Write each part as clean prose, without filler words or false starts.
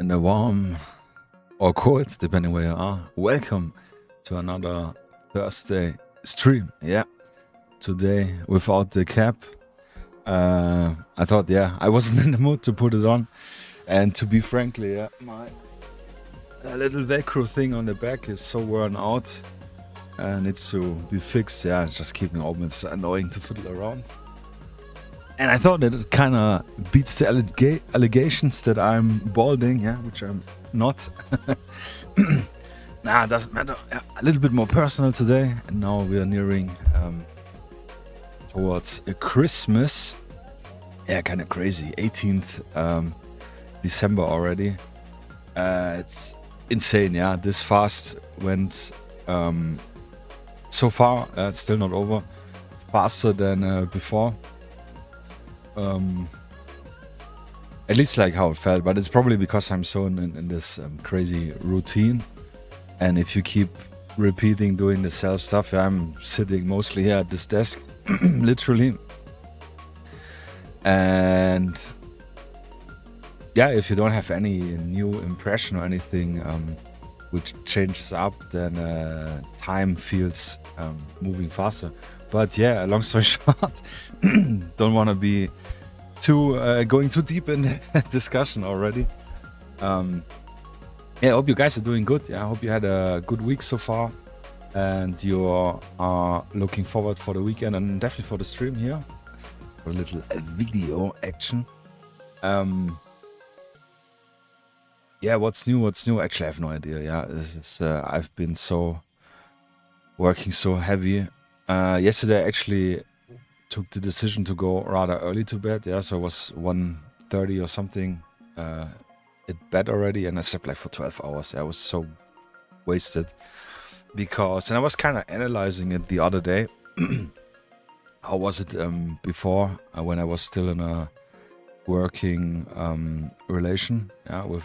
And a warm or cold, depending where you are. Welcome to another Thursday stream. Yeah, today without the cap. I thought, I wasn't in the mood to put it on. And to be frankly, my little Velcro thing on the back is so worn out. Needs to be fixed. Yeah, it's just keeping open. It's annoying to fiddle around. And I thought that it kind of beats the allegations that I'm balding, which I'm not. Nah, it doesn't matter. Yeah, a little bit more personal today. And now we are nearing towards Christmas. Yeah, kind of crazy. 18th December already. It's insane, yeah. This fast went so far. It's still not over. Faster than before. At least like how it felt, but it's probably because I'm so in this crazy routine, and if you keep repeating doing the self stuff, I'm sitting mostly here at this desk, literally, and if you don't have any new impression or anything which changes up, then time feels moving faster. But yeah, long story short, don't want to be going too deep in the discussion already. I hope you guys are doing good. I hope you had a good week so far, and you are looking forward for the weekend and definitely for the stream here, for a little video action. What's new? Actually, I have no idea. This is I've been working so heavy. Yesterday, I actually took the decision to go rather early to bed. So it was 1:30 or something at bed already, and I slept like for 12 hours. I was so wasted and I was kind of analyzing it the other day. How was it before when I was still in a working relation, with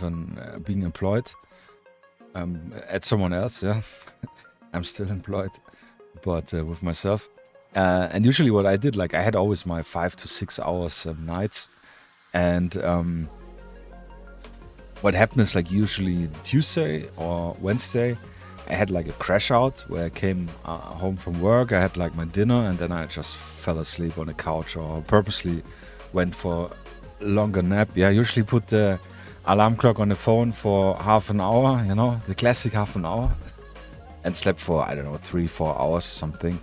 being employed at someone else. I'm still employed, but with myself. And usually what I did, like I had always my 5 to 6 hours nights, and what happened is like usually Tuesday or Wednesday I had like a crash out where I came home from work, I had like my dinner, and then I just fell asleep on the couch or purposely went for a longer nap. Usually put the alarm clock on the phone for half an hour, the classic half an hour, and slept for, 3-4 hours or something.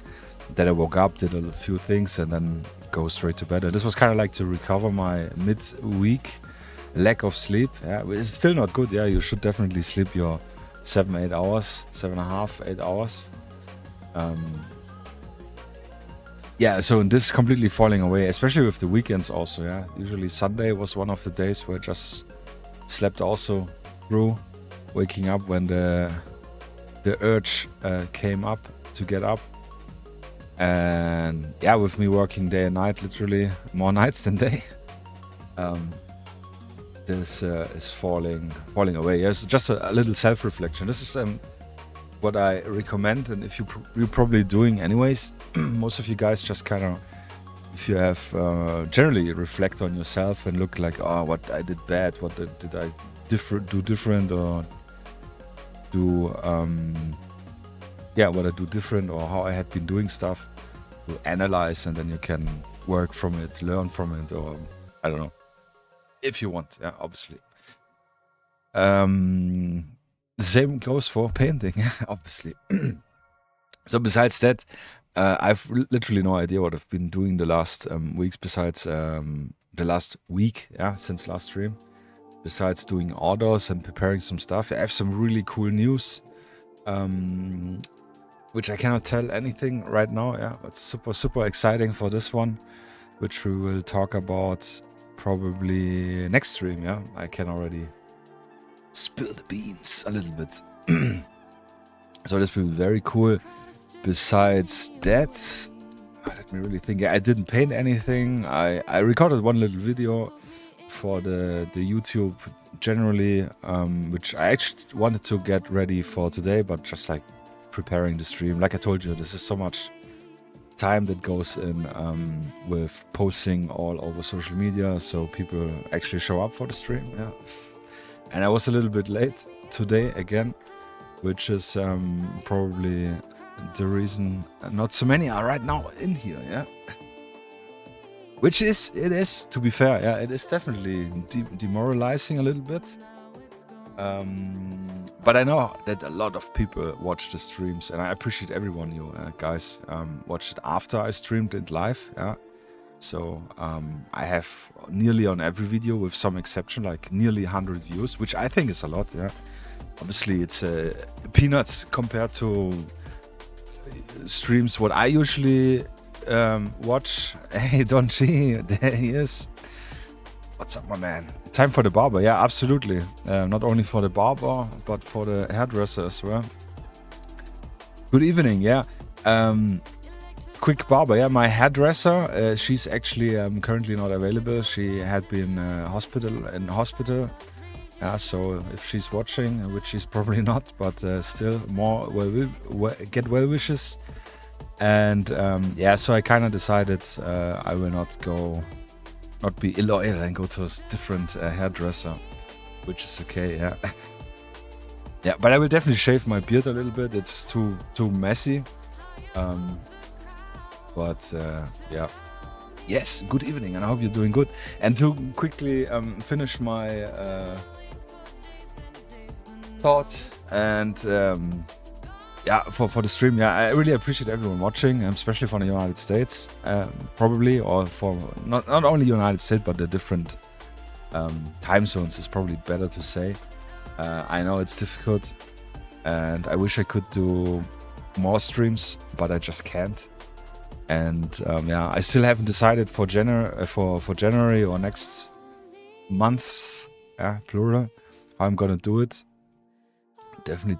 Then I woke up, did a few things, and then go straight to bed. And this was kind of like to recover my mid-week lack of sleep. It's still not good. You should definitely sleep your 7-8 hours, 7.5, 8 hours. So this is completely falling away, especially with the weekends also. Usually Sunday was one of the days where I just slept also through, waking up when the urge came up to get up. And with me working day and night, literally more nights than day, this is falling away. Yes, just a little self-reflection. This is what I recommend, and if you're probably doing anyways. Most of you guys just kind of, if you have generally reflect on yourself and look like, oh, what I did bad, what did I do different, or do what I do different, or how I had been doing stuff, to analyze, and then you can work from it, learn from it, or I don't know, if you want, yeah, obviously. The same goes for painting, obviously. So besides that, I've literally no idea what I've been doing the last weeks, besides the last week, since last stream. Besides doing orders and preparing some stuff. I have some really cool news, which I cannot tell anything right now, but super exciting for this one, which we will talk about probably next stream, I can already spill the beans a little bit. So this will be very cool. Besides that, let me really think. I didn't paint anything. I recorded one little video for the YouTube generally, which I actually wanted to get ready for today, but just like preparing the stream. Like I told you, this is so much time that goes in with posting all over social media, so people actually show up for the stream, And I was a little bit late today again, which is probably the reason not so many are right now in here, Which is, it is, to be fair, it is definitely demoralizing a little bit. But I know that a lot of people watch the streams, and I appreciate everyone you guys watched it after I streamed it live, So I have nearly on every video, with some exception, like nearly 100 views, which I think is a lot, Obviously it's peanuts compared to streams what I usually watch. Hey Don G, there he is. What's up, my man? Time for the barber, absolutely. Not only for the barber, but for the hairdresser as well. Good evening, quick barber, my hairdresser, she's actually currently not available. She had been in hospital. So if she's watching, which she's probably not, but still more get well wishes. And so I kind of decided I will not be illoyal and go to a different hairdresser, which is okay, but I will definitely shave my beard a little bit. It's too messy. Yes, good evening, and I hope you're doing good. And to quickly finish my thought and for the stream, I really appreciate everyone watching, especially from the United States, probably, or for not only United States, but the different time zones is probably better to say. I know it's difficult, and I wish I could do more streams, but I just can't. And I still haven't decided for January or next months, plural, how I'm gonna do it. Definitely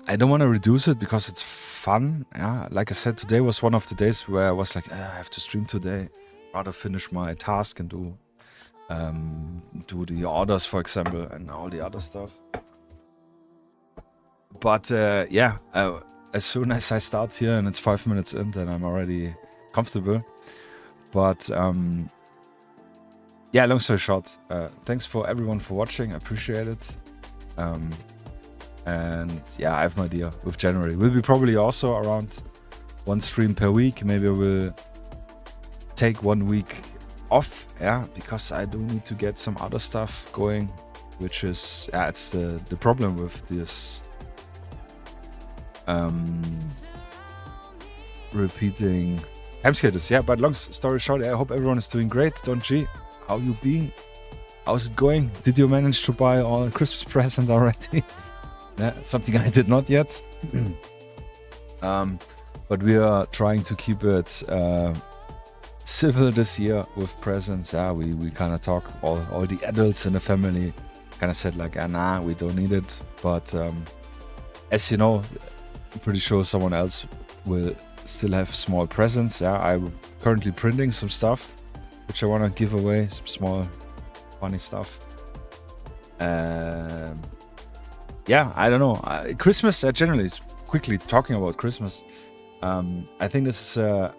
I don't wanna reduce it because it's fun. Like I said, today was one of the days where I was like, I have to stream today. Rather finish my task and do the orders, for example, and all the other stuff. But as soon as I start here and it's 5 minutes in, then I'm already comfortable. But long story short, thanks for everyone for watching. I appreciate it. And I have no idea with January. We'll be probably also around one stream per week. Maybe I will take 1 week off, because I do need to get some other stuff going, which is, it's the problem with this repeating time schedules. But long story short, I hope everyone is doing great. Don G, how you been? How's it going? Did you manage to buy all Christmas presents already? Something I did not yet. But we are trying to keep it civil this year with presents. We kind of talk, all the adults in the family kind of said like, nah, we don't need it. But as you know, I'm pretty sure someone else will still have small presents. I'm currently printing some stuff which I want to give away, some small funny stuff. Yeah, I don't know. Christmas, generally, quickly talking about Christmas. I think this is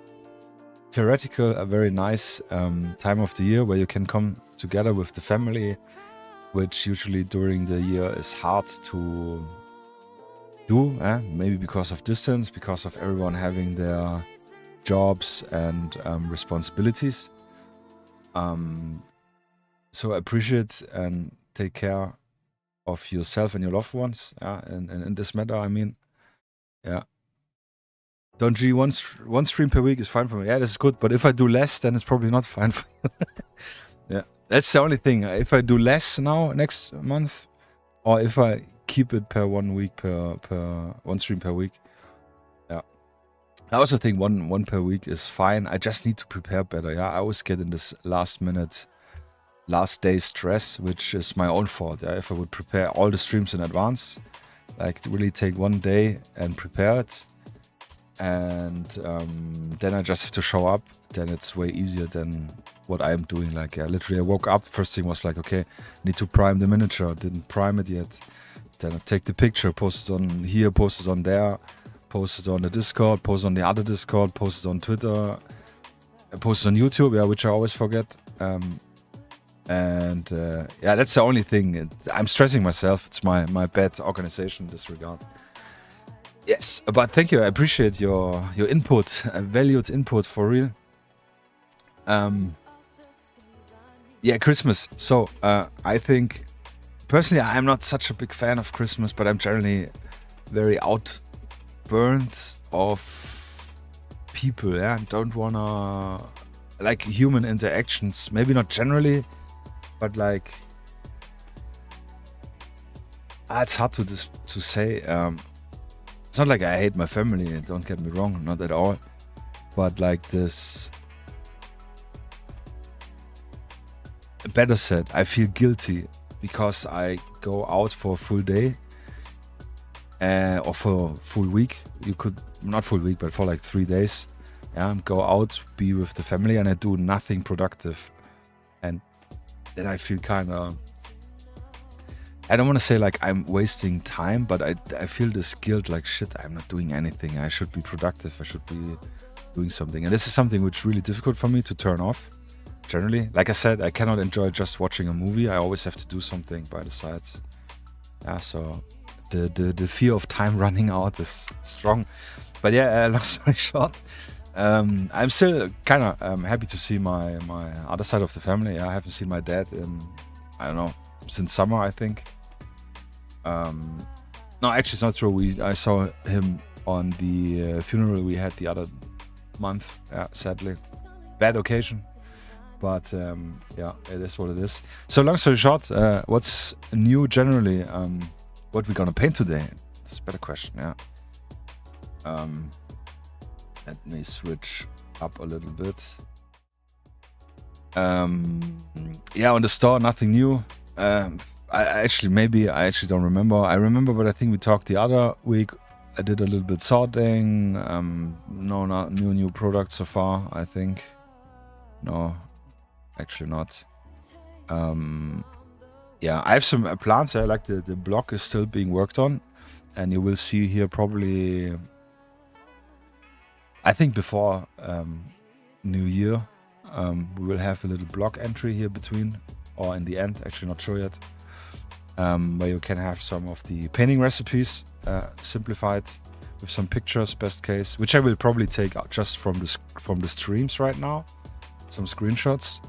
theoretical, a very nice time of the year where you can come together with the family, which usually during the year is hard to do. Maybe because of distance, because of everyone having their jobs and responsibilities. So appreciate and take care of yourself and your loved ones. And in this matter, I mean, yeah. Don't G, one stream per week is fine for me. Yeah, that's good. But if I do less, then it's probably not fine for you. Yeah, that's the only thing. If I do less now next month, or if I keep it per 1 week per one stream per week. Yeah, I also think one per week is fine. I just need to prepare better. Yeah, I always get in this last day stress, which is my own fault. Yeah, if I would prepare all the streams in advance, like really take 1 day and prepare it, and then I just have to show up, then it's way easier than what I'm doing. Like, literally I woke up, first thing was like, okay, need to prime the miniature, didn't prime it yet. Then I take the picture, post it on here, post it on there, post it on the Discord, post it on the other Discord, post it on Twitter, post it on YouTube, yeah, which I always forget. And yeah, that's the only thing. I'm stressing myself. It's my bad organization in this regard. Yes, but thank you. I appreciate your input, valued input for real. Yeah, Christmas. So I think personally, I'm not such a big fan of Christmas, but I'm generally very outburnt of people. Yeah, don't wanna like human interactions. Maybe not generally, but like it's hard to say. It's not like I hate my family, don't get me wrong, not at all. But like this, better said, I feel guilty because I go out for a full day or for a full week. You could, not full week, but for like 3 days. Yeah, go out, be with the family, and I do nothing productive. And then I feel kind of, I don't want to say like I'm wasting time, but I feel this guilt, like shit, I'm not doing anything. I should be productive. I should be doing something. And this is something which is really difficult for me to turn off. Generally, like I said, I cannot enjoy just watching a movie. I always have to do something by the sides. Yeah, so the fear of time running out is strong. But yeah, long story short, I'm still kind of happy to see my other side of the family. Yeah, I haven't seen my dad in, I don't know, since summer, I think. No, actually it's not true. I saw him on the funeral we had the other month, sadly. Bad occasion, but yeah, it is what it is. So long story short, what's new generally? What we gonna paint today? That's a better question, yeah. Let me switch up a little bit. Yeah, on the store, nothing new. I actually don't remember. I remember, but I think we talked the other week. I did a little bit sorting. No, not new products so far, I think. No, actually not. Yeah, I have some plans. Like the block is still being worked on, and you will see here probably, I think before New Year, we will have a little block entry here between, or in the end, actually not sure yet. Where you can have some of the painting recipes simplified with some pictures, best case, which I will probably take out just from the streams right now, some screenshots,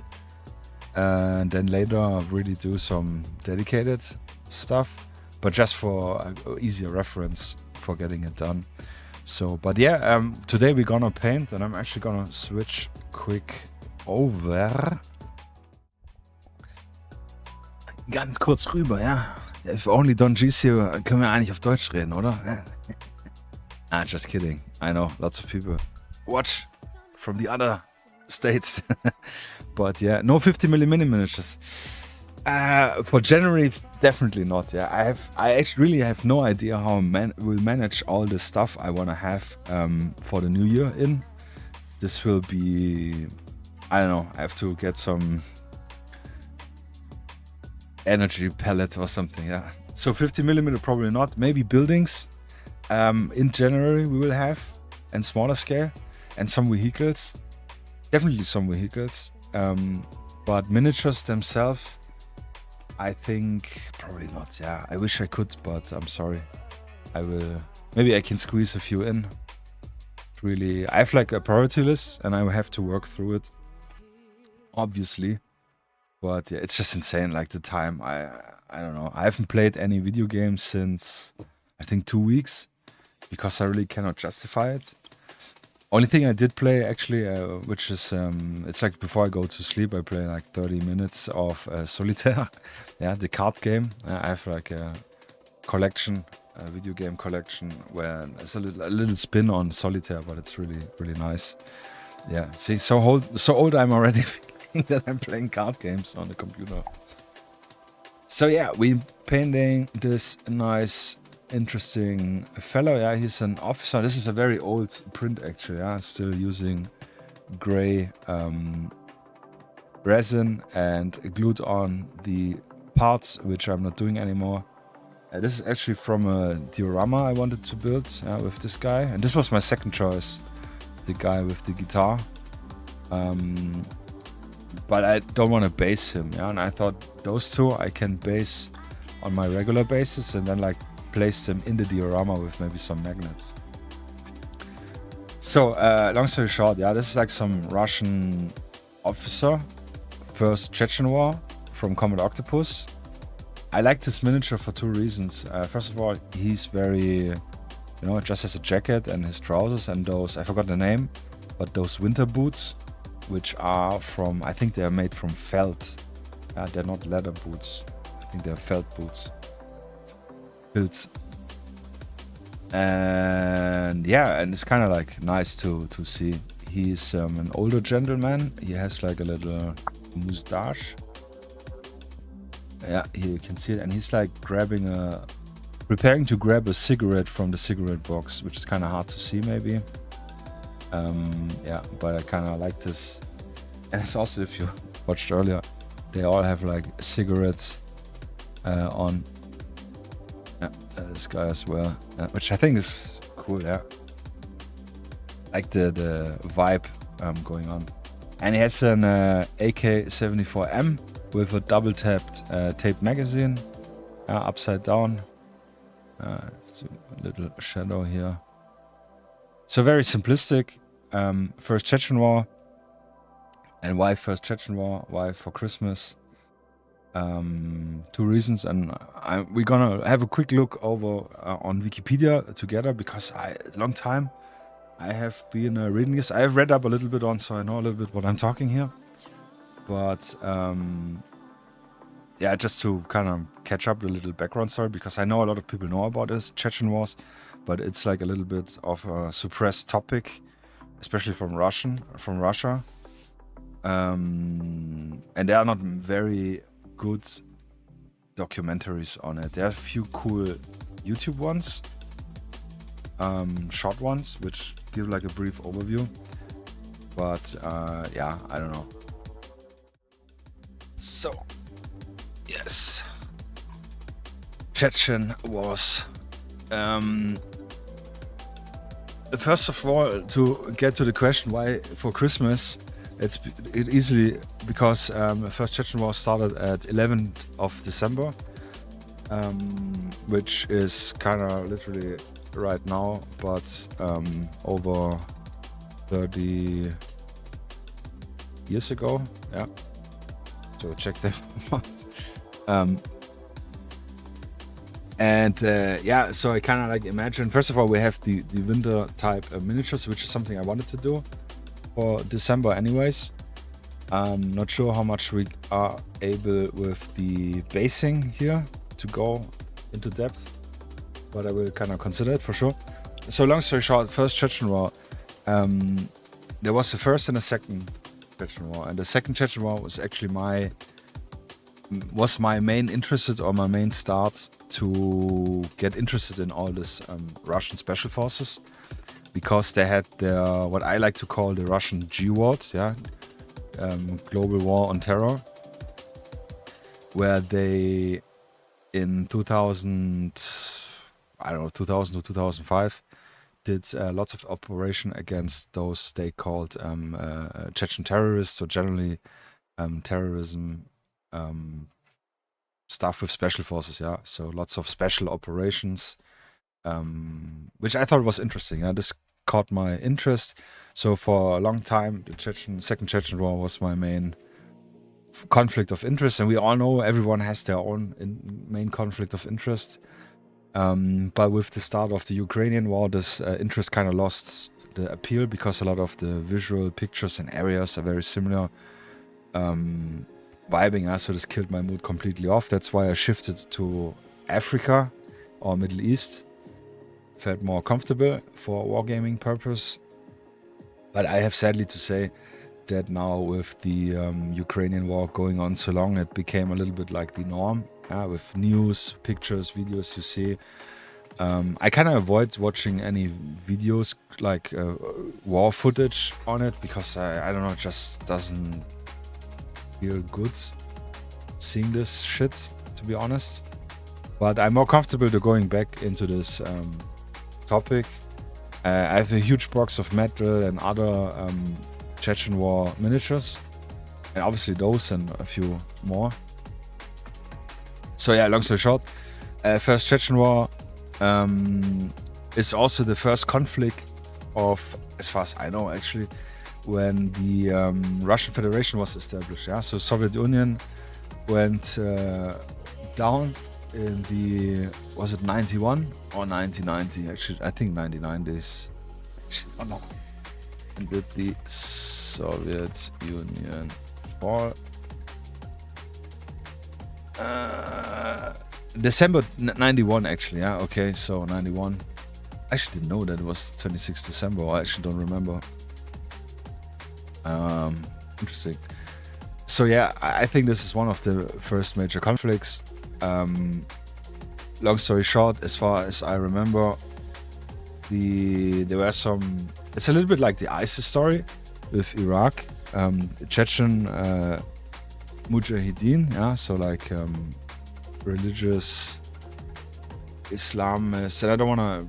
and then later really do some dedicated stuff, but just for easier reference for getting it done. So, but yeah, today we're gonna paint, and I'm actually gonna switch quick over. Ganz kurz rüber, ja. If only Don G's here, können wir eigentlich auf Deutsch reden, oder? Just kidding. I know, lots of people watch from the other states. But yeah, no 50mm miniatures. For January, definitely not, yeah. I actually really have no idea how I will manage all the stuff I want to have for the new year in. This will be, I don't know, I have to get some energy pellet or something. Yeah. So 50mm probably not. Maybe buildings. In January we will have, and smaller scale, and some vehicles. Definitely some vehicles. But miniatures themselves, I think probably not. Yeah, I wish I could, but I'm sorry. I will. Maybe I can squeeze a few in. Really, I have like a priority list, and I will have to work through it. Obviously, but yeah, it's just insane. Like the time, I don't know. I haven't played any video games since I think 2 weeks because I really cannot justify it. Only thing I did play actually, which is it's like before I go to sleep, I play like 30 minutes of Solitaire. Yeah, the card game. I have like a collection, a video game collection where it's a little spin on Solitaire, but it's really nice. Yeah, see, so old I'm already feeling that I'm playing card games on the computer. So yeah, we painting this nice, interesting fellow. Yeah, he's an officer. This is a very old print actually. Yeah, still using gray resin and glued on the parts, which I'm not doing anymore. This is actually from a diorama I wanted to build with this guy, and this was my second choice, the guy with the guitar. But I don't want to base him, yeah. And I thought those two I can base on my regular basis and then like place them in the diorama with maybe some magnets. So long story short, yeah, this is like some Russian officer, first Chechen war from Commodore Octopus. I like this miniature for two reasons. First of all, he's very, just has a jacket and his trousers and those, I forgot the name, but those winter boots, which are from, I think they're made from felt. They're not leather boots. I think they're felt boots. Pilz. And yeah, and it's kind of like nice to see. He's an older gentleman. He has like a little mustache. Yeah, here you can see it. And he's like preparing to grab a cigarette from the cigarette box, which is kind of hard to see maybe. Yeah, but I kind of like this. And it's also, if you watched earlier, they all have like cigarettes on. Yeah, this guy as well, which I think is cool. Yeah, like the vibe going on. And he has an AK-74M with a double taped magazine, upside down. It's a little shadow here. So very simplistic. First Chechen War. And why First Chechen War? Why for Christmas? Two reasons, and we're gonna have a quick look over on Wikipedia together because a long time I have been reading this. I have read up a little bit on, so I know a little bit what I'm talking here. But yeah, just to kind of catch up a little background story, because I know a lot of people know about this Chechen Wars, but it's like a little bit of a suppressed topic, especially from Russia. And there are not very good documentaries on it. There are a few cool YouTube ones, short ones, which give like a brief overview. But yeah, I don't know. So, yes, Chechen Wars. First of all, to get to the question why for Christmas, it easily because the first Chechen War started at 11th of December, which is kind of literally right now, but over 30 years ago. Yeah. So check that out. And yeah, so I kind of like imagine. First of all, we have the winter type miniatures, which is something I wanted to do for December, anyways. Not sure how much we are able with the basing here to go into depth, but I will kind of consider it for sure. So long story short, first Chechen War. There was the first and the second Chechen War, and the second Chechen War was actually my main interest, or my main start to get interested in all this Russian special forces, because they had their, what I like to call the Russian GWOT, yeah, Global War on Terror. where they in 2000, I don't know, 2000 to 2005, did lots of operation against those they called Chechen terrorists, so generally terrorism stuff with special forces, yeah. So lots of special operations, which I thought was interesting. This caught my interest. So for a long time, the Second Chechen War was my main conflict of interest, and we all know everyone has their own main conflict of interest. But with the start of the Ukrainian war, this interest kind of lost the appeal because a lot of the visual pictures and areas are very similar. Vibing, so this killed my mood completely off. That's why I shifted to Africa or Middle East. Felt more comfortable for wargaming purpose. But I have sadly to say that now with the Ukrainian war going on so long, it became a little bit like the norm. With news, pictures, videos you see. I kind of avoid watching any videos like war footage on it because I don't know, it just doesn't feel good seeing this shit, to be honest. But I'm more comfortable to going back into this topic. I have a huge box of metal and other Chechen War miniatures, and obviously those and a few more. So yeah, long story short, First Chechen War is also the first conflict of, as far as I know actually, when the Russian Federation was established. Yeah, so Soviet Union went down in the, was it 91 or 1990? Actually, I think 99 days. Oh no. And did the Soviet Union fall? December 91 actually, yeah, okay, so 91. I actually didn't know that it was 26 December, I actually don't remember. Interesting. So yeah, I think this is one of the first major conflicts. Long story short, as far as I remember, there were some, it's a little bit like the ISIS story with Iraq, Chechen Mujahideen, yeah, so like religious Islamists, and I don't want to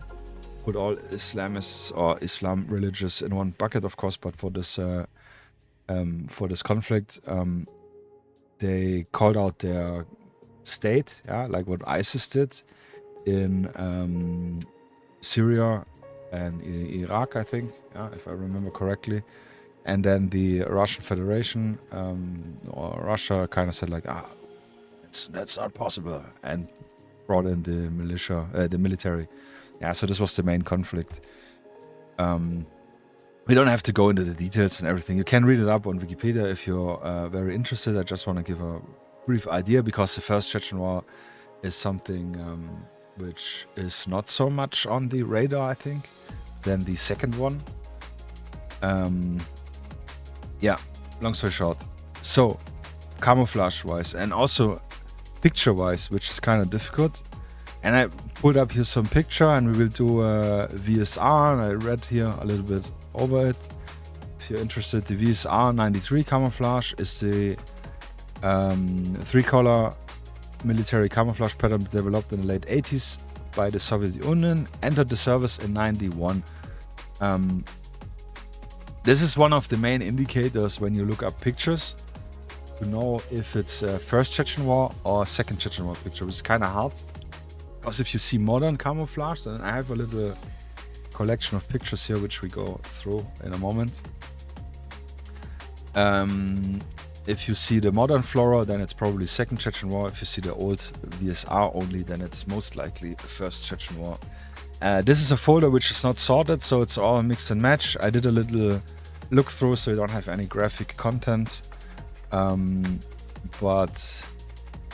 put all Islamists or Islam religious in one bucket, of course, but for this conflict, they called out their state, yeah, like what ISIS did in Syria and Iraq, I think, yeah, if I remember correctly. And then the Russian Federation or Russia kind of said like, that's not possible, and brought in the militia, the military. Yeah, so this was the main conflict. We don't have to go into the details and everything. You can read it up on Wikipedia if you're very interested. I just want to give a brief idea because the First Chechen War is something which is not so much on the radar, I think, than the second one. Yeah, long story short. So, camouflage-wise and also picture-wise, which is kind of difficult. And I pulled up here some picture, and we will do a VSR, and I read here a little bit over it. If you're interested, the VSR 93 camouflage is the three-color military camouflage pattern developed in the late 80s by the Soviet Union, entered the service in 91. This is one of the main indicators when you look up pictures to know if it's First Chechen War or Second Chechen War picture, which is kind of hard. Because if you see modern camouflage, then I have a little collection of pictures here which we go through in a moment. If you see the modern flora, then it's probably Second Chechen War. If you see the old VSR only, then it's most likely the First Chechen War. This is a folder which is not sorted, so it's all mix and match. I did a little look through, so you don't have any graphic content. But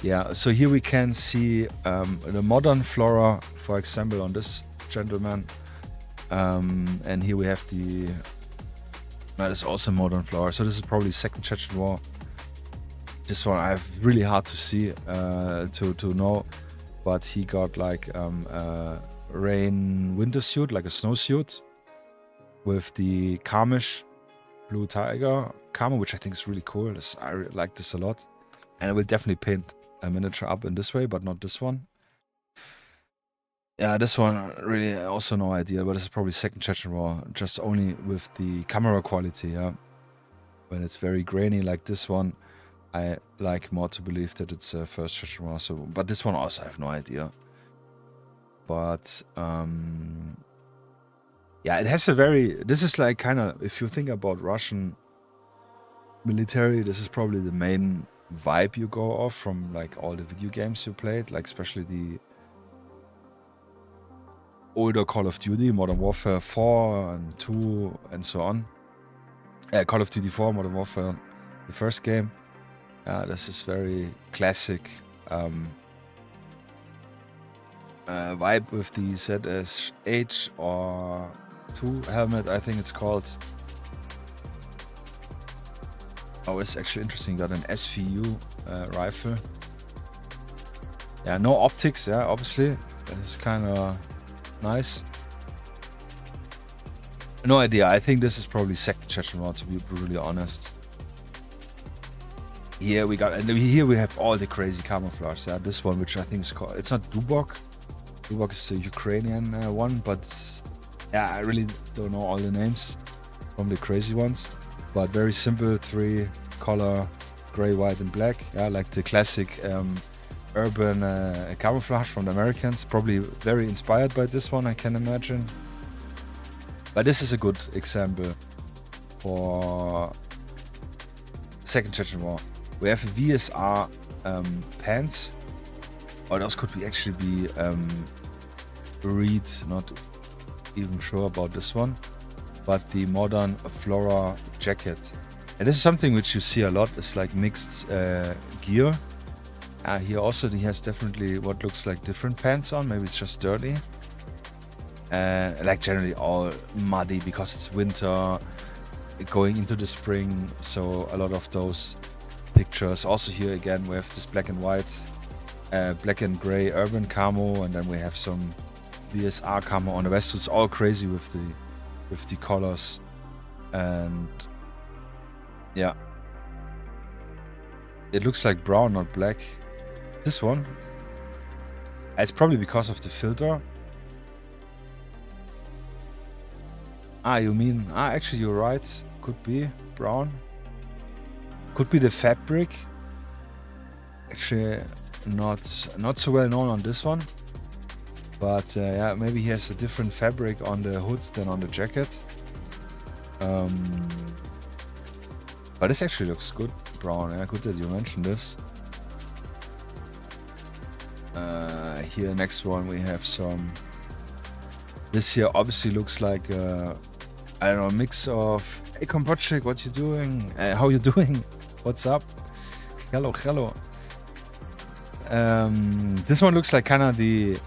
yeah, so here we can see the modern flora, for example, on this gentleman. And here we have the, that is also modern flora. So this is probably Second Chechen War. This one I have really hard to see, to know. But he got like a rain winter suit, like a snowsuit, with the Skirmish Blue Tiger camo, which I think is really cool. I like this a lot. And I will definitely paint a miniature up in this way, but not this one. Yeah, this one really also no idea, but it's probably second Chechen War, just only with the camera quality. Yeah, when it's very grainy like this one, I like more to believe that it's first Chechen War. So, but this one also I have no idea. But yeah, it has a very. This is like kind of, if you think about Russian military, this is probably the main vibe you go off from, like all the video games you played, like especially the older Call of Duty, Modern Warfare 4 and 2 and so on. Call of Duty 4, Modern Warfare, the first game. This is very classic vibe with the ZSH or 2 helmet, I think it's called. Oh, it's actually interesting. Got an SVU rifle. Yeah, no optics. Yeah, obviously, it's kind of nice. No idea. I think this is probably second Chechen War, to be brutally honest. Here we got, and here we have all the crazy camouflage. Yeah, this one, which I think is called. It's not Dubok. Dubok is the Ukrainian one, but yeah, I really don't know all the names from the crazy ones. But very simple, 3 color, gray, white, and black. Yeah, like the classic urban camouflage from the Americans. Probably very inspired by this one, I can imagine. But this is a good example for second Chechen War. We have VSR pants, or those could be actually be read. Not even sure about this one. But the modern Flora jacket. And this is something which you see a lot. It's like mixed gear. Here also he has definitely what looks like different pants on. Maybe it's just dirty. Like generally all muddy because it's winter, going into the spring. So a lot of those pictures. Also here again we have this black and white, black and gray urban camo, and then we have some VSR camo on the vest. So it's all crazy with the colors, and yeah, it looks like brown, not black. This one, it's probably because of the filter. You mean, actually you're right, could be brown, could be the fabric. Actually not so well known on this one, but yeah, maybe he has a different fabric on the hood than on the jacket. But this actually looks good, brown. Yeah, good that you mentioned this. Here, next one, we have some. This here obviously looks like I don't know, a mix of hey Kompochik, what you doing? How you doing? What's up? Hello. This one looks like kind of the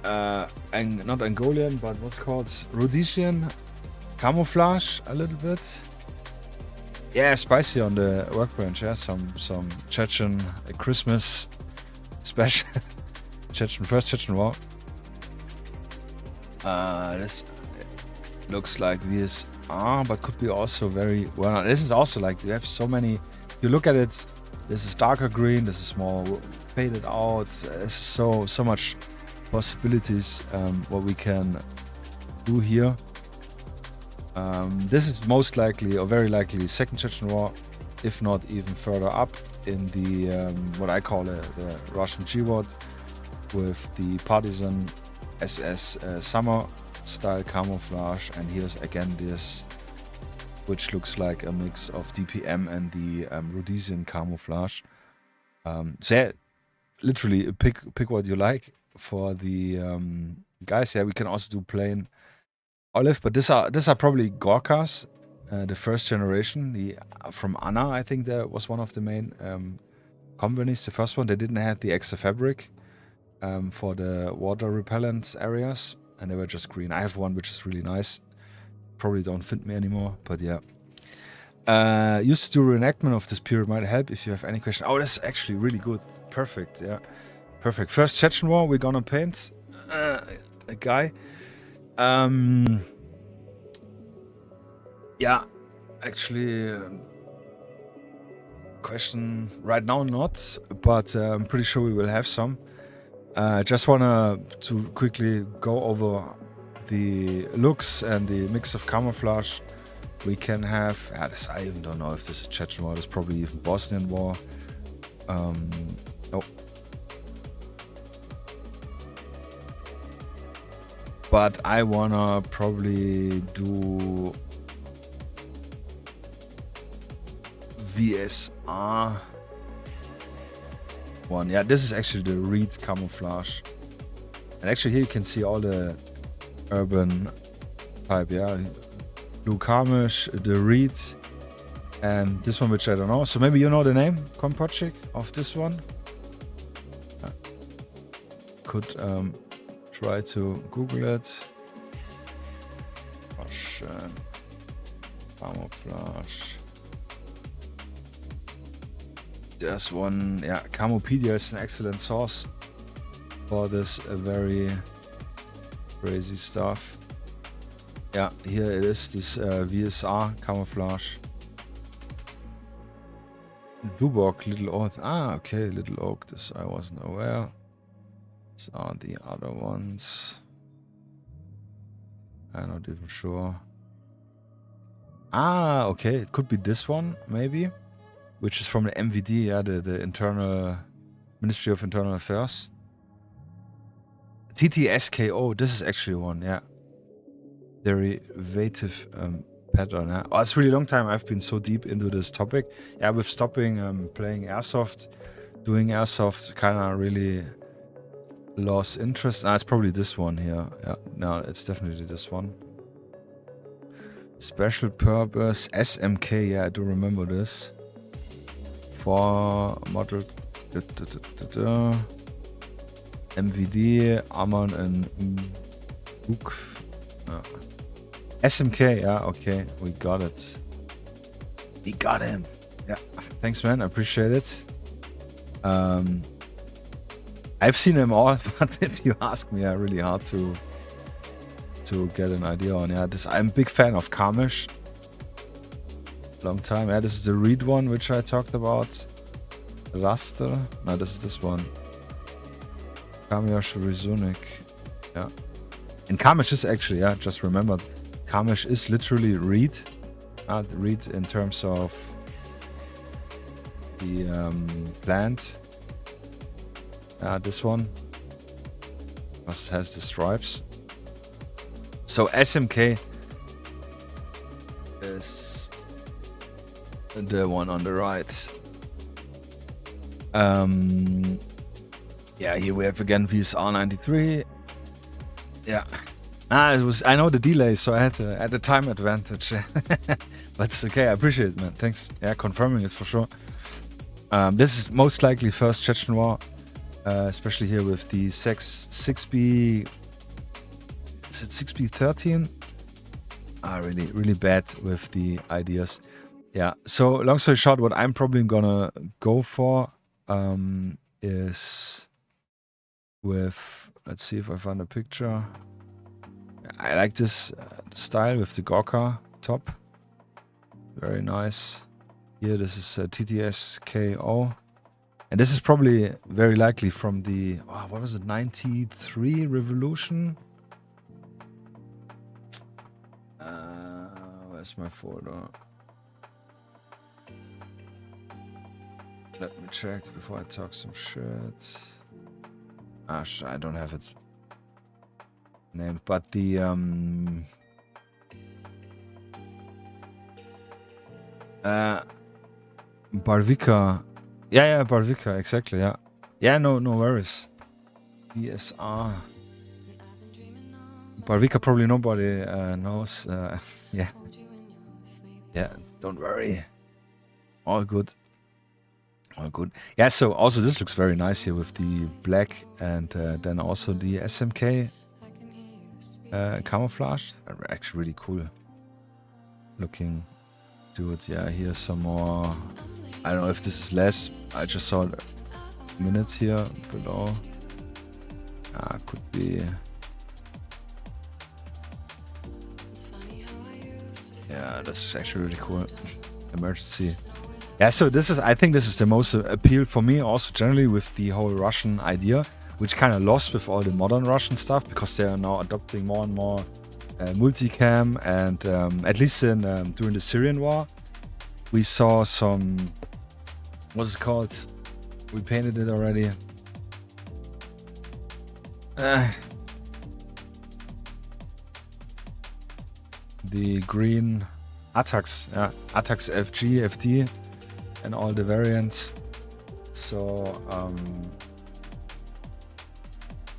not Angolian, but what's it called? Rhodesian camouflage a little bit. Yeah, spicy on the workbench. Yeah, some Chechen Christmas special. First Chechen War. This looks like VSR, but could be also very well. This is also like you have so many. You look at it. This is darker green. This is more faded out. There's so much possibilities what we can do here. This is most likely, or very likely, second Chechen War, if not even further up in the what I call the Russian GWOT, with the partisan SS summer style camouflage. And here's again this, which looks like a mix of DPM and the Rhodesian camouflage. So yeah, literally pick what you like for the guys. Yeah, we can also do plain olive, but these are probably Gorkas, the first generation. The from Anna, I think that was one of the main companies. The first one, they didn't have the extra fabric for the water repellent areas, and they were just green. I have one which is really nice. Probably don't fit me anymore, but yeah. Used to do reenactment of this period, might help if you have any question. Oh, that's actually really good. Perfect, yeah. Perfect. First Chechen War, we're gonna paint a guy. Yeah, actually, question right now not, but I'm pretty sure we will have some. Just wanna to quickly go over the looks and the mix of camouflage we can have. I even don't know if this is Chechen war. This is probably even Bosnian war. Oh. But I wanna probably do VSR one. Yeah, this is actually the reed camouflage. And actually here you can see all the urban type, yeah. Blue Skirmish, the reed, and this one which I don't know. So maybe you know the name, Kompochik, of this one? Could try to Google it. Russian camouflage. There's one, yeah, Camopedia is an excellent source for this very crazy stuff. Yeah, here it is, this VSR camouflage. Duborg, Little Oak. Ah, okay, Little Oak, this I wasn't aware. These are the other ones. I'm not even sure. Ah, okay, it could be this one, maybe. Which is from the MVD, yeah, the internal Ministry of Internal Affairs. TTSKO, this is actually one, yeah. Derivative pattern. Yeah. Oh, it's a really long time I've been so deep into this topic. Yeah, with stopping playing airsoft, doing airsoft, kind of really lost interest. Ah, it's probably this one here. Yeah, no, it's definitely this one. Special purpose SMK. Yeah, I do remember this. For model MVD, Amman and Buk. SMK, yeah, okay, we got it. We got him. Yeah, thanks, man. I appreciate it. I've seen them all, but if you ask me, really hard to get an idea on. Yeah, this I'm a big fan of Skirmish. Long time. Yeah, this is the reed one which I talked about. Raster. No, this is this one. Skirmish Rizunik. Yeah. And Skirmish is actually, yeah, just remembered. Skirmish is literally reed. Reed in terms of the plant. This one. Because it has the stripes. So SMK is the one on the right. Yeah, here we have again VSR 93. Yeah. It was. I know the delay, so I had the time advantage. But it's okay. I appreciate it, man. Thanks. Yeah, confirming it for sure. This is most likely first Chechen war, especially here with the 6B. Is it 6B13? Really, really bad with the ideas. Yeah. So long story short, what I'm probably gonna go for is with. Let's see if I find a picture. I like this style with the Gorka top. Very nice. Here, this is TTSKO. And this is probably very likely from the, what was it, 93 Revolution? Where's my folder? Let me check before I talk some shit. I don't have it named, but the Barvika. Yeah, Barvika, exactly, yeah. Yeah, no worries. ESR. Barvika probably nobody knows. Yeah. Yeah, don't worry. All good. All good. Yeah, so also this looks very nice here with the black and then also the SMK camouflage. Actually really cool looking. Dude, yeah, here's some more. I don't know if this is less. I just saw a minute here below. Could be. Yeah, that's actually really cool. Emergency Yeah, so I think this is the most appeal for me also generally with the whole Russian idea, which kind of lost with all the modern Russian stuff because they are now adopting more and more multicam, and at least in during the Syrian war, we saw some, what's it called? We painted it already. The green attacks, attacks FG, FD, and all the variants. So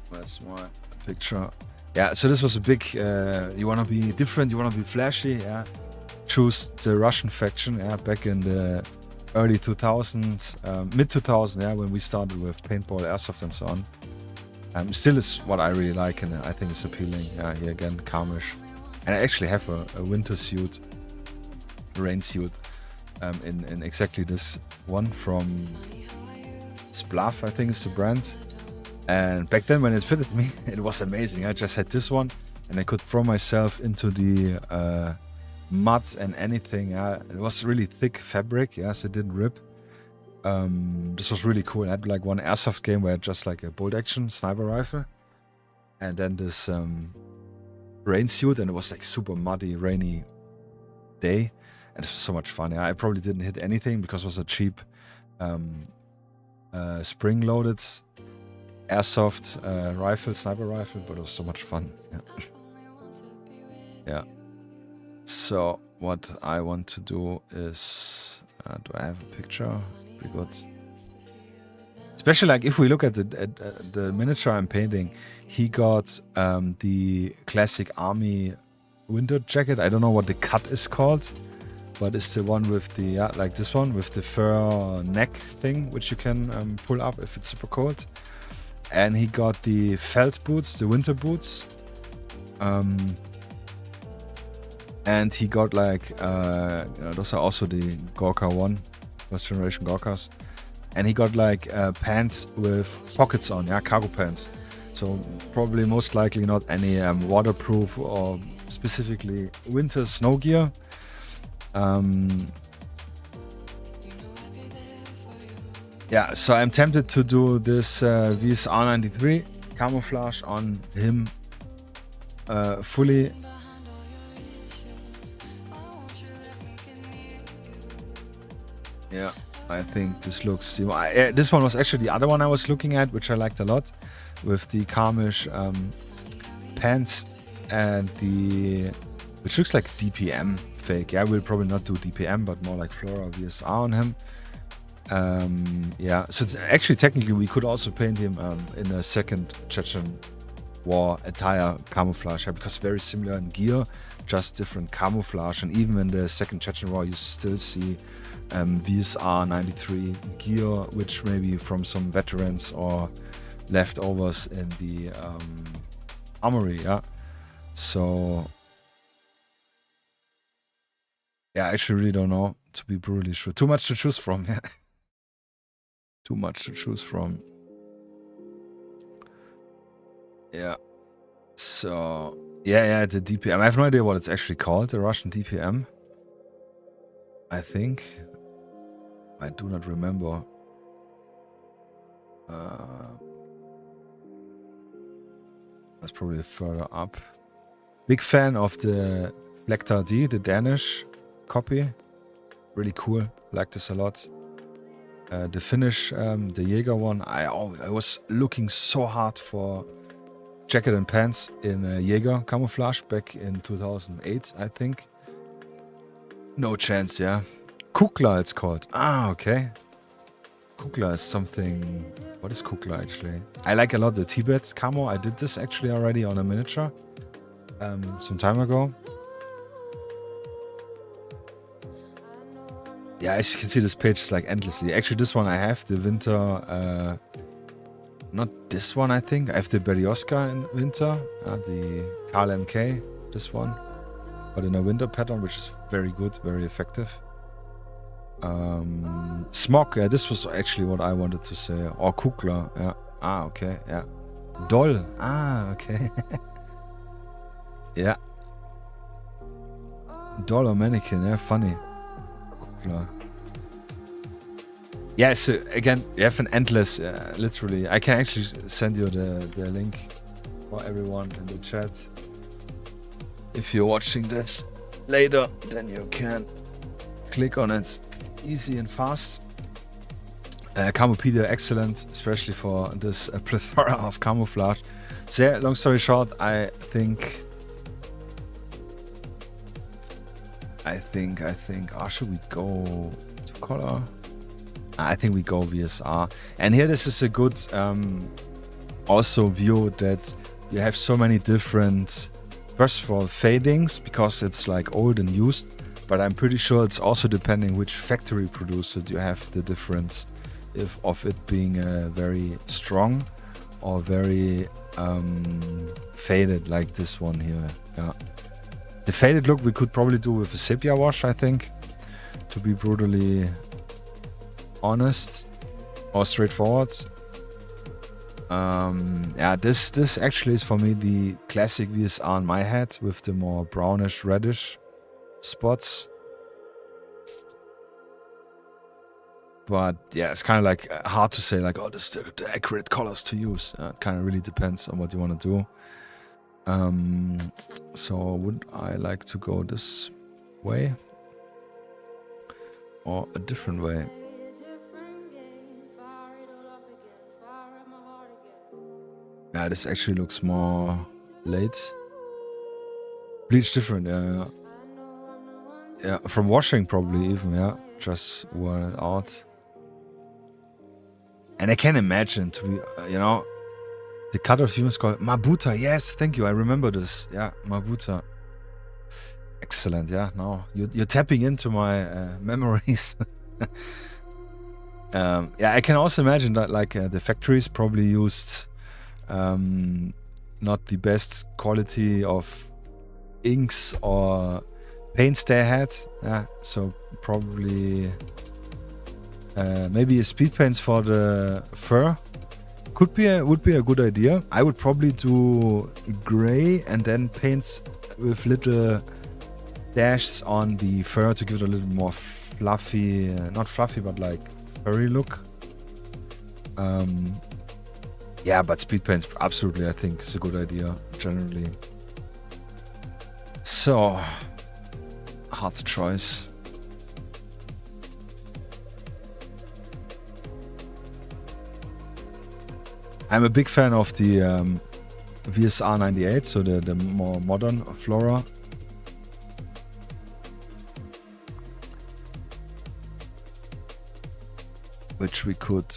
where's my picture? Yeah, so this was a big, you wanna be different, you wanna be flashy, yeah. Choose the Russian faction, yeah, back in the early 2000s, mid 2000s, yeah, when we started with paintball, airsoft, and so on. Still is what I really like, and I think it's appealing. Yeah, here again, Skirmish. And I actually have a winter suit, rain suit, in exactly this one from Splav, I think is the brand. And back then when it fitted me, it was amazing. I just had this one, and I could throw myself into the mud and anything. It was really thick fabric, yeah, so it didn't rip. This was really cool. I had like one airsoft game where I had just like a bolt action sniper rifle, and then this rain suit, and it was like super muddy, rainy day, and it was so much fun. Yeah, I probably didn't hit anything because it was a cheap spring-loaded airsoft rifle, sniper rifle, but it was so much fun. Yeah. Yeah. So what I want to do is, do I have a picture? Pretty good. Especially like if we look at the miniature I'm painting, he got the classic army winter jacket. I don't know what the cut is called, but it's the one with the, like this one with the fur neck thing, which you can pull up if it's super cold. And he got the felt boots, the winter boots. And he got like, those are also the Gorka 1, first generation Gorkas. And he got like pants with pockets on, yeah, cargo pants. So probably most likely not any waterproof or specifically winter snow gear. Yeah, so I'm tempted to do this VSR93 camouflage on him fully. Yeah, I think this looks... this one was actually the other one I was looking at, which I liked a lot, with the Skirmish pants and the... which looks like DPM fake. Yeah, we'll probably not do DPM, but more like Flora VSR on him. Yeah, so actually technically we could also paint him in a second Chechen war attire camouflage, yeah, because very similar in gear, just different camouflage. And even in the second Chechen war you still see VSR 93 gear, which maybe from some veterans or leftovers in the armory, yeah. So yeah, I actually really don't know, to be brutally sure. Too much to choose from, yeah. Too much to choose from. Yeah. So yeah, the DPM. I have no idea what it's actually called, the Russian DPM. I think. I do not remember. That's probably further up. Big fan of the Flektar D, the Danish copy. Really cool. Like this a lot. The Finnish, the Jaeger one. I was looking so hard for jacket and pants in Jaeger camouflage back in 2008, I think. No chance, yeah. Kukla it's called. Ah, okay. Kukla is something... What is Kukla actually? I like a lot the Tibet camo. I did this actually already on a miniature some time ago. Yeah, as you can see, this page is like endlessly. Actually, this one I have, the winter... not this one, I think. I have the Berioska in winter. The Karl MK, this one. But in a winter pattern, which is very good, very effective. Smog, yeah, this was actually what I wanted to say. Or Kukla, yeah. Ah, okay, yeah. Doll, ah, okay. Yeah. Doll or mannequin, yeah, funny. Kukla. Yeah, so again, you have an endless, literally. I can actually send you the link for everyone in the chat. If you're watching this later, then you can click on it easy and fast. Camopedia, excellent, especially for this plethora of camouflage. So yeah, long story short, I think, should we go to color? I think we go VSR. And here this is a good also view that you have so many different, first of all, fadings, because it's like old and used, but I'm pretty sure it's also depending which factory produced it, you have the difference of it being very strong or very faded, like this one here. Yeah, the faded look we could probably do with a sepia wash, I think, to be brutally honest or straightforward. Yeah, this actually is for me the classic VSR in my head, with the more brownish reddish spots. But yeah, it's kind of like hard to say like, oh, this is the accurate colors to use. It kind of really depends on what you want to do. So would I like to go this way or a different way? Yeah, this actually looks more late. Bleach different, yeah. Yeah, from washing probably even, yeah. Just worn it out. And I can imagine to be, you know, the cut of humans called Mabuta. Yes, thank you. I remember this. Yeah, Mabuta. Excellent. Yeah, now you're tapping into my memories. Yeah, I can also imagine that like the factories probably used not the best quality of inks or paints they had. Yeah, so probably maybe a speed paints for the fur would be a good idea. I would probably do gray and then paint with little dashes on the fur to give it a little more fluffy, not fluffy, but like furry look. Yeah, but speed paints absolutely, I think, is a good idea generally. So hard choice. I'm a big fan of the VSR 98, so the more modern Flora. Which we could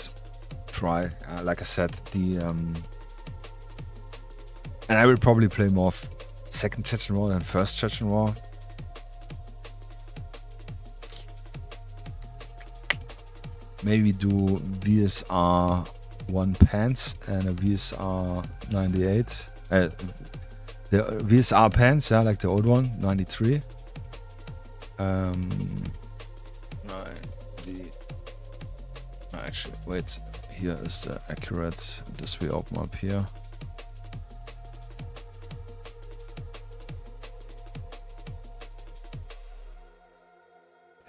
try. Like I said, the and I will probably play more second Chechen War than first Chechen War. Maybe do VSR 1 pants and a VSR 98. The VSR pants, yeah, like the old one, 93. Actually, wait. Here is the accurate. This we open up here.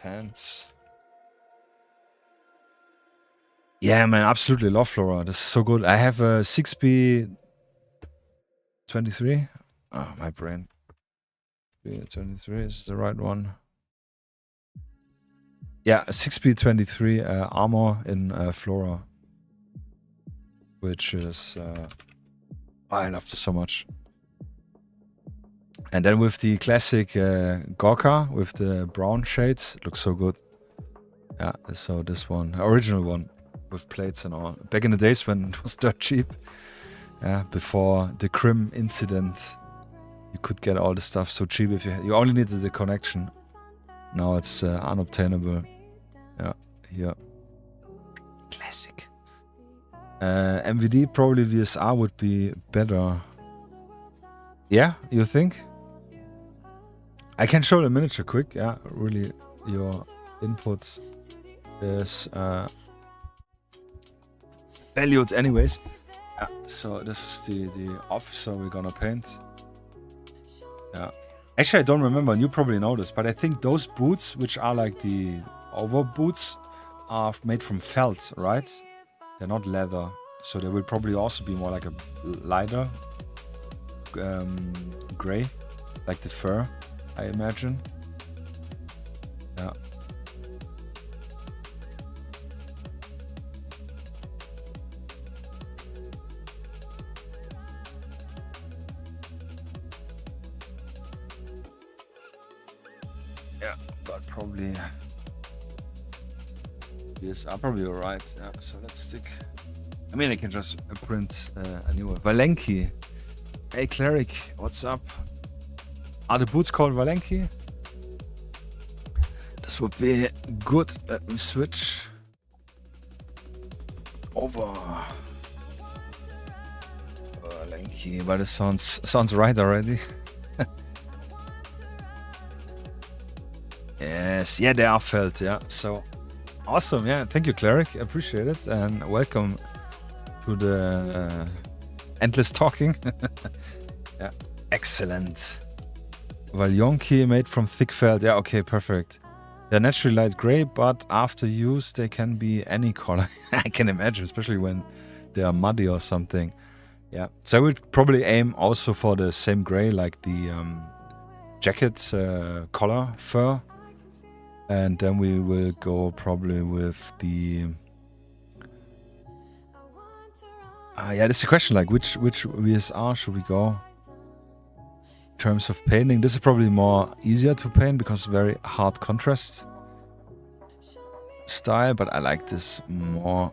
Pants. Yeah, man, absolutely love Flora. This is so good. I have a 6B 23. Oh, my brain. 23 is the right one. Yeah, a 6B23 armor in Flora. Which is... I love this so much. And then with the classic Gorka with the brown shades, it looks so good. Yeah, so this one, original one. With plates and all. Back in the days when it was dirt cheap. Yeah, before the Crim incident, you could get all the stuff so cheap if you only needed the connection. Now it's unobtainable. Yeah, here. Classic. MVD, probably VSR would be better. Yeah, you think? I can show the miniature quick. Yeah, really, your input is... valued anyways. Yeah, so this is the officer we're gonna paint. Yeah. Actually, I don't remember, and you probably know this, but I think those boots, which are like the over boots, are made from felt, right? They're not leather, so they will probably also be more like a lighter gray, like the fur, I imagine. Yeah. Yeah, but probably these are probably alright. Yeah, so let's stick. I mean, I can just print a new one. Valenki. Hey, Cleric, what's up? Are the boots called Valenki? This would be good. Let me switch over. Valenki, but it sounds right already. Yes, yeah, they are felt, yeah. So awesome, yeah. Thank you, Cleric. Appreciate it, and welcome to the endless talking. Yeah, excellent. Valyonki made from thick felt. Yeah, okay, perfect. They're naturally light gray, but after use, they can be any color. I can imagine, especially when they are muddy or something. Yeah, so I would probably aim also for the same gray, like the jacket collar fur. And then we will go probably with the... yeah, this is a question, like which VSR should we go? In terms of painting, this is probably more easier to paint because very hard contrast style, but I like this more.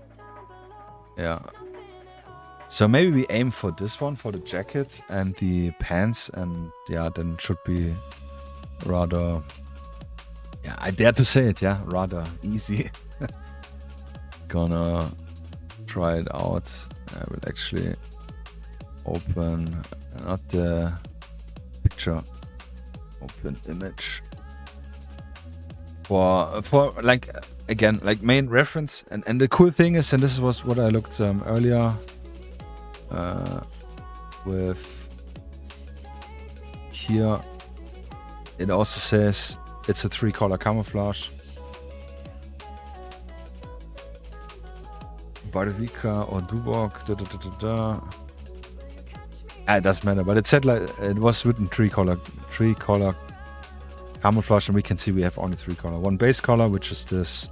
Yeah. So maybe we aim for this one, for the jacket and the pants, and yeah, then it should be rather... Yeah, I dare to say it, yeah, rather easy. Gonna try it out. I will actually open, not the picture, open image. For like, again, like main reference. And the cool thing is, and this was what I looked earlier with here, it also says it's a 3-color camouflage. Barvika or Dubok, it doesn't matter, but it said like it was written 3-color camouflage, and we can see we have only 3-color. One base color, which is this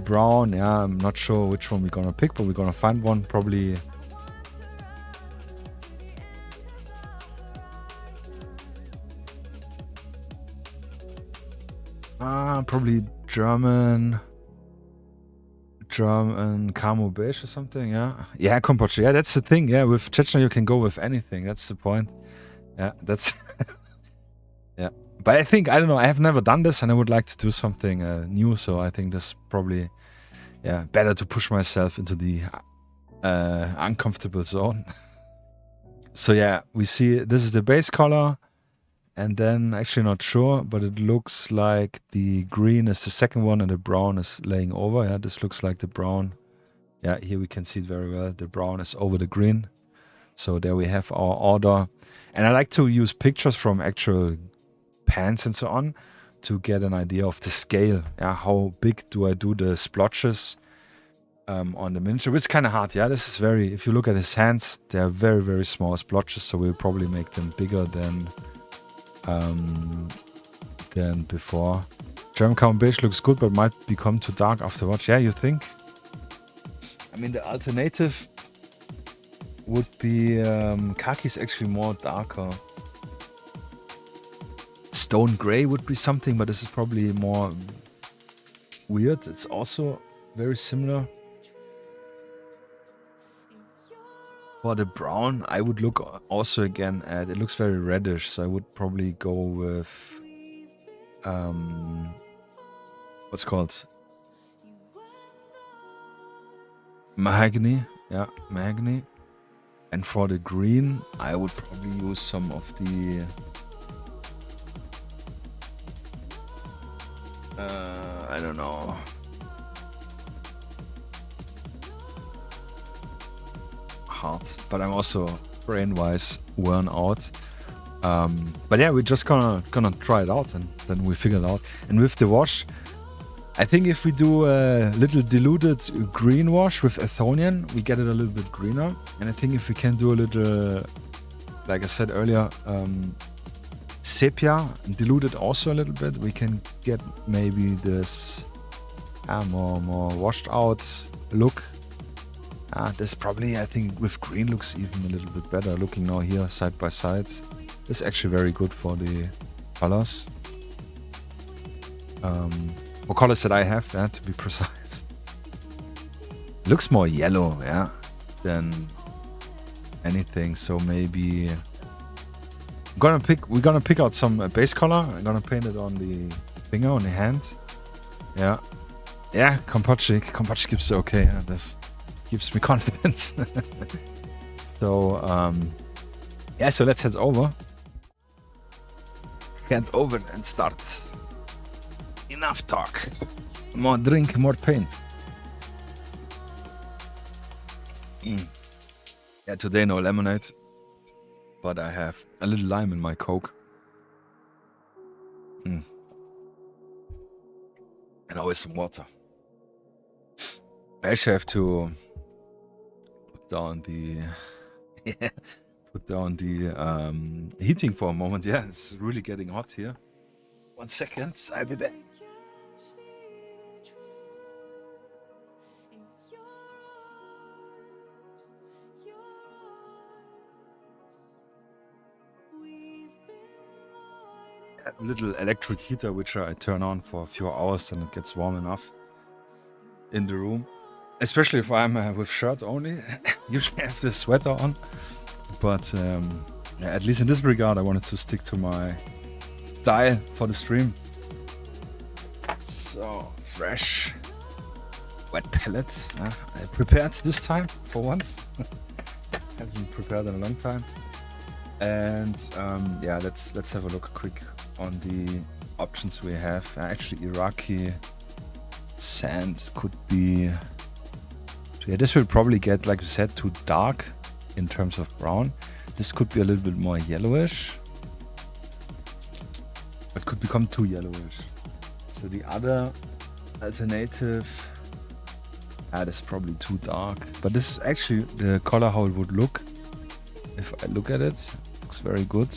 brown. Yeah, I'm not sure which one we're gonna pick, but we're gonna find one probably. Probably German camo beige or something. Yeah, Kompoche. Yeah, that's the thing. Yeah, with Chechen you can go with anything. That's the point. Yeah, that's yeah. But I think, I don't know, I have never done this, and I would like to do something new. So I think this probably, yeah, better to push myself into the uncomfortable zone. So yeah, we see this is the base color. And then, actually not sure, but it looks like the green is the second one and the brown is laying over. Yeah, this looks like the brown. Yeah, here we can see it very well. The brown is over the green. So there we have our order. And I like to use pictures from actual pans and so on to get an idea of the scale. Yeah, how big do I do the splotches on the miniature? Which is kind of hard. Yeah, this is very, if you look at his hands, they are very, very small splotches. So we'll probably make them bigger than before. German camo beige looks good, but might become too dark afterwards. Yeah, you think? I mean, the alternative would be khaki is actually more darker. Stone gray would be something, but this is probably more weird. It's also very similar. For the brown, I would look also again at, it looks very reddish, so I would probably go with what's called mahogany. Yeah, mahogany. And for the green, I would probably use some of the I don't know. But I'm also brain-wise worn out. But yeah, we're just gonna try it out, and then we figure it out. And with the wash, I think if we do a little diluted green wash with Athonian, we get it a little bit greener. And I think if we can do a little, like I said earlier, sepia, diluted also a little bit, we can get maybe this more washed out look. This probably, I think, with green looks even a little bit better. Looking now here side by side, it's actually very good for the colors. For colors that I have, to be precise. Looks more yellow, yeah, than anything. So maybe we're gonna pick out some base color. I'm gonna paint it on the finger, on the hand. Yeah, Kompotschi gives okay. Yeah, this gives me confidence. So so let's head over. Head over and start. Enough talk. More drink, more paint. Yeah, today no lemonade, but I have a little lime in my Coke. And always some water. I actually have to put down the heating for a moment. Yeah, it's really getting hot here. 1 second, I'll be back. A little electric heater which I turn on for a few hours, and it gets warm enough in the room, especially if I'm with shirt only. Usually I have the sweater on, but at least in this regard I wanted to stick to my style for the stream. So fresh wet palette. I prepared this time for once. Haven't prepared in a long time. And let's have a look quick on the options we have. Actually, Iraqi sands could be. Yeah, this will probably get, like you said, too dark in terms of brown. This could be a little bit more yellowish. It could become too yellowish. So the other alternative, that's probably too dark. But this is actually the color how it would look. If I look at it, looks very good.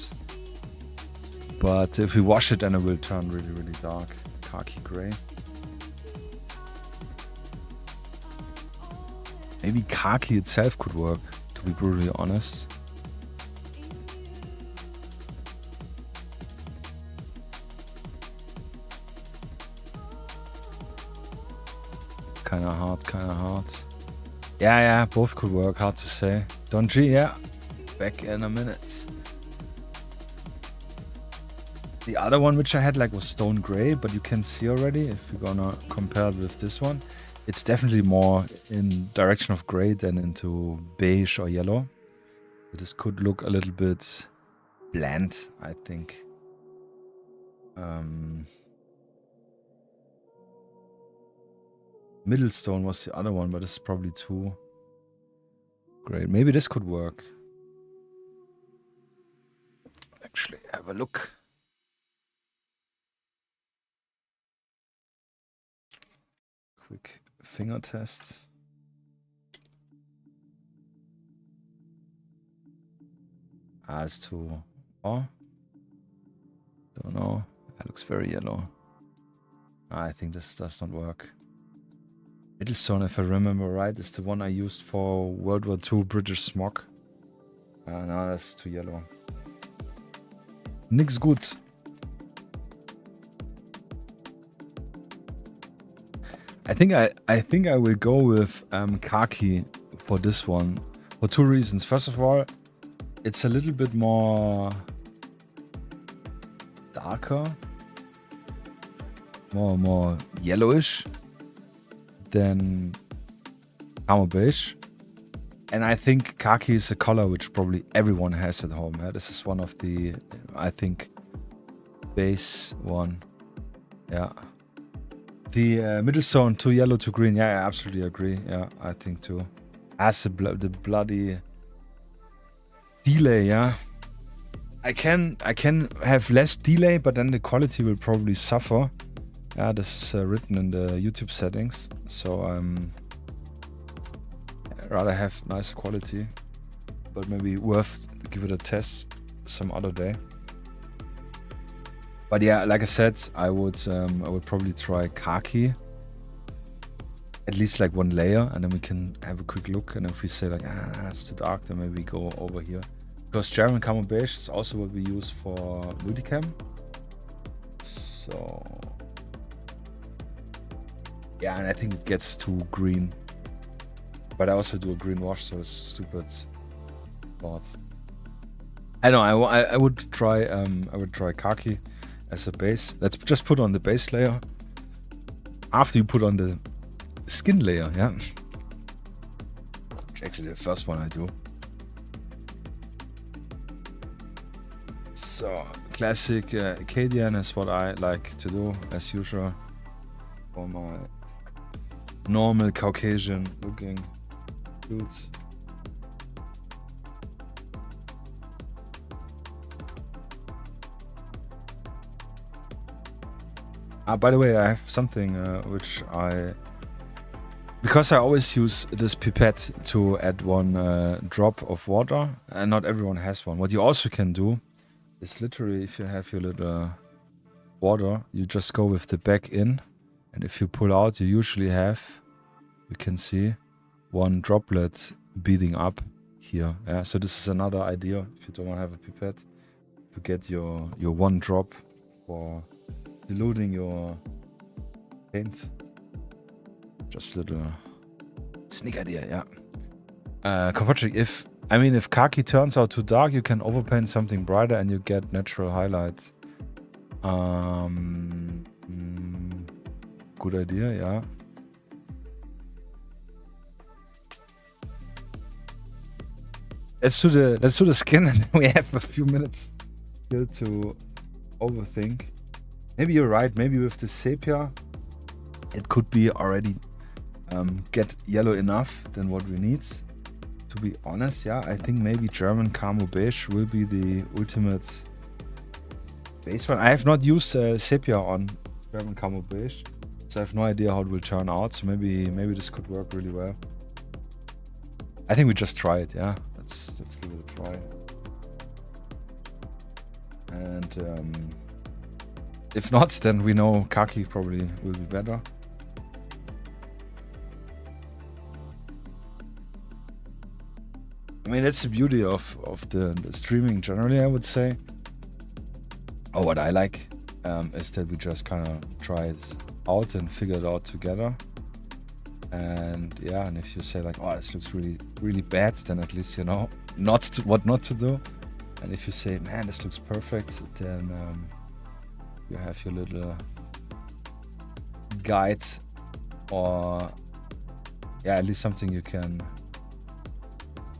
But if we wash it, then it will turn really, really dark. Khaki gray. Maybe khaki itself could work, to be brutally honest. Kinda hard. Yeah, both could work, hard to say. Don G, yeah. Back in a minute. The other one which I had was stone gray, but you can see already, if you're gonna compare it with this one, it's definitely more in direction of gray than into beige or yellow. This could look a little bit bland, I think. Middlestone was the other one, but it's probably too gray. Maybe this could work. Actually, have a look. Quick finger test. It's too. Oh, don't know. It looks very yellow. I think this does not work. Middlestone, if I remember right, is the one I used for World War II British smog. No, that's too yellow. Nix gut. I think I will go with khaki for this one for two reasons. First of all, it's a little bit more darker, more yellowish than camo beige. And I think khaki is a color which probably everyone has at home. Yeah? This is one of the, I think, base one. Yeah. The Middlestone, too yellow, too green. Yeah, I absolutely agree. Yeah, I think too. As the bloody delay, yeah. I can have less delay, but then the quality will probably suffer. Yeah, this is written in the YouTube settings, so I'd rather have nicer quality, but maybe worth to give it a test some other day. But yeah, like I said, I would probably try khaki, at least like one layer, and then we can have a quick look. And if we say like, it's too dark, then maybe go over here. Because German camo beige is also what we use for multicam. So yeah, and I think it gets too green. But I also do a green wash, so it's stupid thought. I know. I would try khaki as a base. Let's just put on the base layer after you put on the skin layer. Yeah, which actually the first one I do. So classic Acadian is what I like to do as usual for my normal Caucasian looking dudes. By the way, I have something which because I always use this pipette to add one drop of water, and not everyone has one. What you also can do is literally, if you have your little water, you just go with the back in, and if you pull out, you usually have, you can see, one droplet beating up here. Yeah, so this is another idea if you don't want to have a pipette, to get your one drop for diluting your paint. Just a little sneak idea, yeah. Converting, if khaki turns out too dark, you can overpaint something brighter and you get natural highlights. Good idea, yeah. Let's do the skin, and then we have a few minutes still to overthink. Maybe you're right. Maybe with the sepia, it could be already get yellow enough than what we need. To be honest, yeah, I think maybe German camo beige will be the ultimate base one. I have not used sepia on German camo beige, so I have no idea how it will turn out. So maybe this could work really well. I think we just try it, yeah. Let's give it a try. And if not, then we know khaki probably will be better. I mean, that's the beauty of the streaming generally, I would say. Or what I like is that we just kind of try it out and figure it out together. And yeah, and if you say like, oh, this looks really, really bad, then at least you know what not to do. And if you say, man, this looks perfect, then you have your little guide, or yeah, at least something you can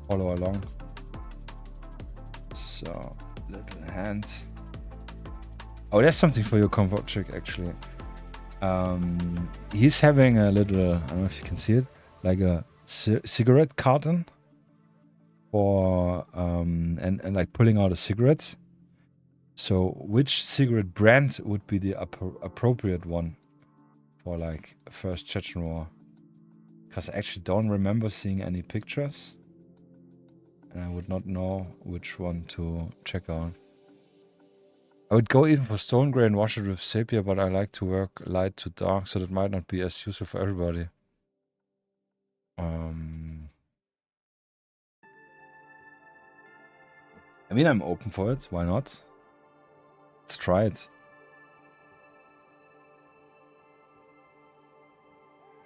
follow along. So, little hand. Oh, there's something for your comfort trick actually. He's having a little, I don't know if you can see it, like a cigarette carton for and like pulling out a cigarette. So which cigarette brand would be the appropriate one for like first Chechen war? Because I actually don't remember seeing any pictures, and I would not know which one to check out. I would go even for stone gray and wash it with sepia, but I like to work light to dark, so that might not be as useful for everybody. I mean, I'm open for it. Why not? Let's try it.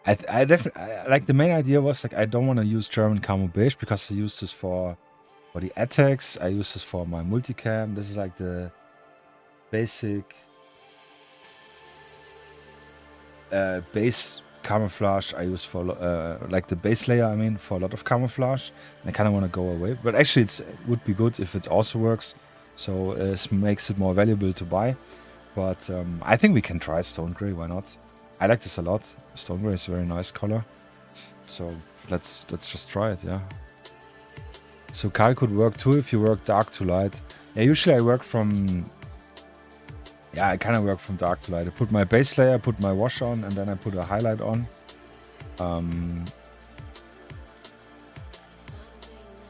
I definitely like, the main idea was like, I don't want to use German camo beige because I use this for the attacks. I use this for my multicam. This is like the basic base camouflage I use for like the base layer, I mean, for a lot of camouflage. And I kind of want to go away, but actually it would be good if it also works, so it makes it more valuable to buy. But I think we can try stone gray. Why not? I like this a lot. Stone gray is a very nice color, so let's just try it. Yeah. So Kai could work too if you work dark to light. Yeah, usually I work from Yeah, I kind of work from dark to light. I put my base layer, put my wash on, and then I put a highlight on.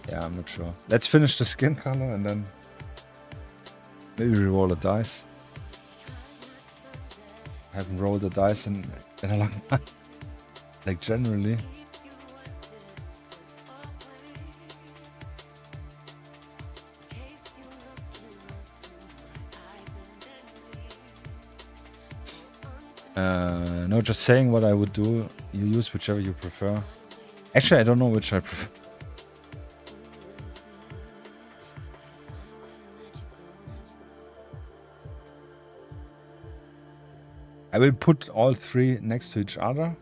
Yeah, I'm not sure. Let's finish the skin color and then maybe re-roll a dice. I haven't rolled a dice in a long time. Like generally. No, just saying what I would do. You use whichever you prefer. Actually, I don't know which I prefer. I will put all three next to each other.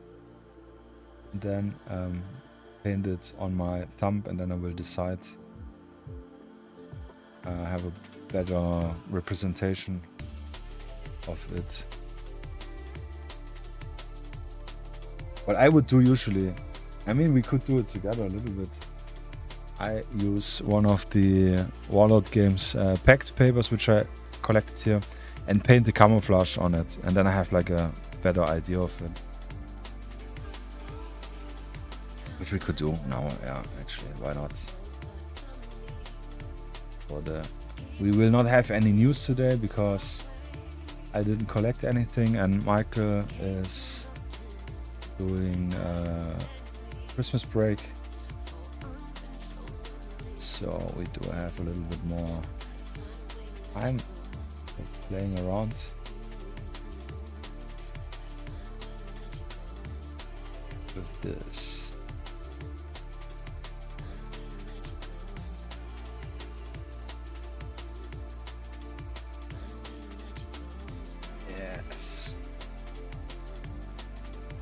And then paint it on my thumb, and then I will decide. Have a better representation of it. What I would do usually, I mean, we could do it together a little bit. I use one of the Warlord Games packed papers, which I collected here, and paint the camouflage on it, and then I have like a better idea of it. Which we could do now, yeah, actually, why not? We will not have any news today because I didn't collect anything, and Michael is doing Christmas break, so we do have a little bit more time for playing around. With this.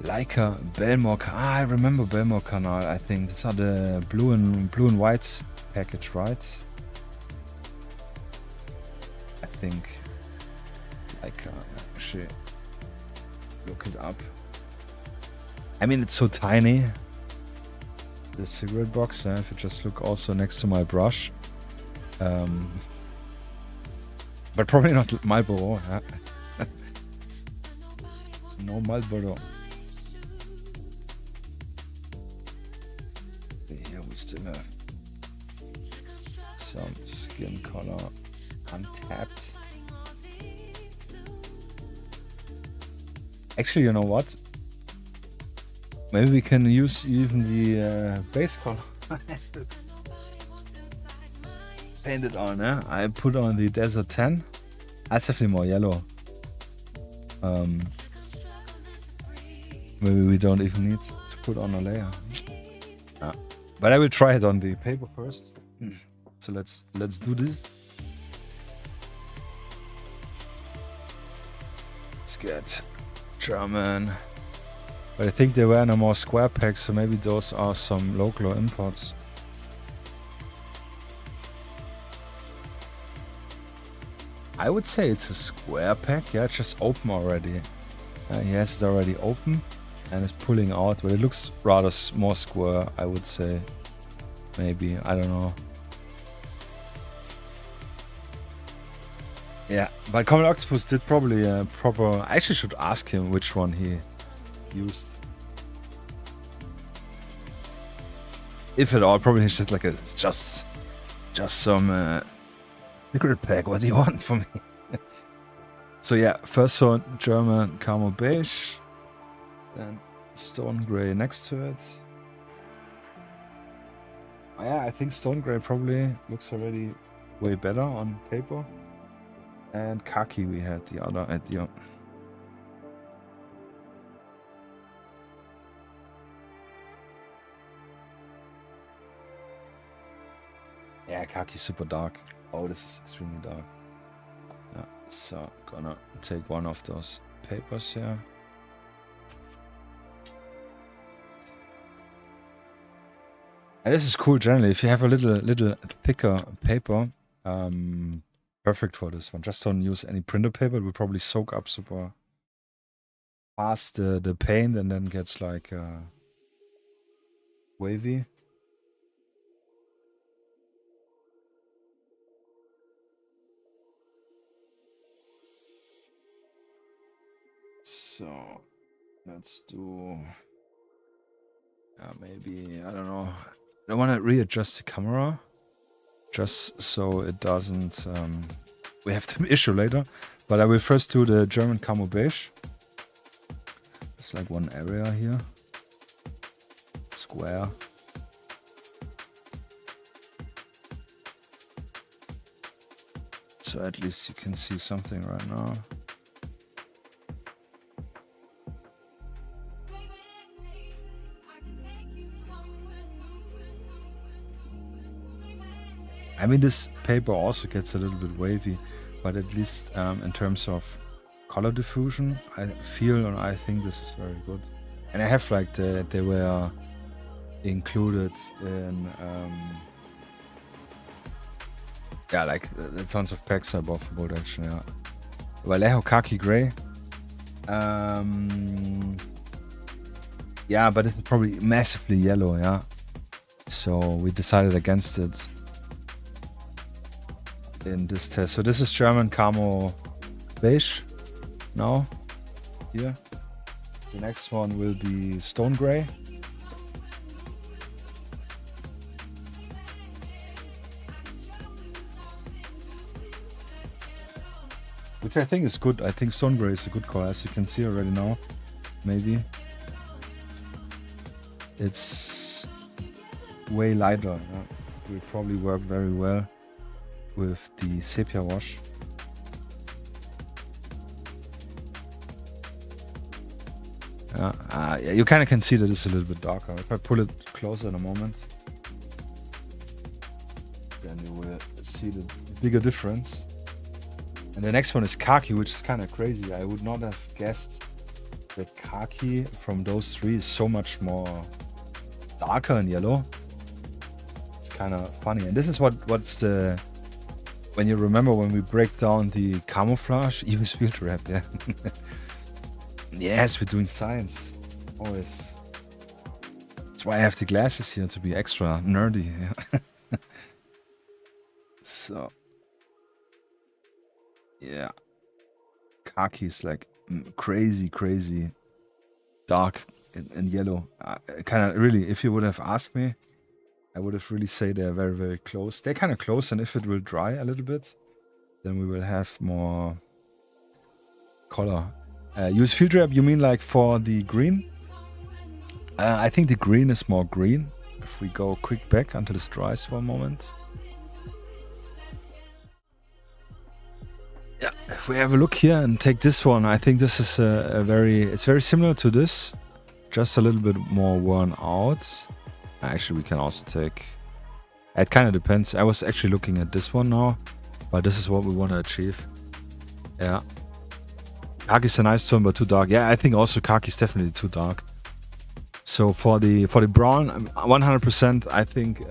Leica Belmore. I remember Belmore Canal. I think these are the blue and white package, right? I think Leica. Actually, look it up. I mean, it's so tiny. The cigarette box. If you just look also next to my brush, but probably not Marlboro. No Marlboro. Here we still have some skin color untapped. Actually, you know what? Maybe we can use even the base color. Paint it on, eh? I put on the Desert 10. That's definitely more yellow. Maybe we don't even need to put on a layer. But I will try it on the paper first. So let's do this. Let's get German. But I think they were in a more square pack, so maybe those are some local imports. I would say it's a square pack. Yeah, it's just open already. He has it already open and is pulling out, but it looks rather more square, I would say. Maybe, I don't know. Yeah, but Common Octopus did probably a proper... I actually should ask him which one he used. If at all, probably it's just like it's just some secret pack. What do you want from me? So yeah, first one, German Camo Beige. Then Stone Grey next to it. Oh, yeah, I think Stone Grey probably looks already way better on paper. And Khaki we had the other at the... Yeah, Khaki super dark. Oh, this is extremely dark. Yeah, so gonna take one of those papers here. And this is cool generally. If you have a little thicker paper, perfect for this one. Just don't use any printer paper. It will probably soak up super fast the paint and then gets like wavy. So let's do maybe, I don't know. I want to readjust the camera just so it doesn't we have the issue later. But I will first do the German camo beige. It's like one area here. Square. So at least you can see something right now. I mean, this paper also gets a little bit wavy, but at least in terms of color diffusion, I feel and I think this is very good. And I have like they were included in yeah, like the tons of packs I bought for Bolt Action. Yeah, Vallejo khaki gray. Yeah, but it's probably massively yellow. Yeah, so we decided against it in this test. So this is German camo beige now here. The next one will be stone gray. Which I think is good. I think stone gray is a good color, as you can see already now. Maybe it's way lighter. Yeah. It will probably work very well with the sepia wash. Yeah, you kind of can see that it's a little bit darker. If I pull it closer in a moment, then you will see the bigger difference. And the next one is khaki, which is kind of crazy. I would not have guessed that khaki from those three is so much more darker in yellow. It's kind of funny. And this is what's the... When you remember when we break down the camouflage, even field wrap, yeah. Yes, we're doing science. Always. That's why I have the glasses here, to be extra nerdy. Yeah. So... Yeah, khaki is like crazy dark and yellow. Kind of really, if you would have asked me, I would have really say they're very close. They're kind of close, and if it will dry a little bit, then we will have more color. Use field wrap, you mean like for the green? I think the green is more green. If we go quick back until this dries for a moment. Yeah, if we have a look here and take this one, I think this is it's very similar to this, just a little bit more worn out. Actually, we can also take, it kind of depends. I was actually looking at this one now, but this is what we want to achieve. Yeah. Khaki is a nice tone, but too dark. Yeah, I think also khaki is definitely too dark. So for the brown, 100%, I think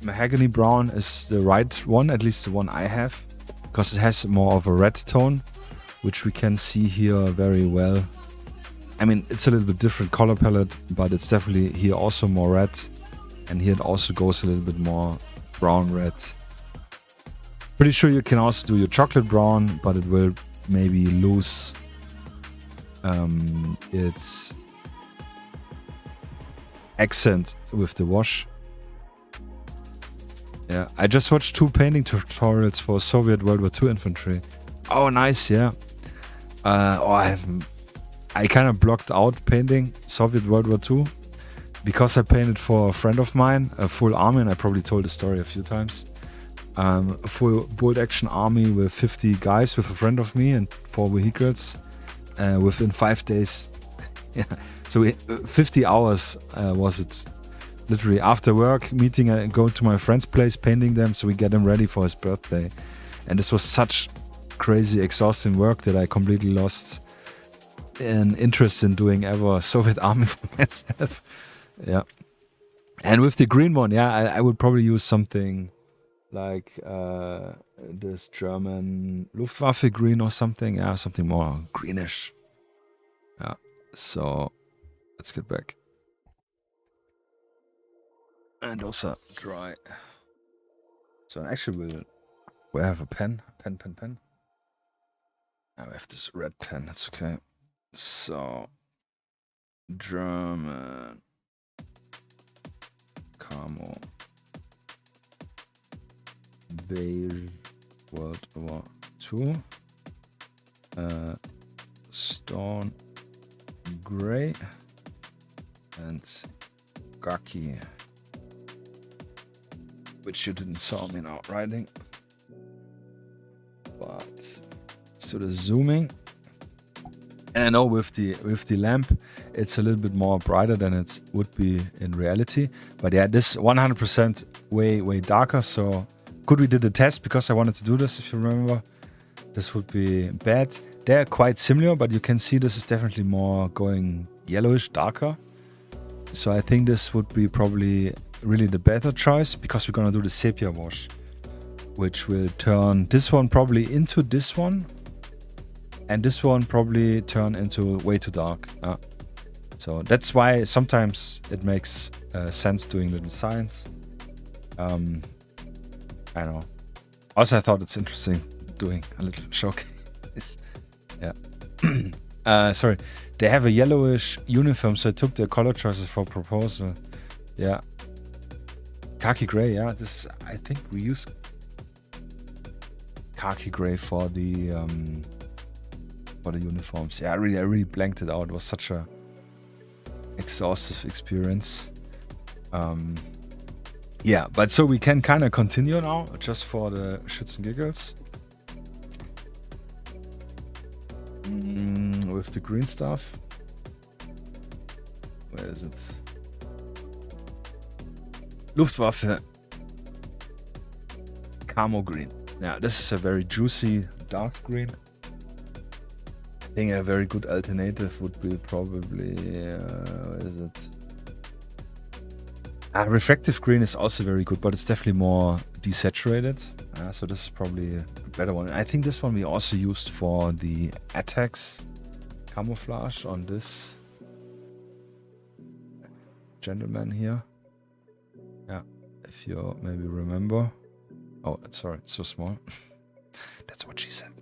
mahogany brown is the right one, at least the one I have. Because it has more of a red tone, which we can see here very well. I mean, it's a little bit different color palette, but it's definitely here also more red. And here it also goes a little bit more brown red. Pretty sure you can also do your chocolate brown, but it will maybe lose its accent with the wash. Yeah, I just watched 2 painting tutorials for Soviet World War II infantry. Oh, nice, yeah. I kind of blocked out painting Soviet World War II because I painted for a friend of mine, a full army, and I probably told the story a few times. A full bolt action army with 50 guys with a friend of me and 4 vehicles within 5 days. Yeah, so 50 hours was it. Literally after work, meeting and going to my friend's place, painting them so we get him ready for his birthday. And this was such crazy, exhausting work that I completely lost an interest in doing ever Soviet army for myself. Yeah. And with the green one, yeah, I would probably use something like this German Luftwaffe green or something. Yeah, something more greenish. Yeah, so let's get back. And those are dry. So actually we have a pen. Now we have this red pen. That's okay. So German camo beige World War II. Stone gray and khaki, which you didn't saw me now writing, but so the zooming, and I know with the lamp it's a little bit more brighter than it would be in reality, but yeah, this 100% way darker. So could we did a test because I wanted to do this, if you remember. This would be bad. They're quite similar, but you can see this is definitely more going yellowish, darker. So I think this would be probably really the better choice, because we're gonna do the sepia wash, which will turn this one probably into this one, and this one probably turn into way too dark. So that's why sometimes it makes sense doing little signs. I know. Also, I thought it's interesting doing a little showcase. Yeah. Sorry. They have a yellowish uniform, so I took their color choices for proposal. Yeah. Khaki gray, yeah. This, I think we use khaki gray for the uniforms. Yeah, I really blanked it out. It was such a exhaustive experience. Yeah, but so we can kind of continue now, just for the shits and giggles. With the green stuff. Where is it? Luftwaffe. Camo green. Now, this is a very juicy dark green. I think a very good alternative would be probably, what is it? Refractive green is also very good, but it's definitely more desaturated. So this is probably a better one. I think this one we also used for the attacks camouflage on this gentleman here. Yeah, if you maybe remember. Oh, sorry, it's so small. That's what she said.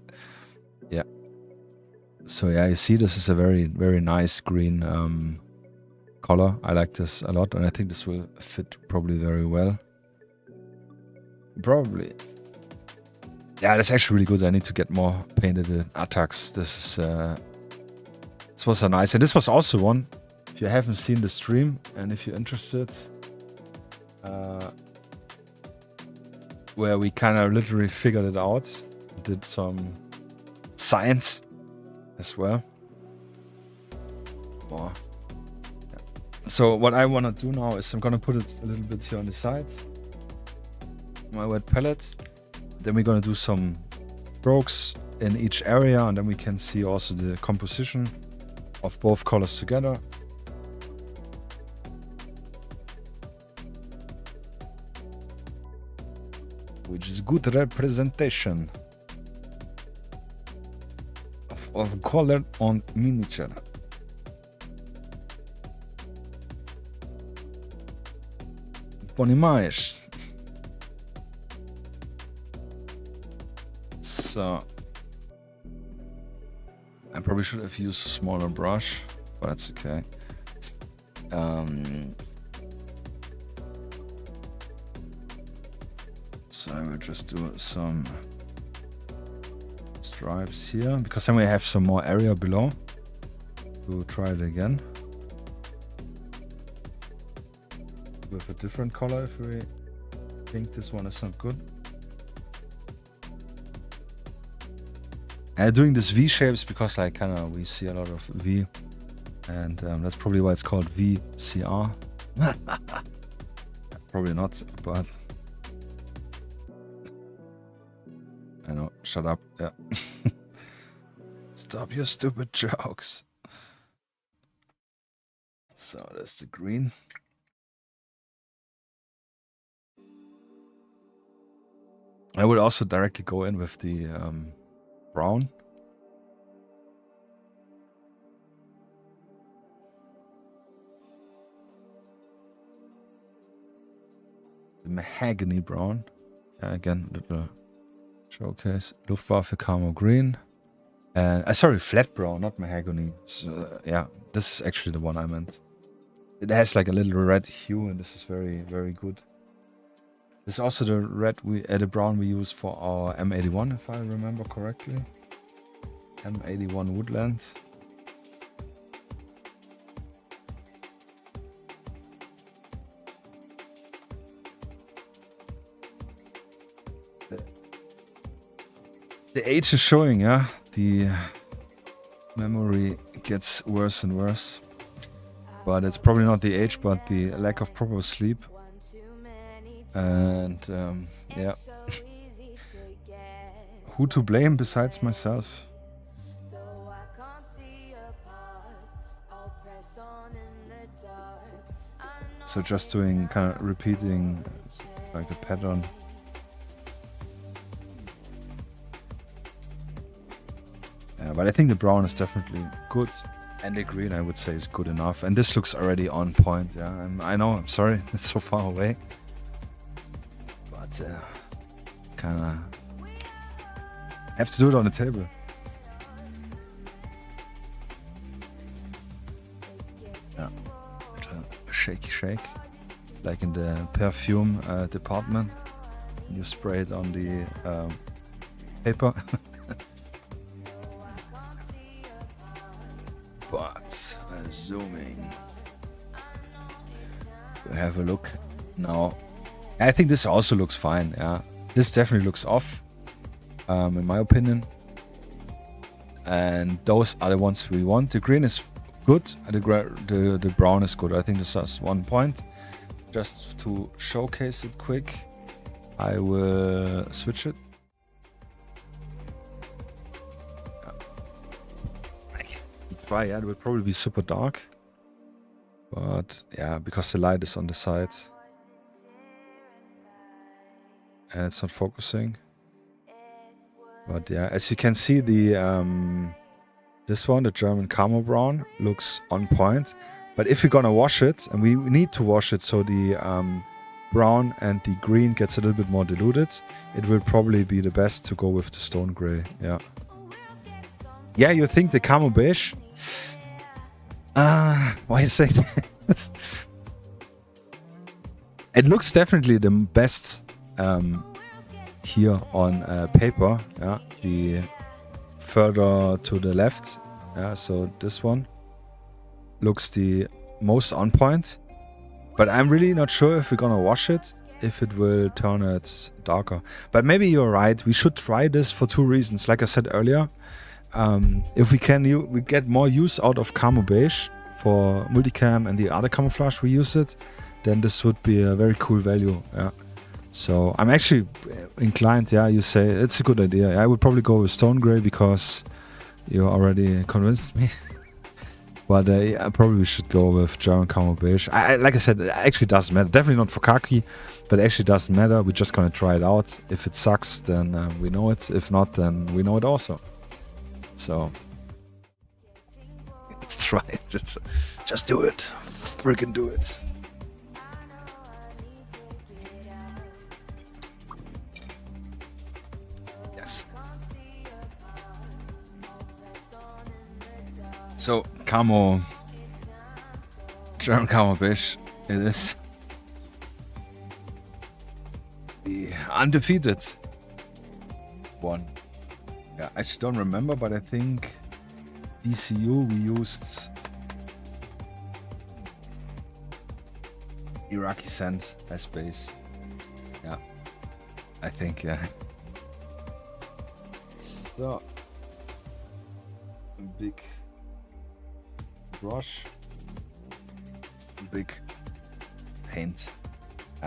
Yeah. So yeah, you see this is a very nice green color. I like this a lot, and I think this will fit probably very well. Probably. Yeah, that's actually really good. I need to get more painted attacks. This was a nice, and this was also one. If you haven't seen the stream and if you're interested, where we kind of literally figured it out, did some science as well. More. Yeah. So what I want to do now is I'm gonna put it a little bit here on the side, my wet palette. Then we're gonna do some strokes in each area, and then we can see also the composition of both colors together. Which is good representation of color on miniature. Понимаешь? So I probably should have used a smaller brush, but that's okay. So I will just do some stripes here, because then we have some more area below. We'll try it again with a different color if we think this one is not good. Doing this V shapes because like we see a lot of V, and that's probably why it's called VCR. Probably not, but I know. Shut up. Yeah. Stop your stupid jokes. So that's the green. I would also directly go in with the brown. The mahogany brown. Again, little showcase. Luftwaffe camo green. Sorry, flat brown, not mahogany. So, yeah, this is actually the one I meant. It has like a little red hue, and this is very, very good. This is also the the brown we use for our M81, if I remember correctly. M81 Woodland. The age is showing, yeah. The memory gets worse and worse. But it's probably not the age, but the lack of proper sleep. And yeah. Who to blame besides myself? So just doing, kind of repeating like a pattern. Yeah, but I think the brown is definitely good. And the green, I would say, is good enough. And this looks already on point, yeah. And I know, I'm sorry, it's so far away. But kind of have to do it on the table. Yeah, a shaky shake, like in the perfume department. You spray it on the paper. But zooming, we have a look now. I think this also looks fine. Yeah, this definitely looks off, in my opinion. And those are the ones we want. The green is good. The brown is good. I think this is 1 point. Just to showcase it quick, I will switch it. Yeah, it will probably be super dark, but yeah, because the light is on the side and it's not focusing. But yeah, as you can see, the this one, the German Camo Brown, looks on point. But if you're gonna wash it, and we need to wash it so the brown and the green gets a little bit more diluted, it will probably be the best to go with the stone gray. Yeah. Yeah, you think the Camo Beige? Why you say that? It looks definitely the best here on paper. Yeah, the further to the left. Yeah, so this one looks the most on point. But I'm really not sure if we're gonna wash it, if it will turn it darker. But maybe you're right. We should try this for 2 reasons. Like I said earlier. If we can, we get more use out of Camo Beige for multicam and the other camouflage we use it, then this would be a very cool value. Yeah. So I'm actually inclined. Yeah, you say it's a good idea. I would probably go with stone gray because you already convinced me. But yeah, probably we should go with German Camo Beige. Like I said, it actually doesn't matter. Definitely not for khaki, but it actually doesn't matter. We're just gonna try it out. If it sucks, then we know it. If not, then we know it also. So let's try it. Just do it. Freaking do it. Yes. So Camo, German Camo Beige, it is the undefeated one. Yeah, I actually don't remember, but I think DCU we used Iraqi sand as base. Yeah, I think, yeah. So, big brush, big paint.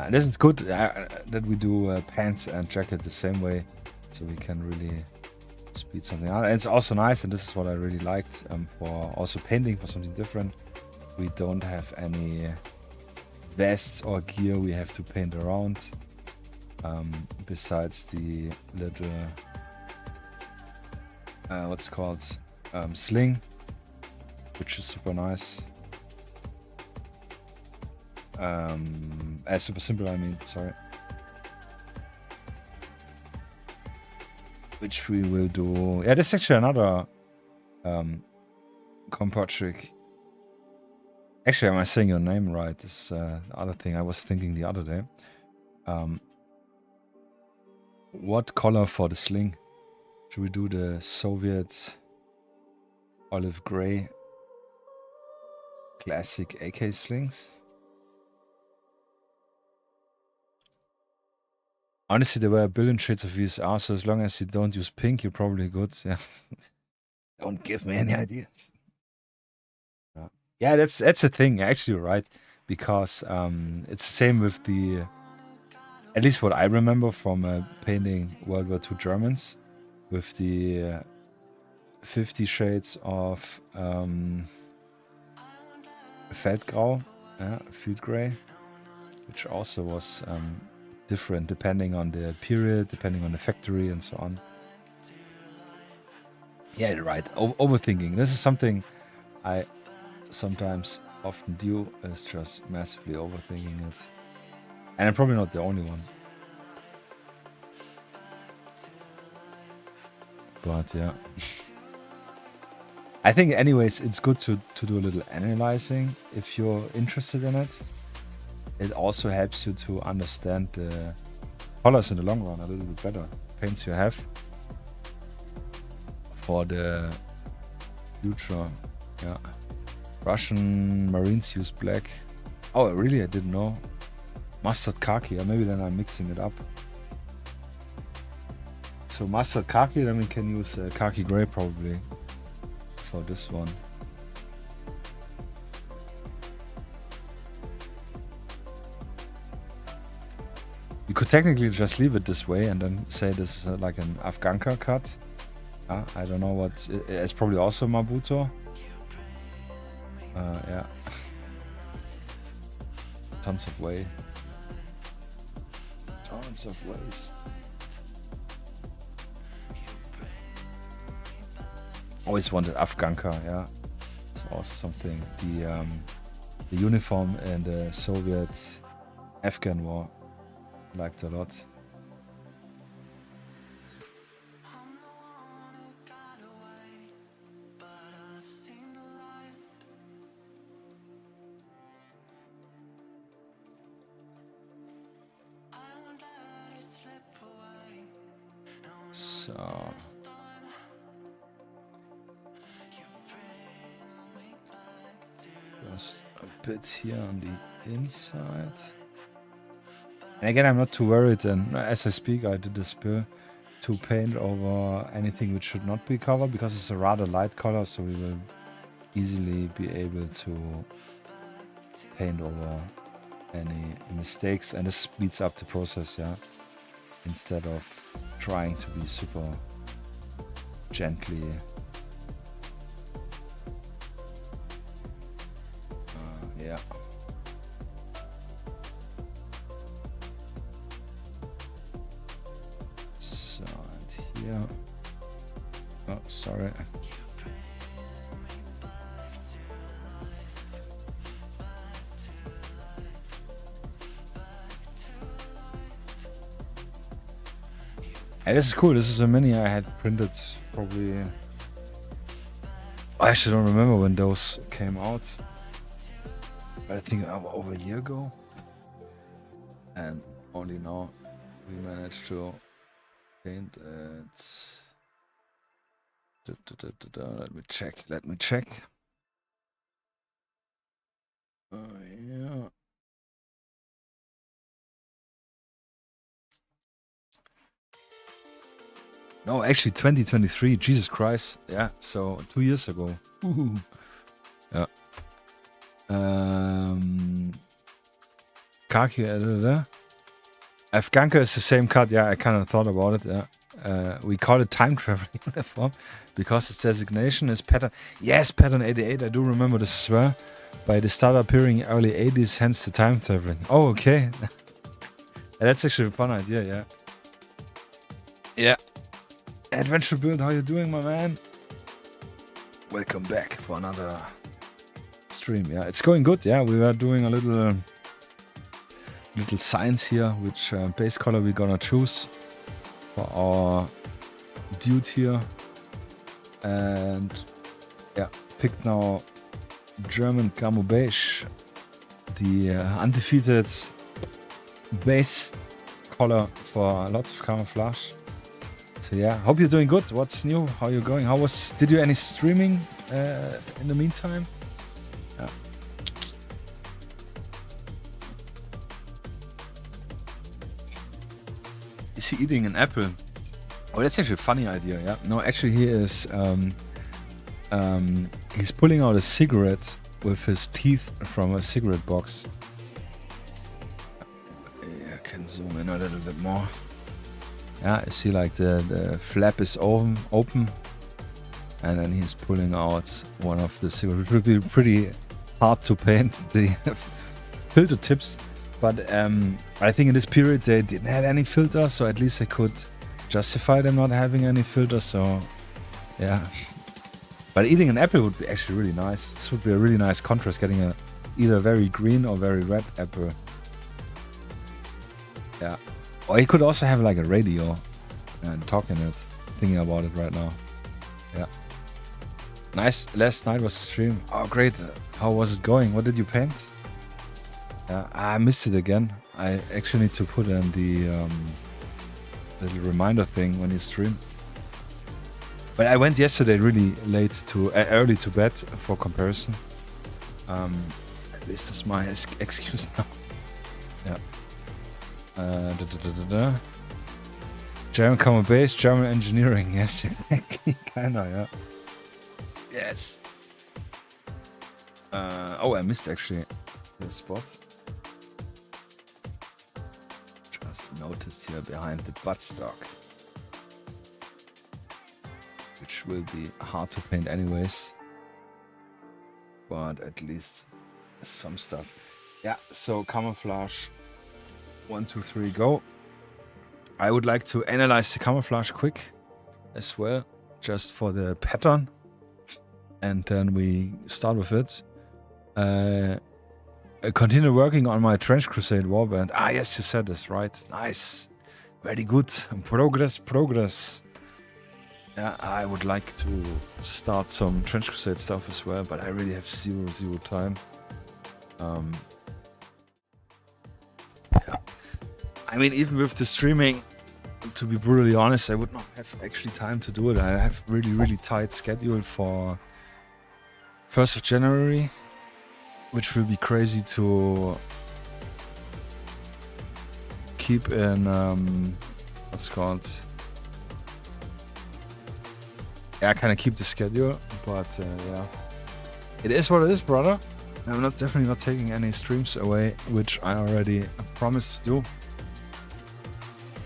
This is good that we do pants and jacket the same way, so we can really speed something out. And it's also nice, and this is what I really liked, for also painting for something different. We don't have any vests or gear we have to paint around, besides the little what's it called, sling, which is super nice. Super simple, I mean, sorry. Which we will do. Yeah, this is actually another Compatrick. Actually, am I saying your name right? This is the other thing I was thinking the other day. What color for the sling? Should we do the Soviet olive gray classic AK slings? Honestly, there were a billion shades of VSR, so as long as you don't use pink, you're probably good. Yeah. Don't give me any ideas. Yeah, that's a thing. Actually, you're right, because it's the same with the. At least what I remember from painting World War II Germans, with the 50 shades of Feldgrau, field gray, which also was different depending on the period, depending on the factory, and so on. Yeah, you're right. Overthinking. This is something I sometimes often do, is just massively overthinking it. And I'm probably not the only one. But yeah. I think anyways, it's good to do a little analyzing if you're interested in it. It also helps you to understand the colors in the long run a little bit better. Paints you have for the future. Yeah. Russian Marines use black. Oh, really? I didn't know. Mustard khaki. Or maybe then I'm mixing it up. So mustard khaki, then we can use khaki gray probably for this one. You could technically just leave it this way and then say this is like an Afghanka cut. I don't know what. It's probably also Mabuto. Yeah. Tons of ways. Tons of ways. Always wanted Afghanka, yeah. It's also something. The uniform in the Soviet Afghan war liked a lot. So just a bit here on the inside. And again, I'm not too worried, and as I speak, I did a spill to paint over anything which should not be covered, because it's a rather light color, so we will easily be able to paint over any mistakes, and this speeds up the process, yeah, instead of trying to be super gently yeah. So, and here. Oh, sorry. Hey, this is cool. This is a mini I had printed probably. I actually don't remember when those came out. But I think over a year ago. And only now we managed to paint it. Let me check. Let me check. Yeah. No, actually 2023. Jesus Christ. Yeah, so 2 years ago. Ooh. Yeah. Khaki. Afghanka is the same cut. Yeah, I kind of thought about it. Yeah. We call it time traveling uniform because its designation is pattern. Yes, pattern 88. I do remember this as well. By the start appearing early 80s, hence the time traveling. Oh, okay. That's actually a fun idea. Yeah. Yeah. Adventure Build, how you doing, my man? Welcome back for another stream. Yeah, it's going good. Yeah, we were doing a little science here, which base color we're gonna choose for our dude here, and Yeah, picked now German Camo Beige, the undefeated base color for lots of camouflage. So yeah, hope you're doing good. What's new? How you going? Did you any streaming in the meantime? Yeah. Is he eating an apple? Oh, that's actually a funny idea. Yeah. No, actually, he is. He's pulling out a cigarette with his teeth from a cigarette box. Yeah, I can zoom in a little bit more. Yeah, you see like the flap is open, and then he's pulling out one of the cigarettes. It would be pretty hard to paint the filter tips, but I think in this period they didn't have any filters, so at least I could justify them not having any filters. So yeah, but eating an apple would be actually really nice. This would be a really nice contrast, getting a either very green or very red apple. Yeah. Or he could also have like a radio and talk in it. Thinking about it right now. Yeah. Nice. Last night was the stream. Oh, great. How was it going? What did you paint? Yeah, I missed it again. I actually need to put in the little reminder thing when you stream. But I went yesterday really late to early to bed for comparison. At least that's my excuse now. Yeah. German Common Base, German Engineering, yes, kinda, yeah. Yes. Oh, I missed actually the spot. Just noticed here behind the buttstock, which will be hard to paint anyways, but at least some stuff. Yeah, so camouflage. 1, 2, 3, go. I would like to analyze the camouflage quick as well, just for the pattern, and then we start with it. I continue working on my Trench Crusade warband. Ah, yes, you said this, right? Nice. Very good. Progress. Yeah, I would like to start some Trench Crusade stuff as well, but I really have zero time. Yeah. I mean, even with the streaming, to be brutally honest, I would not have actually time to do it. I have really tight schedule for 1st of January, which will be crazy to keep in, what's it called? Yeah, kind of keep the schedule, but yeah. It is what it is, brother. I'm definitely not taking any streams away, which I already promised to do.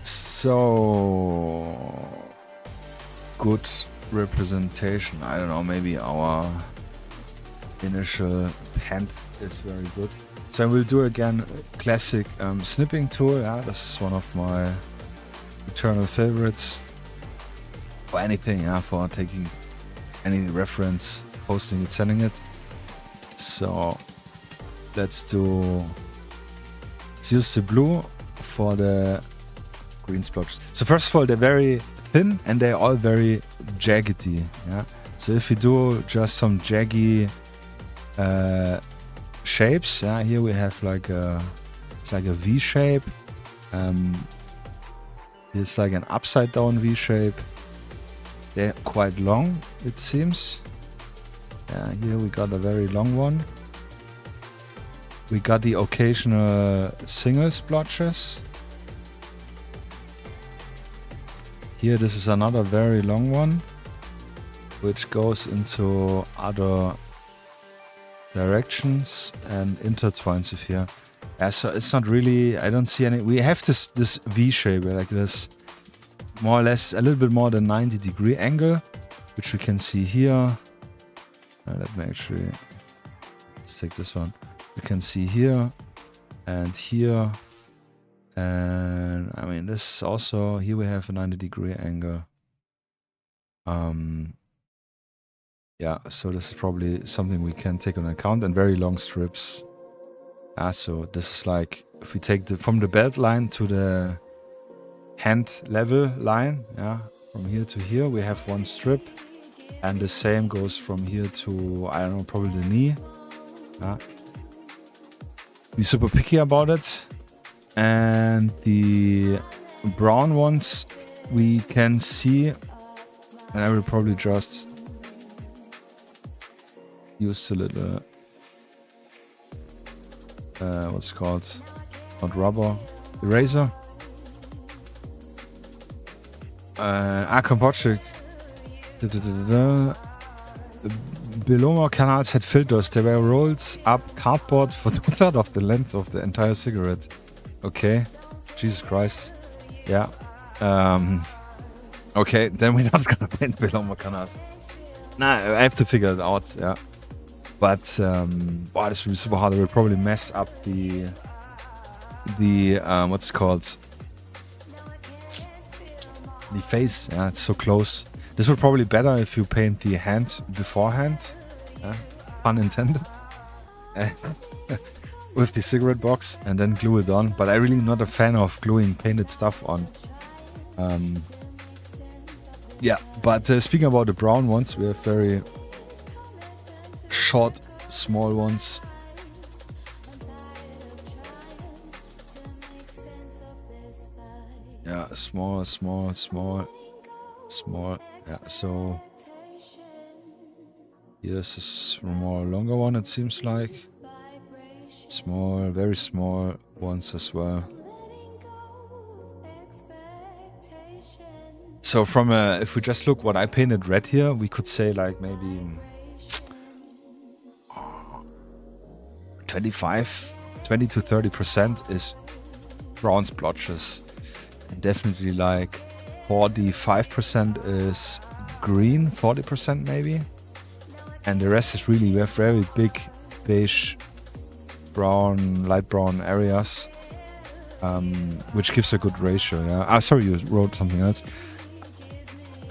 So good representation. I don't know, maybe our initial hand is very good. So I will do again classic snipping tool. Yeah, this is one of my eternal favorites. For anything, yeah, for taking any reference, posting it, sending it. So let's use the blue for the green splotches. So first of all, they're very thin and they're all very jaggedy. Yeah. So if you do just some jaggy shapes, yeah, here we have like it's like a V shape. It's like an upside down V shape. They're quite long, it seems. Yeah, here we got a very long one. We got the occasional single splotches. Here, this is another very long one, which goes into other directions and intertwines with here. Yeah, so it's not really, I don't see any, we have this V shape, like this, more or less a little bit more than 90-degree angle, which we can see here. Let me actually, let's take this one. We can see here and here. And I mean, this is also, here we have a 90-degree angle. Yeah, so this is probably something we can take on account, and very long strips. So this is like, if we take from the belt line to the hand level line, yeah, from here to here, we have one strip. And the same goes from here to, I don't know, probably the knee. Be super picky about it. And the brown ones we can see, and I will probably just use a little, what's it called? Not rubber, eraser. Kompoczek. Below canals had filters. They were rolled up cardboard for 2/3 of the length of the entire cigarette. Okay. Jesus Christ. Yeah. Okay, then we're not gonna paint below canals. Nah, I have to figure it out, yeah. But wow, this will be super hard. I will probably mess up the what's it called? The face. Yeah, it's so close. This would probably be better if you paint the hand beforehand. Pun intended. With the cigarette box and then glue it on. But I'm really not a fan of gluing painted stuff on. Yeah, but speaking about the brown ones, we have very short, small ones. Yeah, small. Yeah, so here's a more longer one, it seems like. Small, very small ones as well. So from if we just look what I painted red here, we could say like maybe 20 to 30% is brown splotches. And definitely like 45% is green, 40% maybe. And the rest is really, we have very big beige, brown, light brown areas, which gives a good ratio. Yeah. Sorry, you wrote something else.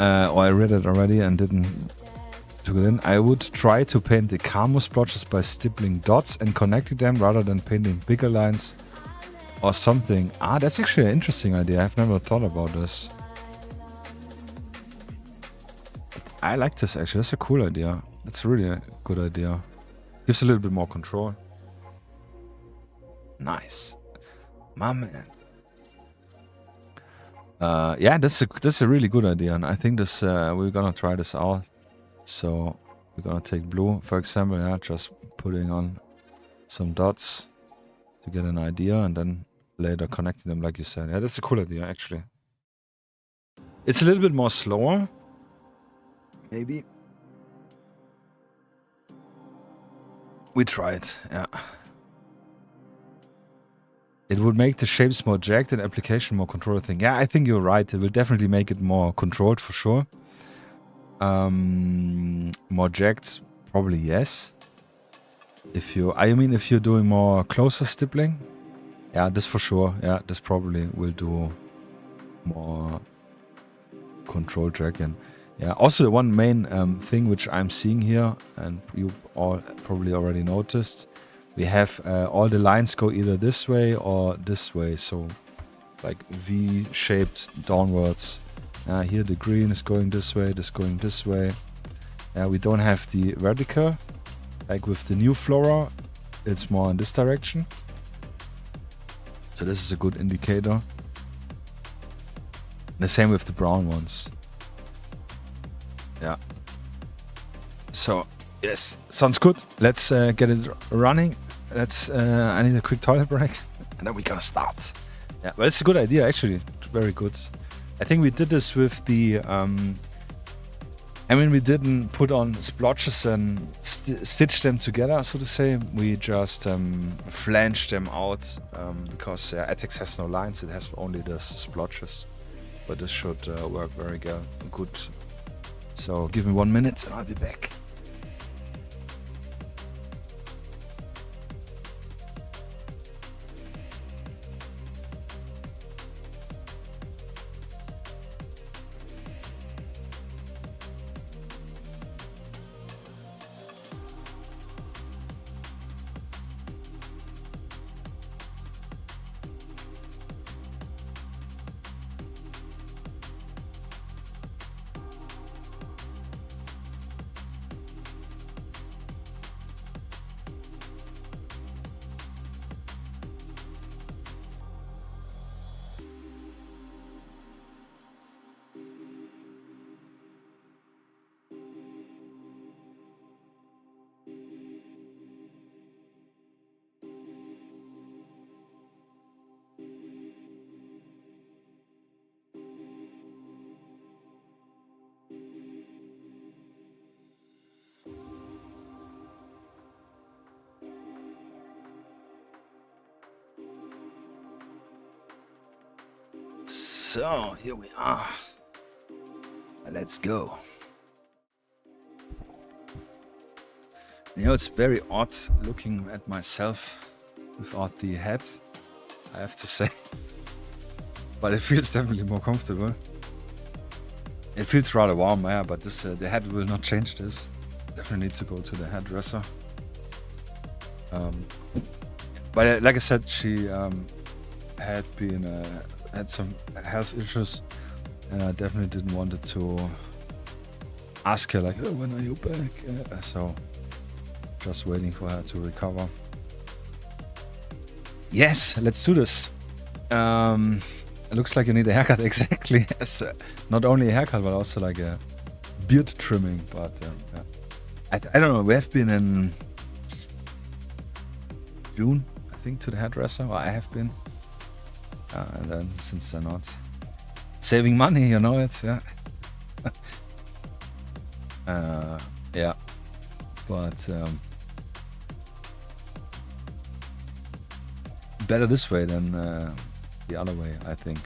Or I read it already and didn't took it in. I would try to paint the camo splotches by stippling dots and connecting them rather than painting bigger lines or something. That's actually an interesting idea. I've never thought about this. I like this actually. That's a cool idea. That's really a good idea. Gives a little bit more control. Nice. My man. Yeah, that's a really good idea, and I think this we're gonna try this out. So we're gonna take blue, for example, yeah, just putting on some dots to get an idea, and then later connecting them, like you said. Yeah, that's a cool idea, actually. It's a little bit more slower, maybe. We tried, yeah. It would make the shapes more jagged and application more controlled thing. Yeah, I think you're right. It will definitely make it more controlled for sure. More jagged, probably yes. If you're doing more closer stippling, yeah, this for sure. Yeah, this probably will do more control jagging. Yeah. Also, the one main thing which I'm seeing here, and you all probably already noticed. We have all the lines go either this way or this way, so like V-shaped downwards. Here the green is going this way, this going this way. We don't have the vertical, like with the new flora, it's more in this direction. So this is a good indicator. The same with the brown ones. Yeah. So, yes, sounds good. Let's get it running. I need a quick toilet break, and then we're gonna start. Yeah, but it's a good idea, actually. Very good. I think we did this with the. We didn't put on splotches and stitch them together, so to say. We just flanged them out because Atex has no lines; it has only the splotches. But this should work very good. So give me 1 minute, and I'll be back. So, here we are. Let's go. You know, it's very odd looking at myself without the hat, I have to say. But it feels definitely more comfortable. It feels rather warm, yeah, but this the hat will not change this. Definitely need to go to the hairdresser. But like I said, she had some health issues, and I definitely didn't want to ask her like, oh, when are you back? So just waiting for her to recover. Yes, let's do this. It looks like you need a haircut exactly. As, not only a haircut, but also like a beard trimming. But yeah. I don't know. We have been in June, I think, to the hairdresser. Or I have been. And then since they're not saving money, you know it. Yeah. Yeah. But better this way than the other way, I think.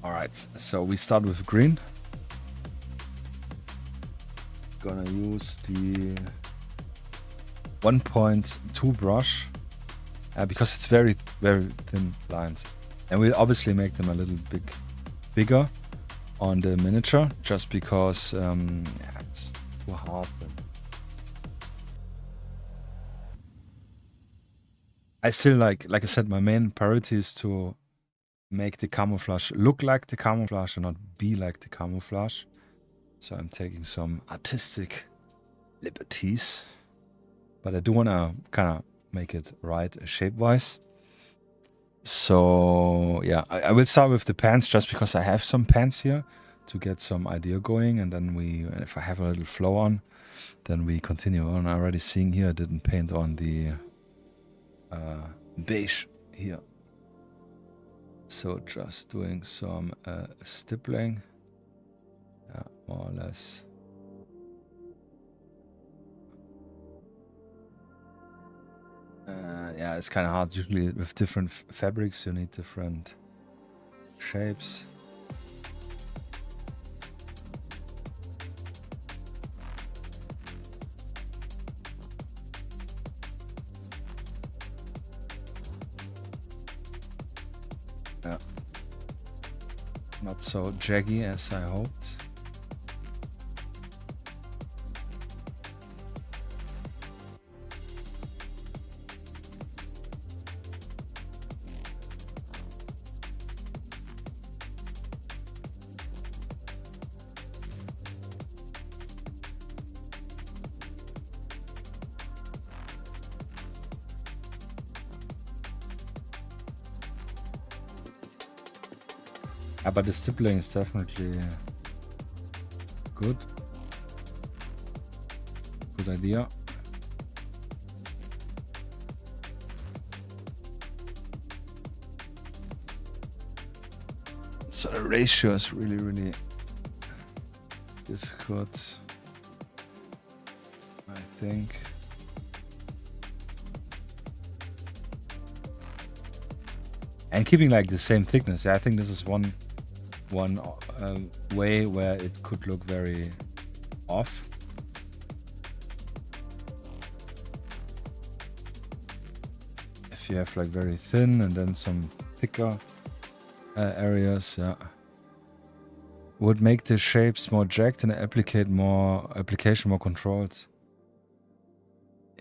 Alright, so we start with green. Gonna use the 1.2 brush because it's very, very thin lines. And we'll obviously make them a little bigger on the miniature, just because yeah, it's too hard. I still like I said, my main priority is to make the camouflage look like the camouflage and not be like the camouflage. So I'm taking some artistic liberties, but I do want to kind of make it right shape-wise. So yeah, I will start with the pants just because I have some pants here to get some idea going, and then if I have a little flow on, then we continue on. I'm already seeing here I didn't paint on the beige here, so just doing some stippling, yeah, more or less. Yeah, it's kind of hard. Usually with different fabrics you need different shapes. Yeah, not so jaggy as I hoped. Yeah, but the stippling is definitely good. Good idea. So the ratio is really, really difficult, I think. And keeping like the same thickness. I think this is one way where it could look very off. If you have like very thin and then some thicker areas, yeah, would make the shapes more jagged and application more controlled.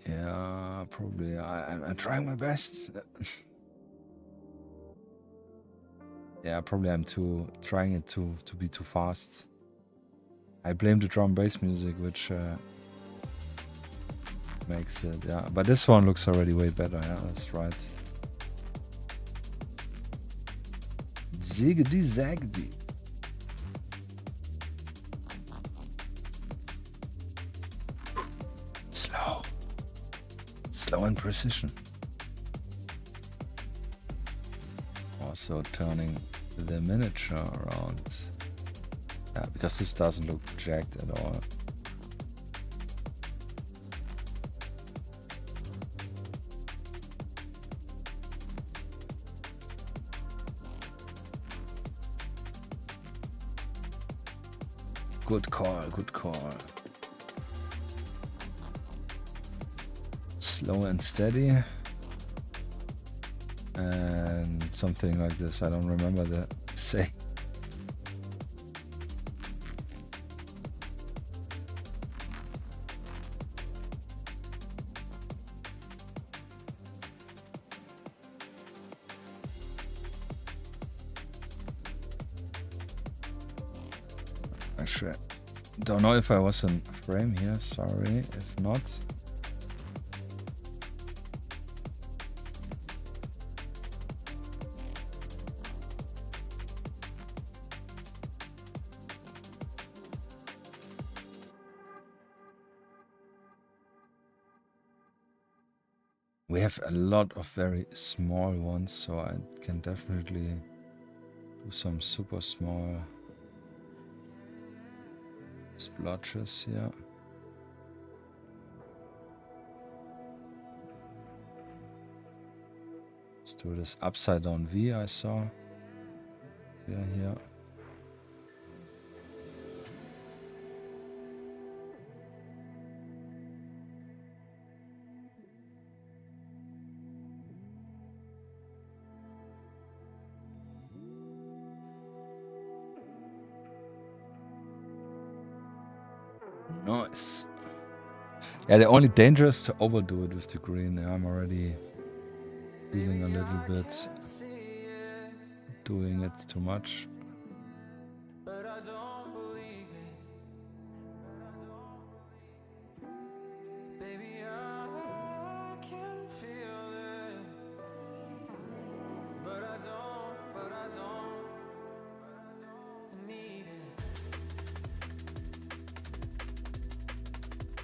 Yeah, probably. I'm trying my best. Yeah, probably I'm trying it to be too fast. I blame the drum bass music, which makes it, yeah. But this one looks already way better, yeah, that's right. Ziggity zaggedy. Slow and precision. Also turning the miniature around. Yeah, because this doesn't look jagged at all. Good call, good call. Slow and steady. And something like this. I don't remember the say. Actually, don't know if I was in frame here. Sorry if not. We have a lot of very small ones, so I can definitely do some super small splotches here. Let's do this upside down V I saw. Yeah, here. Nice. Yeah, the only danger is to overdo it with the green. Yeah, I'm already feeling a little bit doing it too much.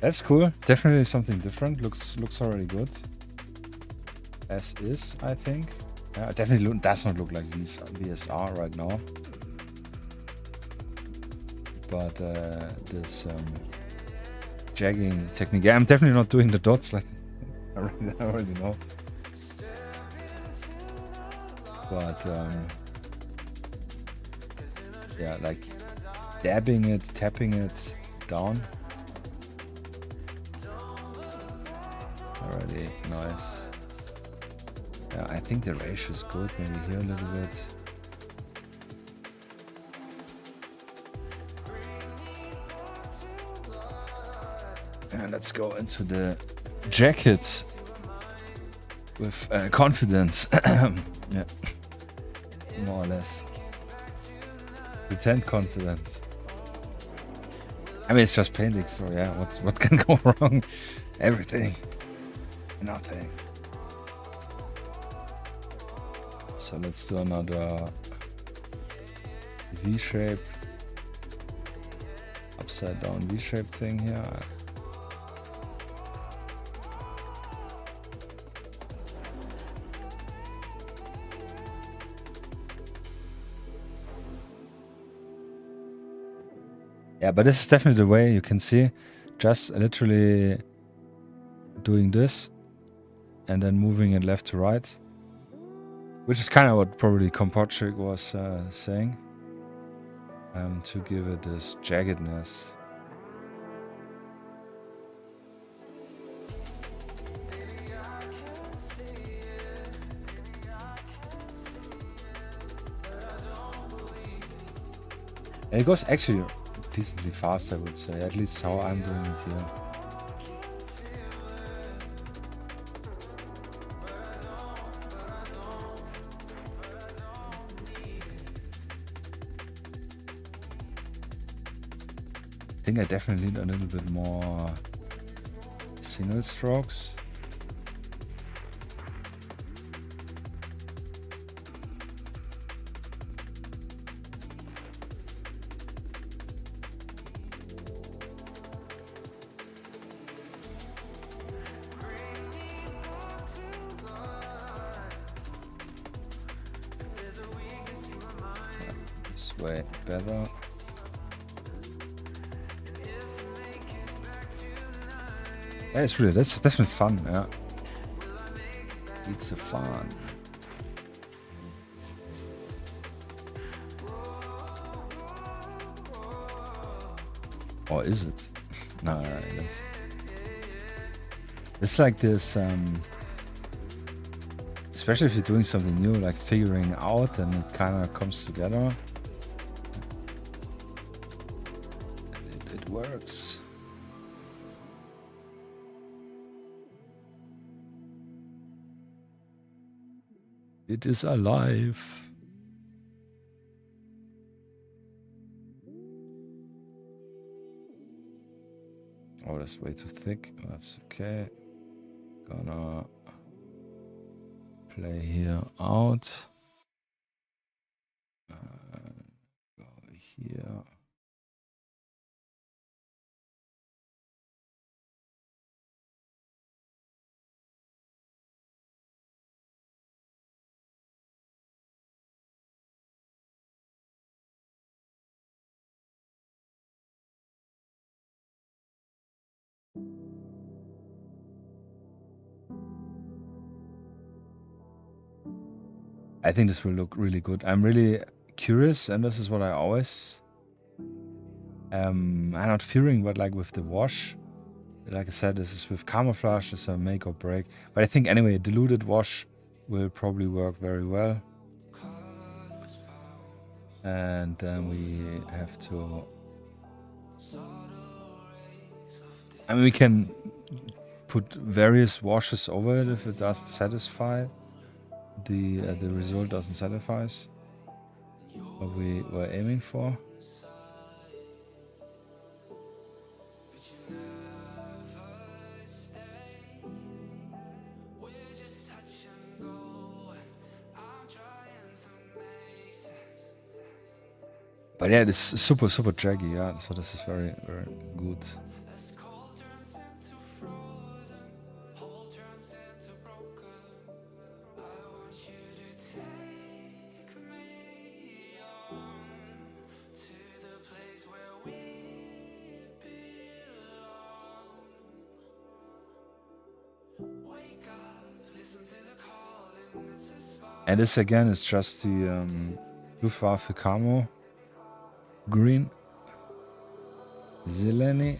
That's cool. Definitely something different. Looks already good. As is, I think. Yeah, it definitely does not look like VSR right now. But this jagging technique. Yeah, I'm definitely not doing the dots like I already know. But yeah, like dabbing it, tapping it down. Already nice. Yeah, I think the ratio is good. Maybe here a little bit. And let's go into the jacket with confidence. Yeah, more or less. Pretend confidence. I mean, it's just painting, so yeah. What can go wrong? Everything. Nothing. So let's do another V-shape, upside down V-shape thing here. Yeah, but this is definitely the way. You can see just literally doing this and then moving it left to right, which is kind of what probably Kompoczyk was saying, to give it this jaggedness. And it goes actually decently fast, I would say, at least how I'm doing it here. I think I definitely need a little bit more single strokes. This way better. Yeah, it's really, that's definitely fun, yeah. It's a fun. Or is it? No, it is. It's like this, especially if you're doing something new, like figuring out, and it kind of comes together. It works. It is alive. Oh, that's way too thick. That's okay. Gonna play here out. Go here. I think this will look really good. I'm really curious, and this is what I always I'm not fearing, but like with the wash, like I said, this is with camouflage, this is a make or break. But I think anyway, a diluted wash will probably work very well. And then we have to, I mean, we can put various washes over it if it doesn't satisfy. The result doesn't satisfy us, what we were aiming for. But yeah, it's super jaggy, yeah, so this is very good. And this again is just the Luftwaffe camo green, Zeleny.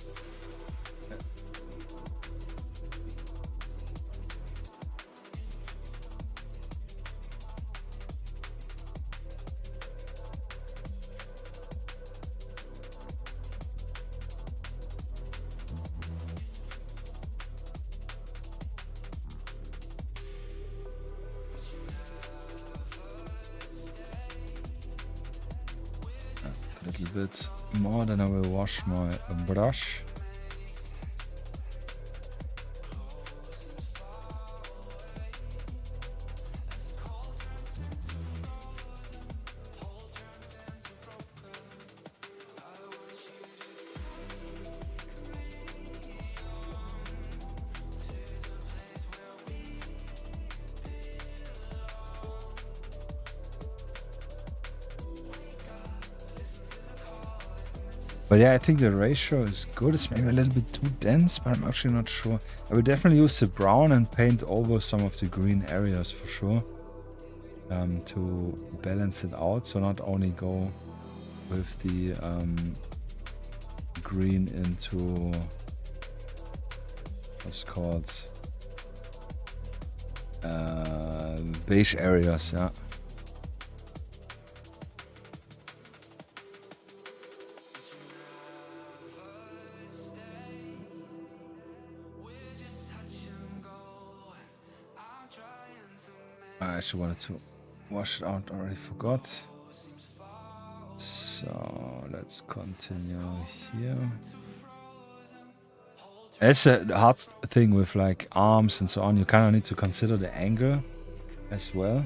A little bit more, then I will wash my brush. But yeah, I think the ratio is good. It's maybe a little bit too dense, but I'm actually not sure. I will definitely use the brown and paint over some of the green areas for sure, to balance it out. So not only go with the green into what's it called, beige areas, yeah. I actually wanted to wash it out, already forgot. So let's continue here. It's a hard thing with like arms and so on. You kind of need to consider the angle as well.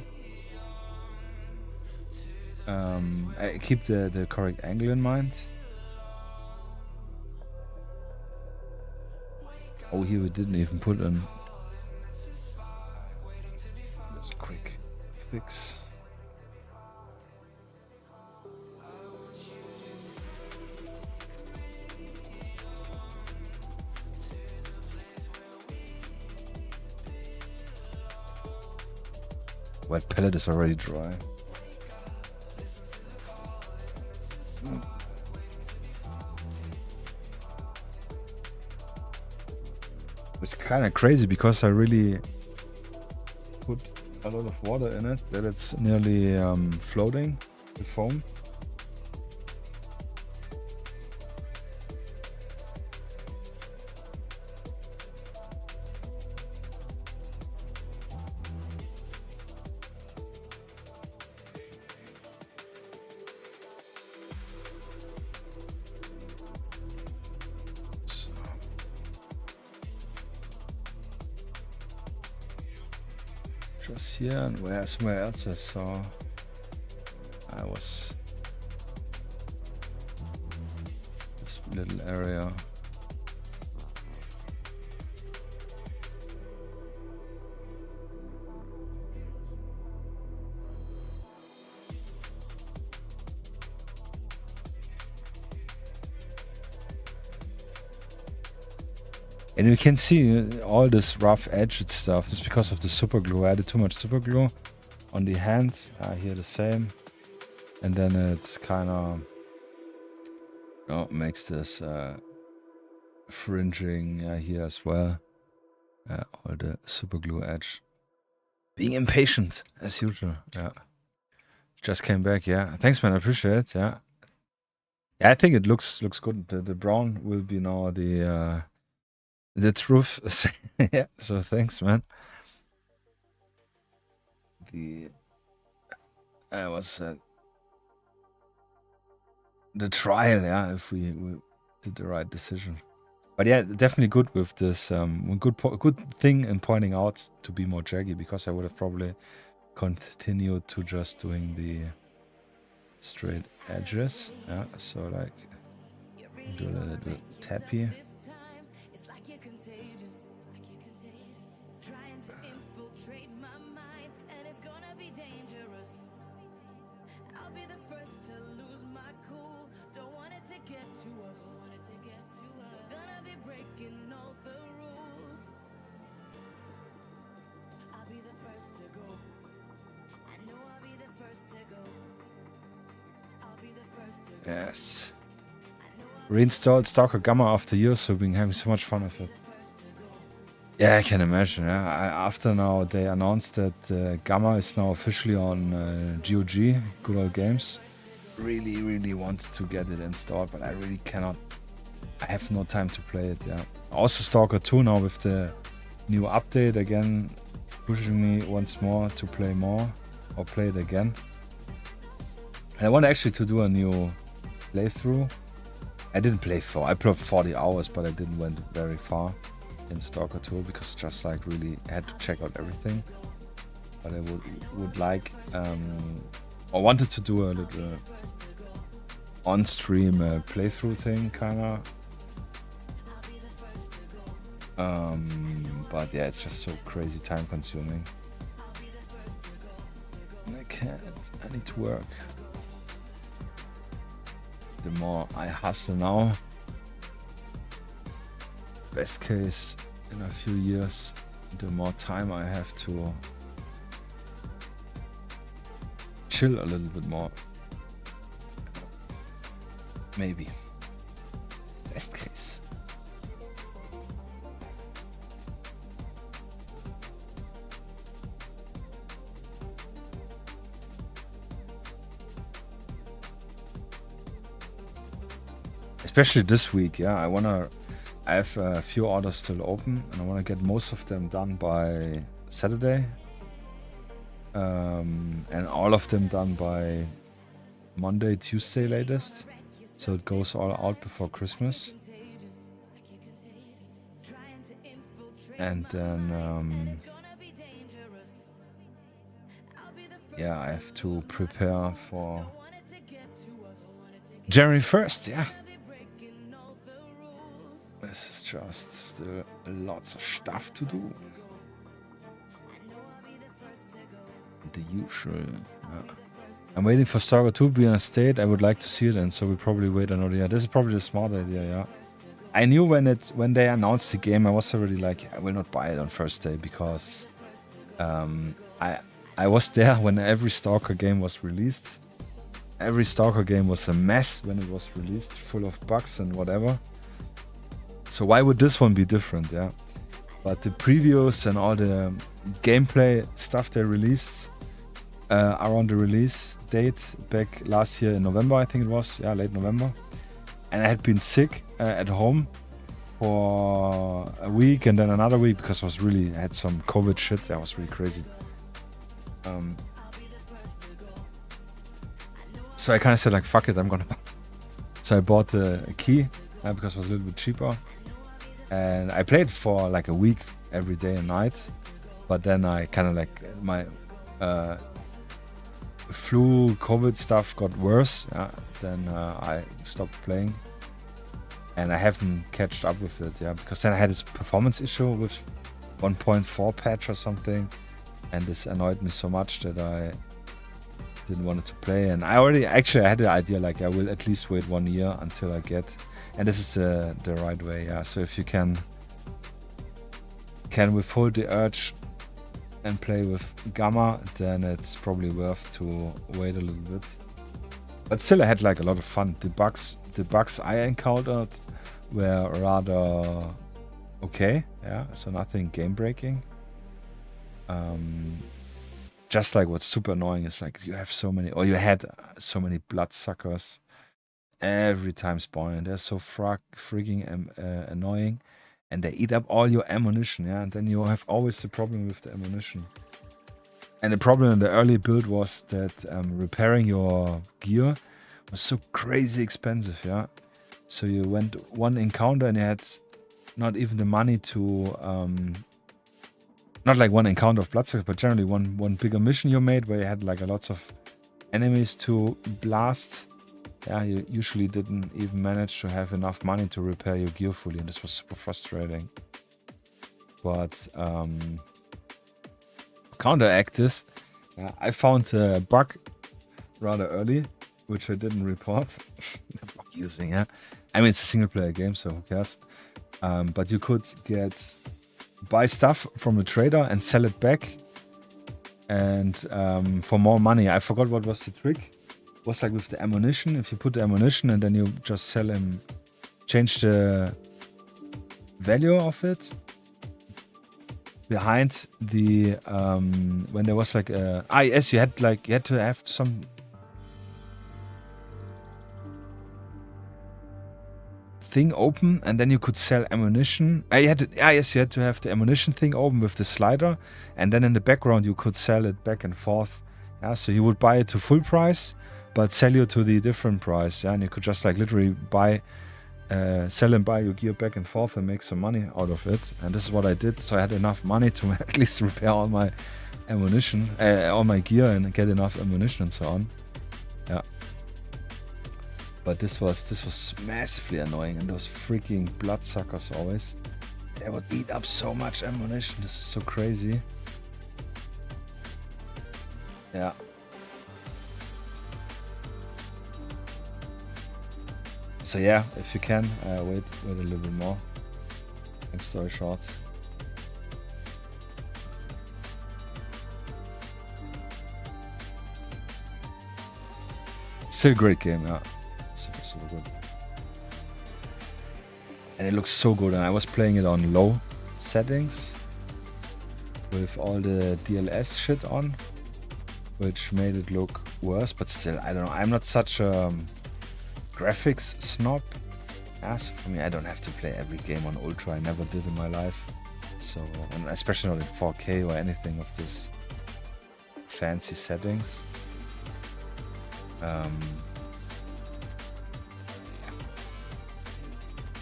I keep the correct angle in mind. Oh, here we didn't even put an quick fix. Wet palette is already dry. It's kind of crazy because I really put a lot of water in it that it's nearly floating, the foam. Just here and somewhere else I saw I was this little area. And you can see all this rough edged stuff. It's because of the super glue. I added too much super glue on the hand. Here the same. And then it kind of makes this fringing here as well. All the super glue edge. Being impatient as usual. Yeah. Just came back. Yeah. Thanks, man. I appreciate it. Yeah. Yeah, I think it looks good. The brown will be now the truth. Yeah, so thanks, man. Was the trial, yeah, if we did the right decision. But yeah, definitely good with this. Good thing in pointing out to be more jaggy, because I would have probably continued to just doing the straight edges. Yeah, so like do a little tap here. Yes. Reinstalled Stalker Gamma after years, so we've been having so much fun with it. Yeah, I can imagine. Yeah, after now they announced that Gamma is now officially on GOG, Good Old Games. Really wanted to get it installed, but I really cannot. I have no time to play it. Yeah. Also Stalker 2 now with the new update again, pushing me once more to play more or play it again. And I want actually to do a new playthrough. I didn't play I played 40 hours, but I didn't went very far in Stalker 2 because just like really had to check out everything. But I would like I wanted to do a little on-stream playthrough thing kinda. But yeah, it's just so crazy time consuming. I can't. I need to work. The more I hustle now, best case in a few years, the more time I have to chill a little bit more. Maybe. Best case. Especially this week, yeah. I have a few orders still open, and I wanna get most of them done by Saturday, and all of them done by Monday, Tuesday latest, so it goes all out before Christmas. And then yeah, I have to prepare for January 1st, yeah. This is just still lots of stuff to do. The usual. I'm waiting for Stalker 2 to be in a state I would like to see it in, so we probably wait another year. This is probably the smart idea, yeah. I knew when they announced the game, I was already like, I will not buy it on first day, because I was there when every Stalker game was released. Every Stalker game was a mess when it was released, full of bugs and whatever. So why would this one be different, yeah? But the previews and all the gameplay stuff they released around the release date back last year in November, I think it was. Yeah, late November. And I had been sick at home for a week and then another week because I had some COVID shit. That was really crazy. So I kind of said like, fuck it, I'm gonna. So I bought a key because it was a little bit cheaper. And I played for like a week every day and night. But then I kind of like my flu COVID stuff got worse. Then I stopped playing. And I haven't catched up with it, because then I had this performance issue with 1.4 patch or something. And this annoyed me so much that I didn't want to play. And I had the idea like I will at least wait 1 year until I get, and this is the right way. So if you can withhold the urge and play with Gamma, then it's probably worth to wait a little bit. But still, I had like a lot of fun. The bugs I encountered were rather okay. So nothing game breaking. Just like what's super annoying is like you had so many bloodsuckers every time spawning. They're so freaking annoying, and they eat up all your ammunition. And then you have always the problem with the ammunition. And the problem in the early build was that repairing your gear was so crazy expensive. So you went one encounter and you had not even the money to not like one encounter of bloodsuckers, but generally one bigger mission you made where you had like lots of enemies to blast. You usually didn't even manage to have enough money to repair your gear fully, and this was super frustrating. But counteract this, I found a bug rather early, which I didn't report. Bug using, I mean, it's a single player game, so who cares? But you could buy stuff from a trader and sell it back, and for more money. I forgot what was the trick. It was like with the ammunition. If you put the ammunition and then you just sell him, change the value of it behind the when there was like a yes, you had to have some thing open, and then you could sell ammunition. You had to have the ammunition thing open with the slider, and then in the background you could sell it back and forth. So you would buy it to full price, but sell you to the different price. And you could just like literally sell and buy your gear back and forth and make some money out of it. And this is what I did. So I had enough money to at least repair all my ammunition, all my gear, and get enough ammunition and so on. But this was massively annoying, and those freaking bloodsuckers always. They would eat up so much ammunition. This is so crazy. So if you can, wait a little bit more. Long story short. Still a great game, super good. And it looks so good, and I was playing it on low settings with all the DLS shit on, which made it look worse, but still, I don't know, I'm not such a graphics snob. So for me, I don't have to play every game on Ultra. I never did in my life. So, and especially not in 4K or anything of this fancy settings.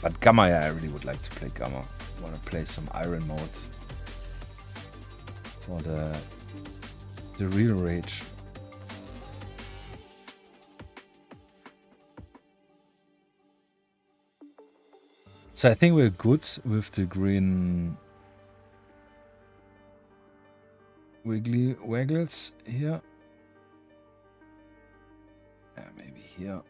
But Gamma, I really would like to play Gamma. I want to play some Iron mode for the real rage. So I think we're good with the green wiggly waggles here. Maybe here.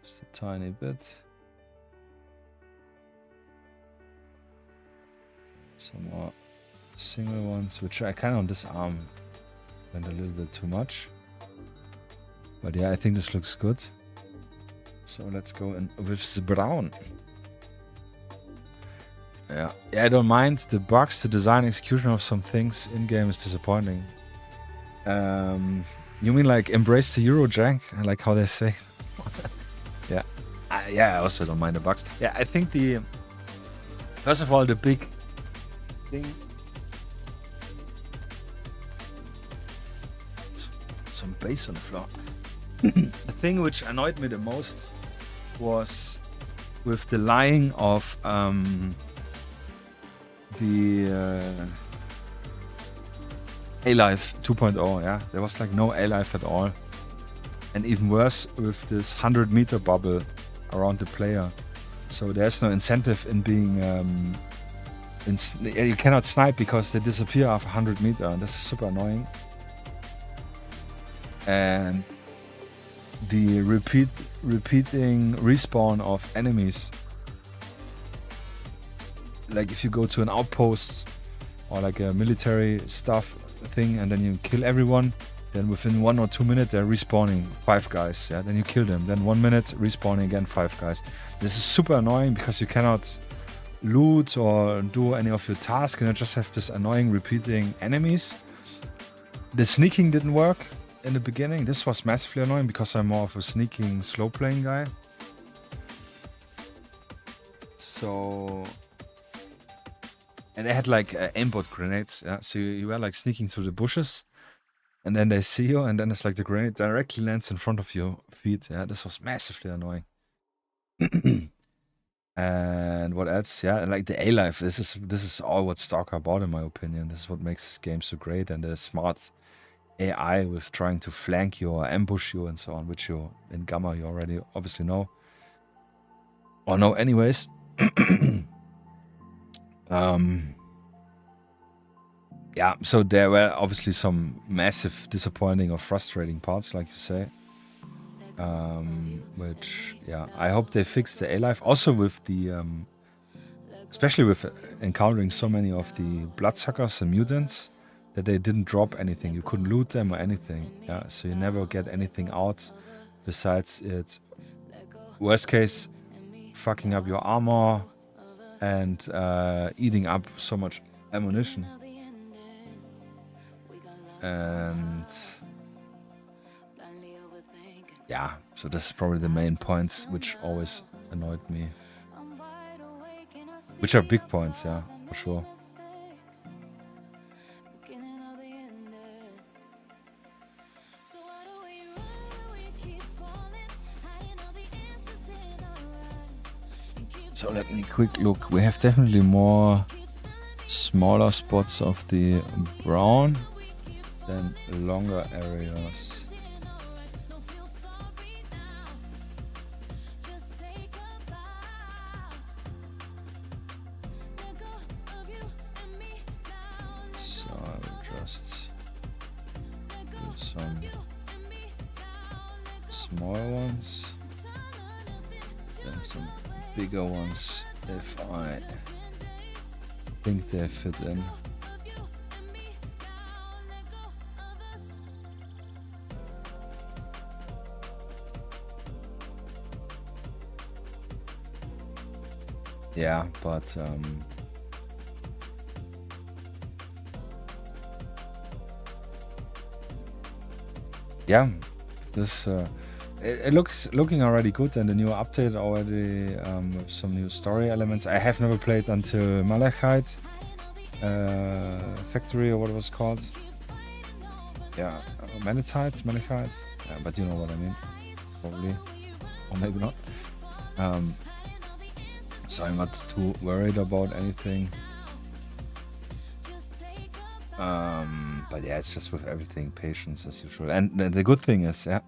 Just a tiny bit. Some more single ones, which I kind of on this arm went a little bit too much. But I think this looks good. So let's go in with the brown. Yeah, I don't mind the bugs. The design execution of some things in game is disappointing. You mean like embrace the Euro jank, like how they say? Yeah, I also don't mind the bugs. Yeah, I think first of all, the big thing. Some bass on the floor. The thing which annoyed me the most was with the lying of the A-Life 2.0, yeah? There was like no A-Life at all. And even worse with this 100-meter bubble around the player. So there's no incentive in being... you cannot snipe because they disappear after 100 meter. This is super annoying. And the repeating respawn of enemies. Like if you go to an outpost or like a military stuff thing and then you kill everyone, then within 1 or 2 minutes they're respawning 5 guys. Yeah, then you kill them. Then 1 minute respawning again 5 guys. This is super annoying because you cannot loot or do any of your tasks and you just have this annoying repeating enemies. The sneaking didn't work in the beginning. This was massively annoying because I'm more of a sneaking, slow playing guy. So, and they had like aimbot grenades. Yeah, so you were like sneaking through the bushes, and then they see you, and then it's like the grenade directly lands in front of your feet. Yeah, this was massively annoying. And what else? Yeah, like the A-Life. This is all what Stalker about, in my opinion. This is what makes this game so great, and the smart AI with trying to flank you or ambush you and so on, which you in Gamma you already obviously know. Or know anyways. Yeah, so there were obviously some massive disappointing or frustrating parts, like you say. Which, yeah, I hope they fix the A-Life. Also with the, especially with encountering so many of the bloodsuckers and mutants, that they didn't drop anything. You couldn't loot them or anything. Yeah, so you never get anything out besides it. Worst case, fucking up your armor and eating up so much ammunition. And yeah, so this is probably the main points which always annoyed me. Which are big points, yeah, for sure. So let me quick look. We have definitely more smaller spots of the brown than longer areas. So I will just do some smaller ones, then some bigger ones if I think they fit in. Yeah, but yeah, this it looks already good, and the new update already with some new story elements. I have never played until Malachite Factory, or what it was called. Yeah, Malachite, yeah, but you know what I mean, probably, or maybe not. So I'm not too worried about anything. But yeah, it's just with everything, patience as usual. And the good thing is, yeah,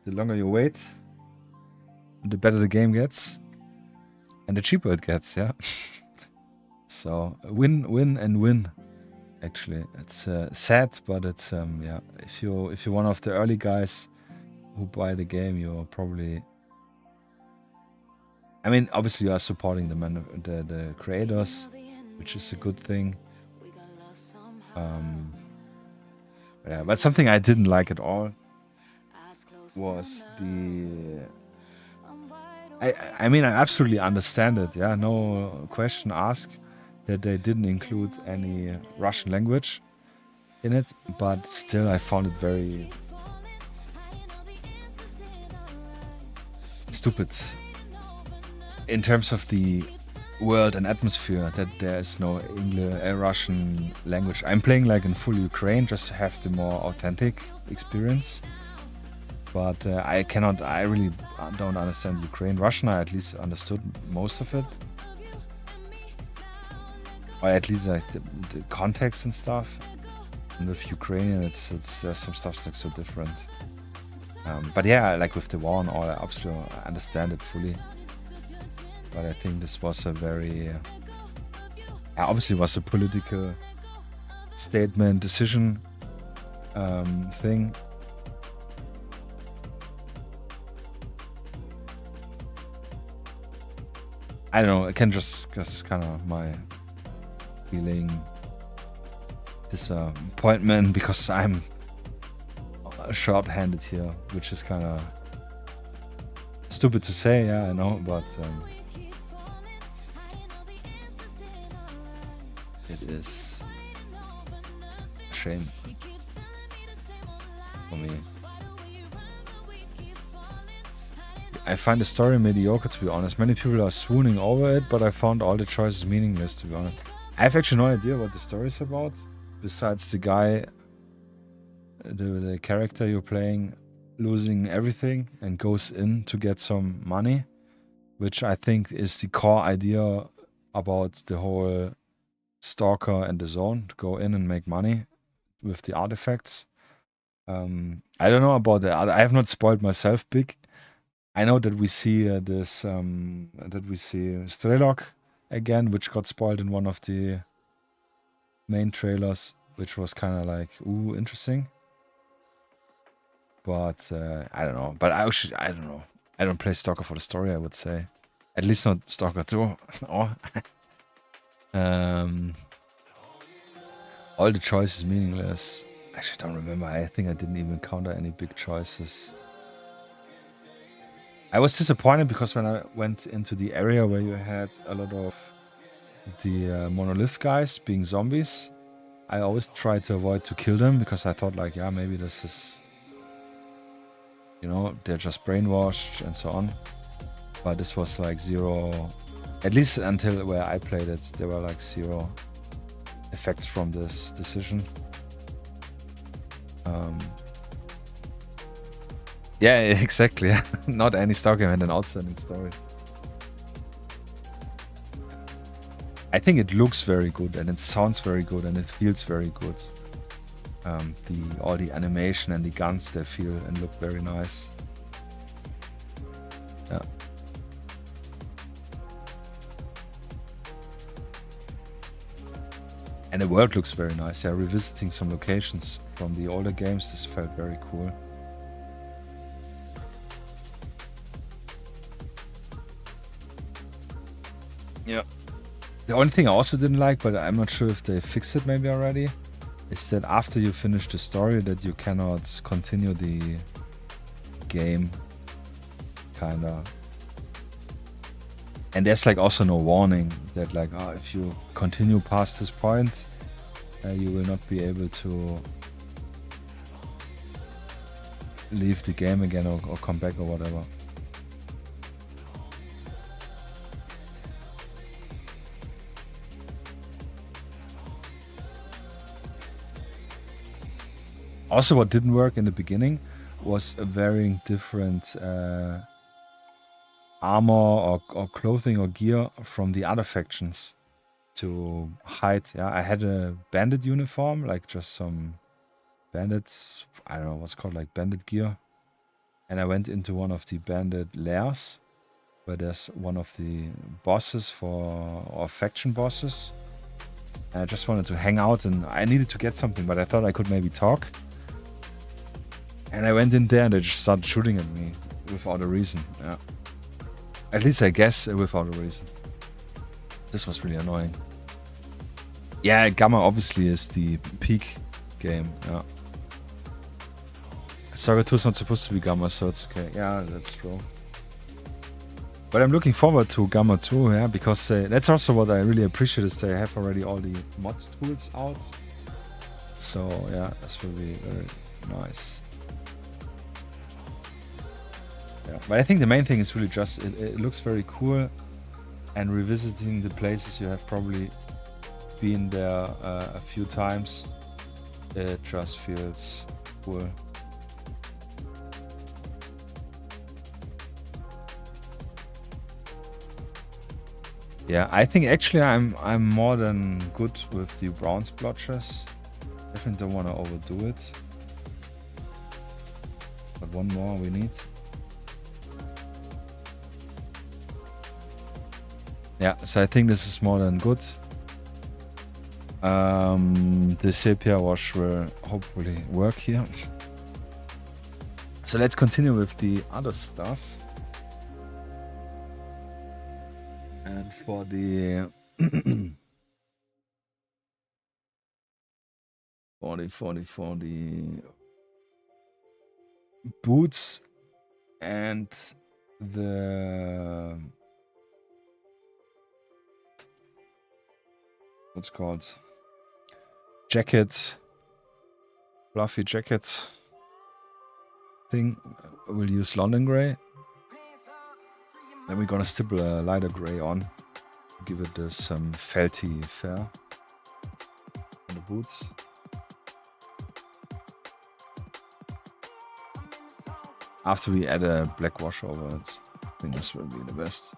the longer you wait, the better the game gets, and the cheaper it gets, yeah. So win, win, and win. Actually, it's sad, but it's yeah. If you're one of the early guys who buy the game, you're probably. I mean, obviously you are supporting the creators, which is a good thing. Yeah, but something I didn't like at all was the. I mean, I absolutely understand it. Yeah, no question asked. that they didn't include any Russian language in it, but still I found it very stupid in terms of the world and atmosphere, that there is no Russian language. I'm playing like in full Ukraine just to have the more authentic experience, but I really don't understand Ukraine. Russian I at least understood most of it, or at least like the context and stuff. And with Ukrainian, it's there's some stuff like so different. But yeah, like with the war and all, I absolutely understand it fully. But I think this was a very, obviously was a political statement, decision thing. I don't know, I can just kind of my feeling disappointment because I'm short-handed here, which is kind of stupid to say, yeah, I know, but it is a shame for me. I find the story mediocre, to be honest. Many people are swooning over it, but I found all the choices meaningless, to be honest. I have actually no idea what the story is about, besides the guy, the character you're playing, losing everything and goes in to get some money, which I think is the core idea about the whole Stalker and the Zone, to go in and make money with the artifacts. I don't know about the other. I have not spoiled myself big. I know that we see Strelok again, which got spoiled in one of the main trailers, which was kind of like, ooh, interesting. But I don't know. But I don't know. I don't play Stalker for the story, I would say. At least not Stalker 2. Or all the choices meaningless. Actually, I don't remember. I think I didn't even counter any big choices. I was disappointed because when I went into the area where you had a lot of the monolith guys being zombies, I always tried to avoid to kill them because I thought like, yeah, maybe this is, you know, they're just brainwashed and so on. But this was like zero, at least until where I played it, there were like zero effects from this decision. Yeah, exactly. Not any Star game had an outstanding story. I think it looks very good and it sounds very good and it feels very good. All the animation and the guns, they feel and look very nice. Yeah. And the world looks very nice. Yeah, revisiting some locations from the older games, this felt very cool. Yeah. The only thing I also didn't like, but I'm not sure if they fixed it maybe already, is that after you finish the story that you cannot continue the game, kinda. And there's like also no warning that like, oh, if you continue past this point, you will not be able to leave the game again or come back or whatever. Also, what didn't work in the beginning was wearing different armor or clothing or gear from the other factions to hide. Yeah, I had a bandit uniform, like just some bandits, I don't know what's called, like bandit gear. And I went into one of the bandit lairs, where there's one of the bosses or faction bosses. And I just wanted to hang out and I needed to get something, but I thought I could maybe talk. And I went in there and they just started shooting at me without a reason. Yeah. At least I guess without a reason. This was really annoying. Yeah, Gamma obviously is the peak game. Yeah. Saga 2 is not supposed to be Gamma, so it's okay. Yeah, that's true. But I'm looking forward to Gamma 2, yeah, because that's also what I really appreciate is they have already all the mod tools out. So yeah, this will be very nice. Yeah, but I think the main thing is really just it looks very cool, and revisiting the places you have probably been there a few times, it just feels cool. Yeah, I think actually I'm more than good with the brown splotches. Definitely don't want to overdo it. But one more we need. Yeah, so I think this is more than good. The sepia wash will hopefully work here. So let's continue with the other stuff. And for the for the boots and the what's called jacket, fluffy jacket thing, we'll use London Grey. Then we're gonna stipple a lighter grey on, give it this felty fare on the boots. After we add a black wash over it, I think this will be the best.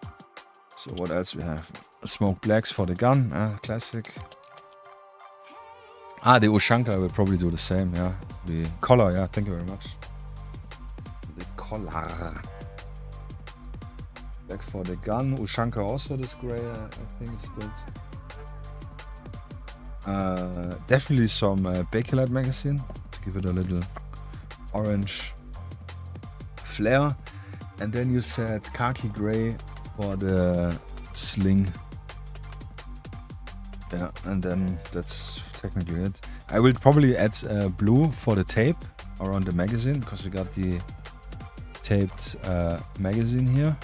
So what else we have? Smoked blacks for the gun, classic. The Ushanka will probably do the same, yeah. The collar, yeah, thank you very much. The collar. Black for the gun. Ushanka also this grey, I think is good. Definitely some Bakelite magazine to give it a little orange flair. And then you said khaki grey for the sling. Yeah, and then that's technically it. I will probably add blue for the tape around the magazine, because we got the taped magazine here.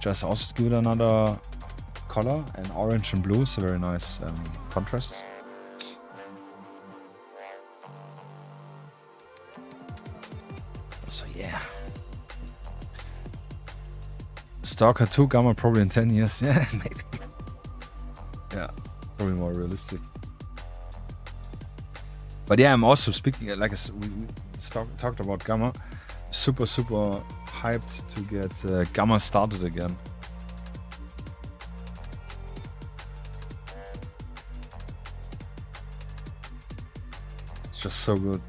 Just also give it another color, and orange and blue is a very nice contrast. So yeah. Stalker 2 Gamma probably in 10 years. Yeah, maybe. Yeah, probably more realistic. But yeah, I'm also speaking, like I said, we talked about Gamma. Super hyped to get Gamma started again. It's just so good.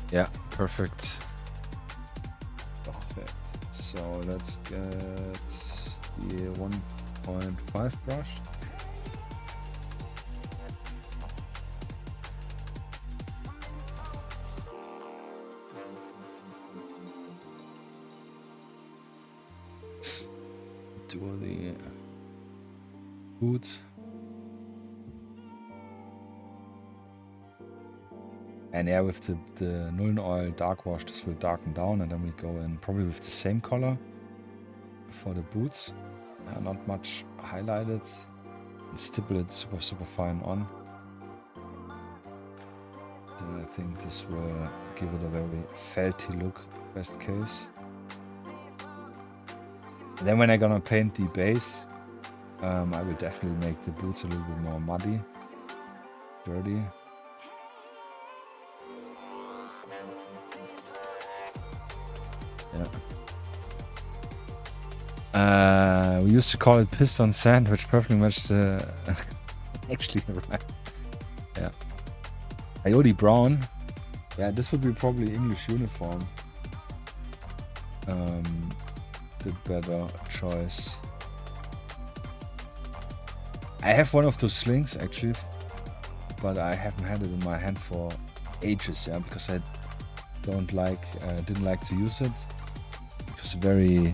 Yeah, perfect. So let's get the 1.5 brush. Do the boots. And yeah, with the Nuln Oil dark wash, this will darken down, and then we go in probably with the same color for the boots. Not much highlighted. And stipple it super fine on. Then I think this will give it a very felty look, best case. And then when I'm gonna paint the base, I will definitely make the boots a little bit more muddy, dirty. Yeah. We used to call it piston sand, which perfectly matched the actually right. Yeah. Coyote brown. Yeah, this would be probably English uniform. The better choice. I have one of those slings actually, but I haven't had it in my hand for ages, yeah, because I didn't like to use it. It was very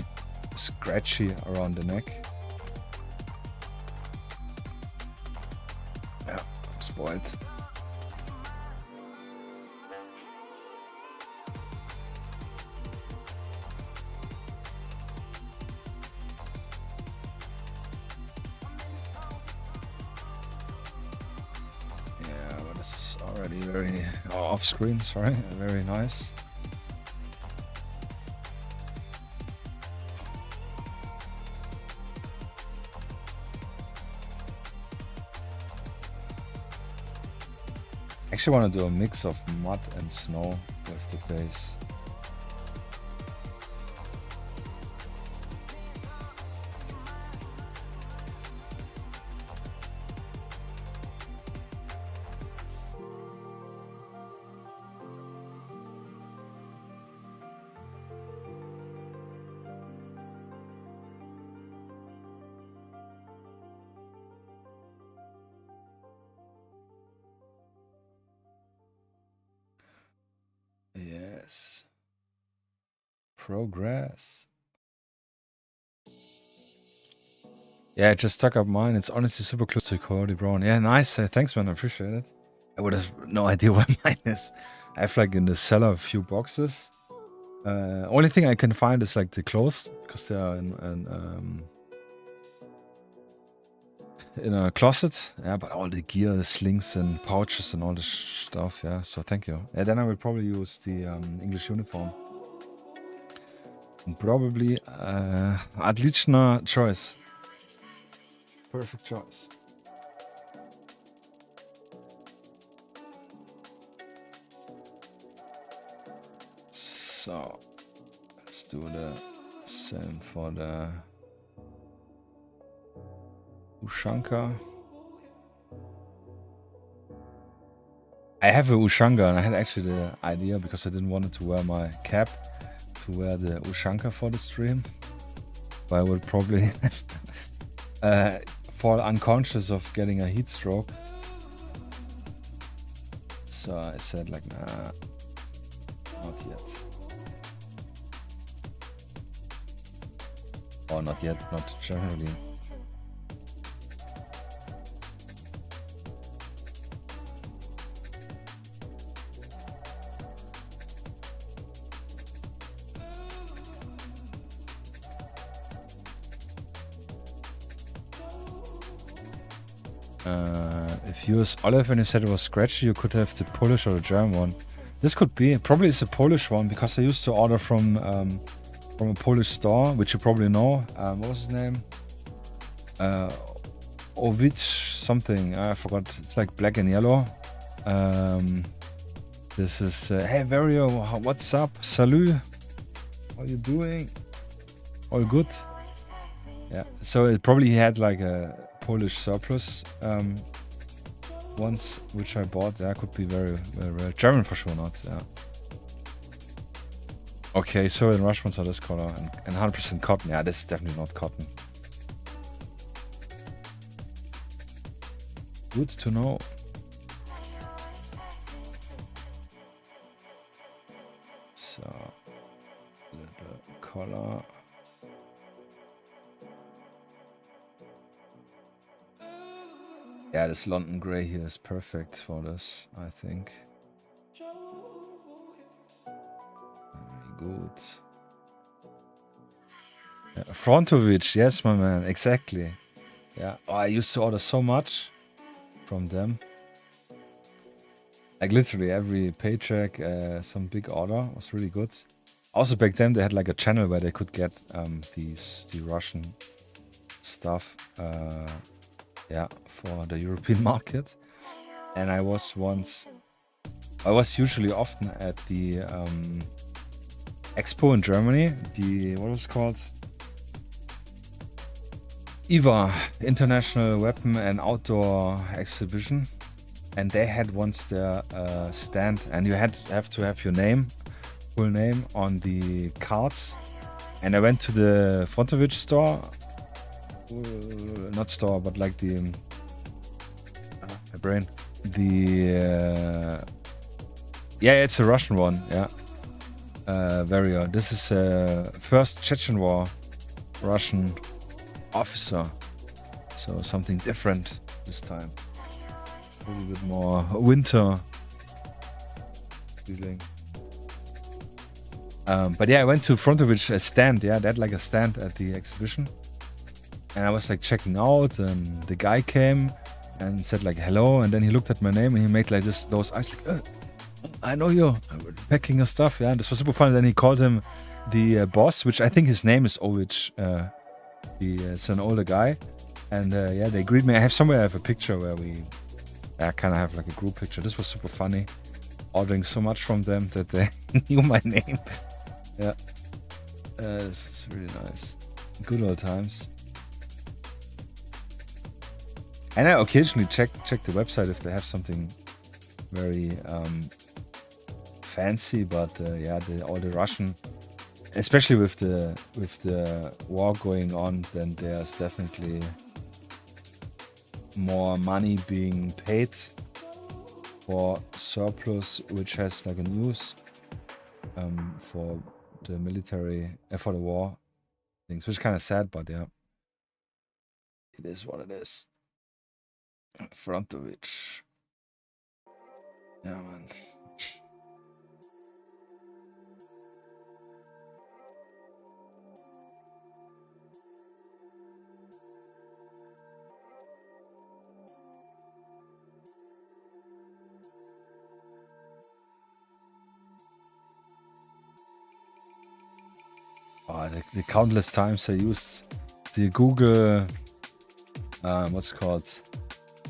scratchy around the neck. Yeah, I'm spoiled. Already very off screen, sorry, very nice. Actually want to do a mix of mud and snow with the base. Yes. Progress. Yeah, I just stuck up mine. It's honestly super close to Cody Brown. Yeah, nice. Thanks, man. I appreciate it. I would have no idea what mine is. I have like in the cellar a few boxes. Only thing I can find is like the clothes because they are in a closet. Yeah, but all the gear, the slings and pouches and all the stuff. Yeah, so thank you. And then I will probably use the English uniform. And probably отличная choice. Perfect choice. So let's do the same for the Ushanka. I have a Ushanka and I had actually the idea because I didn't want to wear my cap to wear the Ushanka for the stream. But I would probably fall unconscious of getting a heat stroke. So I said like, nah, not yet. Or not yet, not generally. If you use Olive and you said it was scratchy, you could have the Polish or the German one. This could be. Probably it's a Polish one because I used to order from a Polish store, which you probably know. What was his name? Ovich something. I forgot. It's like black and yellow. This is hey Vario, what's up? Salut. How you doing? All good? Yeah. So it probably had like a Polish surplus once, which I bought. That could be very, very rare. German for sure not. Yeah. Okay, so in Rush ones are this color and 100% cotton. Yeah, this is definitely not cotton. Good to know. So the color. Yeah, this London grey here is perfect for this, I think. Very good. Yeah, Frontovich, yes, my man, exactly. Yeah, oh, I used to order so much from them. Like literally every paycheck, some big order was really good. Also back then they had like a channel where they could get the Russian stuff. Yeah, for the European market. And I was usually often at the expo in Germany, what was it called? IWA, International Weapon and Outdoor Exhibition. And they had once their stand, and you have to have your full name on the cards. And I went to the Frontovich store, not store, but like the my brain. The yeah, it's a Russian one. Yeah, Very odd. This is first Chechen war Russian officer. So something different this time. A little bit more winter feeling. But yeah, I went to Frontovich stand. Yeah, they had like a stand at the exhibition. And I was like checking out, and the guy came and said like hello, and then he looked at my name and he made like those eyes like, I know you, I'm packing your stuff. Yeah, this was super fun. And then he called him the boss, which I think his name is Ovich. He's an older guy. And yeah, they greet me. I have a picture where we kind of have like a group picture. This was super funny. Ordering so much from them that they knew my name. Yeah, this was really nice. Good old times. And I occasionally check the website if they have something very fancy. But yeah, all the Russian, especially with the war going on, then there's definitely more money being paid for surplus, which has like a news for the military, for the war things, which is kind of sad, but yeah, it is what it is. Frontovich. Yeah, man. Oh, the countless times I use the Google, what's it called,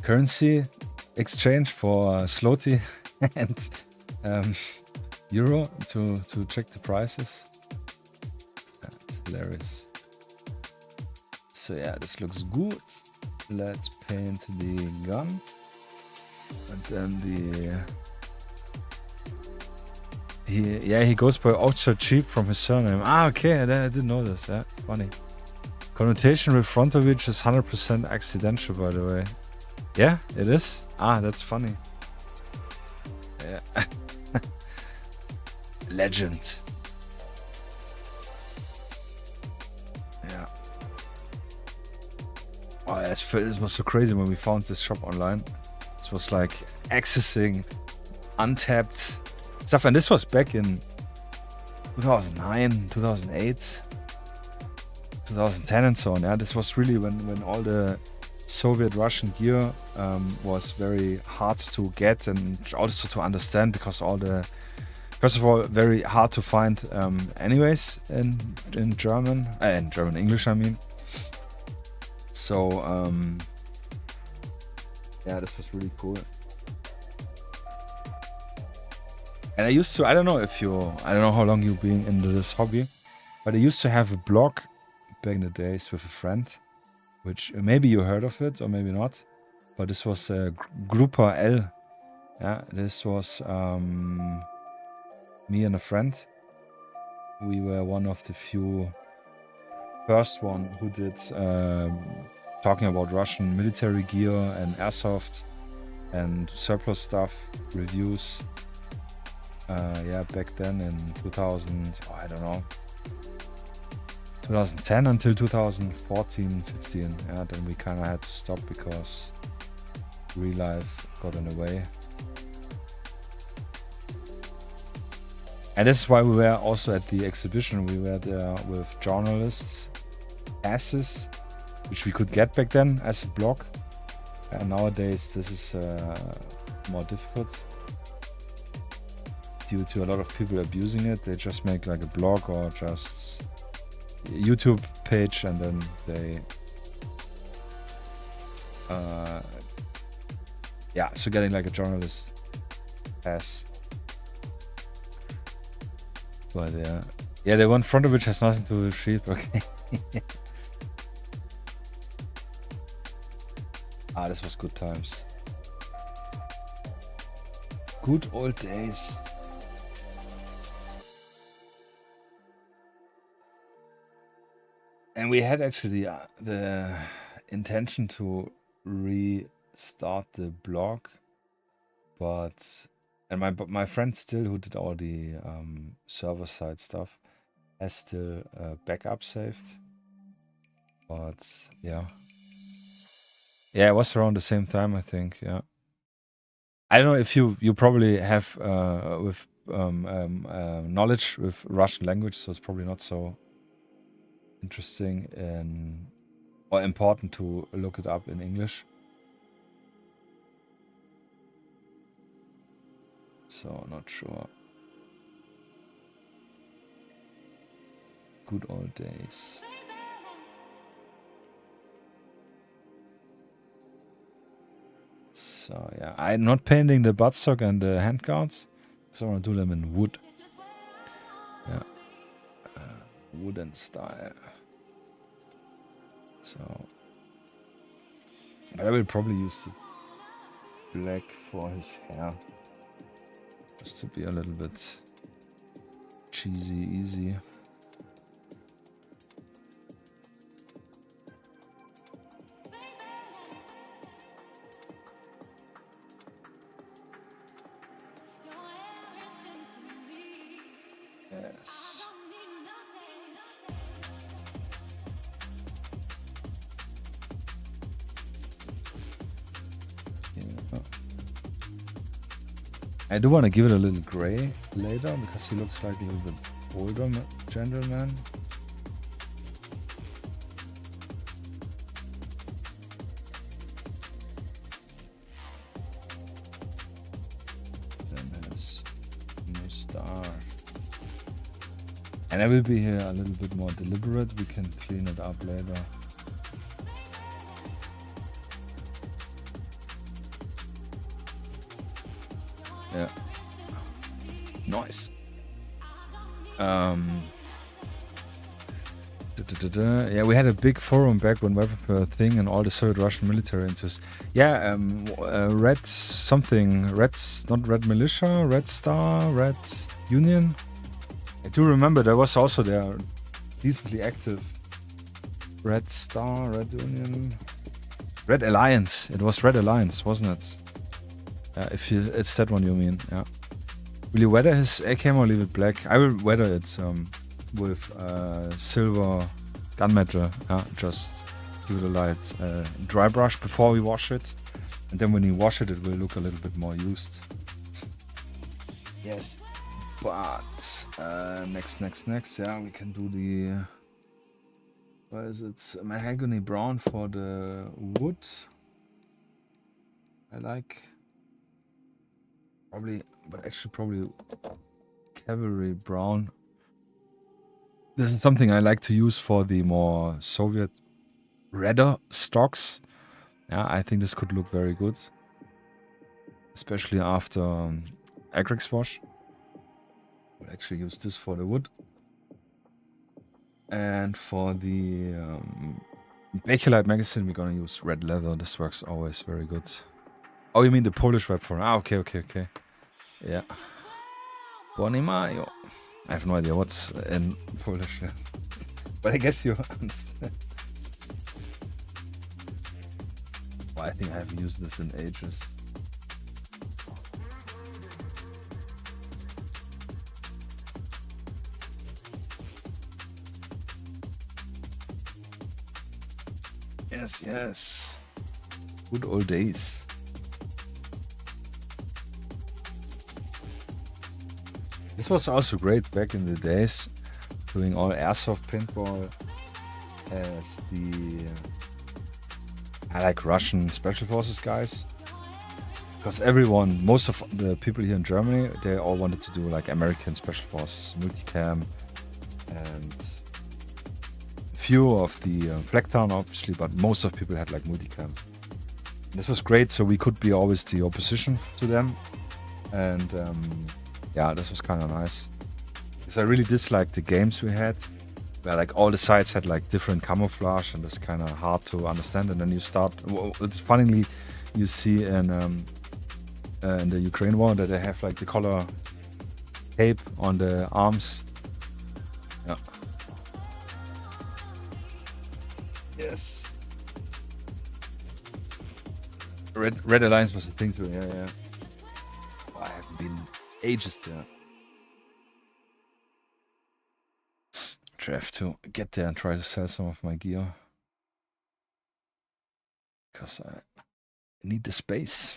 currency exchange for Zloty and euro to check the prices. That's hilarious. So yeah, this looks good. Let's paint the gun, and then he goes by Ultra Cheap from his surname. Ah, okay, I didn't know this. Yeah, funny. Connotation with Frontovich is 100% accidental, by the way. Yeah, it is. Ah, that's funny. Yeah. Legend. Yeah. Oh, this was so crazy when we found this shop online. This was like accessing untapped stuff, and this was back in 2009, 2008, 2010 and so on. Yeah, this was really when all the Soviet Russian gear was very hard to get and also to understand, because first of all, very hard to find anyways in German, English I mean. So yeah, this was really cool. And I don't know how long you've been into this hobby, but I used to have a blog back in the days with a friend, which maybe you heard of it or maybe not, but this was Grupa L. Yeah, this was me and a friend. We were one of the few first one who did talking about Russian military gear and airsoft and surplus stuff, reviews. Yeah, back then in 2010 until 2014, 15. Yeah, then we kind of had to stop because real life got in the way. And this is why we were also at the exhibition. We were there with journalists' passes, which we could get back then as a blog. And nowadays this is more difficult due to a lot of people abusing it. They just make like a blog or just YouTube page, and then they yeah, so getting like a journalist pass. But yeah, the one front of which has nothing to do with sheep. Okay. This was good times. Good old days. And we had actually the intention to restart the blog, but And my friend still, who did all the server side stuff, has still backup saved. But yeah. Yeah, it was around the same time, I think. Yeah. I don't know if you probably have with knowledge with Russian language, so it's probably not so interesting or important to look it up in English. So not sure. Good old days. So yeah, I'm not painting the buttstock and the handguards because I want to do them in wood. Yeah, wooden style. So, but I will probably use the black for his hair, just to be a little bit cheesy, easy. Yes. Yeah. I do want to give it a little gray later because he looks like a little bit older gentleman. Then his mustache. And I will be here a little bit more deliberate. We can clean it up later. Yeah. Nice. Yeah, we had a big forum back when Weapon Per thing and all the Soviet Russian military interests. Yeah, Red something. Not Red Militia, Red Star, Red Union. I do remember there was also there decently active Red Star, Red Union, Red Alliance. It was Red Alliance, wasn't it? It's that one you mean, yeah. Will you weather his AK or leave it black? I will weather it with silver gunmetal. Yeah, just give it a light dry brush before we wash it, and then when you wash it, it will look a little bit more used. Yes, but next. Yeah, we can do the. What is it? Mahogany brown for the wood. I like. Probably cavalry brown. This is something I like to use for the more Soviet redder stocks. Yeah, I think this could look very good, especially after Agrex wash. We'll actually use this for the wood, and for the Bakelite magazine we're gonna use red leather. This works always very good. Oh, you mean the Polish web for? Ah, okay. Yeah. Bonimajo. I have no idea what's in Polish, but I guess you understand. Well, I think I haven't used this in ages. Yes. Good old days. This was also great back in the days, doing all airsoft paintball as the I like Russian special forces guys, because most of the people here in Germany, they all wanted to do like American special forces, multicam, and few of the Flecktown obviously, but most of people had like multicam. This was great, so we could be always the opposition to them, and yeah, this was kind of nice. Because I really disliked the games we had, where like all the sides had like different camouflage, and it's kind of hard to understand. And then you start. It's funnily, you see in the Ukraine war that they have like the color tape on the arms. Yeah. Yes. Red Alliance was the thing too. Yeah. I haven't been ages there. I have to get there and try to sell some of my gear. Because I need the space.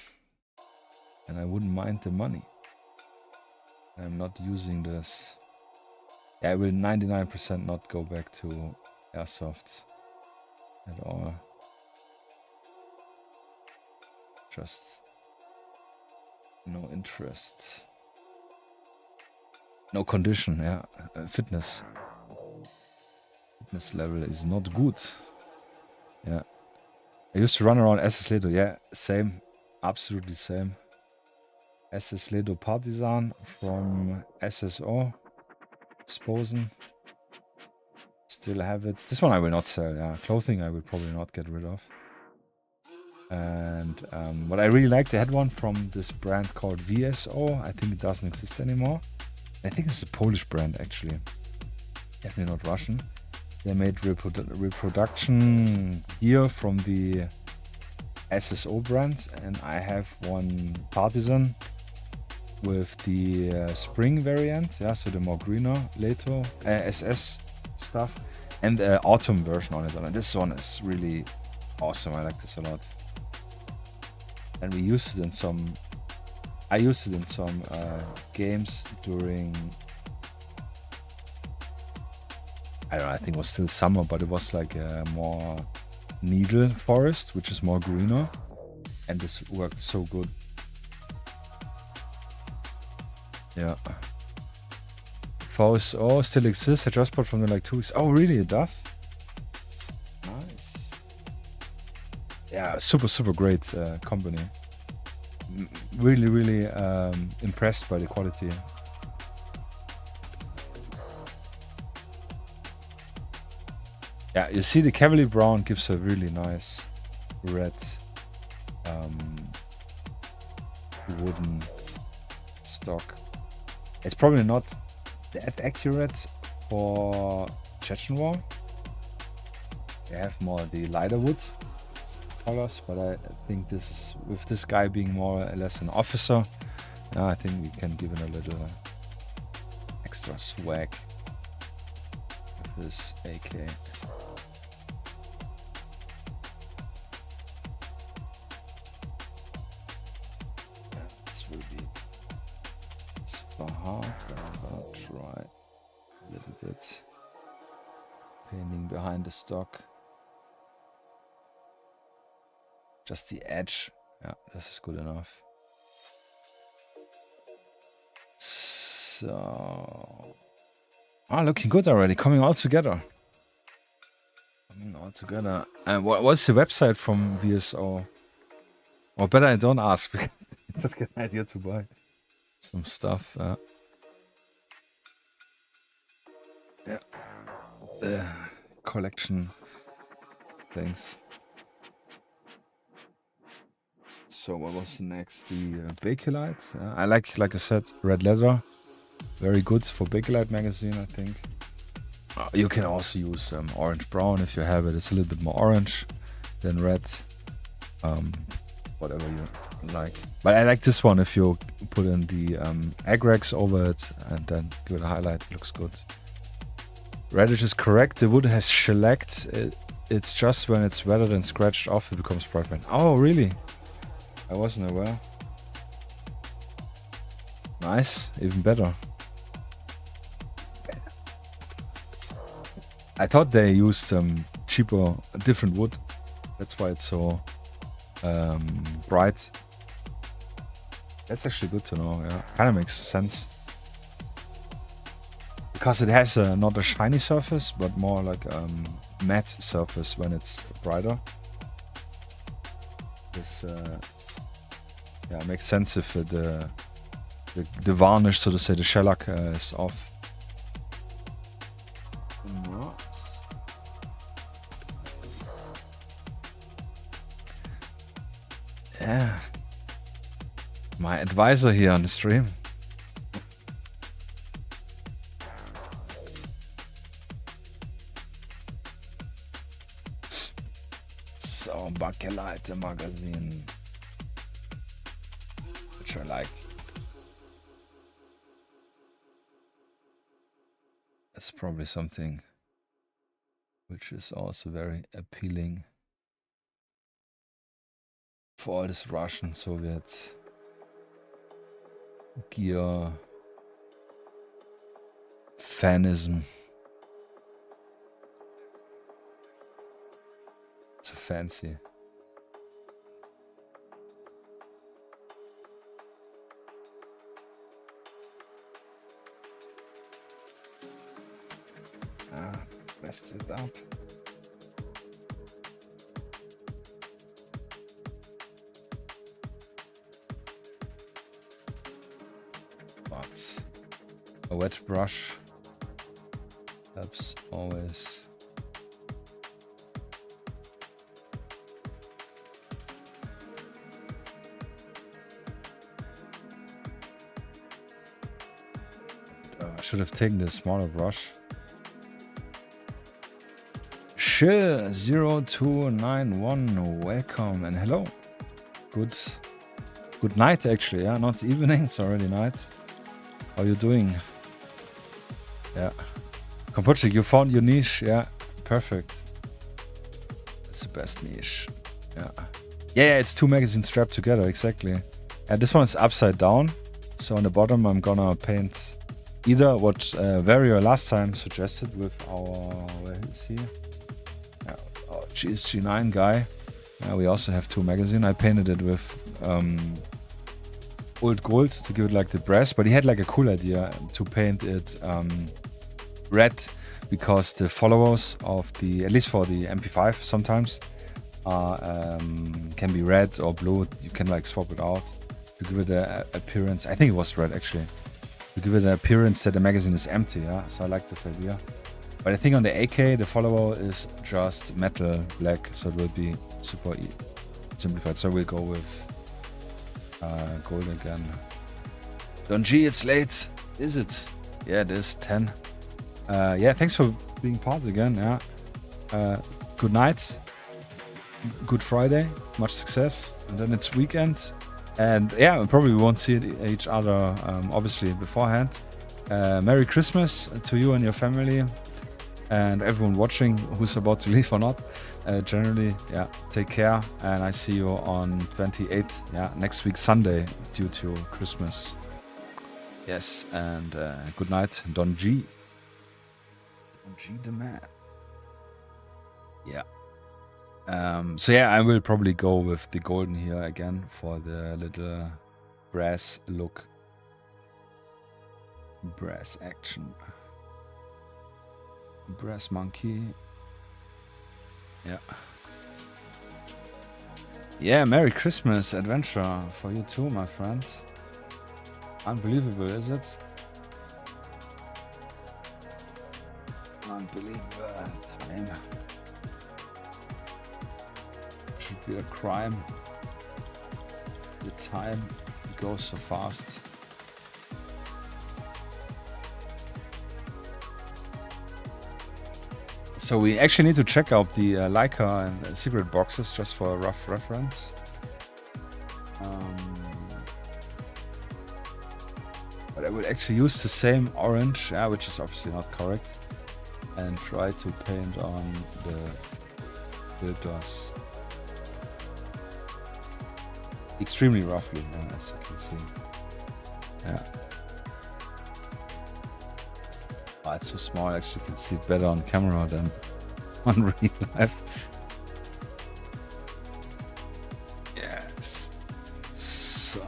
And I wouldn't mind the money. I'm not using this. Yeah, I will 99% not go back to airsoft at all. Just no interest. No condition, yeah. Fitness. Fitness level is not good. Yeah. I used to run around SS Ledo. Yeah, same. Absolutely same. SS Ledo Partisan from SSO. Sposen. Still have it. This one I will not sell. Yeah, clothing I will probably not get rid of. And what I really like, they had one from this brand called VSO. I think it doesn't exist anymore. I think it's a Polish brand actually. Definitely not Russian. They made reproduction gear from the SSO brand, and I have one Partisan with the spring variant, yeah, so the more greener later SS stuff, and the autumn version on it. And this one is really awesome. I like this a lot. And we used it in some. I used it in some games during. I don't know. I think it was still summer, but it was like a more needle forest, which is more greener, and this worked so good. Yeah. VSO still exists. I just bought from them like 2 weeks. Oh, really? It does? Nice. Yeah, super great company. Really impressed by the quality. Yeah, you see the Cavalier Brown gives a really nice red wooden stock. It's probably not that accurate for Chechen War. They have more the lighter wood colors, but I think this is, with this guy being more or less an officer, I think we can give it a little extra swag with this AK. This will be super hard, but I'm gonna try a little bit painting behind the stock. Just the edge. Yeah, this is good enough. So, looking good already. Coming all together. And what's the website from VSO? Or better I don't ask, because I just get an idea to buy some stuff. Yeah. Collection things. So what was next? The Bakelite. I like I said, red leather. Very good for Bakelite magazine, I think. You can also use orange brown if you have it. It's a little bit more orange than red. Whatever you like. But I like this one if you put in the Agrex over it and then give it a highlight. It looks good. Radish is correct. The wood has shellacked. It's just when it's weathered and scratched off it becomes bright red. Oh, really? I wasn't aware. Nice, even better. I thought they used cheaper, different wood. That's why it's so bright. That's actually good to know, yeah. Kind of makes sense. Because it has not a shiny surface, but more like a matte surface when it's brighter. This yeah, makes sense if the varnish, so to say, the shellac is off. Nice. Yeah. My advisor here on the stream. So, Bakelite magazine. Which I like. That's probably something which is also very appealing for all this Russian Soviet gear fanism. So fancy. Rest it up. But a wet brush helps always. I should have taken the smaller brush. Shill0291, welcome and hello. Good night actually, yeah, not evening, it's already night. How are you doing? Yeah. Kompochik, you found your niche, yeah, perfect. It's the best niche. Yeah. Yeah, it's two magazines strapped together, exactly. And this one is upside down. So on the bottom I'm gonna paint either what Vario last time suggested with our, where is he? GSG9 guy. We also have two magazines. I painted it with old gold to give it like the brass, but he had like a cool idea to paint it red, because the followers of the, at least for the MP5 sometimes, can be red or blue. You can like swap it out to give it an appearance. I think it was red actually. To give it an appearance that the magazine is empty, yeah. So I like this idea. But I think on the AK, the follower is just metal black, so it will be super simplified. So we'll go with gold again. Don G, it's late. Is it? Yeah, it is 10. Yeah, thanks for being part again. Yeah. Good night. Good Friday. Much success. And then it's weekend. And yeah, probably we won't see each other, obviously, beforehand. Merry Christmas to you and your family. And everyone watching who's about to leave or not. Generally, yeah, take care. And I see you on 28th, yeah, next week, Sunday, due to Christmas. Yes, and good night, Don G. Don G the man. Yeah. So yeah, I will probably go with the golden here again for the little brass look. Brass action. Brass monkey. Yeah. Yeah, Merry Christmas adventure for you too, my friend. Unbelievable, is it? Unbelievable time. Should be a crime. The time goes so fast. So we actually need to check out the Leica and secret boxes just for a rough reference. But I will actually use the same orange, which is obviously not correct, and try to paint on the filters extremely roughly, as you can see. Yeah. Oh, it's so small, actually you can see it better on camera than on real life. Yes. So.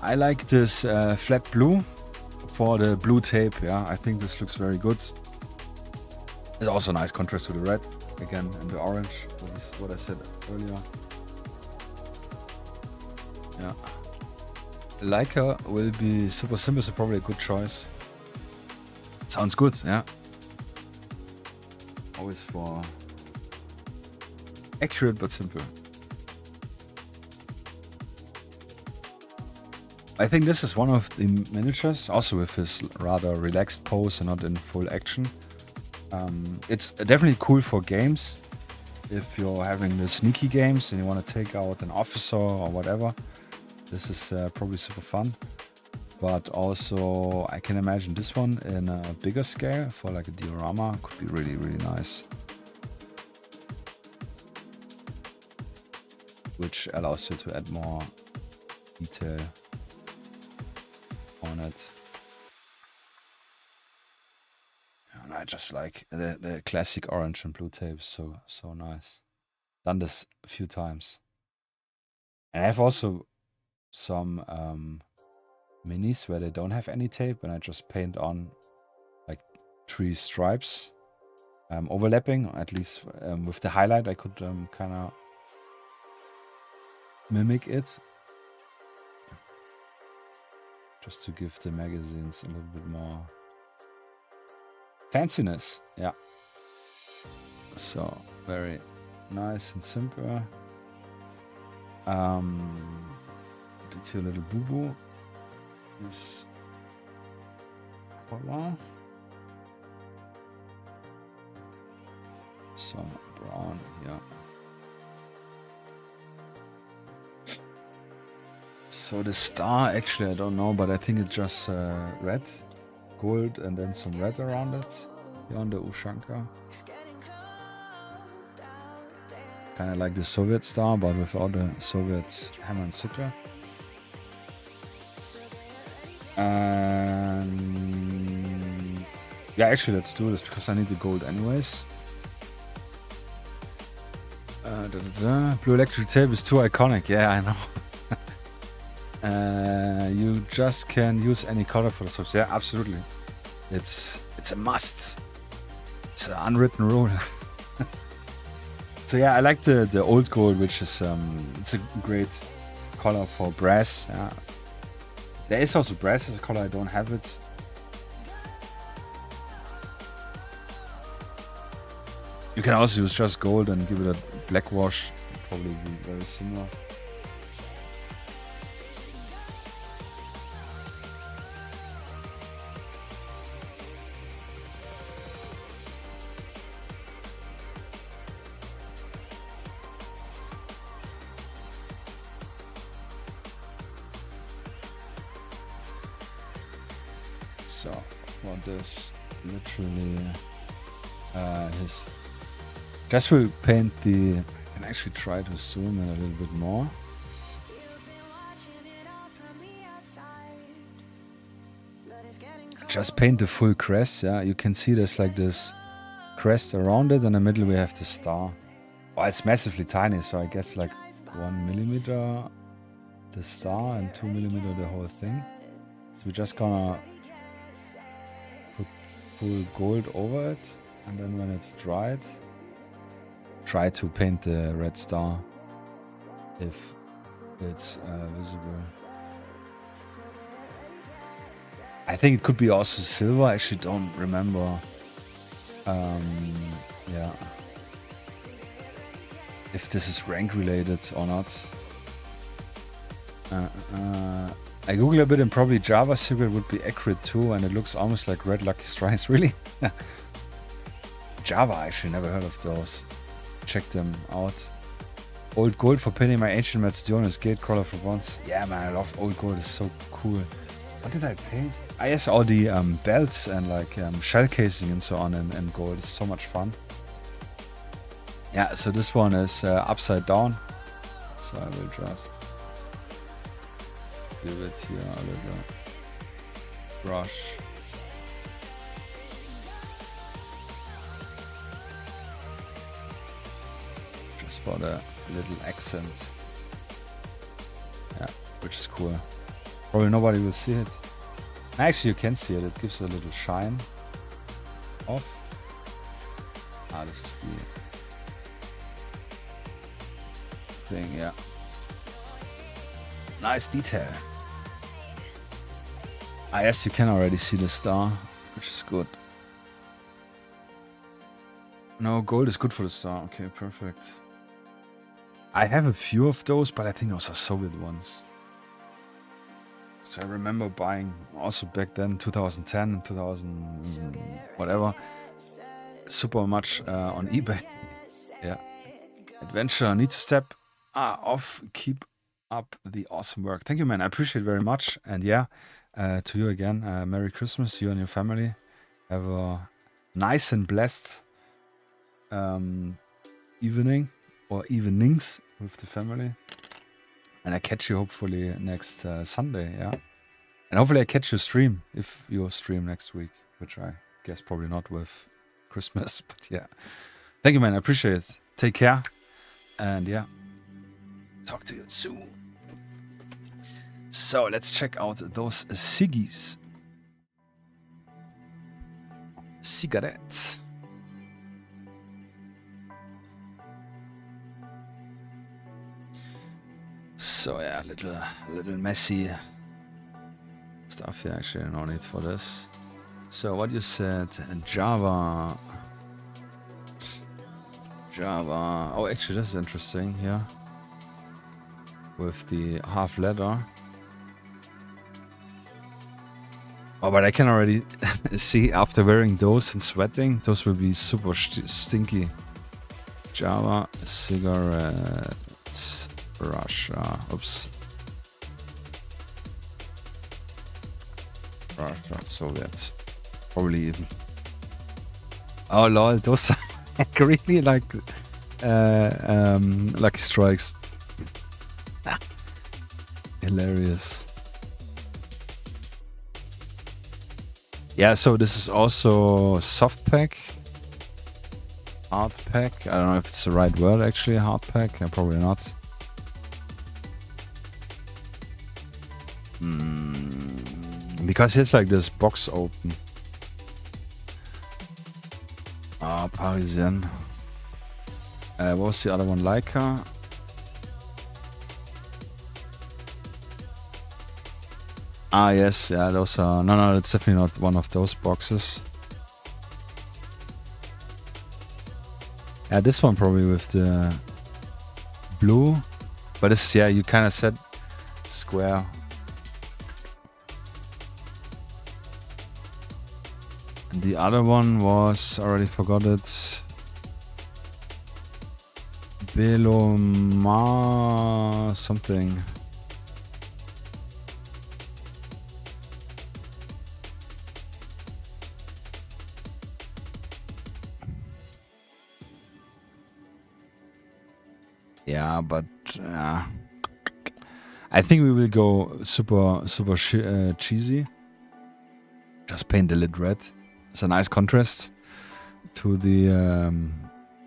I like this flat blue for the blue tape, yeah. I think this looks very good. It's also a nice contrast to the red, again, and the orange, what I said earlier. Yeah. Leica will be super simple, so probably a good choice. Sounds good, yeah. Always for accurate but simple. I think this is one of the miniatures, also with his rather relaxed pose and not in full action. It's definitely cool for games. If you're having the sneaky games and you want to take out an officer or whatever, this is probably super fun. But also, I can imagine this one in a bigger scale for like a diorama could be really, really nice. Which allows you to add more detail on it. And I just like the classic orange and blue tape, so nice. Done this a few times. And I have also some minis where they don't have any tape, and I just paint on like 3 stripes overlapping, at least with the highlight I could kind of mimic it, just to give the magazines a little bit more fanciness. Yeah, so very nice and simple. Did here a little boo-boo. This color. Some brown here. So the star, actually, I don't know, but I think it's just red, gold, and then some red around it. Here on the Ushanka. Kind of like the Soviet star, but without the Soviet hammer and sickle. And yeah, actually, let's do this because I need the gold anyways. Blue electric tape is too iconic. Yeah, I know. You just can use any color for the subs. Yeah, absolutely. It's a must. It's an unwritten rule. So yeah, I like the old gold, which is it's a great color for brass. Yeah. There is also brass as a color. I don't have it. You can also use just gold and give it a black wash. Probably be very similar. So for this, literally, his just will paint the. I can actually try to zoom in a little bit more. Just paint the full crest. Yeah, you can see there's like this crest around it. In the middle we have the star. Oh, it's massively tiny, so I guess like 1 millimeter the star and 2 millimeter the whole thing. So we're just gonna put full gold over it, and then when it's dried, try to paint the red star if it's visible. I think it could be also silver. I actually don't remember. Yeah, if this is rank related or not. I googled a bit and probably Java secret would be accurate too, and it looks almost like red lucky strikes. Really? Java, I actually never heard of those. Check them out. Old gold for painting my ancient Matsdionis gate crawler for once. Yeah, man, I love old gold. It's so cool. What did I paint? I guess all the belts and like shell casing and so on in gold is so much fun. Yeah, so this one is upside down. So I will just give it here a little brush. Just for the little accent. Yeah, which is cool. Probably nobody will see it. Actually, you can see it. It gives a little shine off. Ah, this is the thing, yeah. Nice detail. Ah, yes, you can already see the star, which is good. No, gold is good for the star. Okay, perfect. I have a few of those, but I think those are Soviet ones. So I remember buying also back then, 2010, 2000, whatever, super much on eBay. Yeah. Adventure, need to step off, keep up the awesome work. Thank you, man. I appreciate it very much. And yeah, To you again, Merry Christmas, you and your family. Have a nice and blessed evening or evenings with the family. And I catch you hopefully next Sunday, yeah? And hopefully I catch your stream, if you stream next week, which I guess probably not with Christmas, but yeah. Thank you, man. I appreciate it. Take care. And yeah, talk to you soon. So let's check out those ciggies. Cigarette. So yeah, little messy stuff here. Actually, no need for this. So what you said, Java. Oh, actually, this is interesting here. With the half leather. Oh, but I can already see after wearing those and sweating, those will be super stinky. Java, cigarettes, Russia. Oops. Russia, Soviets. Probably even. Oh lol, those are really like Lucky Strikes. Hilarious. Yeah, so this is also soft pack. Hard pack. I don't know if it's the right word actually, hard pack. Probably not. Because here's like this box open. Ah, Parisian. What was the other one? Leica. Ah, yes, yeah, those are... No, it's definitely not one of those boxes. Yeah, this one probably with the blue. But it's, yeah, you kind of said square. And the other one was... already forgot it. Belomar something. Yeah, but I think we will go super cheesy. Just paint the lid red. It's a nice contrast to the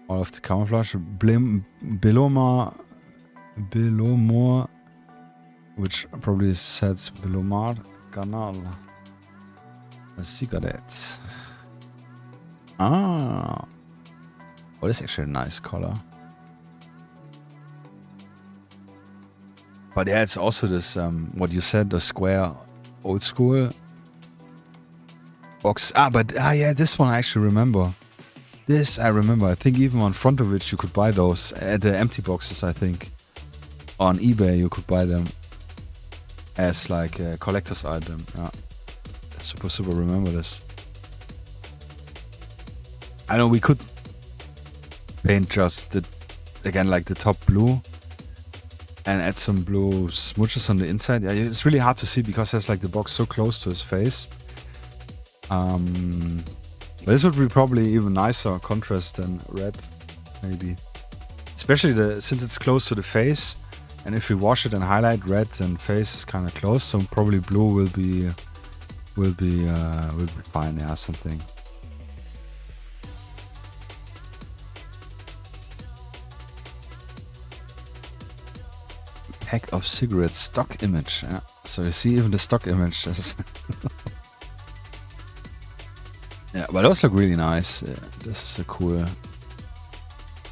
all of the camouflage. Belomar, which probably said Belomar Canal. Cigarettes. Ah, oh, that's actually a nice color. But yeah, it's also this, what you said, the square old school box. Yeah, this one I actually remember. This I remember. I think even on front of it you could buy those. The empty boxes, I think. On eBay you could buy them as like a collector's item. Yeah. Super remember this. I know we could paint just again like the top blue. And add some blue smudges on the inside. Yeah, it's really hard to see because there's like the box so close to his face. But this would be probably even nicer contrast than red, maybe. Especially since it's close to the face, and if we wash it and highlight, red and face is kind of close, so probably blue will be fine. Yeah, something. Pack of cigarettes, stock image. Yeah. So you see even the stock image. Yeah, but those look really nice. Yeah, this is a cool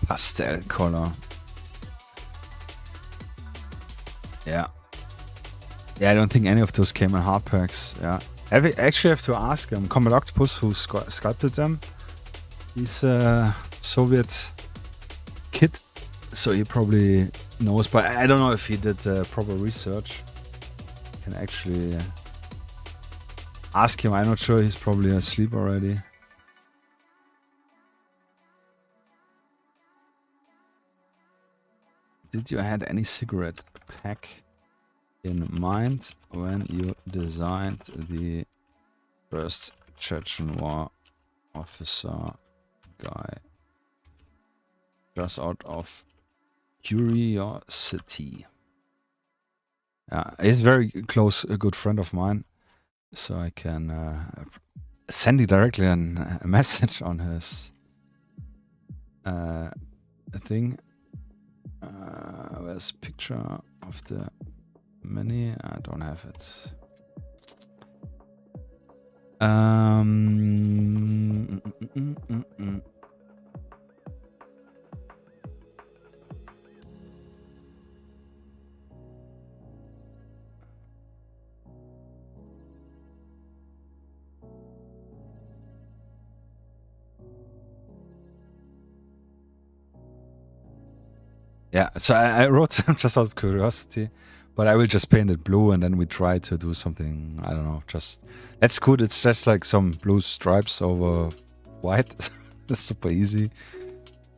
pastel color. Yeah. Yeah, I don't think any of those came in hard packs. Yeah. I actually have to ask Combat Octopus, who sculpted them. He's a Soviet kid, so he probably knows, but I don't know if he did proper research. Can actually ask him. I'm not sure. He's probably asleep already. Did you had any cigarette pack? in mind when you designed the first Chechen war officer guy? Just out of curiosity. Yeah, he's very close, a good friend of mine, so I can send you directly a message on his thing. Where's a picture of the mini? I don't have it. Yeah, so I wrote just out of curiosity, but I will just paint it blue and then we try to do something, I don't know, just, that's good. It's just like some blue stripes over white. That's super easy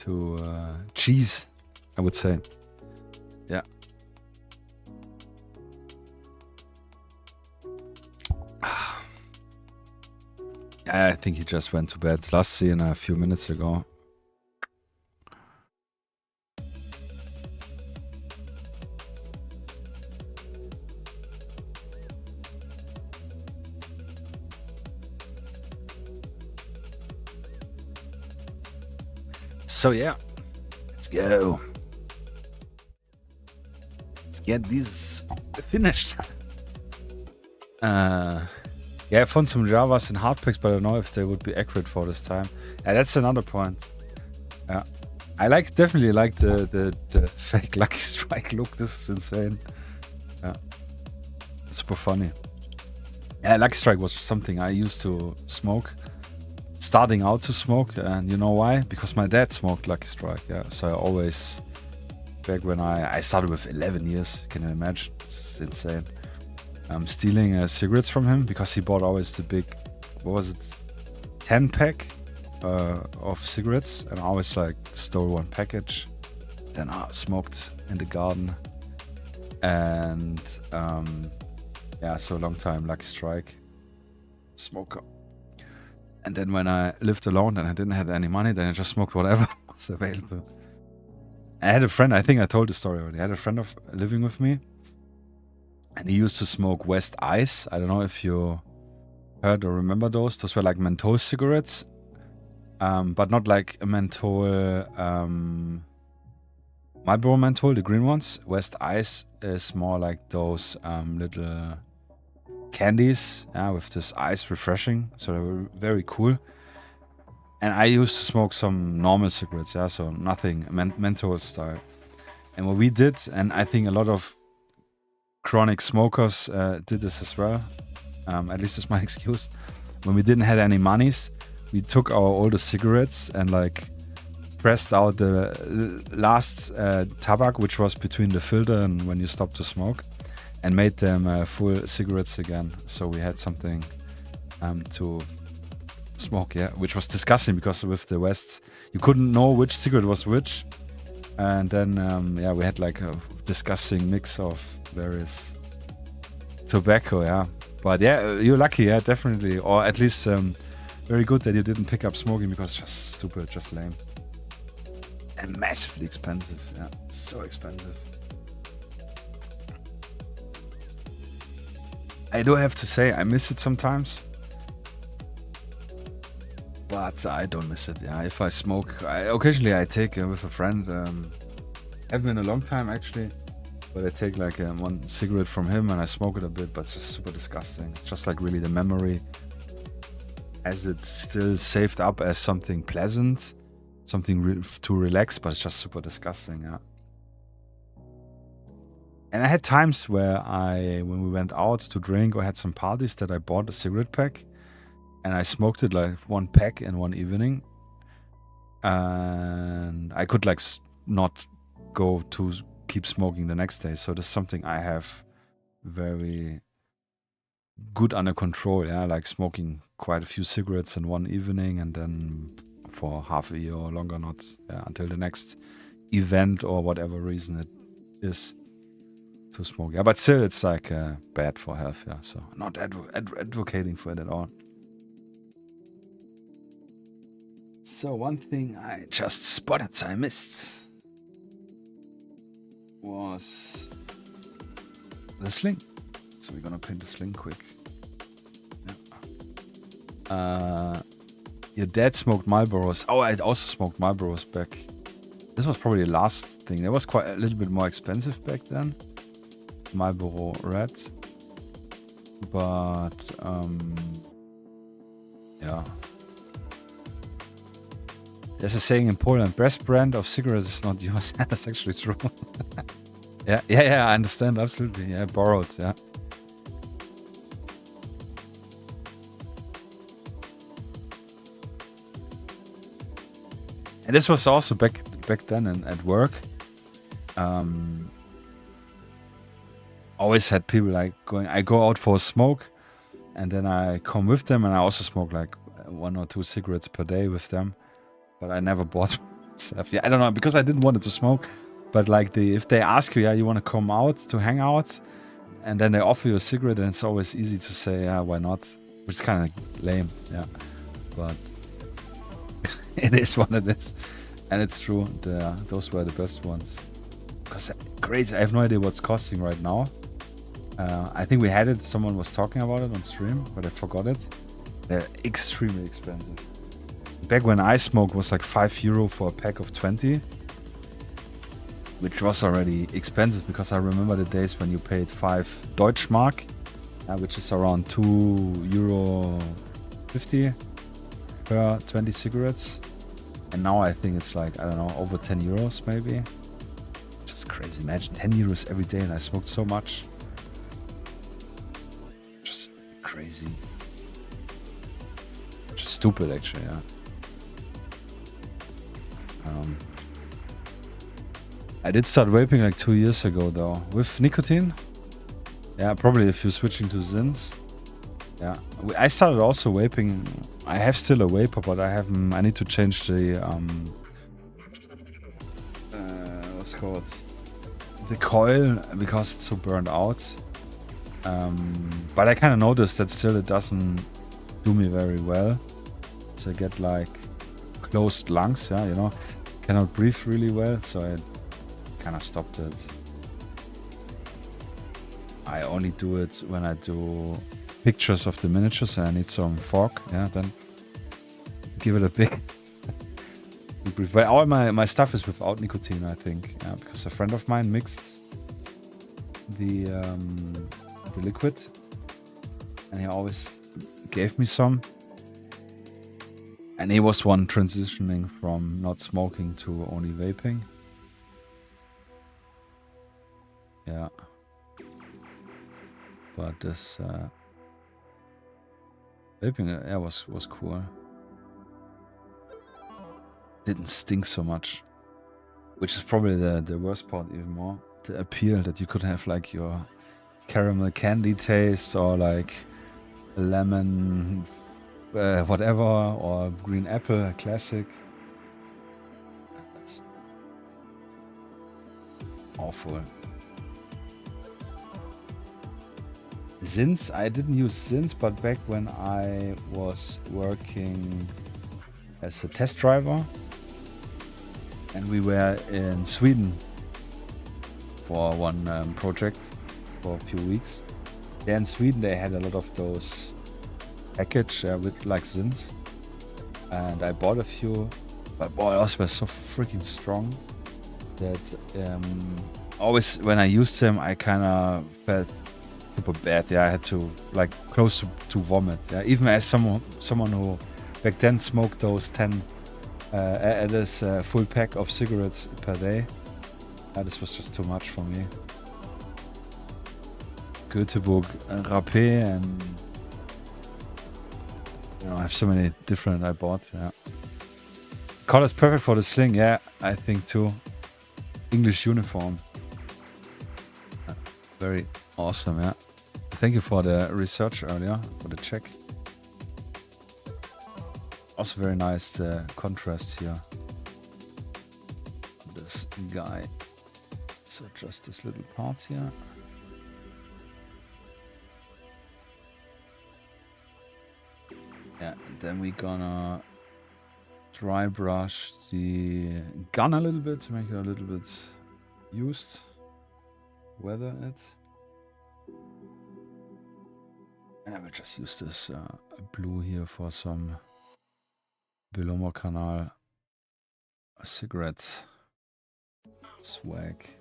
to cheese, I would say. Yeah. I think he just went to bed. Last seen a few minutes ago. So yeah, let's go. Let's get this finished. Yeah, I found some Javas in hardpacks, but I don't know if they would be accurate for this time. Yeah, that's another point. Yeah, I definitely like the fake Lucky Strike look. This is insane. Yeah, super funny. Yeah, Lucky Strike was something I used to smoke. Starting out to smoke, and you know why? Because my dad smoked Lucky Strike. Yeah, so I always, back when I started with 11 years, can you imagine? It's insane. I'm stealing cigarettes from him because he bought always the big, what was it, 10 pack of cigarettes, and I always like stole one package. Then I smoked in the garden, and yeah, so a long time Lucky Strike smoker. And then when I lived alone and I didn't have any money, then I just smoked whatever was available. I had a friend, I think I told the story already. I had a friend of living with me, and he used to smoke West Ice. I don't know if you heard or remember those. Those were like menthol cigarettes, but not like a menthol, Marlboro menthol, the green ones. West Ice is more like those little candies, yeah, with this ice refreshing, so they were very cool. And I used to smoke some normal cigarettes, yeah, so nothing menthol style. And what we did, and I think a lot of chronic smokers did this as well, at least it's my excuse, when we didn't have any monies, we took our oldest cigarettes and like pressed out the last tabak, which was between the filter and when you stop to smoke, and made them full cigarettes again. So we had something to smoke, yeah, which was disgusting because with the West, you couldn't know which cigarette was which. And then, yeah, we had like a disgusting mix of various tobacco, yeah. But yeah, you're lucky, yeah, definitely. Or at least very good that you didn't pick up smoking because it's just stupid, just lame. And massively expensive, yeah, so expensive. I do have to say, I miss it sometimes. But I don't miss it, yeah. If I smoke, occasionally I take with a friend. Haven't been a long time actually. But I take like one cigarette from him and I smoke it a bit, but it's just super disgusting. It's just like really the memory, as it's still saved up as something pleasant, something to relax, but it's just super disgusting, yeah. And I had times where when we went out to drink or had some parties, that I bought a cigarette pack and I smoked it like one pack in one evening. And I could like not go to keep smoking the next day. So that's something I have very good under control. Yeah, like smoking quite a few cigarettes in one evening and then for half a year or longer, not until the next event or whatever reason it is. to smoke. Yeah, but still, it's like bad for health. Yeah, so not advocating for it at all. So one thing I just spotted I missed was the sling. So we're gonna paint the sling quick. Yeah. Your dad smoked Marlboros. Oh, I also smoked Marlboros back. This was probably the last thing. It was quite a little bit more expensive back then. Marlboro Red. But yeah. There's a saying in Poland, best brand of cigarettes is not yours. That's actually true. yeah, I understand, absolutely. Yeah, borrowed, yeah. And this was also back then and at work. Always had people like I go out for a smoke and then I come with them, and I also smoke like 1 or 2 cigarettes per day with them. But I never bought myself. Yeah, I don't know, because I didn't want it to smoke. But like if they ask you, yeah, you want to come out to hang out, and then they offer you a cigarette, and it's always easy to say, yeah, why not? Which is kind of lame, yeah. But it is what it is, and it's true. Those were the best ones. Because crazy, I have no idea what's costing right now. I think we had it. Someone was talking about it on stream, but I forgot it. They're extremely expensive. Back when I smoked was like €5 for a pack of 20, which was already expensive, because I remember the days when you paid 5 Deutschmark, which is around €2.50 per 20 cigarettes. And now I think it's like, I don't know, over €10 maybe. Just crazy. Imagine €10 every day, and I smoked so much. Just crazy. Just stupid, actually, yeah. I did start vaping like 2 years ago though, with nicotine. Yeah, probably if you're switching to Zins. Yeah, I started also vaping. I have still a vapor, but I need to change the what's it called, the coil, because it's so burned out. But I kind of noticed that still it doesn't do me very well. So I get like closed lungs, yeah, you know, cannot breathe really well. So I kind of stopped it. I only do it when I do pictures of the miniatures and I need some fog, yeah, then give it a big brief. But all my stuff is without nicotine, I think, yeah, because a friend of mine mixed the liquid, and he always gave me some. And he was one transitioning from not smoking to only vaping. Yeah. But this vaping, yeah, was cool. Didn't stink so much, which is probably the worst part even more. The appeal that you could have like your caramel candy taste, or like lemon whatever, or green apple, a classic. That's awful. Zins, I didn't use Zins, but back when I was working as a test driver and we were in Sweden for one project for a few weeks. There in Sweden they had a lot of those package with like Zins, and I bought a few, but boy, those were so freaking strong that always when I used them I kind of felt super bad. Yeah, I had to like close to vomit. Yeah, even as someone who back then smoked those 10 this full pack of cigarettes per day. This was just too much for me. Göteborg, Rapé, and you know, I have so many different I bought. Yeah, color's perfect for the sling. Yeah, I think too. English uniform. Very awesome, yeah. Thank you for the research earlier, for the check. Also very nice contrast here. This guy. So just this little part here. then we're gonna dry brush the gun a little bit to make it a little bit used. Weather it. And I will just use this blue here for some Belomo Canal cigarette swag.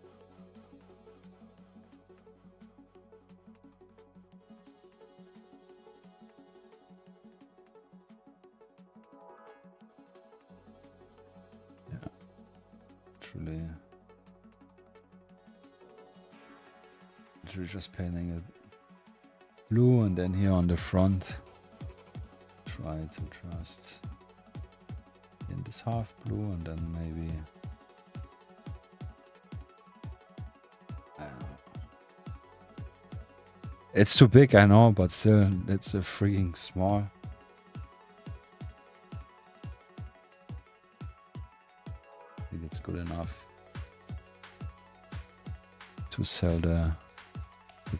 Yeah, literally just painting it blue, and then here on the front try to just in this half blue, and then maybe I don't know. It's too big, I know, but still it's a freaking small. I think it's good enough to sell the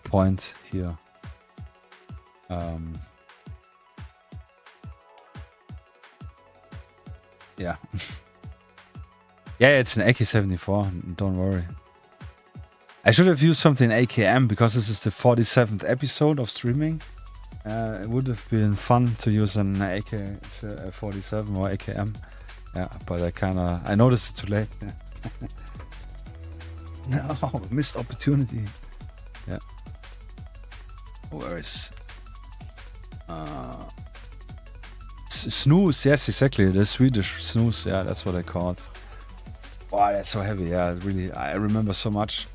point here. Yeah. Yeah, it's an AK-74, don't worry. I should have used something AKM because this is the 47th episode of streaming. It would have been fun to use an AK-47 or AKM. Yeah, but I noticed it too late. Yeah. No, missed opportunity. Yeah. Where is snooze? Yes, exactly. The Swedish snooze. Yeah, that's what I call it. Wow, that's so heavy. Yeah, really. I remember so much.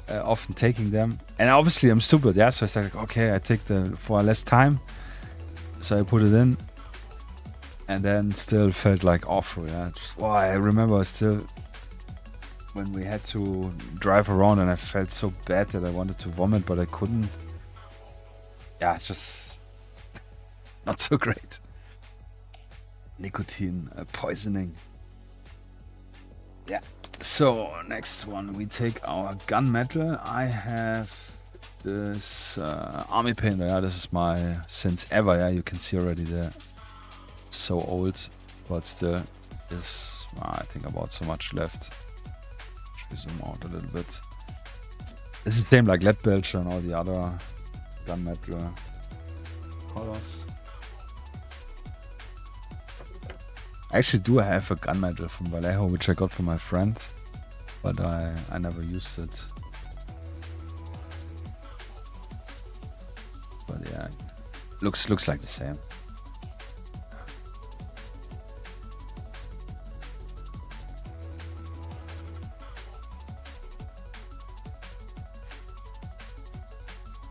Often taking them, and obviously I'm stupid. Yeah, so I said, like, okay, I take for less time. So I put it in, and then still felt like awful. Yeah. I remember still when we had to drive around, and I felt so bad that I wanted to vomit, but I couldn't. Yeah, it's just not so great. Nicotine poisoning. Yeah. So next one, we take our gunmetal. I have this army painter. Yeah, this is my since ever. Yeah, you can see already there. So old, but still is. I think about so much left. Zoom out a little bit. It's the same like lead belcher and all the other gunmetal colors. I actually do have a gunmetal from Vallejo, which I got from my friend, but I never used it. But yeah, looks like the same.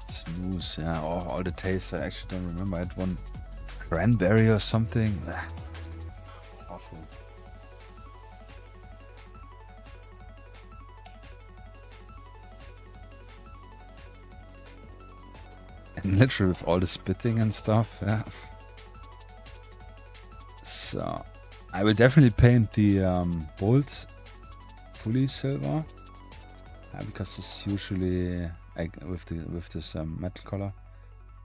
Snooze, yeah. Oh, all the tastes I actually don't remember. I had one cranberry or something. Awful. And literally with all the spitting and stuff, yeah. So I will definitely paint the bolt fully silver, because it's usually with this metal color,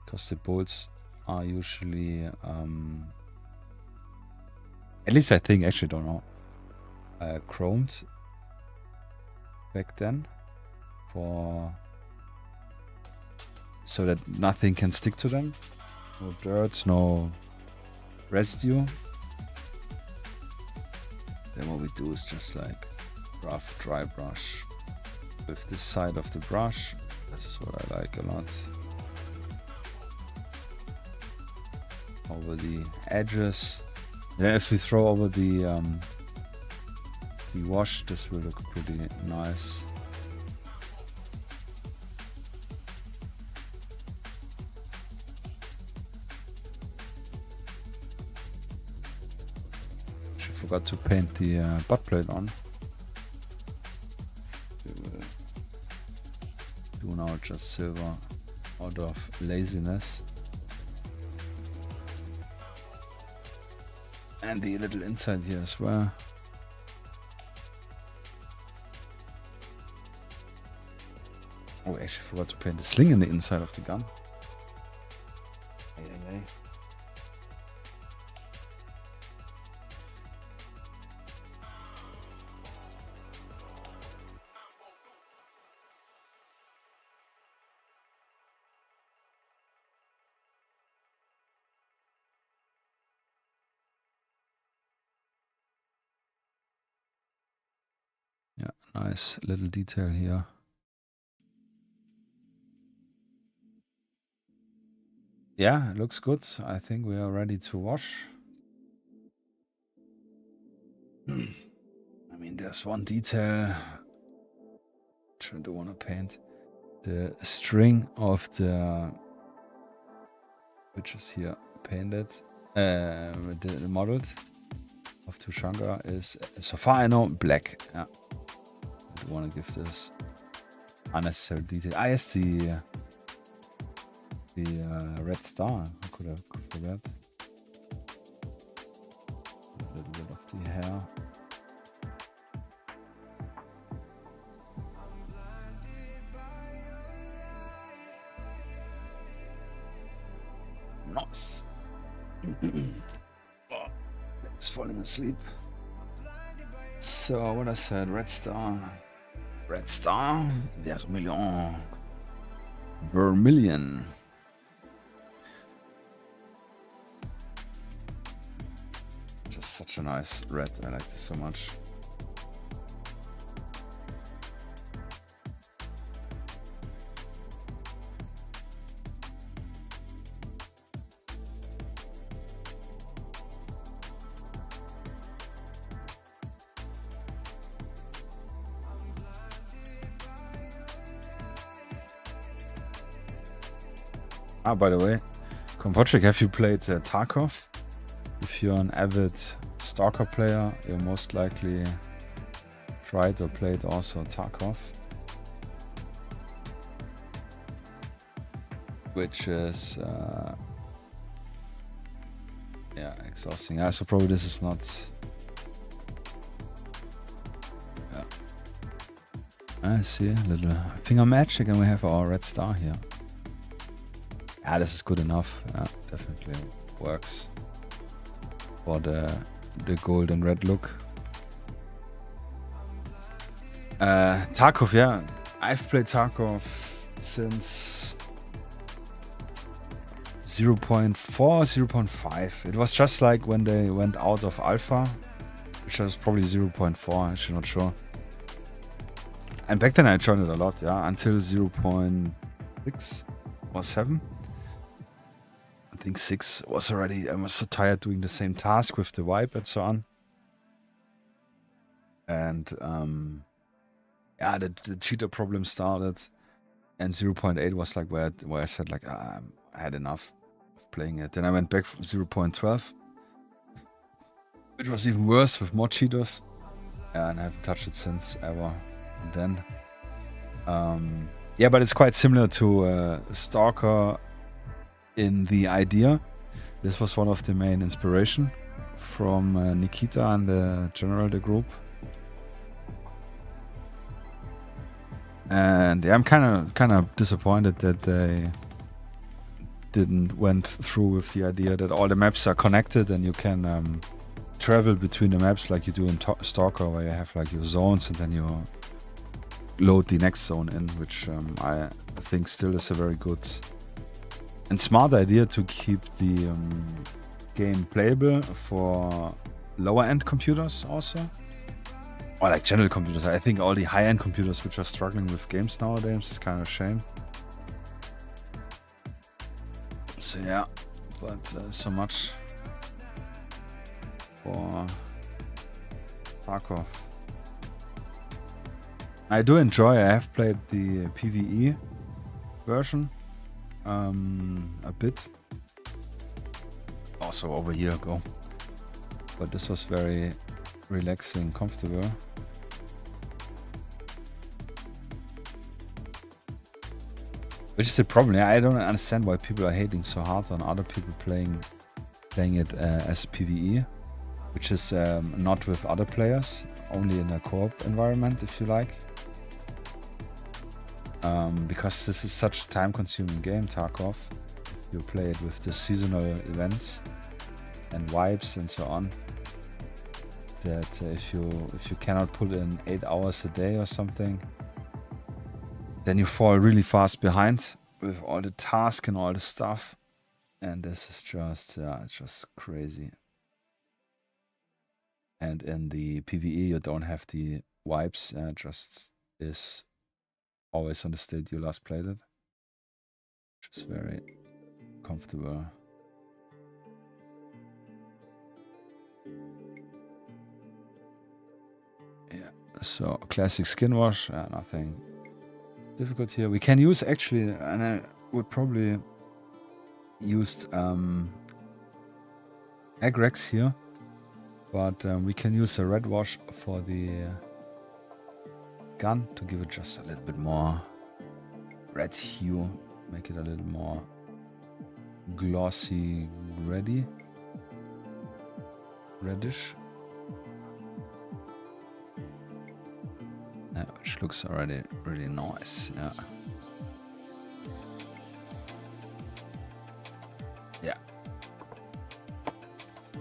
because the bolts are usually at least I think, actually don't know, chromed back then, so that nothing can stick to them, no dirt, no residue. Then what we do is just like rough dry brush with this side of the brush. This is what I like a lot. Over the edges. Then if we throw over the wash, this will look pretty nice. Actually forgot to paint the butt plate on. We will do now just silver out of laziness. And the little inside here as well. Oh, I actually forgot to paint the sling in the inside of the gun. Nice little detail here. Yeah, it looks good. I think we are ready to wash. I mean, there's one detail which I don't want to paint. The string of the, which is here painted, the modeled of Tushanga is, so far I know, black. Yeah. I don't want to give this unnecessary detail. Ah, yes, the red star. I could have forgot. A little bit of the hair. Nice. Oh, it's falling asleep. So what I said, red star. Red star. Vermilion. Just such a nice red. I like this so much. Ah, by the way, Kompochik, have you played Tarkov? If you're an avid Stalker player, you most likely tried or played also Tarkov. Which is, yeah, exhausting. Yeah, so probably this is not... Yeah. I see a little finger magic and we have our red star here. Yeah, this is good enough. Definitely works for the gold and red look. Tarkov, yeah. I've played Tarkov since 0.4, 0.5. It was just like when they went out of alpha, which was probably 0.4, actually not sure. And back then I joined it a lot, yeah, until 0.6 or 7. I think 6 was already, I was so tired doing the same task with the wipe and so on. And yeah, the cheater problem started, and 0.8 was like where I said like I had enough of playing it. Then I went back from 0.12, which was even worse with more cheaters, and I haven't touched it since ever. And then yeah, but it's quite similar to Stalker in the idea. This was one of the main inspiration from Nikita and the the group. And yeah, I'm kind of disappointed that they didn't went through with the idea that all the maps are connected and you can travel between the maps like you do in Stalker, where you have like your zones and then you load the next zone in, which I think still is a very good and smart idea to keep the game playable for lower end computers also. Or like general computers. I think all the high-end computers which are struggling with games nowadays is kind of a shame. So yeah, but so much for Tarkov. I do enjoy, I have played the PvE version a bit. Also over a year ago. But this was very relaxing, comfortable. Which is the problem. Yeah, I don't understand why people are hating so hard on other people playing it as PvE, which is not with other players, only in a co-op environment, if you like. Because this is such a time-consuming game, Tarkov. You play it with the seasonal events and wipes and so on. That if you cannot put in 8 hours a day or something, then you fall really fast behind with all the tasks and all the stuff, and this is just it's just crazy. And in the PvE you don't have the vibes. Just is always on the state you last played it. Which is very comfortable. Yeah, so classic skin wash, nothing difficult here. We can use actually, and I would probably use Agrex here, but we can use a red wash for the gun to give it just a little bit more red hue, make it a little more glossy, reddish. Which looks already really nice. Yeah.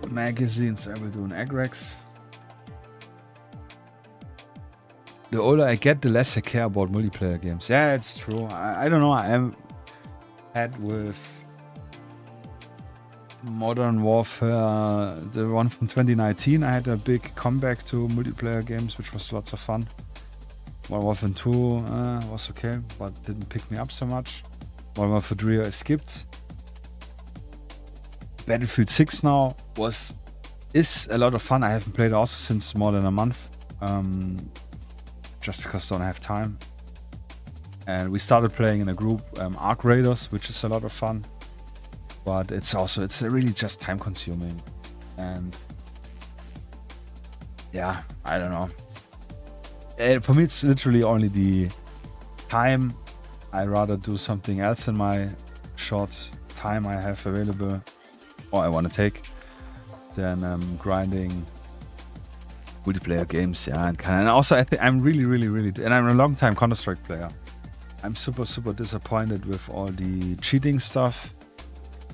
Magazines, I will do an Agrex. The older I get, the less I care about multiplayer games. Yeah, it's true. I don't know. I am had with Modern Warfare, the one from 2019. I had a big comeback to multiplayer games, which was lots of fun. Modern Warfare 2 was okay, but didn't pick me up so much. Modern Warfare 3 I skipped. Battlefield 6 now is a lot of fun. I haven't played also since more than a month. Just because I don't have time. And we started playing in a group, Arc Raiders, which is a lot of fun. But it's really just time consuming. And yeah, I don't know. For me, it's literally only the time. I'd rather do something else in my short time I have available, or I want to take, than grinding multiplayer games. Yeah, and also I think I'm really, and I'm a long time Counter-Strike player. I'm super disappointed with all the cheating stuff.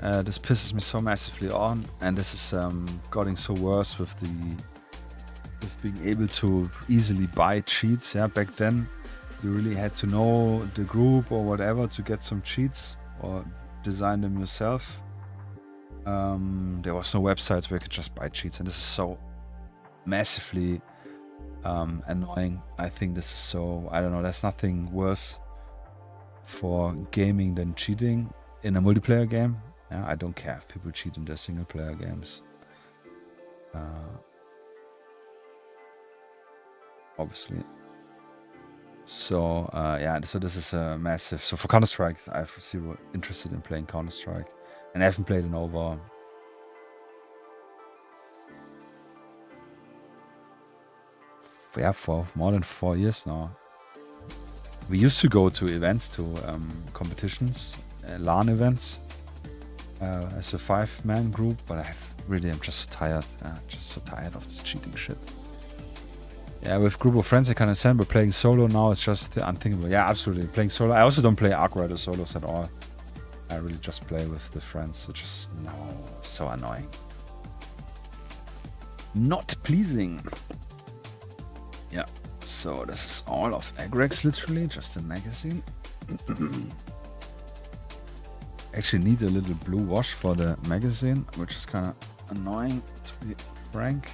This pisses me so massively on, and this is getting so worse with being able to easily buy cheats. Yeah, back then you really had to know the group or whatever to get some cheats or design them yourself. There was no websites where you could just buy cheats, and this is so massively annoying. I think this is so, I don't know, there's nothing worse for gaming than cheating in a multiplayer game. Yeah, I don't care if people cheat in their single player games. Obviously. So yeah, so this is a massive. So for Counter-Strike, I'm zero interested in playing Counter-Strike, and I haven't played in over for more than 4 years now. We used to go to events, to competitions, LAN events, as a 5-man group, but I'm just so tired. Just so tired of this cheating shit. Yeah, with group of friends I can understand, but playing solo now is just unthinkable. Yeah, absolutely. Playing solo. I also don't play Arc Rider solos at all. I really just play with the friends. It's just, no, so annoying. Not pleasing. Yeah, so this is all of Agrex, literally, just a magazine. Actually need a little blue wash for the magazine, which is kind of annoying, to be frank.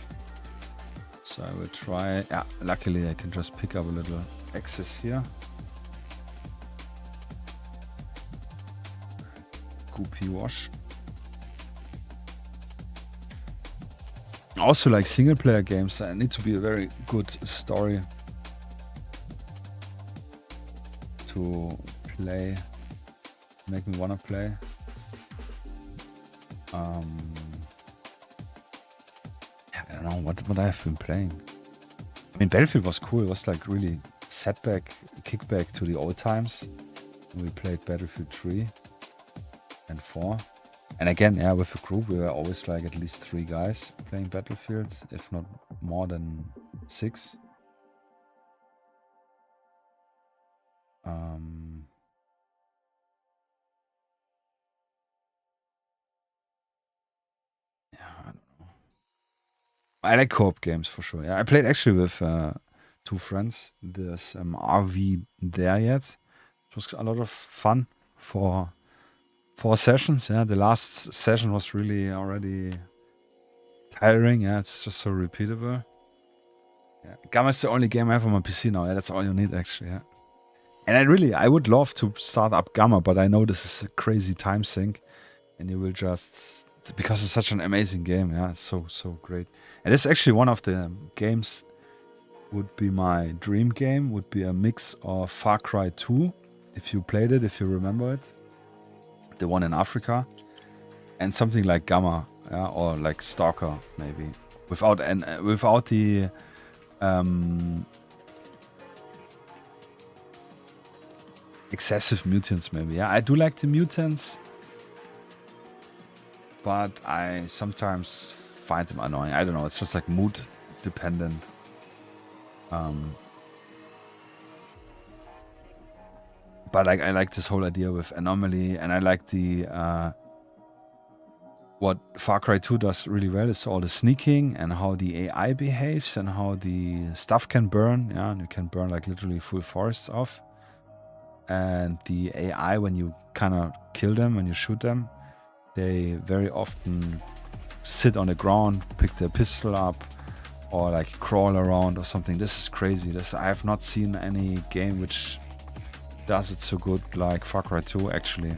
So I will try, yeah, luckily I can just pick up a little excess here. Goopy wash. Also, like single player games, I need to be a very good story to play, make me wanna play. I don't know what I've been playing. I mean, Battlefield was cool. It was like really kickback to the old times. We played Battlefield 3 and 4. And again, yeah, with a group, we were always like at least 3 guys playing Battlefield, if not more than 6. Yeah, I don't know. I like co-op games for sure. Yeah, I played actually with 2 friends. There's RV there yet. It was a lot of fun for 4 sessions. Yeah, the last session was really already tiring. Yeah, it's just so repeatable. Yeah. Gamma is the only game I have on my PC now. Yeah, that's all you need actually. Yeah. And I would love to start up Gamma, but I know this is a crazy time sink, and you will just, because it's such an amazing game. Yeah, it's so great. And it's actually one of the games. Would be my dream game. Would be a mix of Far Cry 2, if you played it, if you remember it, the one in Africa, and something like Gamma, yeah, or like Stalker maybe, without the excessive mutants maybe. Yeah, I do like the mutants, but I sometimes find them annoying. I don't know. It's just like mood dependent. But like I like this whole idea with anomaly, and I like the what Far Cry 2 does really well is all the sneaking and how the AI behaves and how the stuff can burn. Yeah, and you can burn like literally full forests off. And the AI, when you kind of kill them, when you shoot them, they very often sit on the ground, pick their pistol up, or like crawl around or something. This is crazy. I have not seen any game which does it so good like Far Cry 2 actually,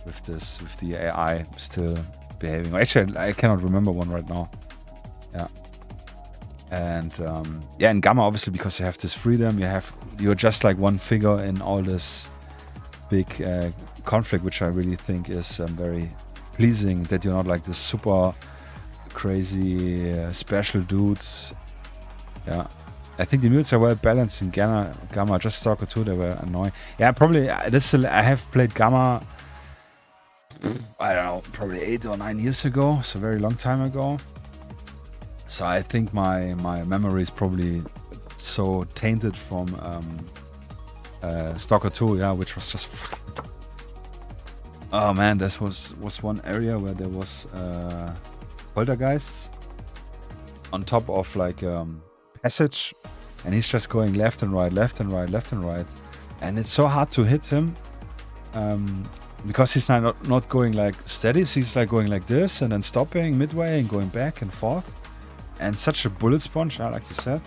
with the AI still behaving. Actually, I cannot remember one right now. Yeah. And yeah, in Gamma obviously, because you have this freedom, you're just like one figure in all this big conflict, which I really think is very pleasing, that you're not like this super crazy special dudes. Yeah, I think the mutants are well balanced in Gamma. Just Stalker 2, they were annoying. Yeah, probably I have played Gamma, I don't know, probably 8 or 9 years ago, so very long time ago. So I think my memory is probably so tainted from Stalker 2, yeah, which was just oh man, this was one area where there was poltergeists on top of like passage, and he's just going left and right, left and right, left and right, and it's so hard to hit him because he's not going like steady. He's like going like this and then stopping midway and going back and forth, and such a bullet sponge, yeah, like you said,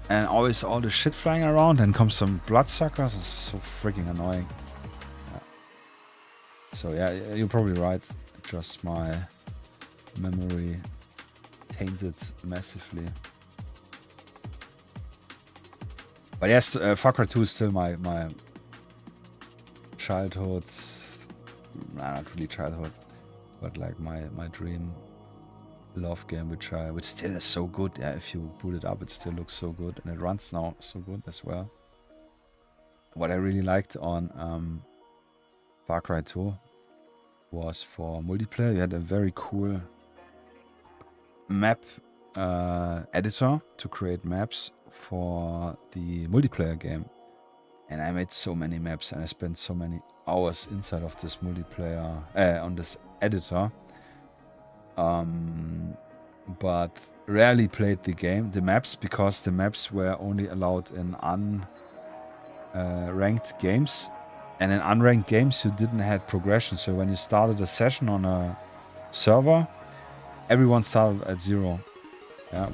and always all the shit flying around, and comes some bloodsuckers. It's so freaking annoying. Yeah. So yeah, you're probably right. Just my memory tainted massively. But yes, Far Cry 2 is still my childhood, not really childhood, but like my dream love game, which still is so good. Yeah, if you boot it up, it still looks so good, and it runs now so good as well. What I really liked on Far Cry 2 was for multiplayer. You had a very cool map editor to create maps for the multiplayer game, and I made so many maps, and I spent so many hours inside of this multiplayer on this editor, but rarely played the maps, because the maps were only allowed in unranked games, and in unranked games you didn't have progression. So when you started a session on a server, everyone started at 0. Yeah,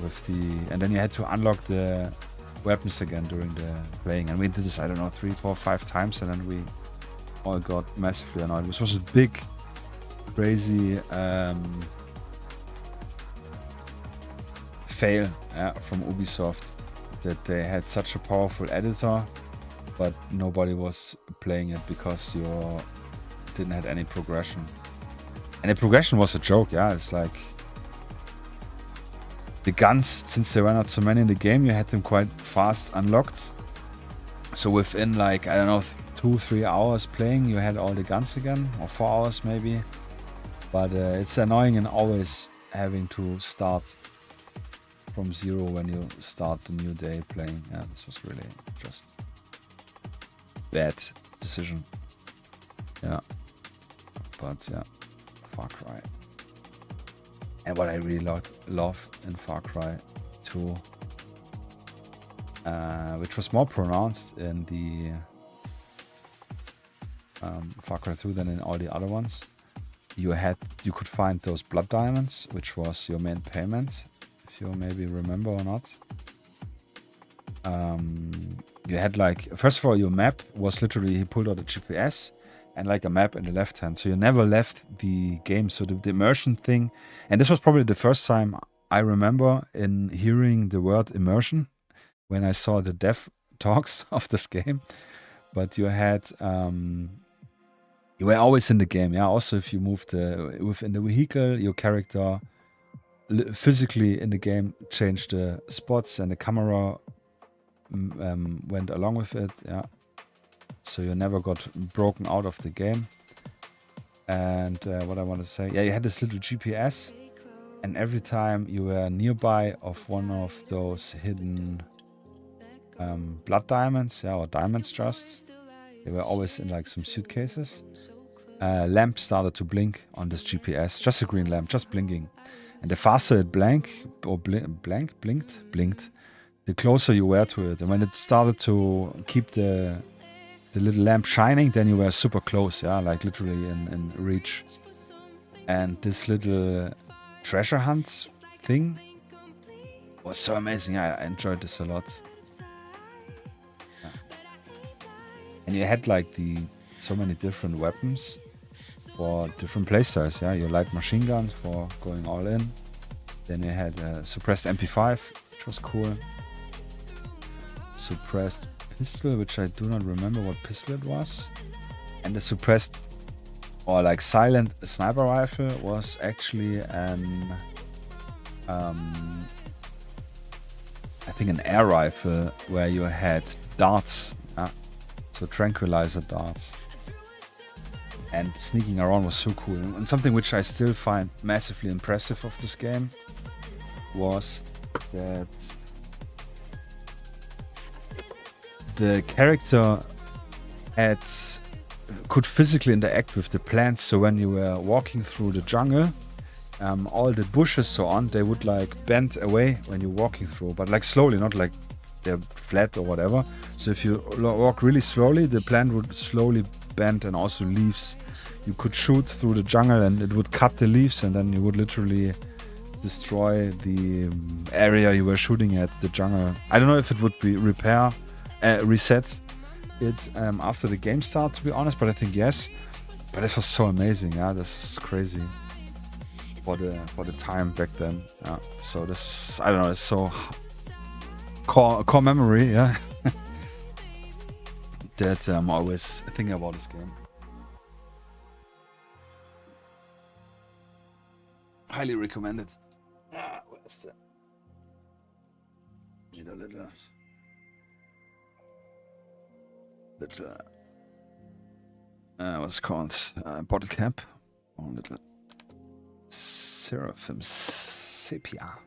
and then you had to unlock the weapons again during the playing, and we did this, I don't know, 3, 4, 5 times, and then we all got massively annoyed. This was a big, crazy fail from Ubisoft, that they had such a powerful editor, but nobody was playing it because you didn't have any progression. And the progression was a joke. Yeah, it's like the guns, since there were not so many in the game, you had them quite fast unlocked. So within like, I don't know, 2-3 hours playing, you had all the guns again, or 4 hours maybe. But it's annoying and always having to start from 0 when you start the new day playing. Yeah, this was really just bad decision. Yeah, but yeah, Far Cry. And what I really love in Far Cry 2, which was more pronounced in the Far Cry 2 than in all the other ones, you could find those blood diamonds, which was your main payment, if you maybe remember or not. you had like, first of all, your map was literally, he pulled out a GPS and like a map in the left hand. So you never left the game. So the immersion thing, and this was probably the first time I remember in hearing the word immersion when I saw the dev talks of this game. But you had, you were always in the game. Yeah. Also, if you moved within the vehicle, your character physically in the game changed the spots and the camera went along with it. Yeah. So you never got broken out of the game. And what I want to say, yeah, you had this little GPS, and every time you were nearby of one of those hidden blood diamonds, yeah, or diamonds just, they were always in like some suitcases. Lamp started to blink on this GPS, just a green lamp, just blinking. And the faster it blinked, the closer you were to it. And when it started to keep the little lamp shining, then you were super close, yeah, like literally in reach. And this little treasure hunt thing was so amazing. Yeah, I enjoyed this a lot. Yeah. And you had like so many different weapons for different playstyles. Yeah, your light machine guns for going all in. Then you had a suppressed MP5, which was cool. Suppressed pistol, which I do not remember what pistol it was. And the suppressed or like silent sniper rifle was actually an I think an air rifle where you had darts, so tranquilizer darts. And sneaking around was so cool. And something which I still find massively impressive of this game was that the character could physically interact with the plants. So when you were walking through the jungle, all the bushes so on, they would like bend away when you're walking through, but like slowly, not like they're flat or whatever. So if you walk really slowly, the plant would slowly bend, and also leaves. You could shoot through the jungle and it would cut the leaves, and then you would literally destroy the area you were shooting at, the jungle. I don't know if it would be reset it after the game start, to be honest, but I think yes. But this was so amazing. Yeah, this is crazy for the time back then. Yeah. So this is, I don't know, it's so core memory. Yeah. That I'm always thinking about this game. Highly recommended. Where's the little what's it called? Bottle cap or little seraphim sepia.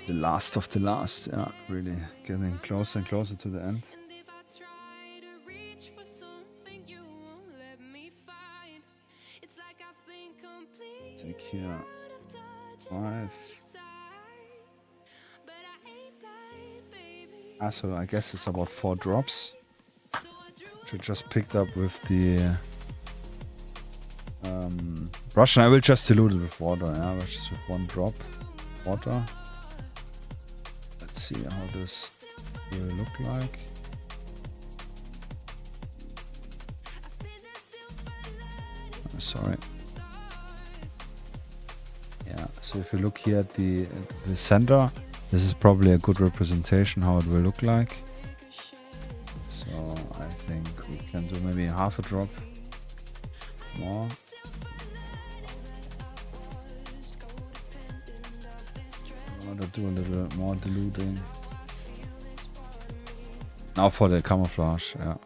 The last of the last. Yeah, really getting closer and closer to the end. Take here 5. So I guess it's about 4 drops, which I just picked up with the brush, and I will just dilute it with water. Yeah, just with 1 drop water. Let's see how this will look like. Sorry. Yeah, so if you look here at the center, this is probably a good representation how it will look like. So I think we can do maybe half a drop more. I want to do a little more diluting. Now for the camouflage, yeah.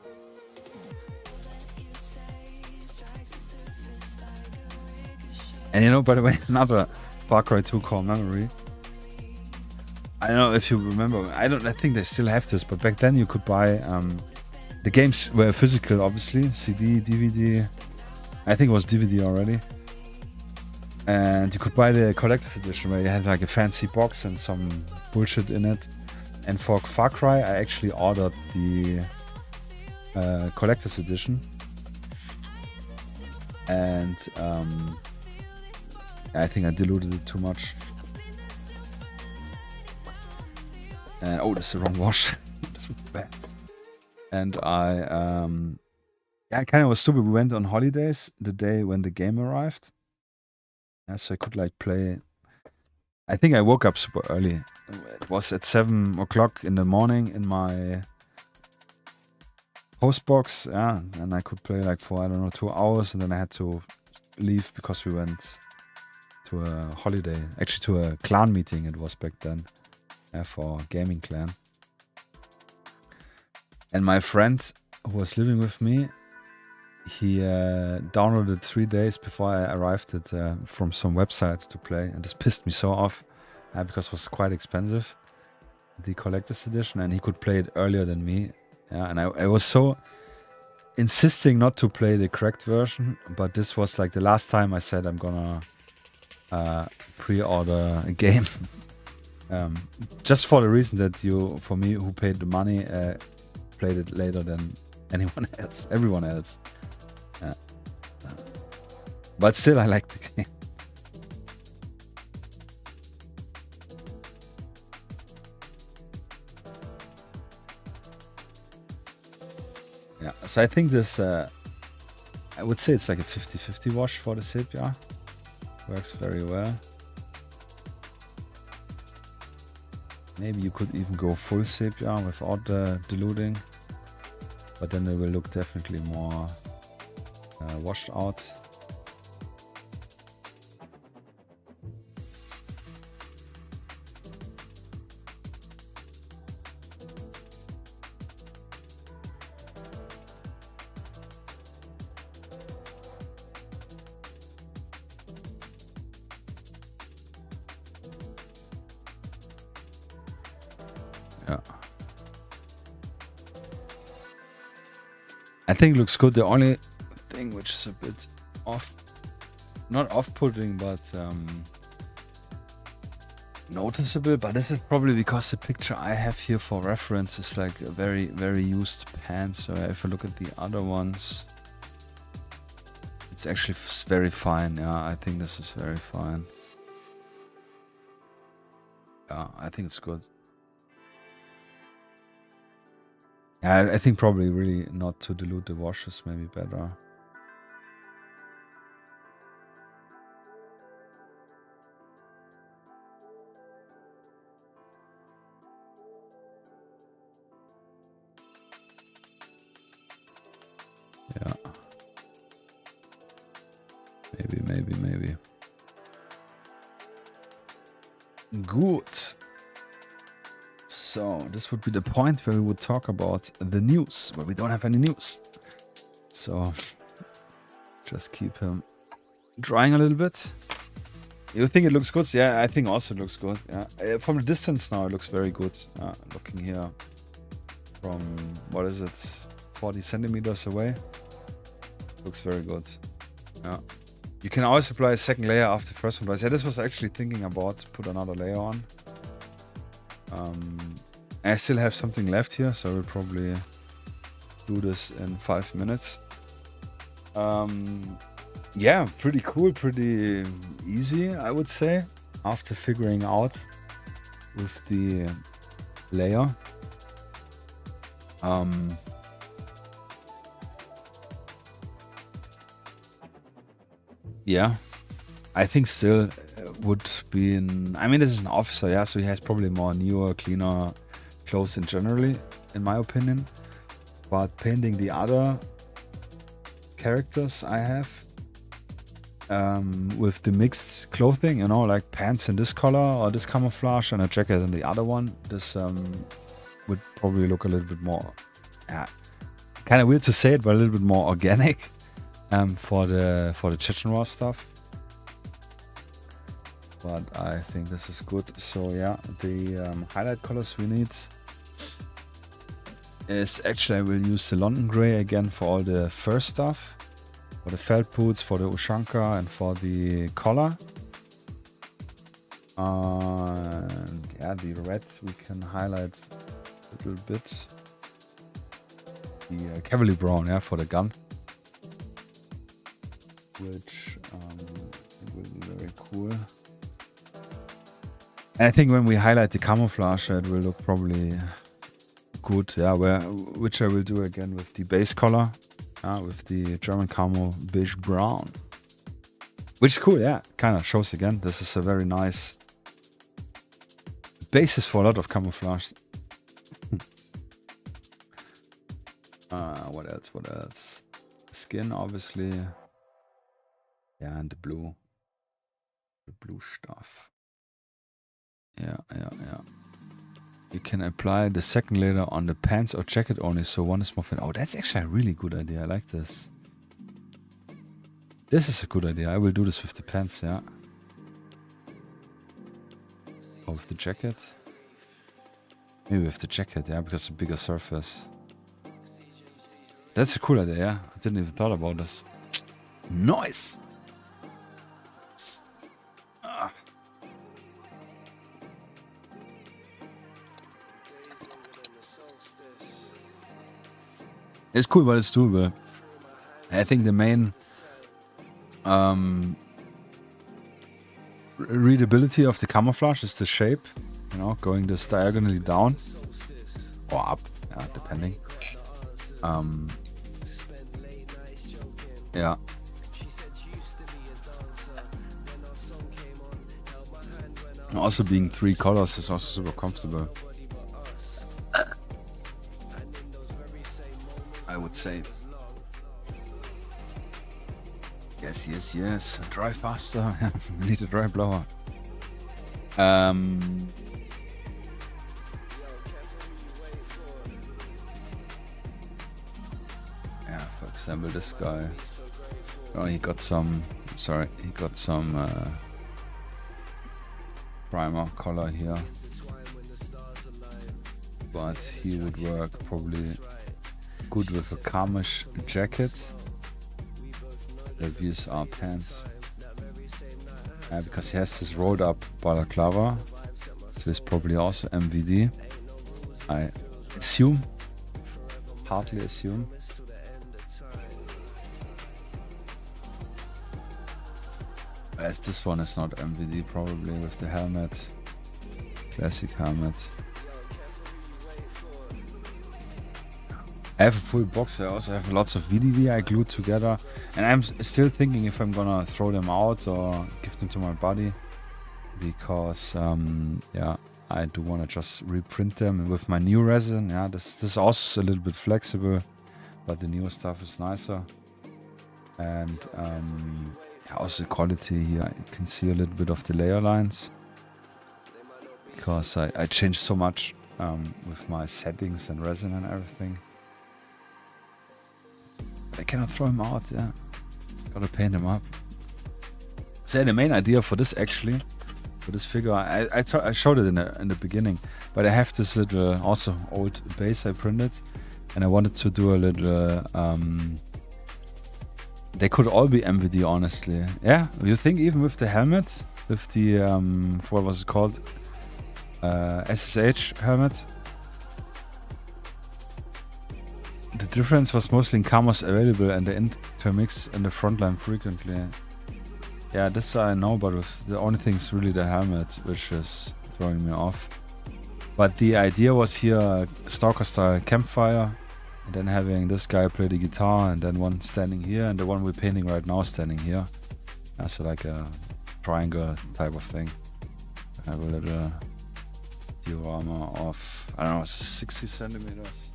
And you know, by the way, another Far Cry 2 core memory. I don't know if you remember. I think they still have this, but back then you could buy the games were physical, obviously, CD, DVD. I think it was DVD already. And you could buy the collector's edition where you had like a fancy box and some bullshit in it. And for Far Cry, I actually ordered the collector's edition. And I think I diluted it too much. And oh, this is the wrong wash. This was bad. And I kind of was stupid. We went on holidays the day when the game arrived. Yeah, so I could like play. I think I woke up super early. It was at 7 o'clock in the morning in my host box. Yeah, and I could play like for, I don't know, 2 hours. And then I had to leave because we went to a holiday. Actually, to a clan meeting it was back then. Yeah, for gaming clan. And my friend who was living with me, he downloaded 3 days before I arrived it from some websites to play, and this pissed me so off because it was quite expensive, the collector's edition, and he could play it earlier than me. Yeah, and I was so insisting not to play the correct version, but this was like the last time I said I'm gonna pre-order a game, just for the reason that you, for me, who paid the money, played it later than anyone else, everyone else. But still, I like the game. Yeah, so I think this, I would say it's like a 50-50 wash for the sepia. Works very well. Maybe you could even go full sepia without the diluting, but then it will look definitely more washed out. Yeah. I think it looks good. The only thing which is a bit off, not off-putting, but noticeable, but this is probably because the picture I have here for reference is like a very, very used pan. So if I look at the other ones, it's actually very fine. Yeah, I think this is very fine. Yeah, I think it's good. Yeah, I think probably really not to dilute the wash is maybe better. Yeah. Maybe. Good. So this would be the point where we would talk about the news, where we don't have any news. So just keep him drying a little bit. You think it looks good? Yeah, I think also it looks good. Yeah, from the distance now it looks very good. Looking here from, what is it, 40 centimeters away. Looks very good. Yeah. You can always apply a second layer after the first one. But yeah, this was actually thinking about to put another layer on. I still have something left here, so I will probably do this in 5 minutes. Yeah, pretty cool, pretty easy, I would say, after figuring out with the layer. Yeah, I think still would be I mean, this is an officer, yeah, so he has probably more newer, cleaner clothes in generally, in my opinion. But painting the other characters I have with the mixed clothing, you know, like pants in this color or this camouflage and a jacket in the other one, this would probably look a little bit more, yeah, kind of weird to say it, but a little bit more organic for the Chechen War stuff. But I think this is good. So yeah, the highlight colors we need is actually, I will use the London Grey again for all the fur stuff, for the felt boots, for the Ushanka, and for the collar. And yeah, the red we can highlight a little bit. The cavalry brown, yeah, for the gun, which I think will be very cool. And I think when we highlight the camouflage, it will look probably good. Yeah, which I will do again with the base color, with the German camo beige brown, which is cool. Yeah, kind of shows again. This is a very nice basis for a lot of camouflage. What else? What else? Skin, obviously. Yeah, and the blue stuff. Yeah. You can apply the second layer on the pants or jacket only, so one is more thin. Oh, that's actually a really good idea. I like this. This is a good idea. I will do this with the pants, yeah. Or with the jacket. Maybe with the jacket, yeah, because a bigger surface. That's a cool idea, yeah. I didn't even thought about this. Nice! It's cool, but it's doable. I think the main readability of the camouflage is the shape, you know, going this diagonally down or up, yeah, depending. Yeah. And also being 3 colors is also super comfortable, I would say. Yes. Dry faster. We need a dry blower. Yeah, for example, this guy. Oh, he got some. Sorry, he got some primer color here, but he would work probably good with a Skirmish jacket. These are pants, because he has this rolled up balaclava, so it's probably also MVD. I assume, partly assume. As this one is not MVD, probably with the helmet, classic helmet. I have a full box. I also have lots of VDV I glued together, and I'm still thinking if I'm gonna throw them out or give them to my buddy, because yeah, I do want to just reprint them with my new resin. Yeah, this is also a little bit flexible, but the newer stuff is nicer. And also the quality here, you can see a little bit of the layer lines, because I changed so much with my settings and resin and everything. I cannot throw him out, yeah. Gotta paint him up. So the main idea for this, actually, for this figure, I showed it in the beginning, but I have this little also old base I printed, and I wanted to do a little. They could all be MVD, honestly. Yeah, you think even with the helmet, with the what was it called, SSH helmet. The difference was mostly in camos available and the intermix in the front line frequently. Yeah, this I know, but the only thing is really the helmet, which is throwing me off. But the idea was here, Stalker style campfire, and then having this guy play the guitar, and then one standing here, and the one we're painting right now standing here. Yeah, so like a triangle type of thing. I have a little diorama of, I don't know, 60 centimeters.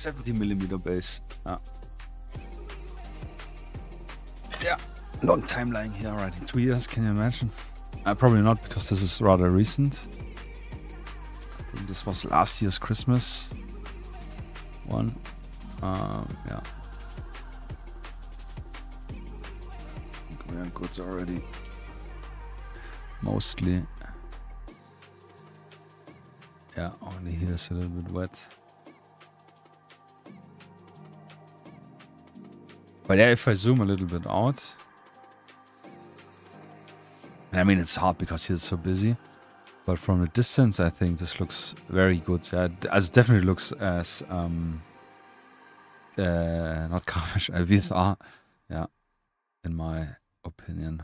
70mm base. Yeah, long timeline here already. 2 years, can you imagine? Probably not, because this is rather recent. I think this was last year's Christmas one. Yeah. Korean goods already. Mostly. Yeah, only here is a little bit wet. But yeah, if I zoom a little bit out, I mean, it's hard because he's so busy, but from a distance, I think this looks very good. Yeah, it definitely looks as not Skirmish, VSR. Yeah, in my opinion.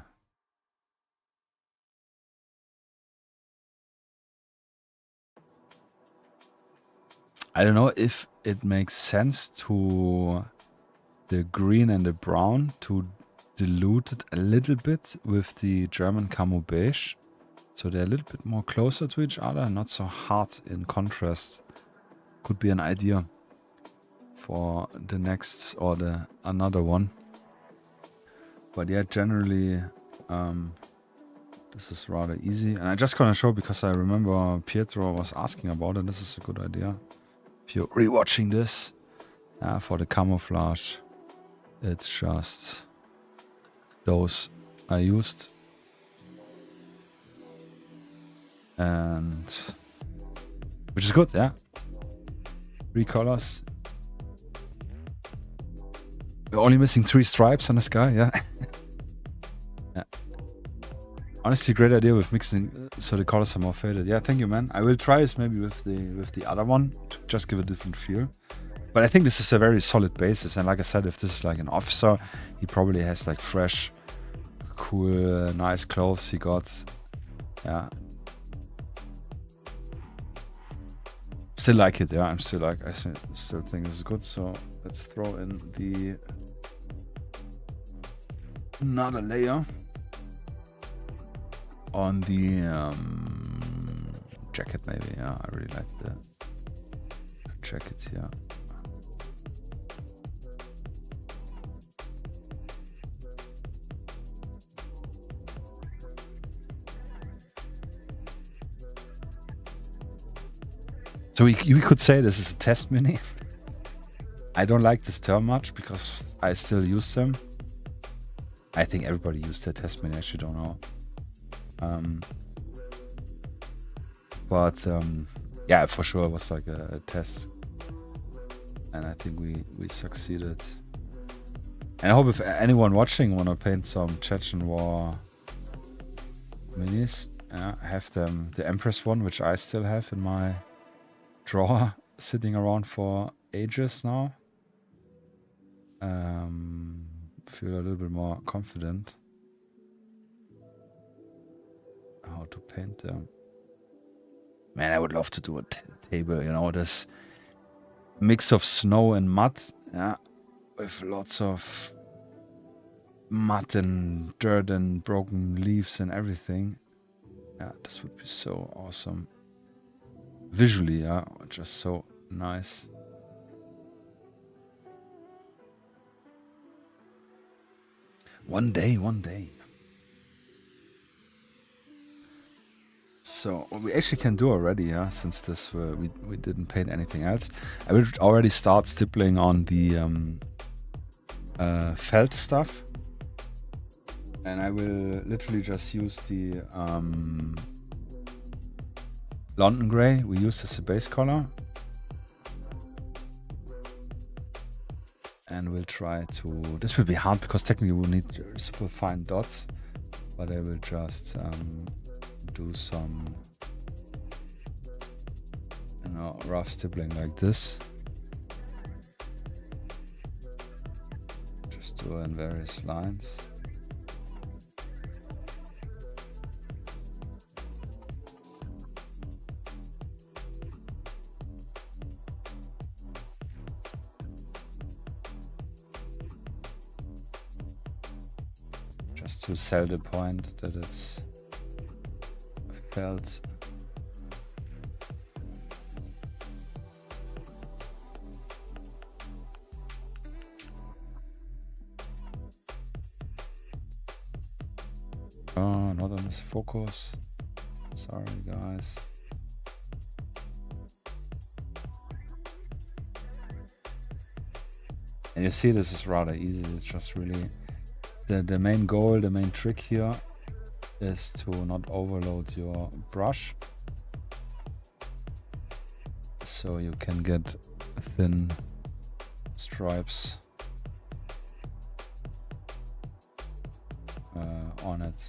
I don't know if it makes sense to the green and the brown to dilute it a little bit with the German camo beige. So they're a little bit more closer to each other, not so hard in contrast. Could be an idea for the next or the another one. But yeah, generally this is rather easy. And I just gonna show because I remember Pietro was asking about it. This is a good idea. If you're rewatching this for the camouflage, it's just those I used. And which is good, yeah. 3 colors. We're only missing 3 stripes on the sky, yeah. Yeah. Honestly, great idea with mixing so the colors are more faded. Yeah, thank you, man. I will try this maybe with the other one to just give a different feel. But I think this is a very solid basis. And like I said, if this is like an officer, he probably has like fresh, cool, nice clothes he got. Yeah. Still like it, yeah. I still think this is good. So let's throw in the another layer on the jacket, maybe. Yeah, I really like the jacket here. So we could say this is a test mini. I don't like this term much because I still use them. I think everybody used their test mini, I actually don't know. But yeah, for sure it was like a test. And I think we succeeded. And I hope if anyone watching want to paint some Chechen War minis, I have them, the Empress one, which I still have in my drawer sitting around for ages now. Feel a little bit more confident how to paint them. Man, I would love to do a table, you know, this mix of snow and mud, yeah, with lots of mud and dirt and broken leaves and everything. Yeah, this would be so awesome. Visually, yeah, just so nice. One day. So what we actually can do already, yeah, since this we didn't paint anything else, I will already start stippling on the felt stuff, and I will literally just use the London Grey we used as a base color, and we'll try to. This will be hard because technically we'll need super fine dots, but I will just do some, you know, rough stippling like this. Just do it in various lines. Just to sell the point that it's felt. Oh, not on this focus. Sorry, guys. And you see, this is rather easy. It's just really the main goal, the main trick here is to not overload your brush, so you can get thin stripes on it.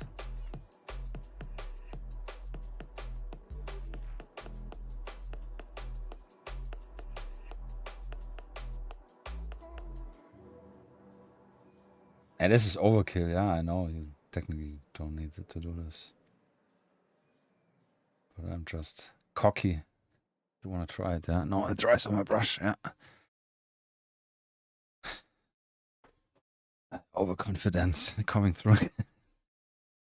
And this is overkill, yeah, I know. You technically don't need to do this. But I'm just cocky. You want to try it, yeah? No, it dries on my brush, yeah. Overconfidence coming through.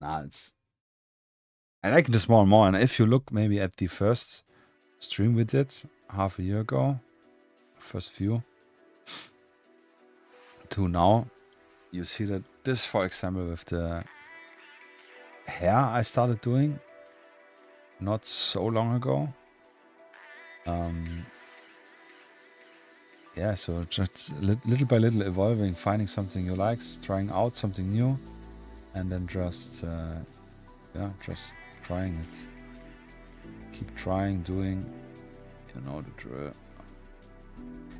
Nah, it's... I like this more and more. And if you look maybe at the first stream we did half a year ago, first view, to now, you see that this, for example, with the hair I started doing not so long ago. Yeah, so just little by little evolving, finding something you like, trying out something new, and then just, yeah, just trying it. Keep trying, doing, you know the drill.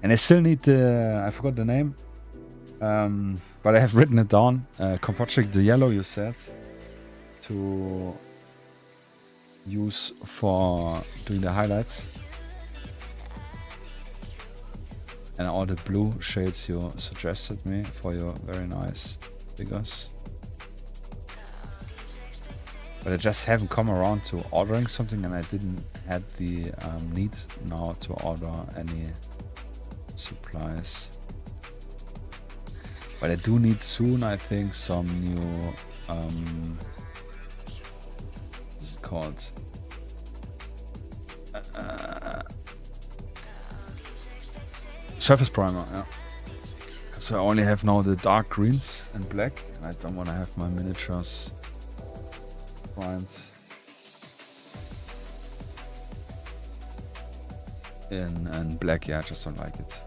And I still need the, I forgot the name, but I have written it down. Compotric, the yellow you said, to use for doing the highlights. And all the blue shades you suggested me for your very nice figures. But I just haven't come around to ordering something, and I didn't had the need now to order any supplies. But I do need soon, I think, some new what's it called? Surface primer, yeah. So I only have now the dark greens and black, and I don't want to have my miniatures primed in black. Yeah, I just don't like it.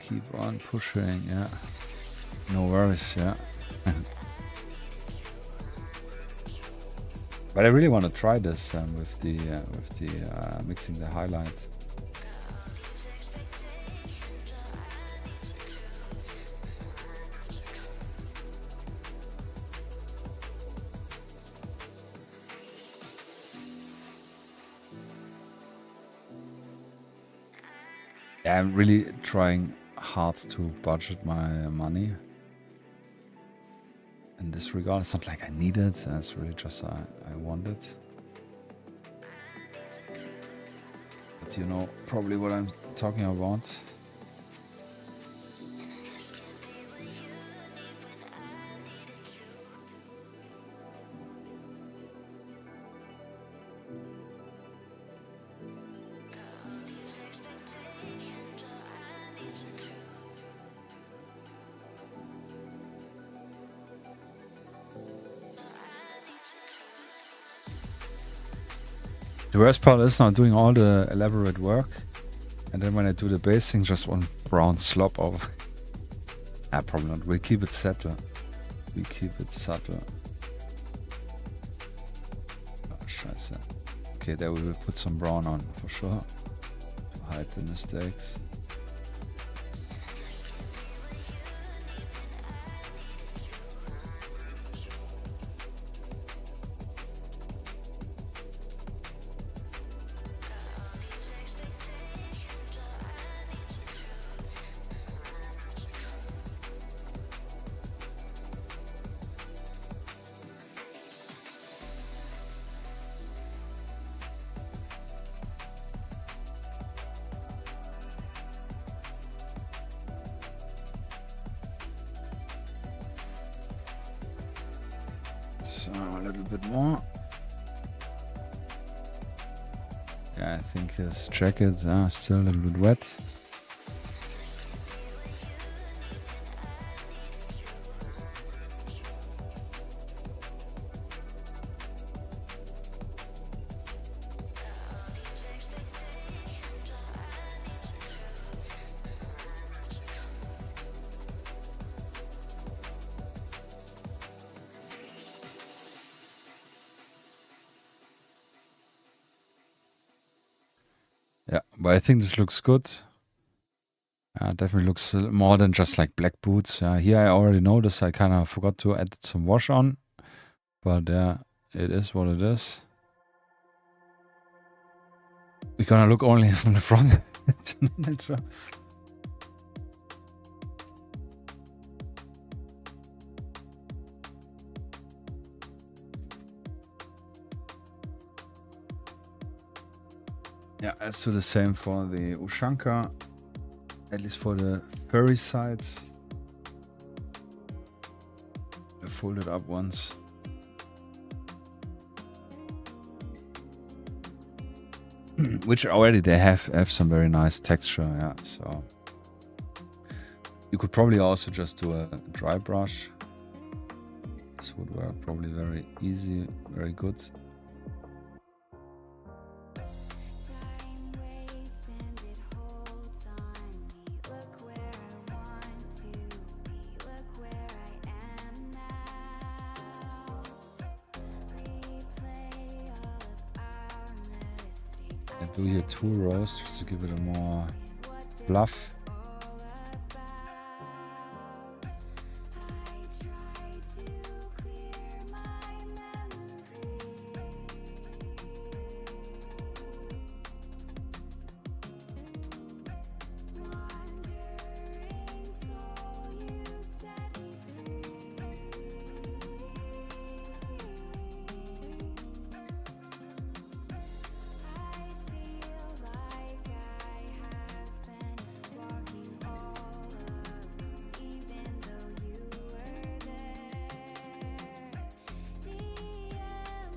Keep on pushing, yeah. No worries, yeah. But I really want to try this with the mixing the highlight. Yeah, I'm really trying hard to budget my money in this regard. It's not like I need it, it's really just I want it. But you know probably what I'm talking about. The worst part is now doing all the elaborate work, and then when I do the basing, just one brown slop of. Ah, probably not. We'll keep it subtle. We keep it subtle. Oh, scheiße. Okay, there we will put some brown on for sure to hide the mistakes. A little bit more. Yeah, I think his jackets are still a little bit wet. Yeah, but I think this looks good. Definitely looks more than just like black boots. Here I already noticed I kind of forgot to add some wash on. But yeah, it is what it is. We're gonna look only from the front. Yeah, let's do the same for the Ushanka, at least for the furry sides. I fold it up once. Which already they have some very nice texture, yeah. So you could probably also just do a dry brush. This would work probably very easy, very good. I do here 2 rows just to give it a more fluff.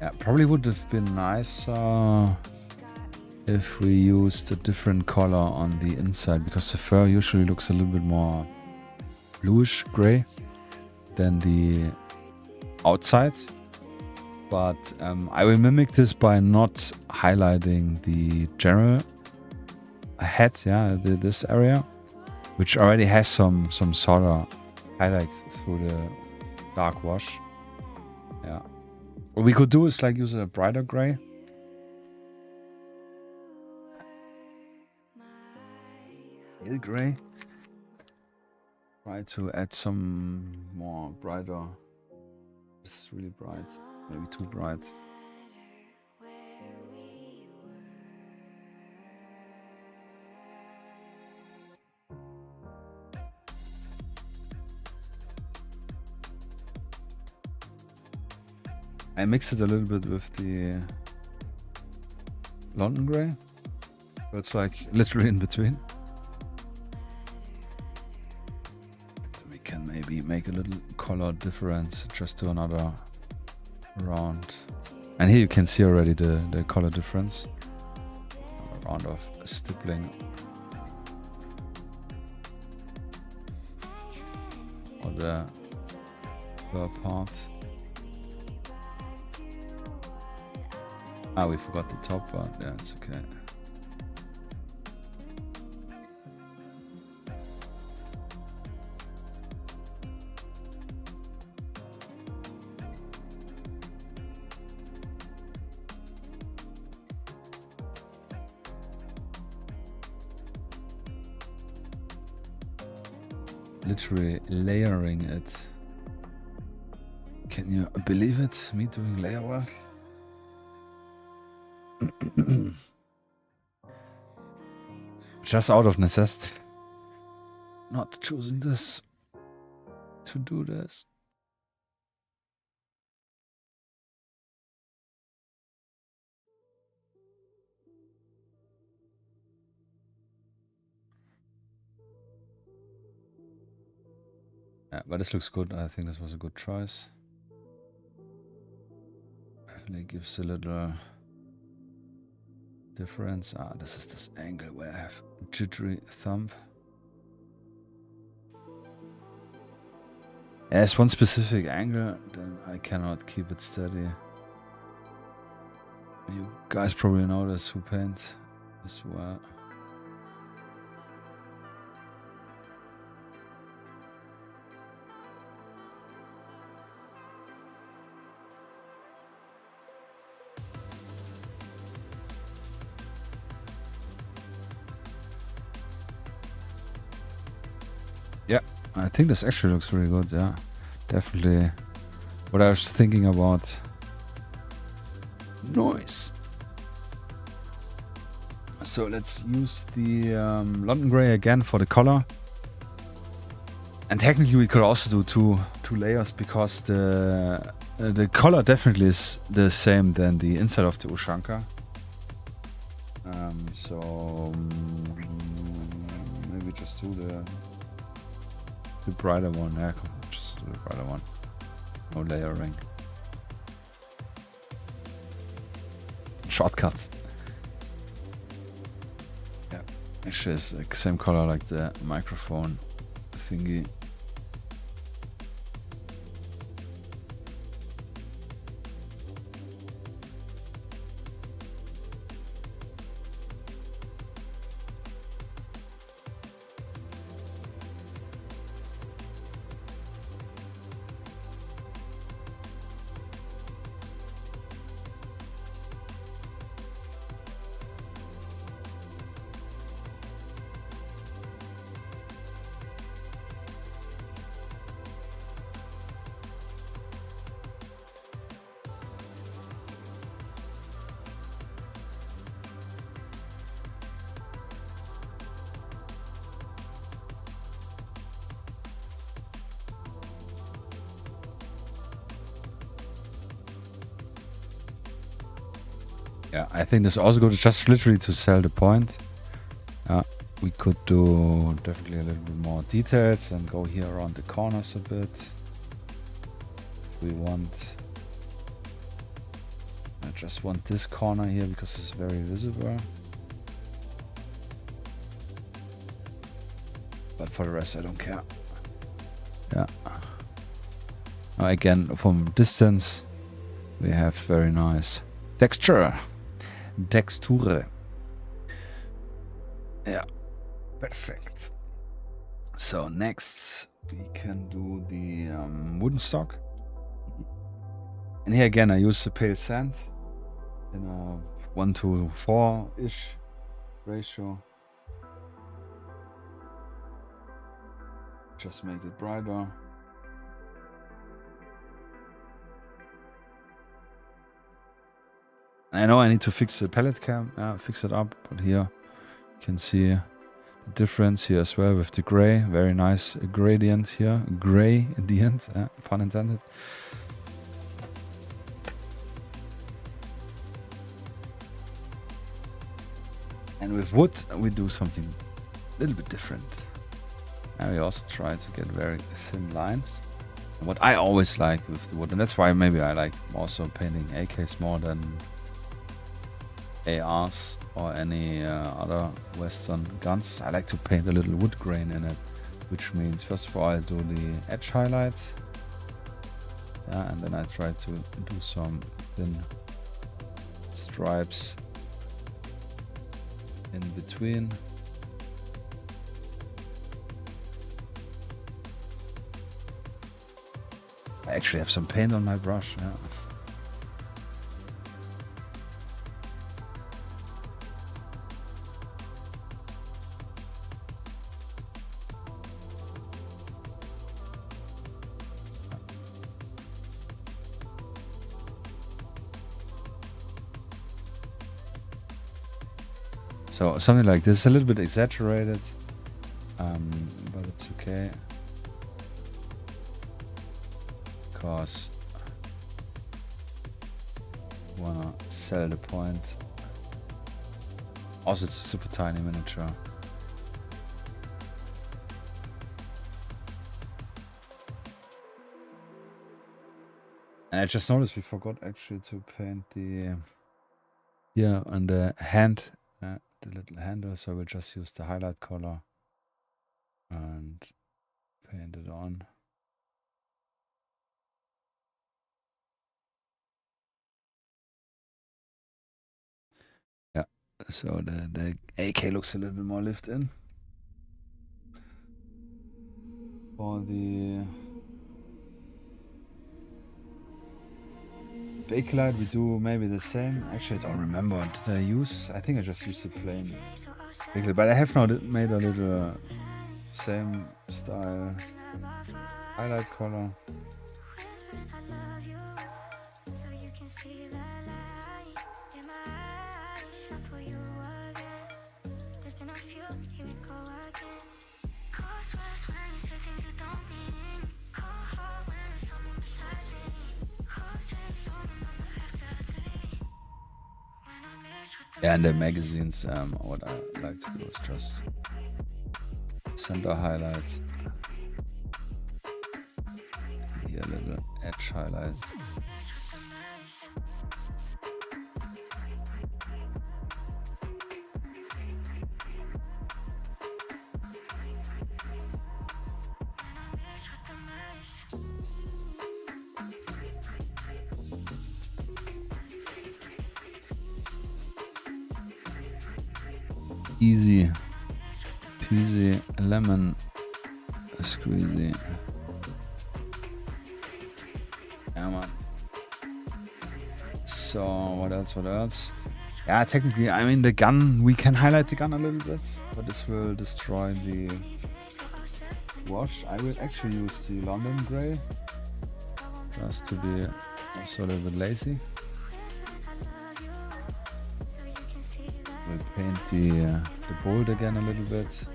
Yeah, probably would have been nicer if we used a different color on the inside, because the fur usually looks a little bit more bluish gray than the outside. But I will mimic this by not highlighting the general head, this area, which already has some sort of highlight through the dark wash. Yeah. What we could do is like use a brighter gray. Pale gray. Try to add some more brighter. This is really bright. Maybe too bright. I mix it a little bit with the London grey. So it's like literally in between. So we can maybe make a little color difference, just do another round. And here you can see already the color difference. A round of stippling. Or the fur part. We forgot the top part. Yeah, it's okay. Literally layering it. Can you believe it? Me doing layer work? Just out of necessity. Not choosing this to do this. Yeah, but this looks good. I think this was a good choice. Definitely gives a little difference. This is this angle where I have jittery thumb. As one specific angle, then I cannot keep it steady. You guys probably notice who paint as well. I think this actually looks really good, yeah. Definitely what I was thinking about. Nice. So let's use the London Grey again for the color. And technically we could also do two layers, because the color definitely is the same than the inside of the Ushanka. So maybe just do the brighter one. Yeah, just do the brighter one. No layering. Shortcuts. Yeah, actually it's the same color like the microphone thingy. Yeah, I think this is also good just literally to sell the point. We could do definitely a little bit more details and go here around the corners a bit. If we want, I just want this corner here because it's very visible. But for the rest I don't care. Yeah. Now again, from distance we have very nice texture. Texture. Yeah, perfect. So next we can do the wooden stock. And here again I use the pale sand in a 1:4-ish ratio. Just make it brighter. I know I need to fix the palette cam, fix it up, but here you can see the difference here as well with the gray. Very nice gradient here, gray in the end, pun intended. And with wood we do something a little bit different. And we also try to get very thin lines. And what I always like with the wood, and that's why maybe I like also painting AKs more than ARs or any other Western guns. I like to paint a little wood grain in it, which means first of all I do the edge highlight, and then I try to do some thin stripes in between. I actually have some paint on my brush. Yeah. So something like this, a little bit exaggerated, but it's okay, because I wanna sell the point. Also, it's a super tiny miniature. And I just noticed we forgot actually to paint the here on the hand. The little handle, so we'll just use the highlight color and paint it on. Yeah, so the AK looks a little bit more lived in. For the backlight we do maybe the same. Actually I don't remember what did I use. I think I just used the plain backlight, but I have now made a little same style Highlight color. Yeah, and the magazines, what I like to do is just center highlight. Here a little edge highlight. Easy peasy lemon squeezy. Yeah, man. So what else? Yeah, technically, I mean the gun, we can highlight the gun a little bit, but this will destroy the wash. I will actually use the London grey, just to be also a little bit lazy. We'll paint the bolt again a little bit.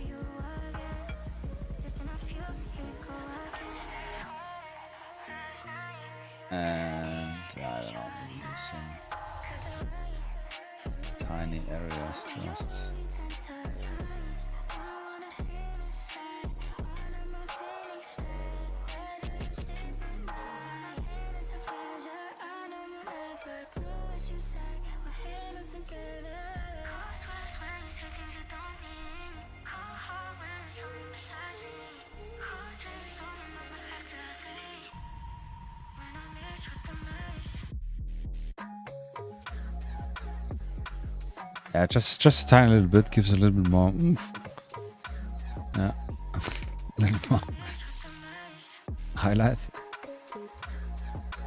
And I don't know, maybe some tiny areas just. Yeah, just a tiny little bit gives a little bit more oomph. Yeah, a little more highlight.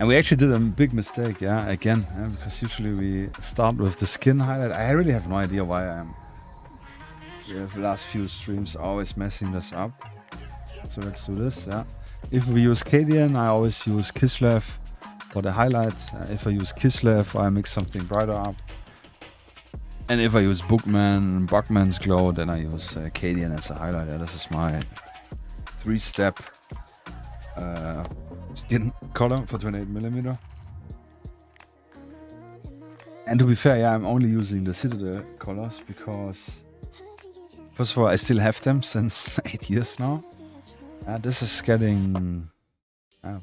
And we actually did a big mistake, yeah, again, because usually we start with the skin highlight. I really have no idea why I'm the last few streams always messing this up. So let's do this, yeah. If we use Cadian, I always use Kislev for the highlight. If I use Kislev, I mix something brighter up. And if I use Buckman's Glow, then I use Cadian as a highlight. Yeah, this is my 3-step skin color for 28mm. And to be fair, yeah, I'm only using the Citadel colors because, first of all, I still have them since 8 years now. This is getting,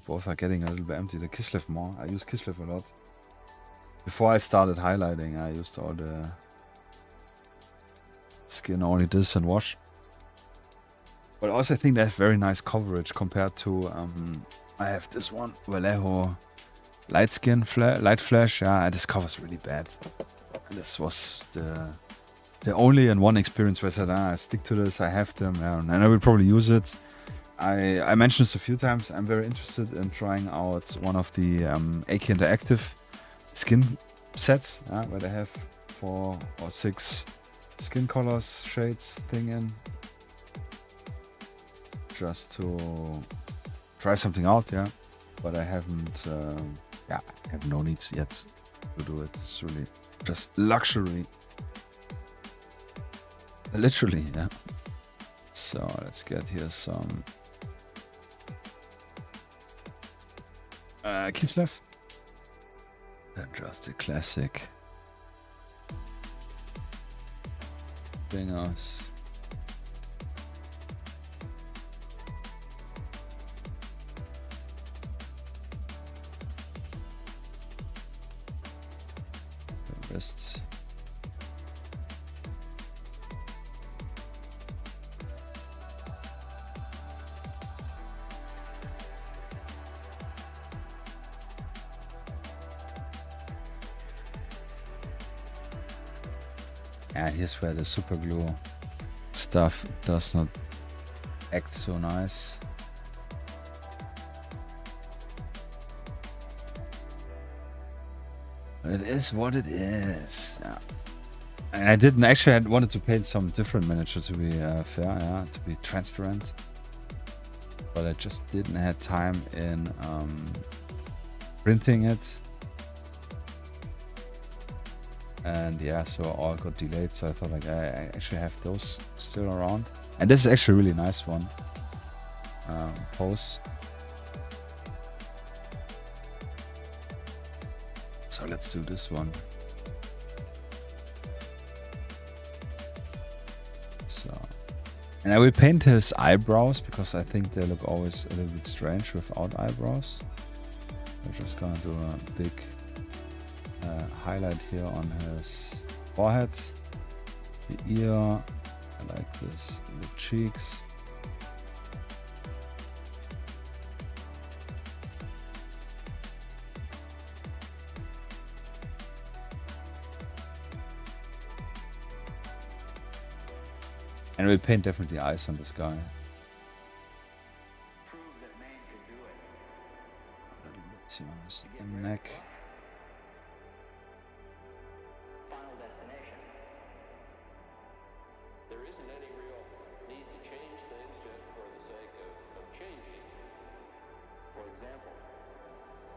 both are getting a little bit empty. The Kislev more. I use Kislev a lot. Before I started highlighting, I used all the skin, only this and wash. But also I think they have very nice coverage compared to, I have this one, Vallejo light flash. Yeah, this covers really bad. And this was the only and one experience where I said, I stick to this, I have them, and I will probably use it. I mentioned this a few times. I'm very interested in trying out one of the AK Interactive skin sets, where they have 4 or 6 skin colors, shades thing in. Just to try something out, yeah. But I haven't, I have no needs yet to do it. It's really just luxury. Literally, yeah. So let's get here some Kislev. And just a classic thingos. The wrists. Yeah, here's where the super glue stuff does not act so nice. But it is what it is. Yeah. And I didn't actually, I wanted to paint some different miniatures to be fair, yeah, to be transparent. but I just didn't have time in printing it. And yeah, so all got delayed, so I thought like I actually have those still around. And this is actually a really nice one. Pose. So let's do this one. So, and I will paint his eyebrows because I think they look always a little bit strange without eyebrows. I'm just gonna do a big highlight here on his forehead, the ear, like this, the cheeks. And we'll paint definitely eyes on this guy. Prove that man can do it. A little bit here on his neck. Final destination. There isn't any real need to change things just for the sake of changing. For example,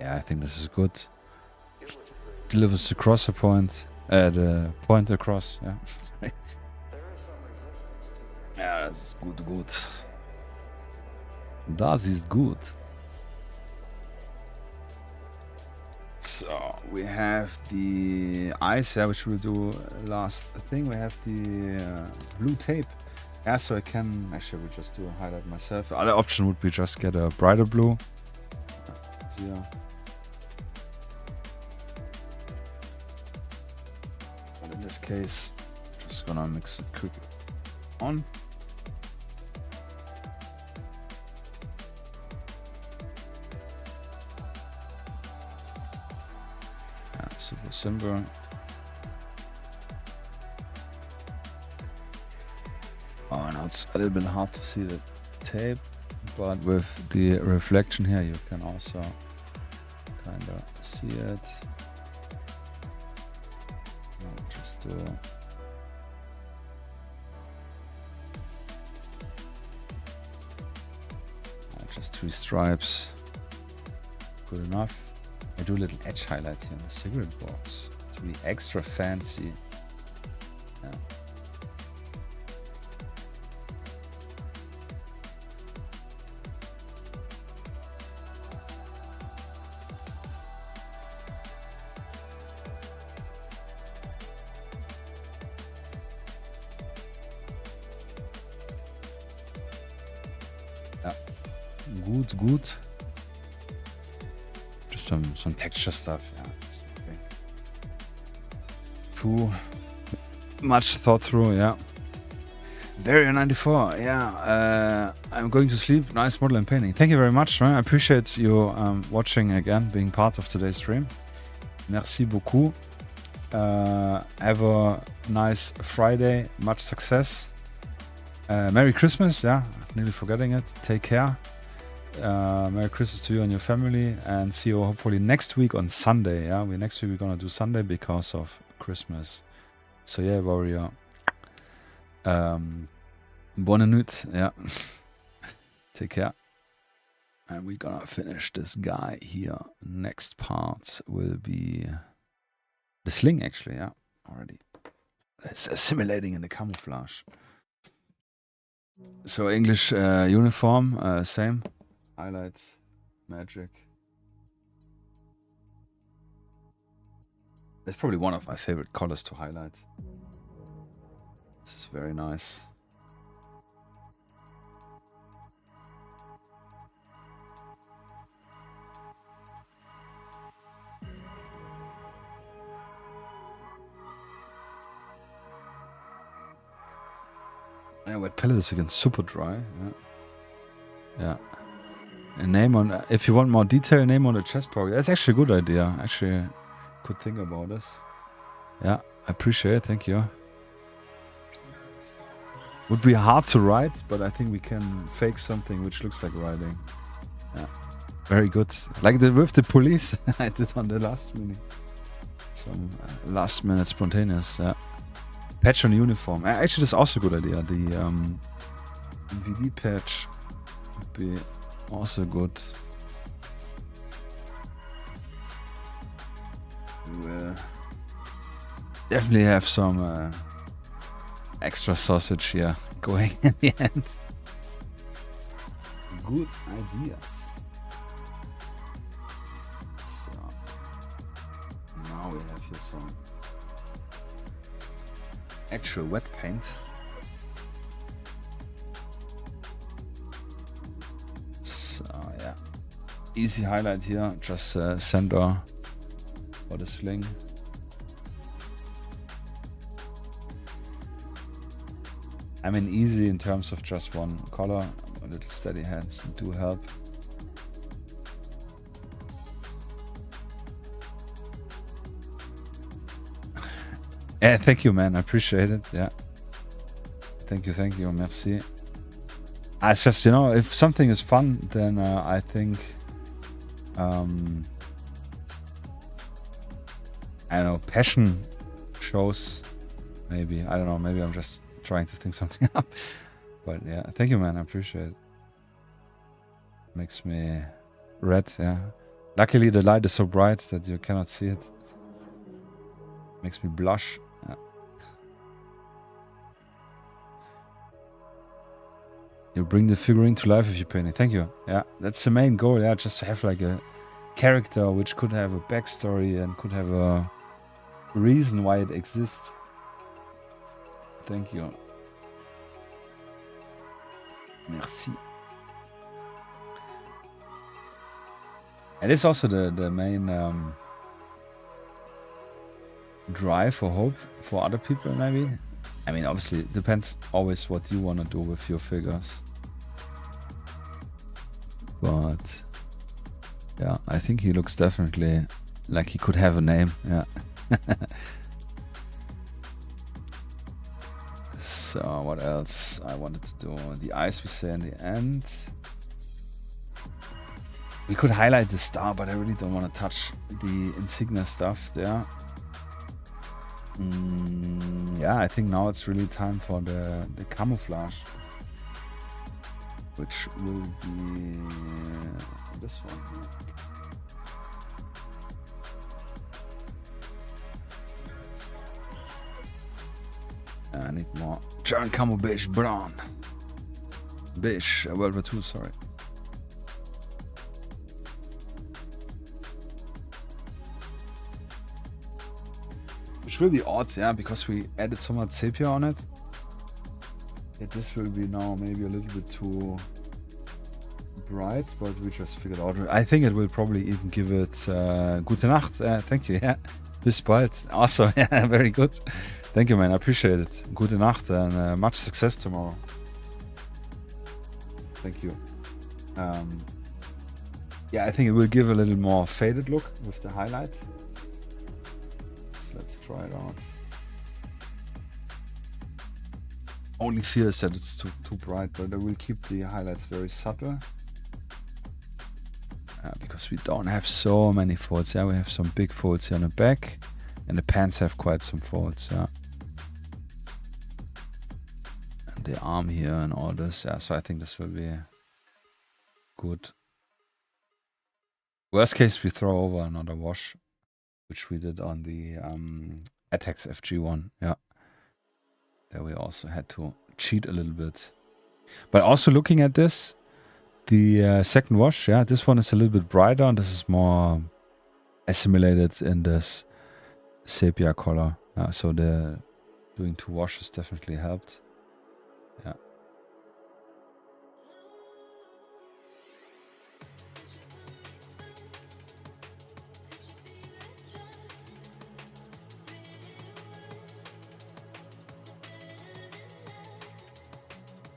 Yeah, I think this is good. Delivers the crosser point, the point across. Yeah. Sorry. Ja, das ist gut, gut. Das ist gut. So, we have the eyes here, which we'll do last thing. We have the blue tape. Yeah, so I can, actually we'll just do a highlight myself. The other option would be just get a brighter blue. Yeah. But in this case, just gonna mix it quickly on. Super simple. Oh, now it's a little bit hard to see the tape, but with the reflection here, you can also kind of see it. I'll just do just 3 stripes. Good enough. I do a little edge highlight here in the cigarette box to be extra fancy. Yeah. Ja. Gut, gut. Just some texture stuff, yeah. Too much thought through, yeah. Barrier 94, yeah. I'm going to sleep. Nice model and painting. Thank you very much. I appreciate you watching again, being part of today's stream. Merci beaucoup. Have a nice Friday. Much success. Merry Christmas, yeah. Nearly forgetting it. Take care. Merry Christmas to you and your family, and see you hopefully next week on Sunday. Yeah, next week we're gonna do Sunday because of Christmas. So yeah, warrior. Bonne nuit. Yeah. Take care. And we're gonna finish this guy here. Next part will be the sling, actually. Yeah, already. It's assimilating in the camouflage. So English uniform, same. Highlights, magic. It's probably one of my favorite colors to highlight. This is very nice. Yeah, wet palette is again super dry. Yeah. Yeah. A name on, if you want more detail, name on the chest pocket. That's actually a good idea. Actually, could think about this. Yeah, I appreciate it. Thank you. Would be hard to write, but I think we can fake something which looks like writing. Yeah, very good. Like with the police, I did on the last minute. Some last minute spontaneous. Yeah. Patch on uniform. Actually, that's also a good idea. The VD patch would be Also good. We will definitely have some extra sausage here going in the end. Good ideas. So now we have here some actual wet paint. So yeah, easy highlight here. Just center for the sling. I mean, easy in terms of just one color. A little steady hands do help. Yeah, thank you, man. I appreciate it. Yeah. Thank you. Merci. It's just, you know, if something is fun, then I think, I don't know, passion shows. Maybe. I don't know. Maybe I'm just trying to think something up. But yeah, thank you, man. I appreciate it. Makes me red, yeah. Luckily, the light is so bright that you cannot see it. Makes me blush. Yeah. You bring the figurine to life if you paint it. Thank you. Yeah, that's the main goal. Yeah, just to have like a character which could have a backstory and could have a reason why it exists. Thank you. Merci. It is also the main drive or hope for other people, maybe. I mean, obviously, it depends always what you want to do with your figures. But yeah, I think he looks definitely like he could have a name. Yeah. So what else I wanted to do? The eyes we say in the end. We could highlight the star, but I really don't want to touch the insignia stuff there. Yeah, I think now it's really time for the camouflage, which will be this one here. I need more German camo beige brown. Beige, World War II, sorry. Which will be odd, yeah, because we added so much sepia on it. This will be now maybe a little bit too bright, but we just figured out. I think it will probably even give it Gute Nacht. Thank you, yeah. Bis bald. Awesome, yeah, very good. Thank you, man. I appreciate it. Gute Nacht and much success tomorrow. Thank you. Yeah, I think it will give a little more faded look with the highlight. So let's try it out. Only fear is that it's too bright, but I will keep the highlights very subtle. Because we don't have so many folds. Yeah, we have some big folds here on the back, and the pants have quite some folds. Yeah. The arm here and all this, yeah, so I think this will be good. Worst case, we throw over another wash, which we did on the Attacks FG1, yeah. There we also had to cheat a little bit. But also looking at this, the second wash, yeah, this one is a little bit brighter, and this is more assimilated in this sepia color. So the doing two washes definitely helped. Yeah.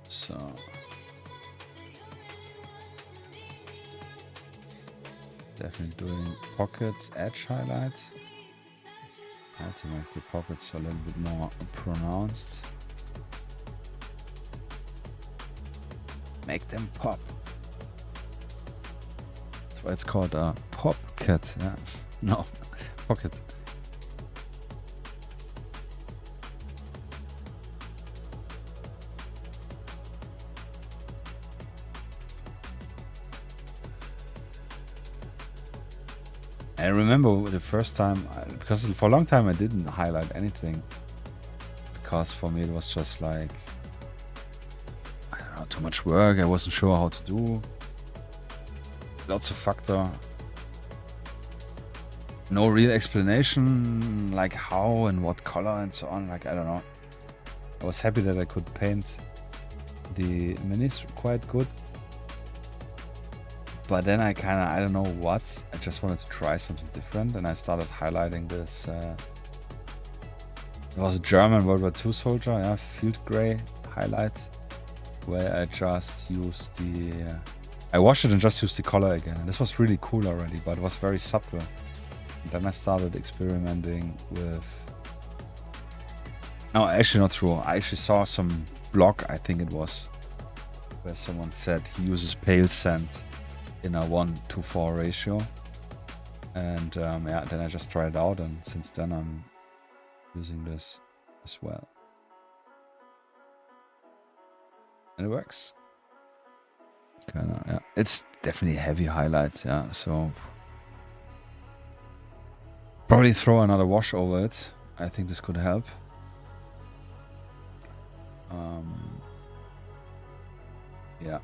So definitely doing pockets, edge highlight. To make the pockets a little bit more pronounced. Make them pop. That's why it's called a pop cat. Yeah. No, pocket. remember the first time, because for a long time I didn't highlight anything. Because for me it was just like, I don't know, too much work. I wasn't sure how to do. Lots of factor. No real explanation, like how and what color and so on. Like, I don't know. I was happy that I could paint the minis quite good. But then I kind of, I don't know what. I just wanted to try something different, and I started highlighting this. It was a German World War II soldier, yeah, field gray highlight, where I just used the. I washed it and just used the color again. And this was really cool already, but it was very subtle. And then I started experimenting with. No, actually not true. I actually saw some blog, I think it was, where someone said he uses pale sand in a 1:4 ratio, and yeah, then I just tried it out, and since then I'm using this as well, and it works. Kind of, yeah. It's definitely a heavy highlight, yeah. So probably throw another wash over it. I think this could help. Yeah.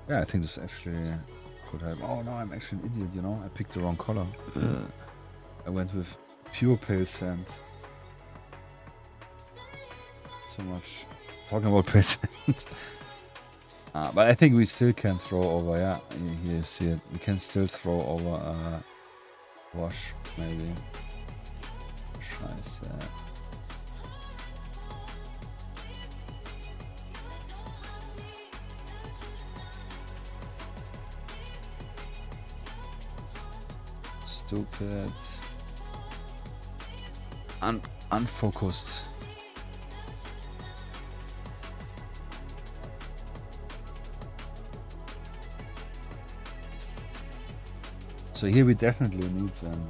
Yeah, I think this actually could help. Oh no, I'm actually an idiot, you know? I picked the wrong color. I went with pure pale sand. So much talking about pale sand. But I think we still can throw over, yeah, here you see it. We can still throw over a wash, maybe. Scheiße. Stupid. Unfocused. So here we definitely need an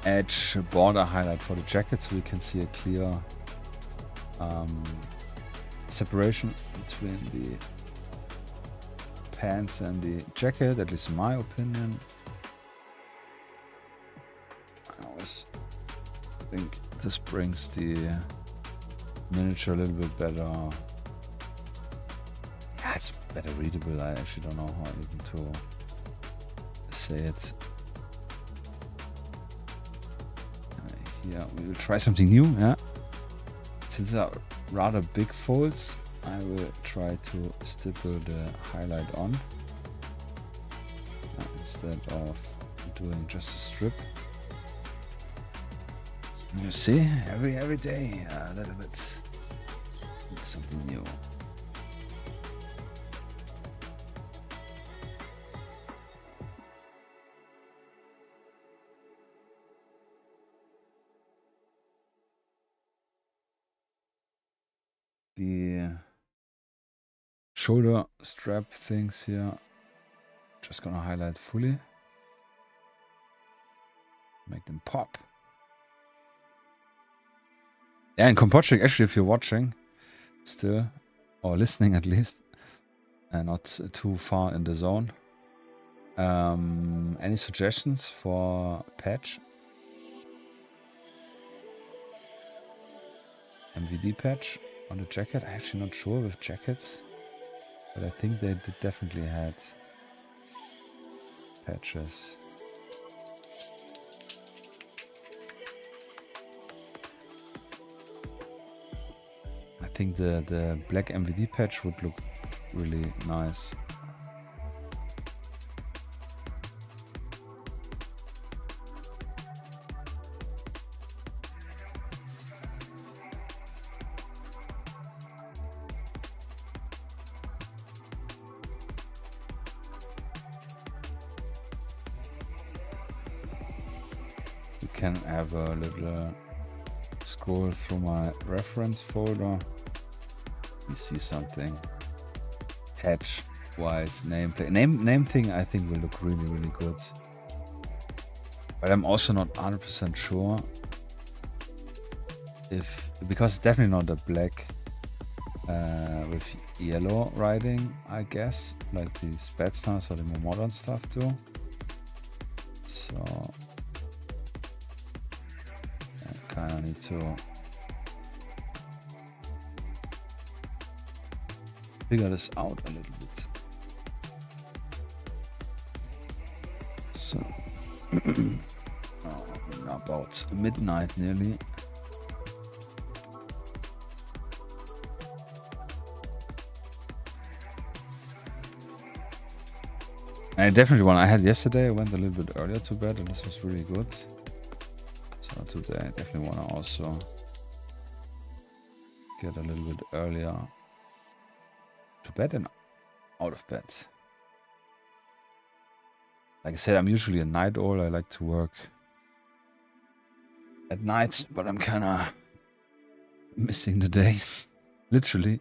edge border highlight for the jacket, so we can see a clear separation between the pants and the jacket, at least in my opinion. I always think this brings the miniature a little bit better. Yeah, it's better readable. I actually don't know how even to say it. Here we will try something new, yeah. Since they are rather big folds, I will try to stipple the highlight on instead of doing just a strip. And you see, every day a little bit something new. The shoulder strap things here, just gonna highlight fully, make them pop. Yeah, in Kompoczek, actually, if you're watching still, or listening at least, and not too far in the zone, any suggestions for patch? MVD patch on the jacket? I'm actually not sure with jackets, but I think they definitely had patches. I think the black MVD patch would look really nice. You can have a little scroll through my reference folder. You see something. Patch wise nameplate. Name thing I think will look really good. But I'm also not 100% sure if, because it's definitely not a black with yellow writing, I guess, like the Spetsnaz or the more modern stuff do. So I kind of need to figure this out a little bit. So about midnight nearly. I definitely one I had yesterday. I went a little bit earlier to bed and this was really good. So today I definitely want to also get a little bit earlier to bed and out of bed. Like I said, I'm usually a night owl. I like to work at night, but I'm kind of missing the day, literally.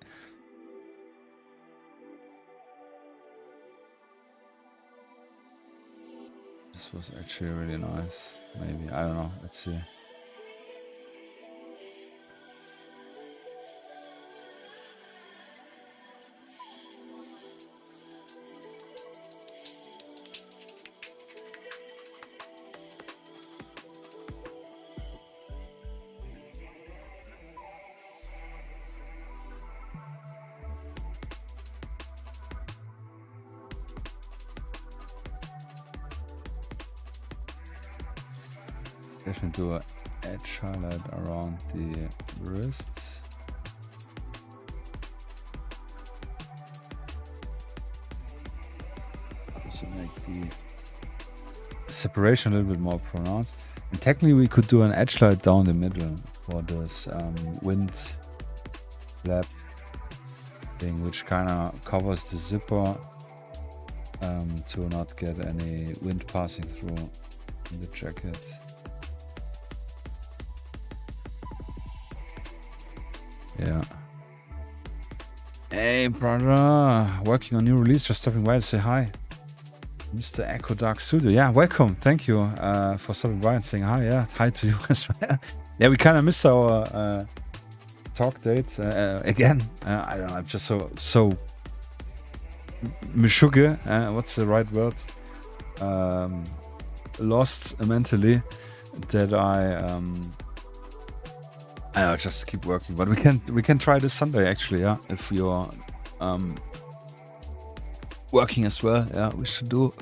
This was actually really nice. Maybe, I don't know, let's see. Definitely do an edge highlight around the wrists. Also make the separation a little bit more pronounced. And technically we could do an edge light down the middle for this wind flap thing, which kind of covers the zipper to not get any wind passing through the jacket. Yeah. Hey, brother. Working on new release. Just stopping by to say hi. Mr. Echo Dark Studio. Yeah, welcome. Thank you for stopping by and saying hi. Yeah, hi to you as well. Yeah, we kind of missed our talk date again. I don't know. I'm just so mishuge. What's the right word? Lost mentally that I just keep working, but we can try this Sunday actually, yeah. If you're working as well, yeah, we should do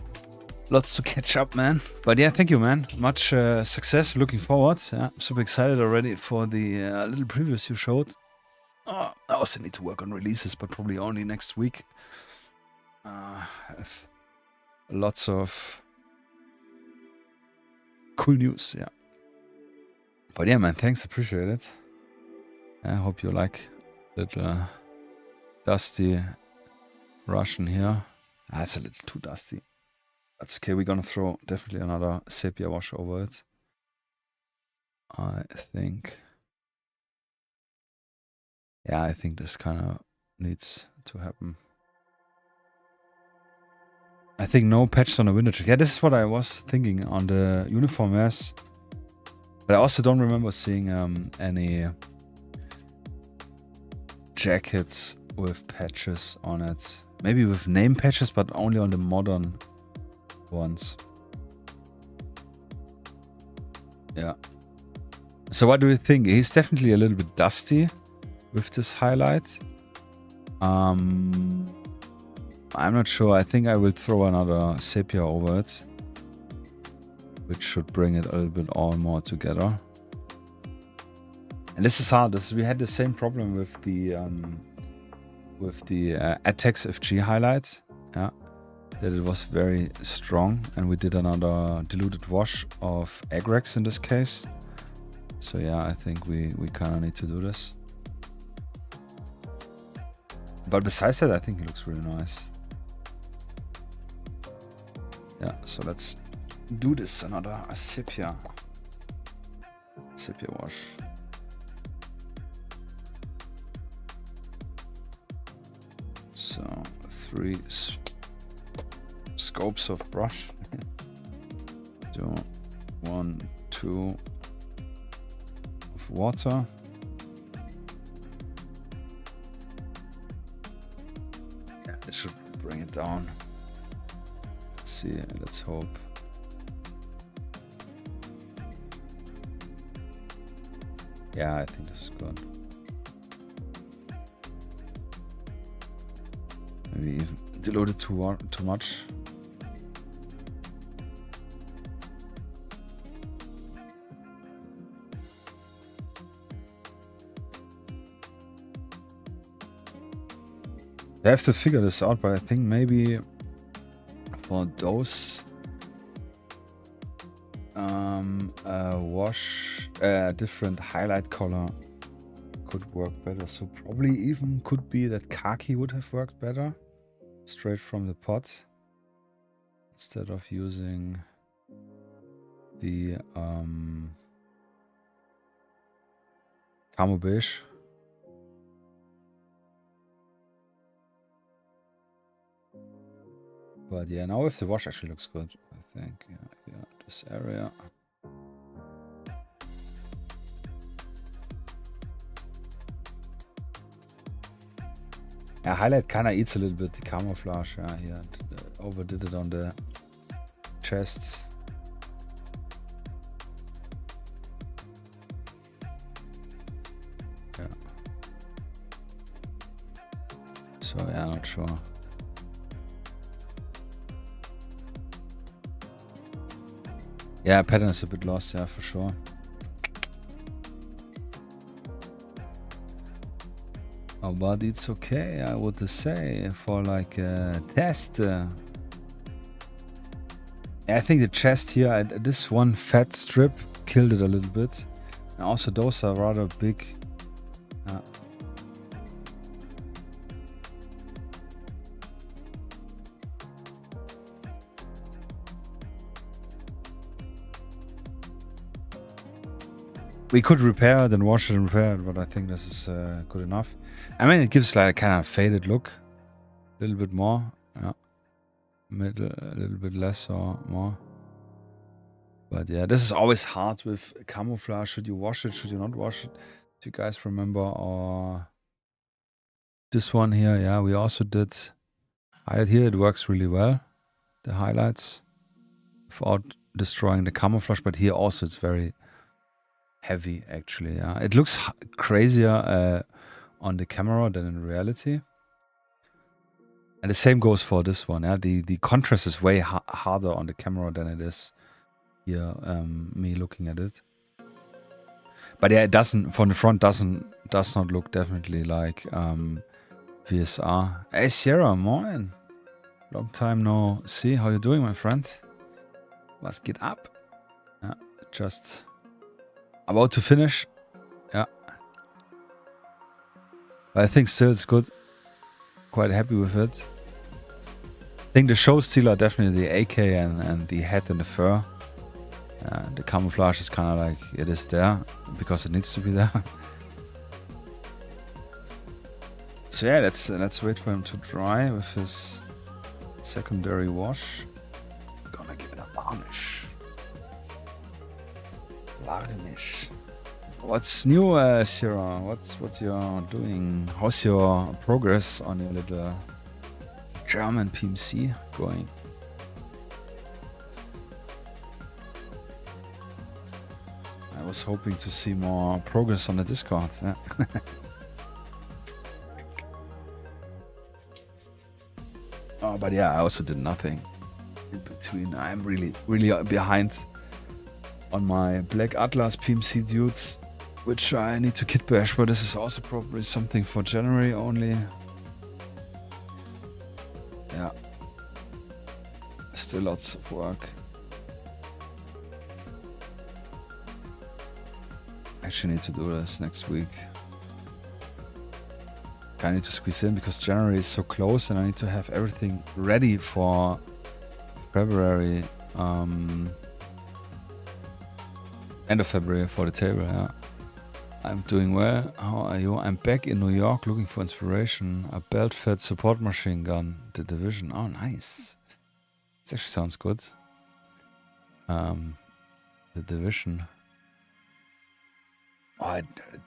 lots to catch up, man. But yeah, thank you, man. Much success. Looking forward. Yeah, I'm super excited already for the little previews you showed. I also need to work on releases, but probably only next week. I have lots of cool news, yeah. But yeah, man, thanks, appreciate it. I hope you like little dusty Russian here. It's a little too dusty. That's okay, we're gonna throw definitely another sepia wash over it. I think. Yeah, I think this kind of needs to happen. I think no patches on the window check. Yeah, this is what I was thinking on the uniform mess. But I also don't remember seeing any jackets with patches on it. Maybe with name patches, but only on the modern ones. Yeah. So what do you think? He's definitely a little bit dusty with this highlight. I'm not sure. I think I will throw another sepia over it, which should bring it a little bit all more together. And this is hard. We had the same problem with the Attacks FG highlight. Yeah, that it was very strong, and we did another diluted wash of Agrex in this case. So yeah, I think we kind of need to do this. But besides that, I think it looks really nice. Yeah, so let's do this. Another sepia wash. So 3 scopes of brush. 1, 2 of water. Yeah, it should bring it down. Let's see. Let's hope. Yeah, I think this is good. Maybe even dilute it too much. I have to figure this out, but I think maybe for those wash different highlight color could work better. So probably even could be that khaki would have worked better straight from the pot instead of using the camo beige. But yeah, now if the wash actually looks good, I think. Yeah, this area. Yeah, highlight kind of eats a little bit the camouflage. Yeah, here overdid it on the chest. Yeah. So yeah, not sure. Yeah, pattern is a bit lost, yeah, for sure. Oh, but it's okay, I would say, for like a test. I think the chest here, this one fat strip killed it a little bit. And also those are rather big. We could repair it and wash it and repair it, but I think this is good enough. I mean, it gives like a kind of faded look. A little bit more. Yeah. Middle, a little bit less or more. But yeah, this is always hard with camouflage. Should you wash it? Should you not wash it? Do you guys remember? Or this one here, yeah, we also did highlight here. It works really well. The highlights without destroying the camouflage. But here also it's very heavy actually. Yeah, it looks crazier on the camera than in reality. And the same goes for this one. Yeah, the contrast is way harder on the camera than it is here. Me looking at it. But yeah, it doesn't from the front does not look definitely like VSR. Hey Sierra, moin. Long time no see. How you doing, my friend? Was geht ab? Yeah, just about to finish. Yeah. But I think still it's good. Quite happy with it. I think the show stealer definitely the AK and the hat and the fur. The camouflage is kind of like it is there because it needs to be there. So yeah, let's wait for him to dry with his secondary wash. Gonna give it a varnish. Varnish. What's new, Sarah? What you're doing? How's your progress on your little German PMC going? I was hoping to see more progress on the Discord. Yeah. Oh, but yeah, I also did nothing in between. I'm really behind on my Black Atlas PMC dudes, which I need to kit bash, but this is also probably something for January only. Yeah. Still lots of work. Actually need to do this next week. I need to squeeze in because January is so close and I need to have everything ready for February. End of February for the table, yeah. I'm doing well. How are you? I'm back in New York looking for inspiration. A belt-fed support machine gun. The Division. Oh, nice. This actually sounds good. The Division. Oh, I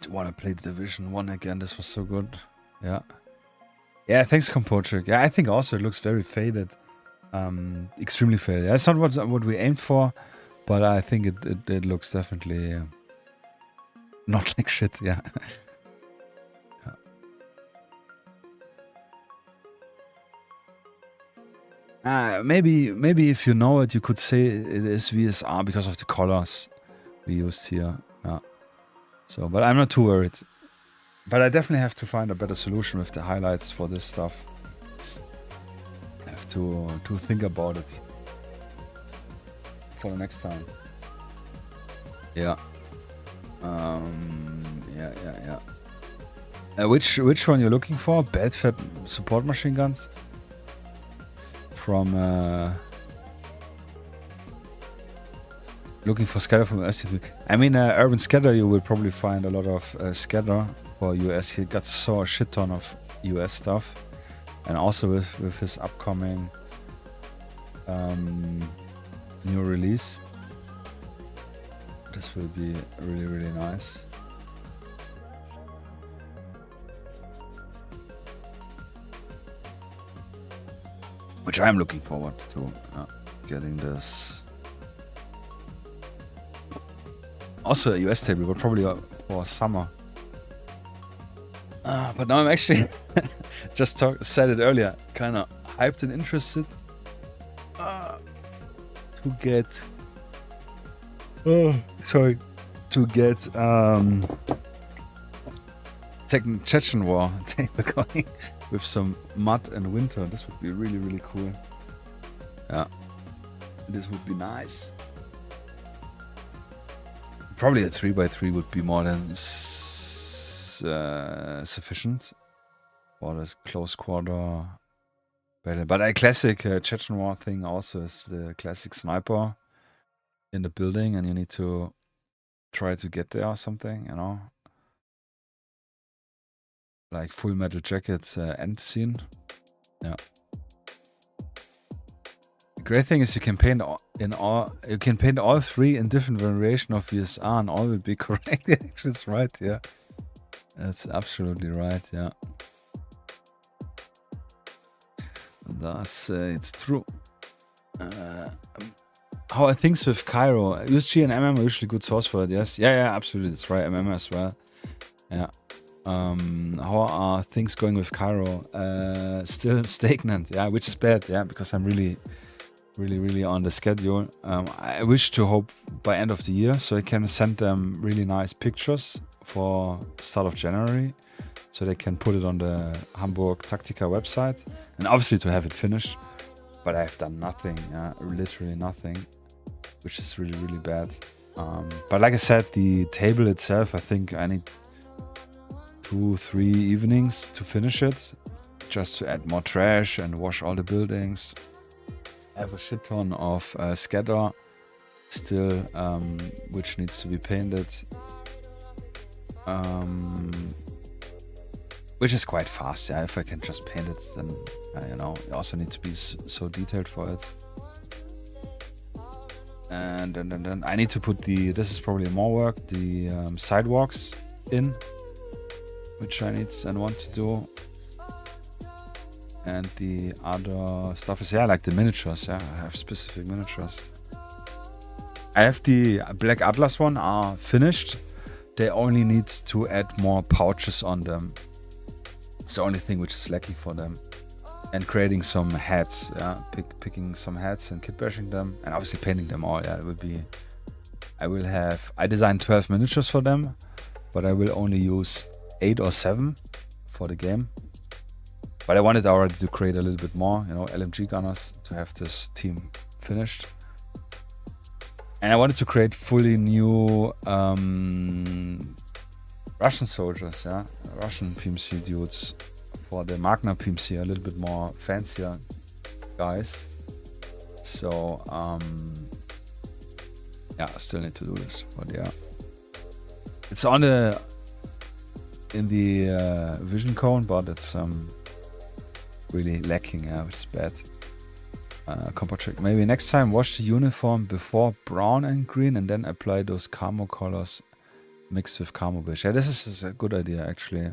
want to play the Division 1 again. This was so good. Yeah. Yeah, thanks, Kompochik. Yeah, I think also it looks very faded. Extremely faded. That's not what we aimed for, but I think it looks definitely Not like shit, yeah. Maybe if you know it, you could say it is VSR because of the colors we used here. Yeah. So, but I'm not too worried. But I definitely have to find a better solution with the highlights for this stuff. I have to think about it for the next time. Yeah. Yeah. Which one you're looking for? Bad fat support machine guns? From looking for scatter from SCP. I mean, Urban Scatter, you will probably find a lot of scatter for US. He got so a shit ton of US stuff, and also with his upcoming new release, this will be really nice. Which I'm looking forward to getting this. Also a US table, but probably for summer. But now I'm actually just said it earlier, kind of hyped and interested to get. To get Chechen War table going with some mud and winter. This would be really cool. Yeah, this would be nice. Probably a 3x3 would be more than sufficient for this close quarter battle. But a classic Chechen War thing also is the classic sniper in the building, and you need to try to get there or something, you know, like Full Metal Jacket end scene. Yeah. The great thing is you can paint all three in different variation of VSR, and all will be correct. That's right. Yeah, that's absolutely right. Yeah, thus it's true. How are things with Cairo? USG and MM are usually good source for it, yes. Yeah, absolutely, that's right, MM as well. Yeah. How are things going with Cairo? Still stagnant, yeah, which is bad, yeah, because I'm really on the schedule. I wish to hope by end of the year, so I can send them really nice pictures for start of January, so they can put it on the Hamburg Taktika website, and obviously to have it finished. But I've done nothing, literally nothing, which is really bad. But like I said, the table itself, I think I need 2-3 evenings to finish it, just to add more trash and wash all the buildings. I have a shit ton of scatter still, which needs to be painted. Which is quite fast, yeah. If I can just paint it, then you know, you also need to be so detailed for it. And then I need to put this is probably more work, the sidewalks in, which I need and want to do. And the other stuff is, yeah, like the miniatures, yeah. I have specific miniatures. I have the Black Atlas one are finished. They only need to add more pouches on them. It's the only thing which is lacking for them. And creating some hats, yeah, picking some hats and kit bashing them, and obviously painting them all. Yeah, it will be. I designed 12 miniatures for them, but I will only use 8 or 7 for the game. But I wanted already to create a little bit more, you know, LMG gunners to have this team finished. And I wanted to create fully new Russian soldiers, yeah, Russian PMC dudes. For the Magna PMC, a little bit more fancier guys. So, yeah, I still need to do this, but yeah. It's in the vision cone, but it's really lacking, yeah, which is bad. Compo trick. Maybe next time wash the uniform before brown and green and then apply those camo colors mixed with camo beige. Yeah, this is a good idea, actually.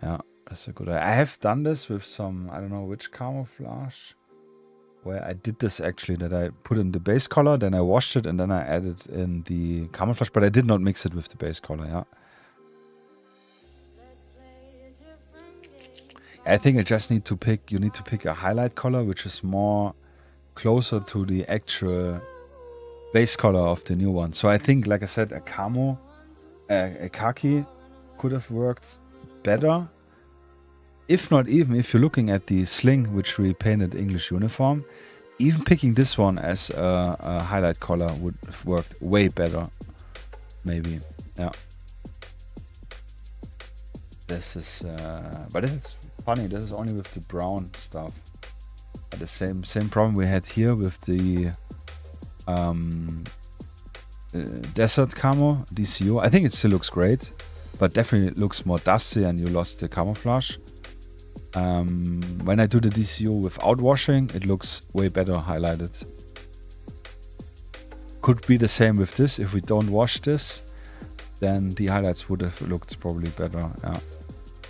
Yeah. That's a good idea. I have done this with some, I don't know which camouflage. where I did this actually, that I put in the base color, then I washed it, and then I added in the camouflage, but I did not mix it with the base color, yeah. I think I just need to pick, you need to pick a highlight color, which is more closer to the actual base color of the new one. So I think, like I said, a camo, a khaki could have worked better. If not, even if you're looking at the sling, which we painted English uniform, even picking this one as a highlight color would have worked way better. Maybe, yeah. This is, but this is funny. This is only with the brown stuff. But the same problem we had here with the desert camo DCO. I think it still looks great, but definitely looks more dusty, and you lost the camouflage. When I do the DCO without washing, it looks way better highlighted. Could be the same with this. If we don't wash this, then the highlights would have looked probably better. Yeah.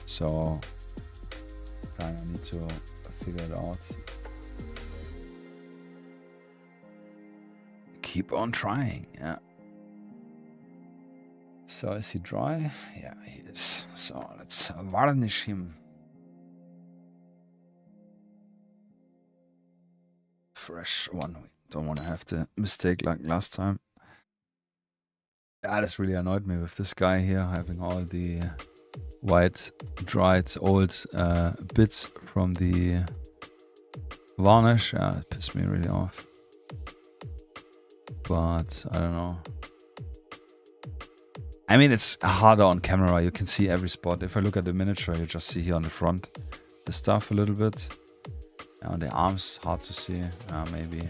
So I need to figure it out. Keep on trying. Yeah. So is he dry? Yeah, he is. So let's varnish him. Fresh one. We don't want to have the mistake like last time. Yeah, this really annoyed me with this guy here having all the white dried old bits from the varnish. Yeah, it pissed me really off. But I don't know. I mean, it's harder on camera. You can see every spot. If I look at the miniature, you just see here on the front the stuff a little bit. On the arms, hard to see, maybe,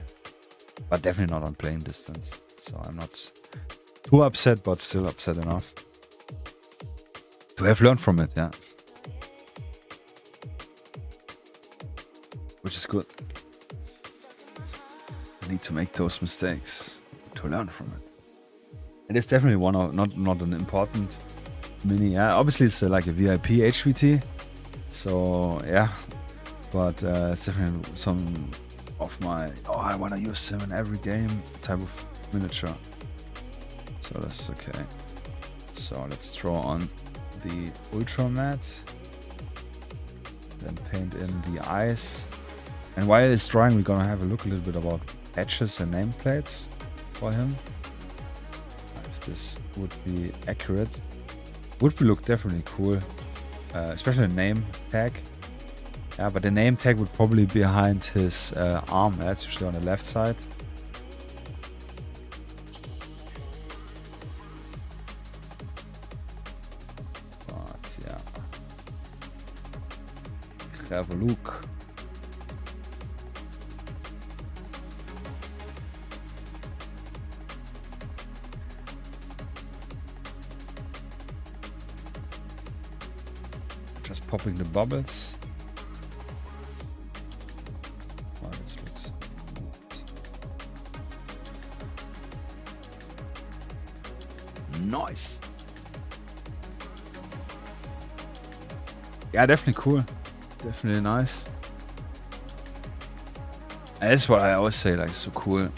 but definitely not on playing distance. So I'm not too upset, but still upset enough to have learned from it, yeah. Which is good. I need to make those mistakes to learn from it. It is definitely one of not an important mini. Yeah, obviously it's like a VIP HVT. So yeah. But it's definitely some of my, I want to use him in every game type of miniature. So that's okay. So let's draw on the Ultramat. Then paint in the eyes. And while it's drying, we're gonna have a look a little bit about patches and nameplates for him. If this would be accurate. Would look definitely cool. Especially a name tag. Yeah, but the name tag would probably be behind his arm. That's usually on the left side. But yeah. Have a look. Just popping the bubbles. Nice. Yeah, definitely cool. Definitely nice. And that's what I always say, like, so cool.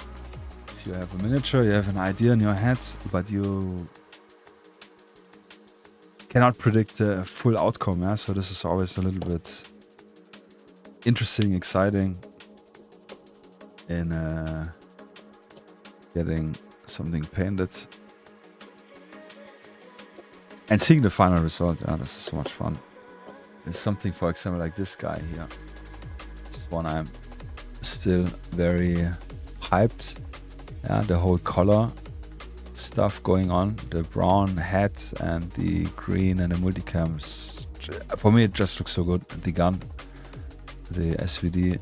If you have a miniature, you have an idea in your head, but you cannot predict the full outcome, yeah? So this is always a little bit interesting, exciting in getting something painted. And seeing the final result, yeah, this is so much fun. There's something, for example, like this guy here. This is one I'm still very hyped. Yeah, the whole color stuff going on. The brown hat and the green and the multicam. For me, it just looks so good. The gun, the SVD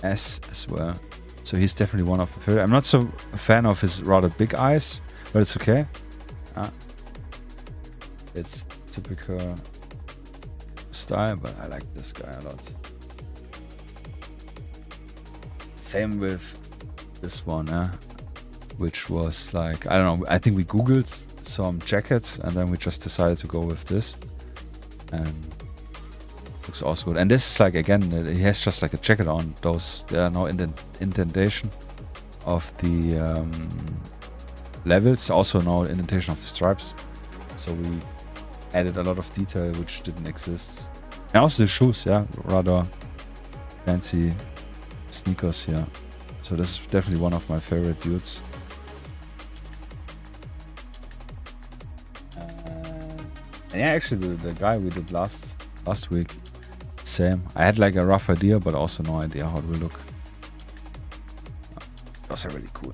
S as well. So he's definitely one of the favorite. I'm not so a fan of his rather big eyes, but it's okay. It's typical style, but I like this guy a lot. Same with this one, which was like, I don't know, I think we googled some jackets and then we just decided to go with this. And Looks also good. And this is like, again, he has just like a jacket on. Those, there are no indentation of the levels. Also no indentation of the stripes. So we added a lot of detail which didn't exist. And also the shoes, yeah, rather fancy sneakers here. So this is definitely one of my favorite dudes. And yeah, actually the guy we did last week, same. I had like a rough idea, but also no idea how it will look. Those are really cool.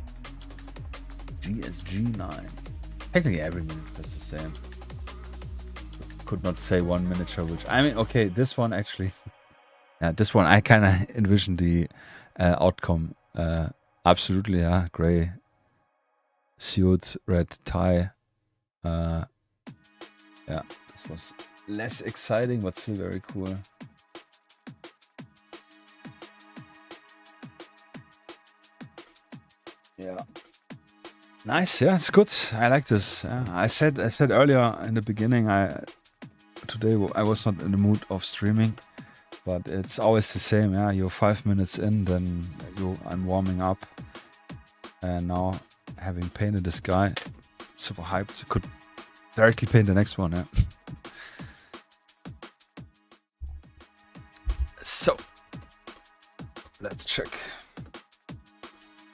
GSG9. Technically every miniature is the same. Could not say one miniature which... I mean, okay, this one actually... yeah, this one I kind of envisioned the outcome. Absolutely, yeah. Gray suit, red tie. Yeah, this was less exciting, but still very cool. Yeah. Nice, yeah, it's good. I like this. Yeah. I said earlier in the beginning, today I was not in the mood of streaming, but it's always the same. Yeah, you're 5 minutes in, then I'm warming up, and now having painted this guy, super hyped. Could directly paint the next one. Yeah. So let's check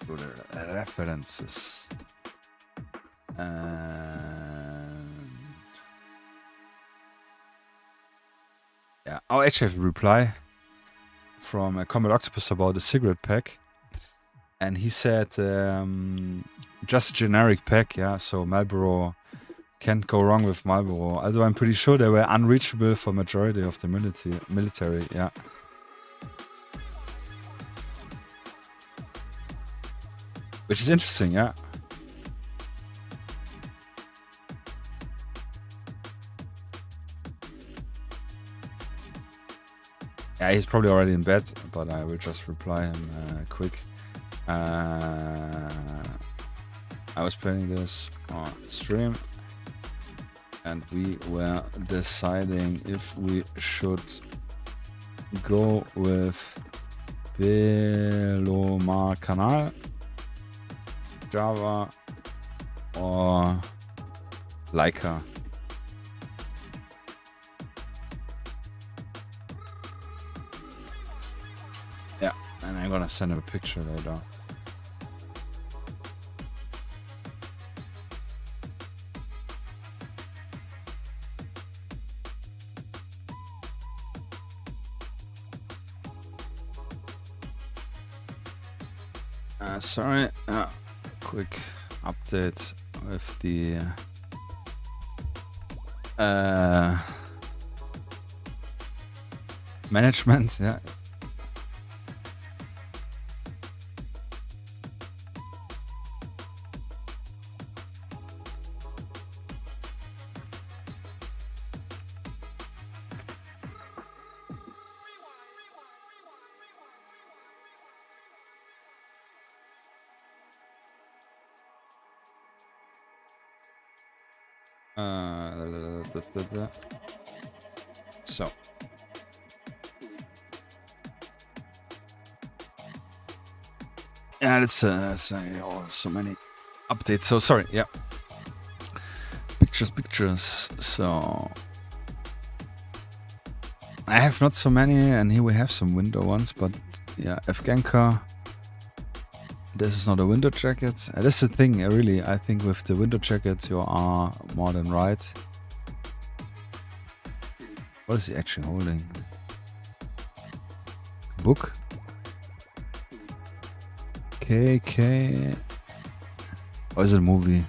the references. And yeah, I actually have a reply from a Combat Octopus about the cigarette pack, and he said just a generic pack, yeah. So Marlboro, can't go wrong with Marlboro. Although I'm pretty sure they were unreachable for majority of the military, yeah. Which is interesting, yeah. Yeah, he's probably already in bed, but I will just reply him quick. I was playing this on stream, and we were deciding if we should go with Belomar Canal, Java, or Leica. Yeah, and I'm gonna send him a picture later. Sorry, quick update with the management, yeah. So yeah, it's so many updates. So sorry, yeah. Pictures. So I have not so many, and here we have some window ones, but yeah, Evgenka. This is not a window jacket. This is the thing, really. I think with the window jacket, you are more than right. What is he actually holding? Book? KK. Or is it a movie?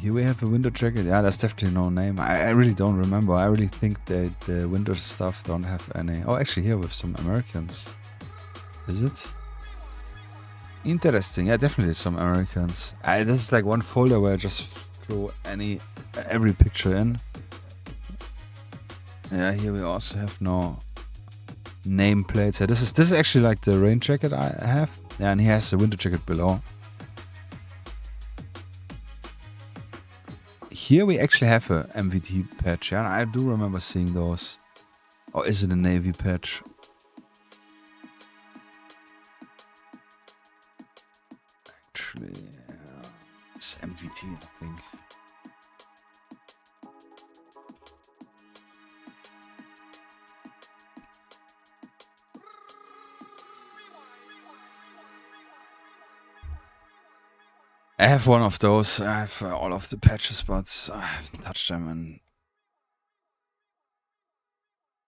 Here we have a window jacket. Yeah, there's definitely no name. I really don't remember. I really think that the window stuff don't have any. Oh, actually, here with some Americans. Is it? Interesting. Yeah, definitely some Americans. This is like one folder where I just throw every picture in. Yeah, here we also have no nameplates. Yeah, this is actually like the rain jacket I have. Yeah, and he has the winter jacket below. here we actually have a MVD patch. Yeah, I do remember seeing those. Or is it a Navy patch? Actually, it's MVT, I think. I have one of those. I have all of the patches, but I haven't touched them in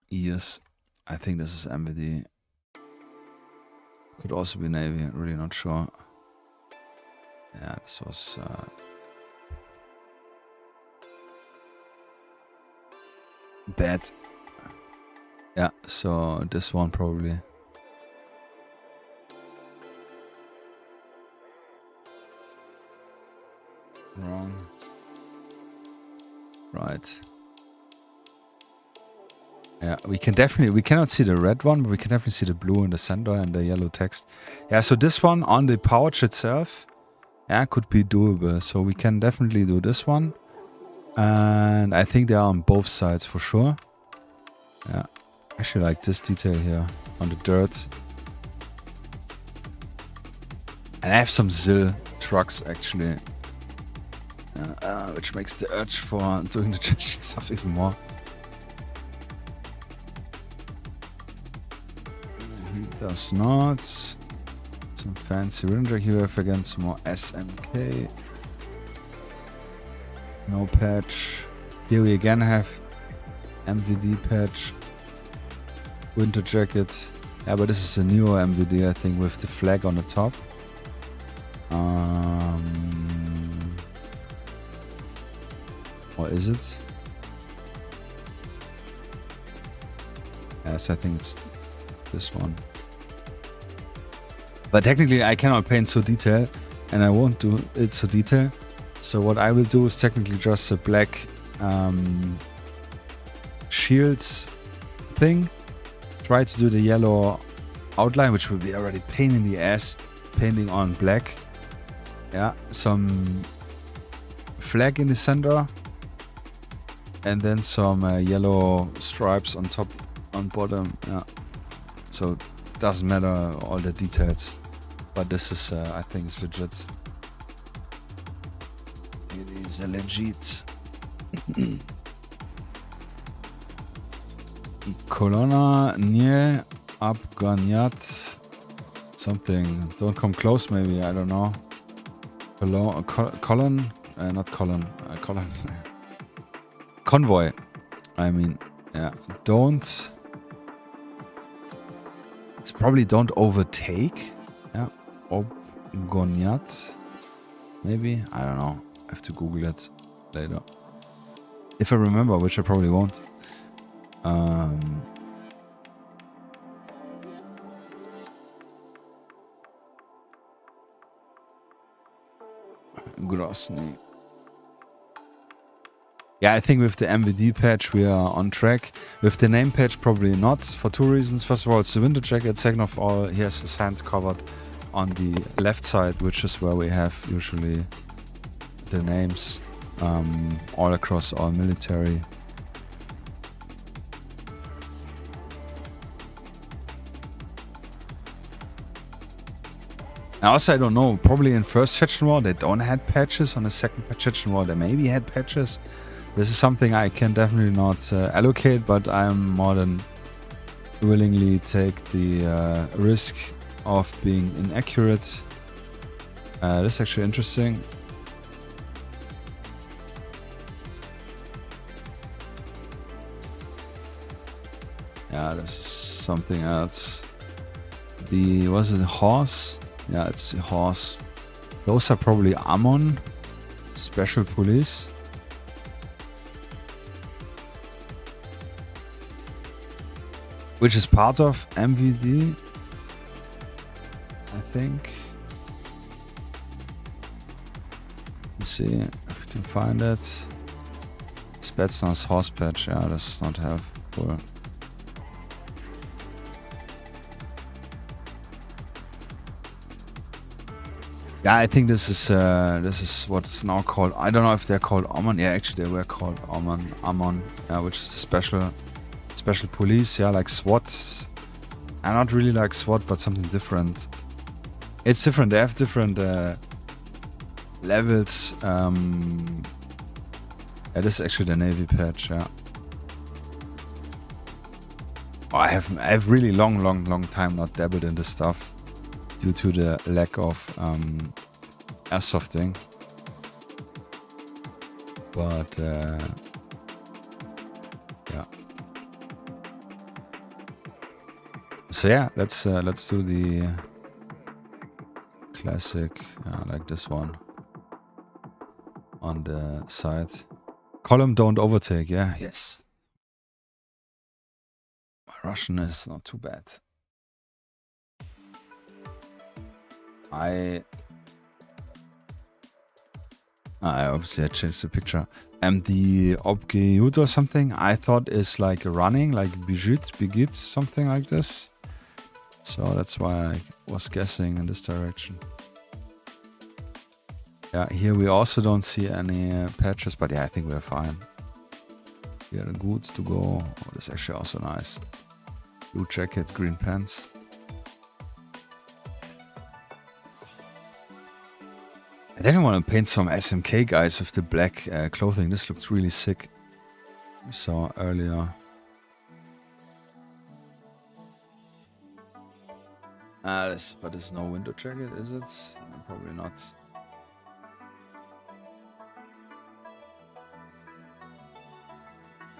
years. I think this is MVD. Could also be Navy, really not sure. Yeah, this was bad. Yeah, so this one probably. Wrong. Right. Yeah, we cannot see the red one, but we can definitely see the blue in the center and the yellow text. Yeah, so this one on the pouch itself, yeah, could be doable. So we can definitely do this one. And I think they are on both sides for sure. Yeah, I actually like this detail here on the dirt. And I have some ZIL trucks actually. Which makes the urge for doing the Chechen stuff even more. He does not. Some fancy render here have again some more SMK. No patch. Here we again have MVD patch. Winter jacket. Yeah, but this is a newer MVD, I think, with the flag on the top. Or is it? Yes, I think it's this one. But technically I cannot paint so detailed, and I won't do it so detailed. So what I will do is technically just a black shields thing. Try to do the yellow outline, which will be already pain in the ass, painting on black. Yeah, some flag in the center. And then some yellow stripes on top, on bottom. Yeah. So it doesn't matter all the details, but this is, I think, it's legit. It is a legit. Kolonna nie abganiat. Something. Don't come close, maybe. I don't know. Colon? Not colon. Colon. Convoy. I mean, yeah. Don't. It's probably don't overtake. Yeah. Obgoniat. Maybe. I don't know. I have to Google it later. If I remember, which I probably won't. Grozny. Yeah, I think with the MVD patch we are on track. With the name patch probably not, for two reasons. First of all, it's the winter jacket. Second of all, he has his hand covered on the left side, which is where we have usually the names all across all military. And also, I don't know, probably in first Chechen War they don't have patches. On the second Chechen War they maybe had patches. This is something I can definitely not allocate, but I'm more than willingly take the risk of being inaccurate. This is actually interesting. Yeah, this is something else. Was it a horse? Yeah, it's a horse. Those are probably Ammon, special police. Which is part of MVD, I think. Let's see if we can find it. Spetsnaz horse patch, yeah, does not have full. Yeah, I think this is what's now called. I don't know if they're called Amon. Yeah, actually they were called Amon. Yeah, which is the special police. Yeah, like SWAT. Not really like SWAT, but something different. It's different. They have different levels. Yeah, this is actually the Navy patch. Yeah. Oh, I have really long time not dabbled in this stuff due to the lack of airsofting. But yeah. So yeah, let's do the classic, like this one on the side. Column don't overtake. Yeah, yes. My Russian is not too bad. I obviously I changed the picture. The Obgeyut or something I thought is like running, like Bigit, something like this. So that's why I was guessing in this direction. Yeah, here we also don't see any patches, but yeah, I think we're fine. We are good to go. Oh, this is actually also nice. Blue jacket, green pants. I definitely want to paint some SMK guys with the black clothing. This looks really sick. We saw earlier. But there's no window jacket, is it? No, probably not.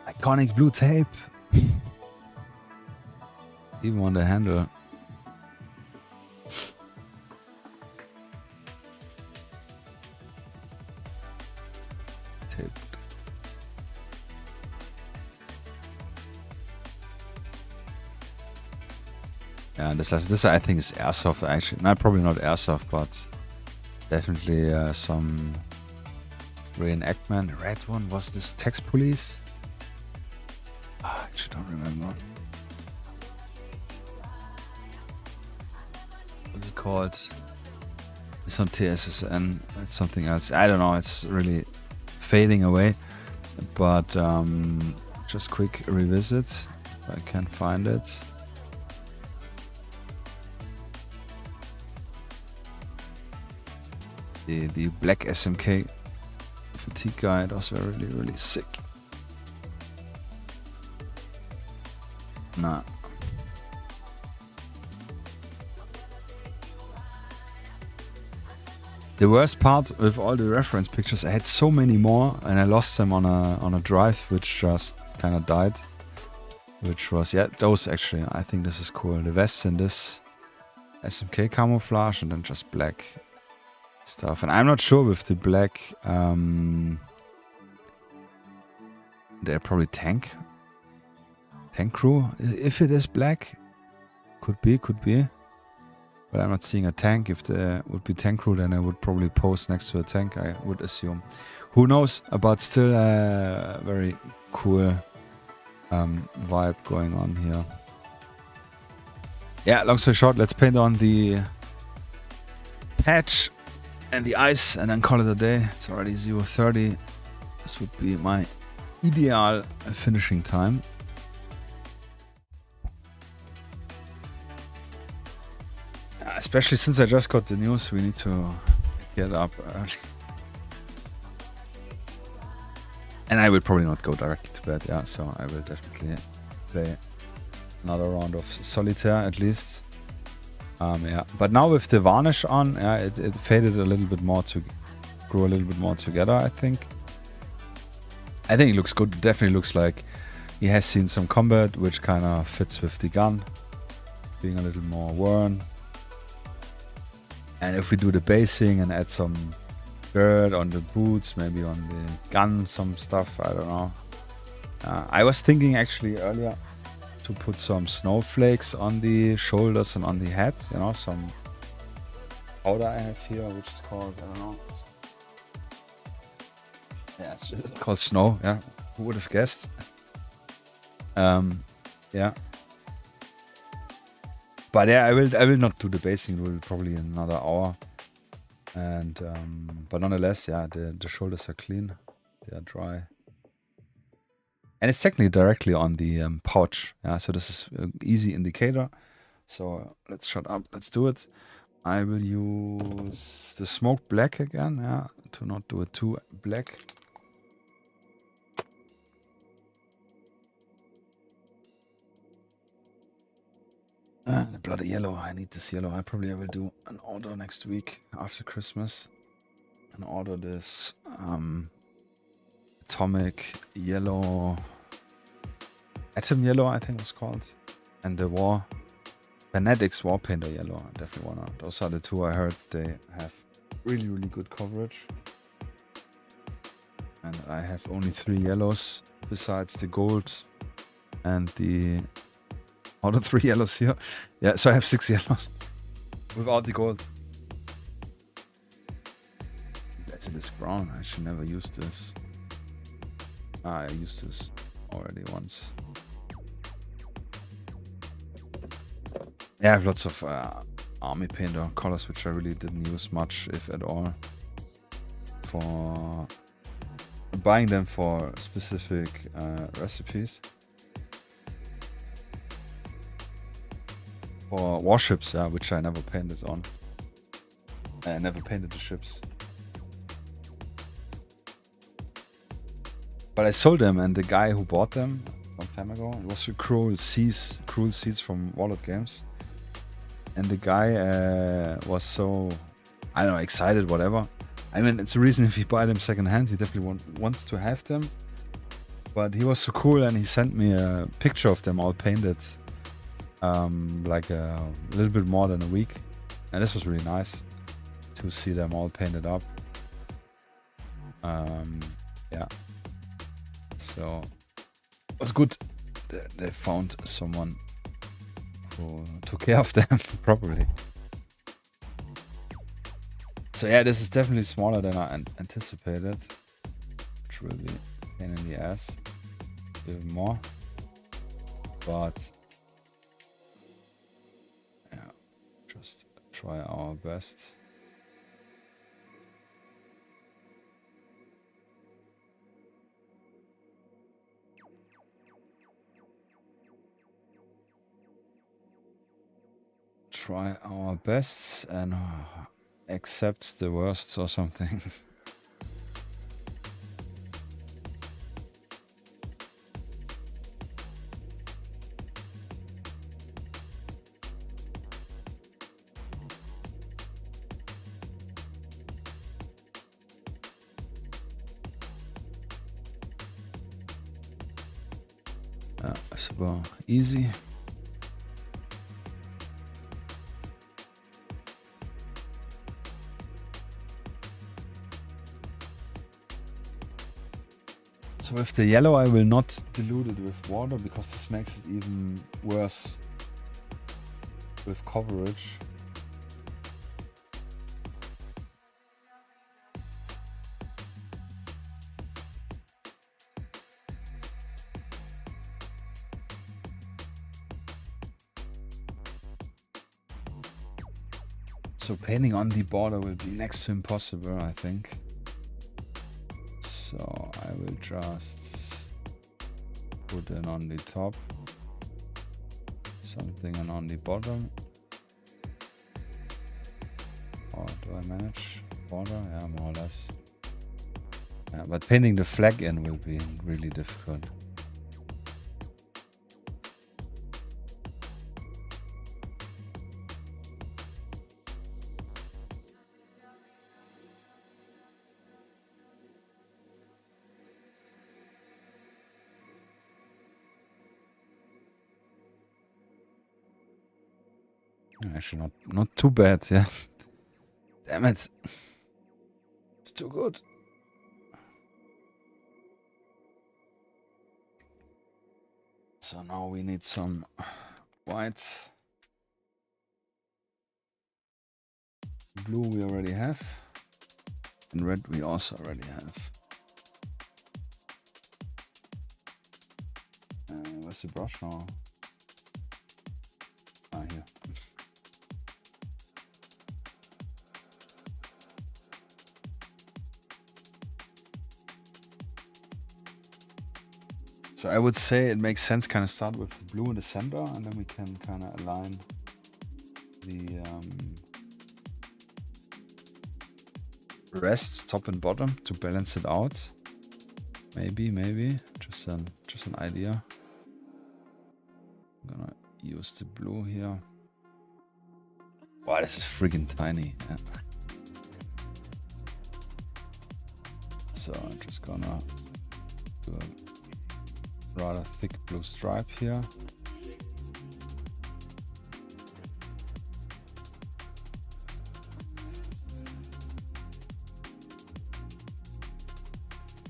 Iconic blue tape. Even on the handle. Taped. Yeah, this I think is airsoft actually. Not probably not airsoft, but definitely some reenactment. Red one was this text police. I actually don't remember. What's it called? It's on TSSN. It's something else. I don't know. It's really fading away. But just quick revisit. If I can find it. The black SMK fatigue guide was really sick. Nah. The worst part with all the reference pictures, I had so many more and I lost them on a drive which just kind of died. Which was, yeah, those actually. I think this is cool. The vests in this SMK camouflage and then just black stuff. And I'm not sure with the black, they're probably tank crew. If it is black, could be. But I'm not seeing a tank. If there would be tank crew, then I would probably pose next to a tank, I would assume. Who knows? But still a very cool vibe going on here. Yeah, long story short, let's paint on the patch and the ice and then call it a day. It's already 0:30. This would be my ideal finishing time. Especially since I just got the news, we need to get up early. And I will probably not go directly to bed, yeah, so I will definitely play another round of solitaire at least. Yeah, but now with the varnish on, yeah, it faded a little bit more grew a little bit more together, I think. I think it looks good. It definitely looks like he has seen some combat, which kind of fits with the gun, being a little more worn. And if we do the basing and add some dirt on the boots, maybe on the gun, some stuff, I don't know. I was thinking actually earlier to put some snowflakes on the shoulders and on the head, you know, some powder I have here, which is called, I don't know. Yeah, it's called snow, yeah. Who would have guessed? Yeah. But yeah, I will not do the basing rule probably in another hour. And but nonetheless, yeah, the shoulders are clean, they are dry, and it's technically directly on the pouch. Yeah, so this is an easy indicator. So let's shut up. Let's do it. I will use the smoked black again. Yeah, to not do it too black. The bloody yellow. I need this yellow. I probably will do an order next week after Christmas and order this atomic yellow, atom yellow, I think it was called, and the Fanatics War Painter yellow. I definitely wanna. Those are the two I heard they have really, really good coverage. And I have only 3 yellows besides the gold and the other 3 yellows here. Yeah, so I have 6 yellows without the gold. That's it is brown. I should never use this. I used this already once. Yeah, I have lots of army painter colors which I really didn't use much, if at all, for buying them for specific recipes. For warships, which I never painted on. I never painted the ships. But I sold them, and the guy who bought them a long time ago, it was Cruel Seas from Wallet Games. And the guy was so, I don't know, excited, whatever. I mean, it's a reason if you buy them secondhand, he definitely wants to have them. But he was so cool, and he sent me a picture of them all painted, like a little bit more than a week. And this was really nice to see them all painted up. Yeah. So it was good that they found someone who took care of them properly. So yeah, this is definitely smaller than I anticipated, which will be a pain in the ass even more. But yeah, just try our best. Try our best and accept the worst or something. Super easy. So with the yellow I will not dilute it with water, because this makes it even worse with coverage. So painting on the border will be next to impossible, I think. So I will just put it on the top, something and on the bottom. Or do I manage border? Yeah, more or less. Yeah, but painting the flag in will be really difficult. Actually, not too bad, yeah. Damn it. It's too good. So now we need some white. Blue we already have. And red we also already have. Where's the brush now? Ah, here. So I would say it makes sense kind of start with the blue in the center, and then we can kind of align the rests top and bottom to balance it out. Maybe just an idea. I'm gonna use the blue here. Wow, this is friggin' tiny. Yeah. So I'm just gonna do a rather thick blue stripe here.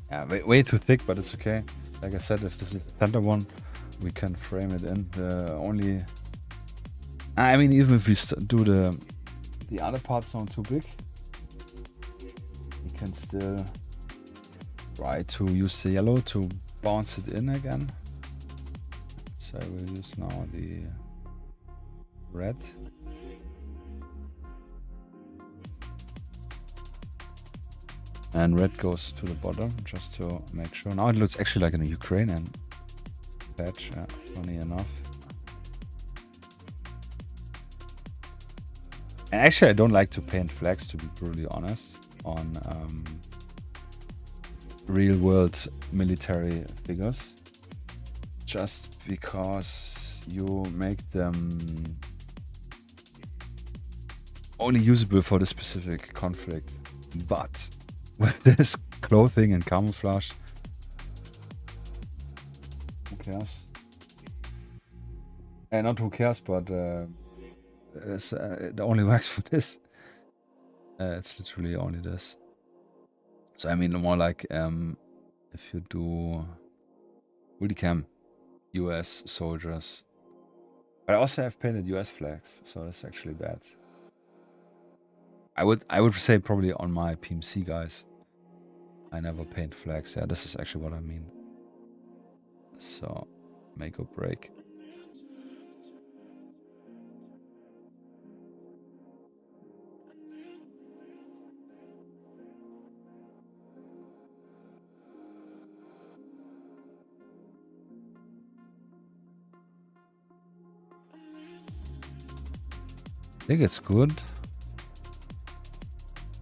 Yeah, way too thick, but it's okay. Like I said, if this is the center one, we can frame it in. I mean, even if we do the other parts not too big, we can still try to use the yellow to bounce it in again. So I will use now the red. And red goes to the bottom, just to make sure. Now it looks actually like a Ukrainian patch, funny enough. And actually, I don't like to paint flags, to be brutally honest, on real-world military figures. Just because you make them only usable for the specific conflict. But with this clothing and camouflage, who cares? Not who cares, but it only works for this. It's literally only this. So I mean, more like if you do multicam US soldiers. But I also have painted US flags, so that's actually bad. I would say probably on my PMC guys, I never paint flags. Yeah, this is actually what I mean. So, make or break. I think it's good.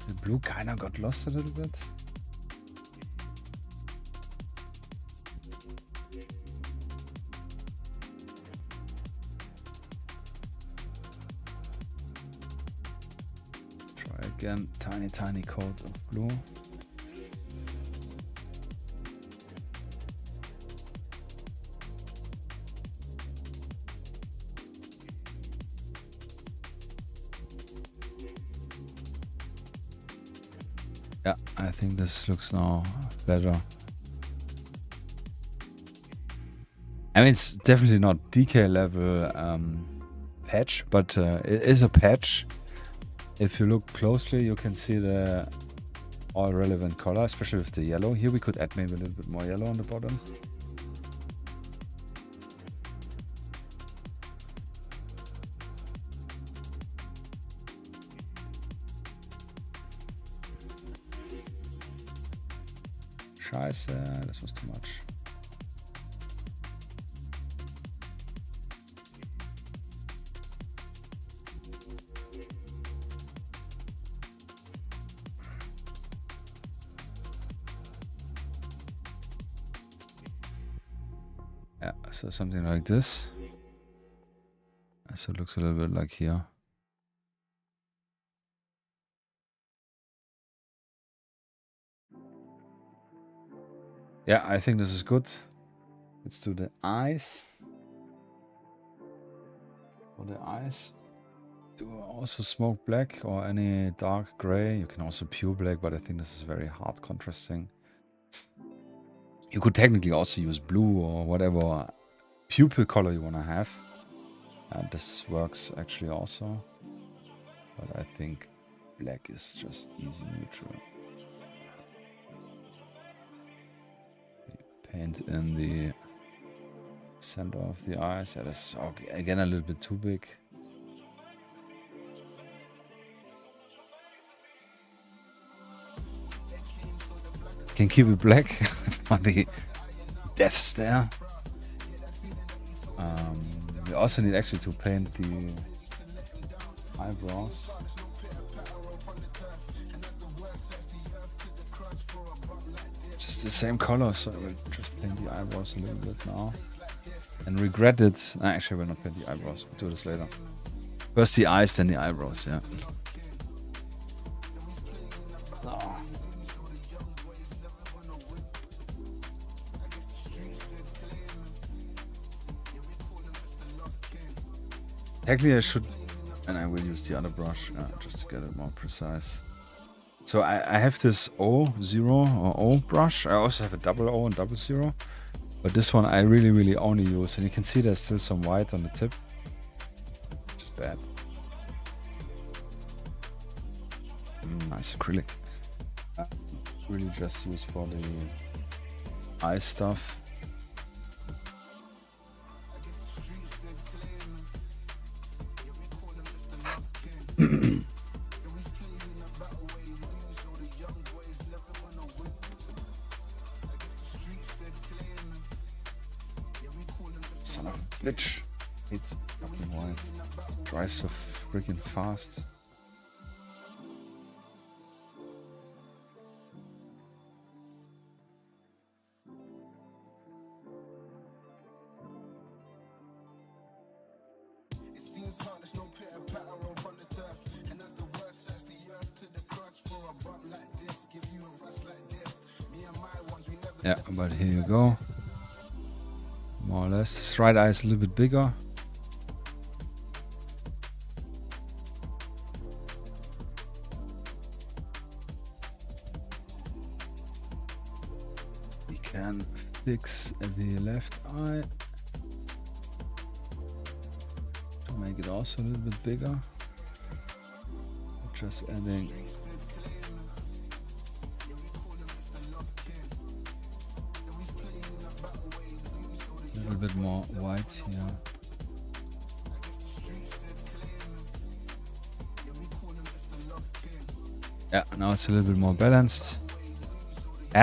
The blue kinda got lost a little bit. Try again, tiny coat of blue. Yeah, I think this looks now better. I mean, it's definitely not DK level patch, but it is a patch. If you look closely, you can see the all relevant color, especially with the yellow. Here we could add maybe a little bit more yellow on the bottom. Scheiße, this was too much. Yeah, so something like this. So it looks a little bit like here. Yeah, I think this is good. Let's do the eyes. For the eyes, do also smoke black or any dark gray. You can also pure black, but I think this is very hard contrasting. You could technically also use blue or whatever pupil color you want to have. And this works actually also. But I think black is just easy neutral. Paint in the center of the eyes. That is okay, again a little bit too big. Can keep it black for the death stare. We also need actually to paint the eyebrows. Just the same color, so I will just paint the eyebrows a little bit now. And regret it. Actually, I will not paint the eyebrows. We'll do this later. First the eyes, then the eyebrows, yeah. So. Technically I should, and I will use the other brush just to get it more precise. So I have this O0 or O brush. I also have a double O and double 0. But this one I really only use, and you can see there's still some white on the tip. Which is bad. Nice acrylic. Really just used for the eye stuff. Son of a bitch. It's fucking white. It dries so freaking fast. Yeah, but here you go. More or less. This right eye is a little bit bigger. We can fix the left eye to make it also a little bit bigger. Just adding a little bit more white here. Yeah, now it's a little bit more balanced.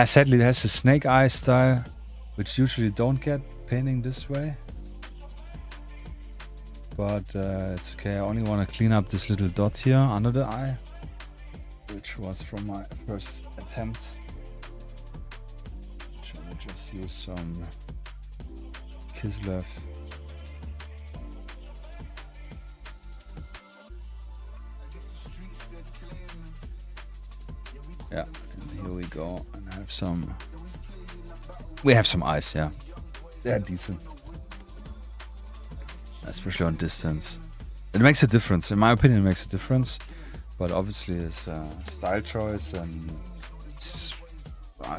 Sadly, it has the snake eye style, which usually don't get painting this way. But it's okay, I only want to clean up this little dot here under the eye, which was from my first attempt. So I will just use some Kislev. Yeah, and here we go. And I have some. We have some eyes, yeah. They're decent. Especially on distance. It makes a difference. In my opinion, it makes a difference. But obviously, it's a style choice and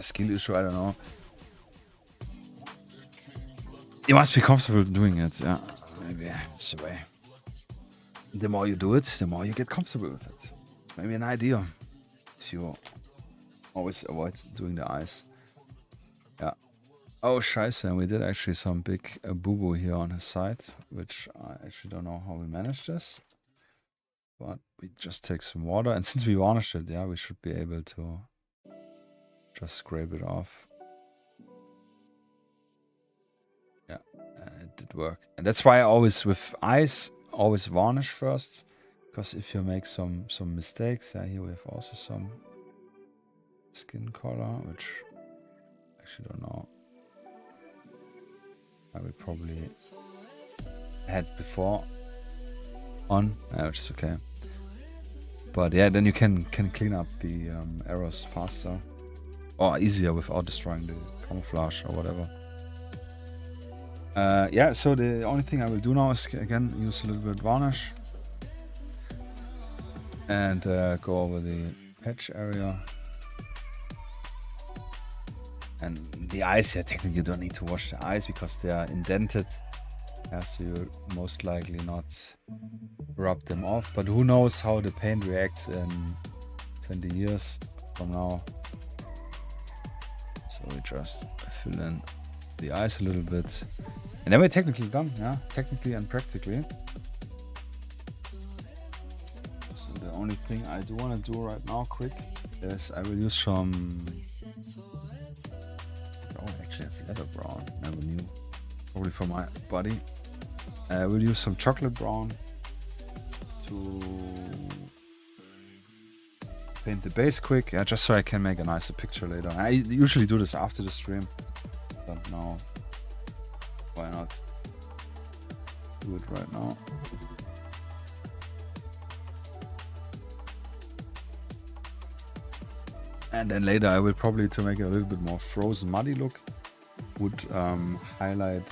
skill issue, I don't know. You must be comfortable doing it, yeah. Maybe it's the way. The more you do it, the more you get comfortable with it. It's maybe an idea. If you always avoid doing the eyes. Yeah. Oh, scheiße, and we did actually some big boo-boo here on his side, which I actually don't know how we managed this. But we just take some water, and since we varnished it, yeah, we should be able to just scrape it off. Yeah, and it did work. And that's why I always, with eyes, always varnish first. Because if you make some mistakes, yeah, here we have also some skin color, which I actually don't know. I will probably had before on, which is okay. But yeah, then you can clean up the errors faster or easier without destroying the camouflage or whatever. Yeah, so the only thing I will do now is again use a little bit varnish and go over the patch area. And the eyes, yeah, technically you don't need to wash the eyes because they are indented. Yeah, so you most likely not rub them off. But who knows how the paint reacts in 20 years from now. So we just fill in the eyes a little bit. And then we're technically done, yeah, technically and practically. So the only thing I do want to do right now, quick, is I will use some... Oh, I actually have leather brown. Never knew. Probably for my body. We'll use some chocolate brown to paint the base quick, just so I can make a nicer picture later. I usually do this after the stream, but now, why not do it right now? And then later I will probably, to make it a little bit more frozen muddy look, would highlight,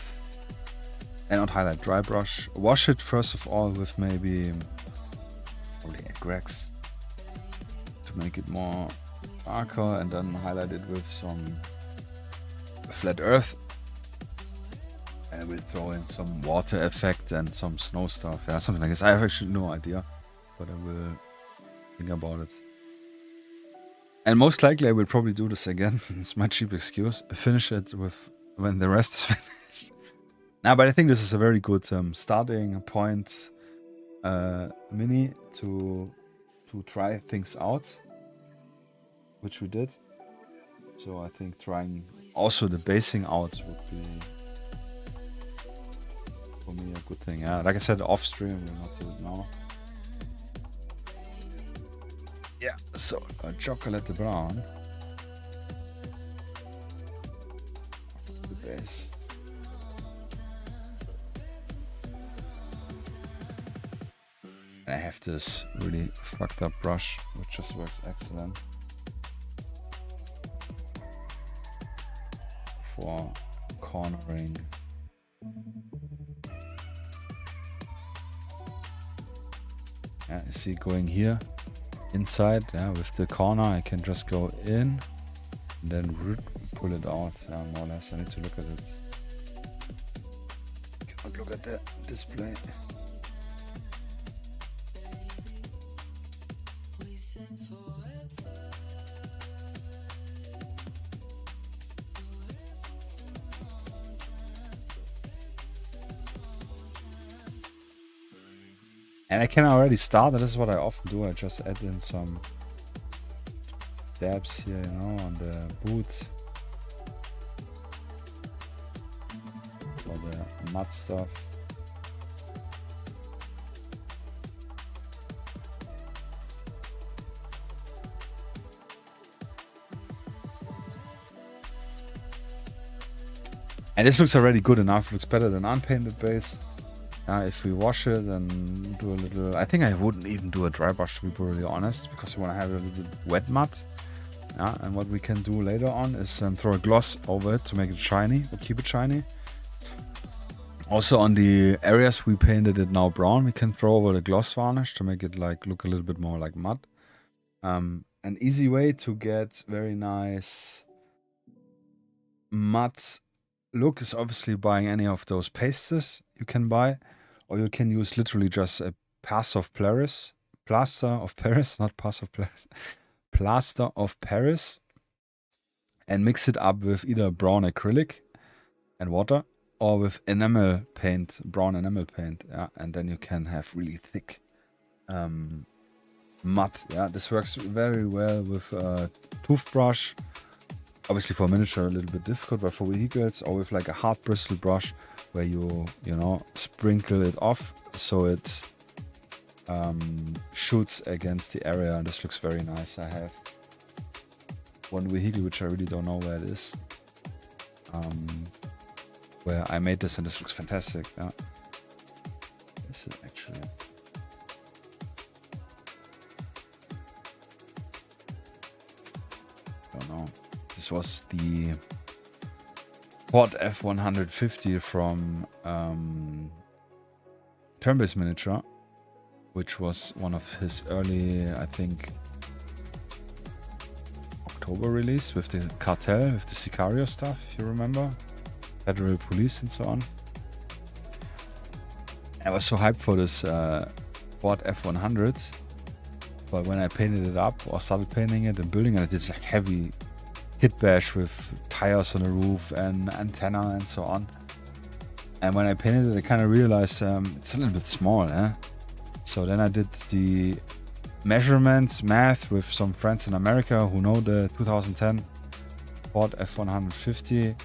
and not highlight, dry brush. Wash it first of all with maybe probably Grex to make it more darker, and then highlight it with some flat earth. And we'll throw in some water effect and some snow stuff, yeah, something like this. I have actually no idea, but I will think about it. And most likely I will probably do this again. It's my cheap excuse. Finish it with when the rest is finished. Nah, but I think this is a very good starting point mini to try things out, which we did. So I think trying also the basing out would be for me a good thing. Yeah, like I said, off stream, we'll not do it now. Yeah, so chocolate brown. The base. And I have this really fucked up brush, which just works excellent for cornering. Yeah, you see going here. Inside, yeah, with the corner I can just go in and then pull it out, yeah, more or less. I need to look at it. Cannot look at the display. And I can already start, and this is what I often do. I just add in some dabs here, you know, on the boot for the mud stuff. And this looks already good enough. Looks better than unpainted base. If we wash it and do a little, I think I wouldn't even do a dry brush, to be brutally honest, because we want to have a little bit wet mud. Yeah, and what we can do later on is throw a gloss over it to make it shiny, or keep it shiny. Also on the areas we painted it now brown, we can throw over the gloss varnish to make it like look a little bit more like mud. An easy way to get very nice mud look is obviously buying any of those pastes you can buy, or you can use literally just a plaster of Paris, not plaster of Paris, plaster of Paris, and mix it up with either brown acrylic and water, or with enamel paint, brown enamel paint, yeah, and then you can have really thick mud. Yeah, this works very well with a toothbrush. Obviously for miniature a little bit difficult, but for vehicles, or with like a hard bristle brush where you know, sprinkle it off so it shoots against the area, and this looks very nice. I have one vehicle which I really don't know where it is, where I made this, and this looks fantastic. Yeah, this is actually, I don't know. This was the Ford F-150 from Turn-Based Miniature, which was one of his early, I think, October release with the cartel, with the Sicario stuff, if you remember. Federal Police and so on. I was so hyped for this Ford F-100, but when I painted it up, or started painting it and building it, I did like heavy kit bash with tires on the roof and antenna and so on. And when I painted it, I kind of realized it's a little bit small, eh? So then I did the measurements, math with some friends in America who know the 2010 Ford F-150,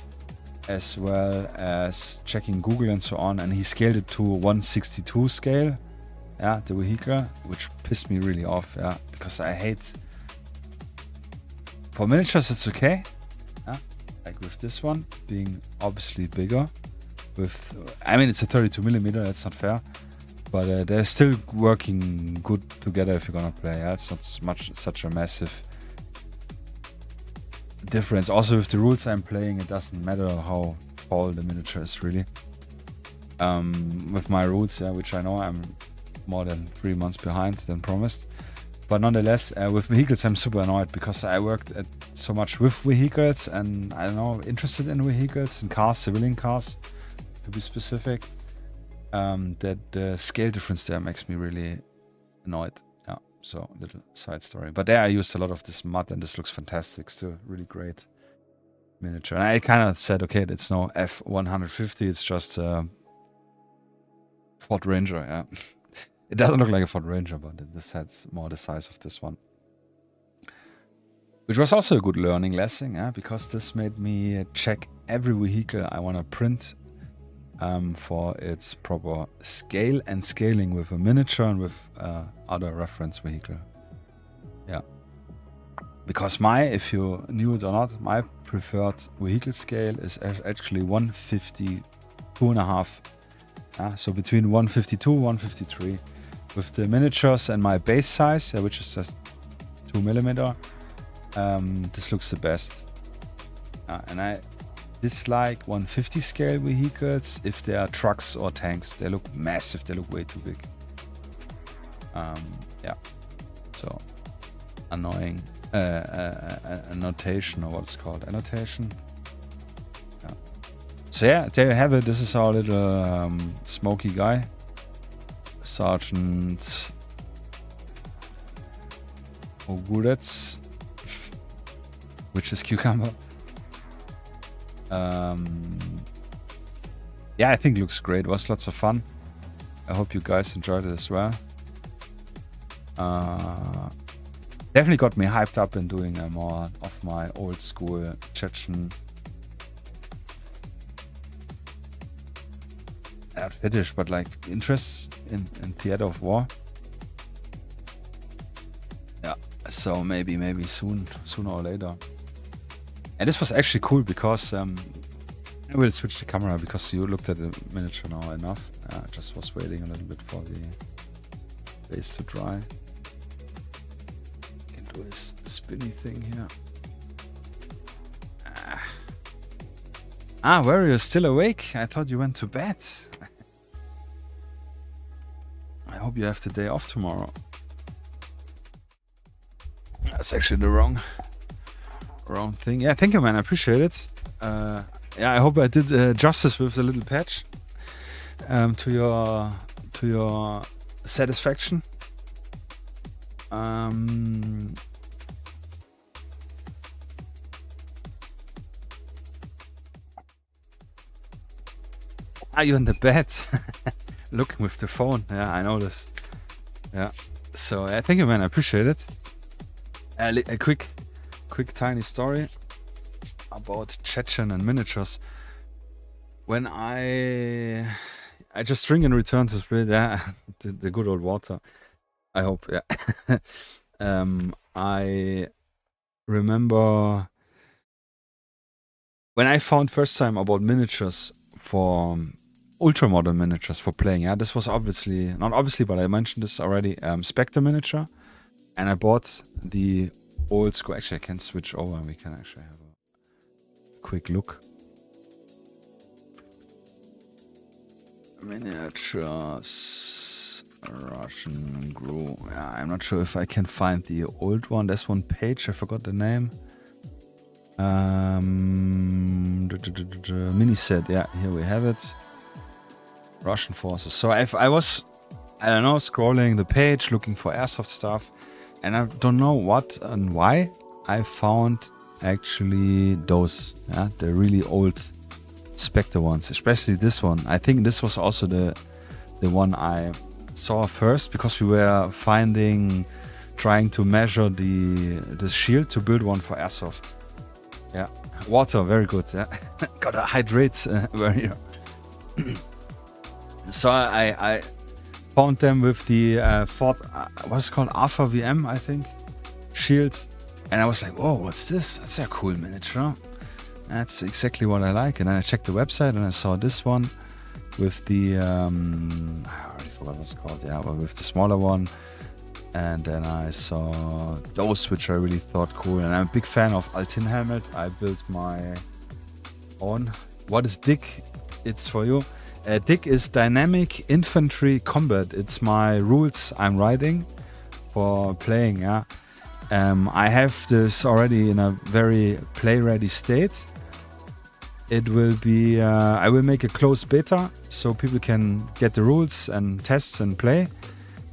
as well as checking Google and so on, and he scaled it to 1/62 scale. Yeah, the vehicle, which pissed me really off. Yeah, because I hate. For miniatures, it's okay. Yeah, like with this one being obviously bigger. I mean, it's a 32mm. That's not fair, but they're still working good together if you're gonna play. Yeah, it's not such a massive difference. Also, with the rules I'm playing, it doesn't matter how tall the miniature is really. With my rules, yeah, which I know I'm more than 3 months behind than promised. But nonetheless, with vehicles, I'm super annoyed because I worked so much with vehicles and I don't know, interested in vehicles and cars, civilian cars to be specific. That the scale difference there makes me really annoyed. Yeah, so little side story. But there I used a lot of this mud and this looks fantastic. Still really great miniature. And I kind of said, okay, it's no F-150, it's just Ford Ranger, yeah. It doesn't look like a Ford Ranger, but this has more the size of this one. Which was also a good learning lesson, yeah, because this made me check every vehicle I want to print for its proper scale and scaling with a miniature and with other reference vehicle. Yeah. Because if you knew it or not, my preferred vehicle scale is actually 152.5. So between 152 and 153. With the miniatures and my base size, which is just 2mm, this looks the best. And I dislike 150 scale vehicles if they are trucks or tanks. They look massive, they look way too big. Yeah, so annoying. Annotation, or what's it called? Annotation. Yeah. So yeah, there you have it. This is our little smoky guy. Sergeant Ogurets, which is cucumber. Yeah, I think it looks great. It was lots of fun. I hope you guys enjoyed it as well. Definitely got me hyped up in doing more of my old school Chechen not fetish, but like interest in theater of war. Yeah, so maybe sooner or later. And this was actually cool because I will switch the camera because you looked at the miniature now enough. I just was waiting a little bit for the base to dry. Can do this spinny thing here. Where are you still awake? I thought you went to bed. I hope you have the day off tomorrow. That's actually the wrong thing. Yeah, thank you, man. I appreciate it. Yeah, I hope I did justice with the little patch to your satisfaction. Are you in the bed? Looking with the phone. Yeah, I know this. Yeah. So thank you, man. I appreciate it. A quick tiny story about Chechen and miniatures. When I just drink and return to spirit, yeah, the good old water. I hope, yeah. I remember when I found first time about miniatures for Ultramodern miniatures for playing. Yeah, this was not obviously, but I mentioned this already. Spectre miniature, and I bought the old school. Actually, I can switch over and we can actually have a quick look. Miniatures, Russian glue. Yeah, I'm not sure if I can find the old one. There's one page, I forgot the name. Mini set, yeah, here we have it. Russian forces. So I was, I don't know, scrolling the page looking for airsoft stuff, and I don't know what and why I found actually those, yeah, the really old Spectre ones, especially this one. I think this was also the one I saw first because we were trying to measure the shield to build one for airsoft. Yeah, water, very good. Yeah. Gotta hydrate where you. So I found them with the what's it called, Alpha VM, I think, shield, and I was like, "Oh, what's this? That's a cool miniature. That's exactly what I like." And then I checked the website and I saw this one with the I already forgot what it's called. Yeah, but with the smaller one. And then I saw those, which I really thought cool. And I'm a big fan of Altin helmet. I built my own. What is DIC? It's for you. DIC is Dynamic Infantry Combat. It's my rules I'm writing for playing. Yeah, I have this already in a very play-ready state. It will be. I will make a closed beta so people can get the rules and tests and play.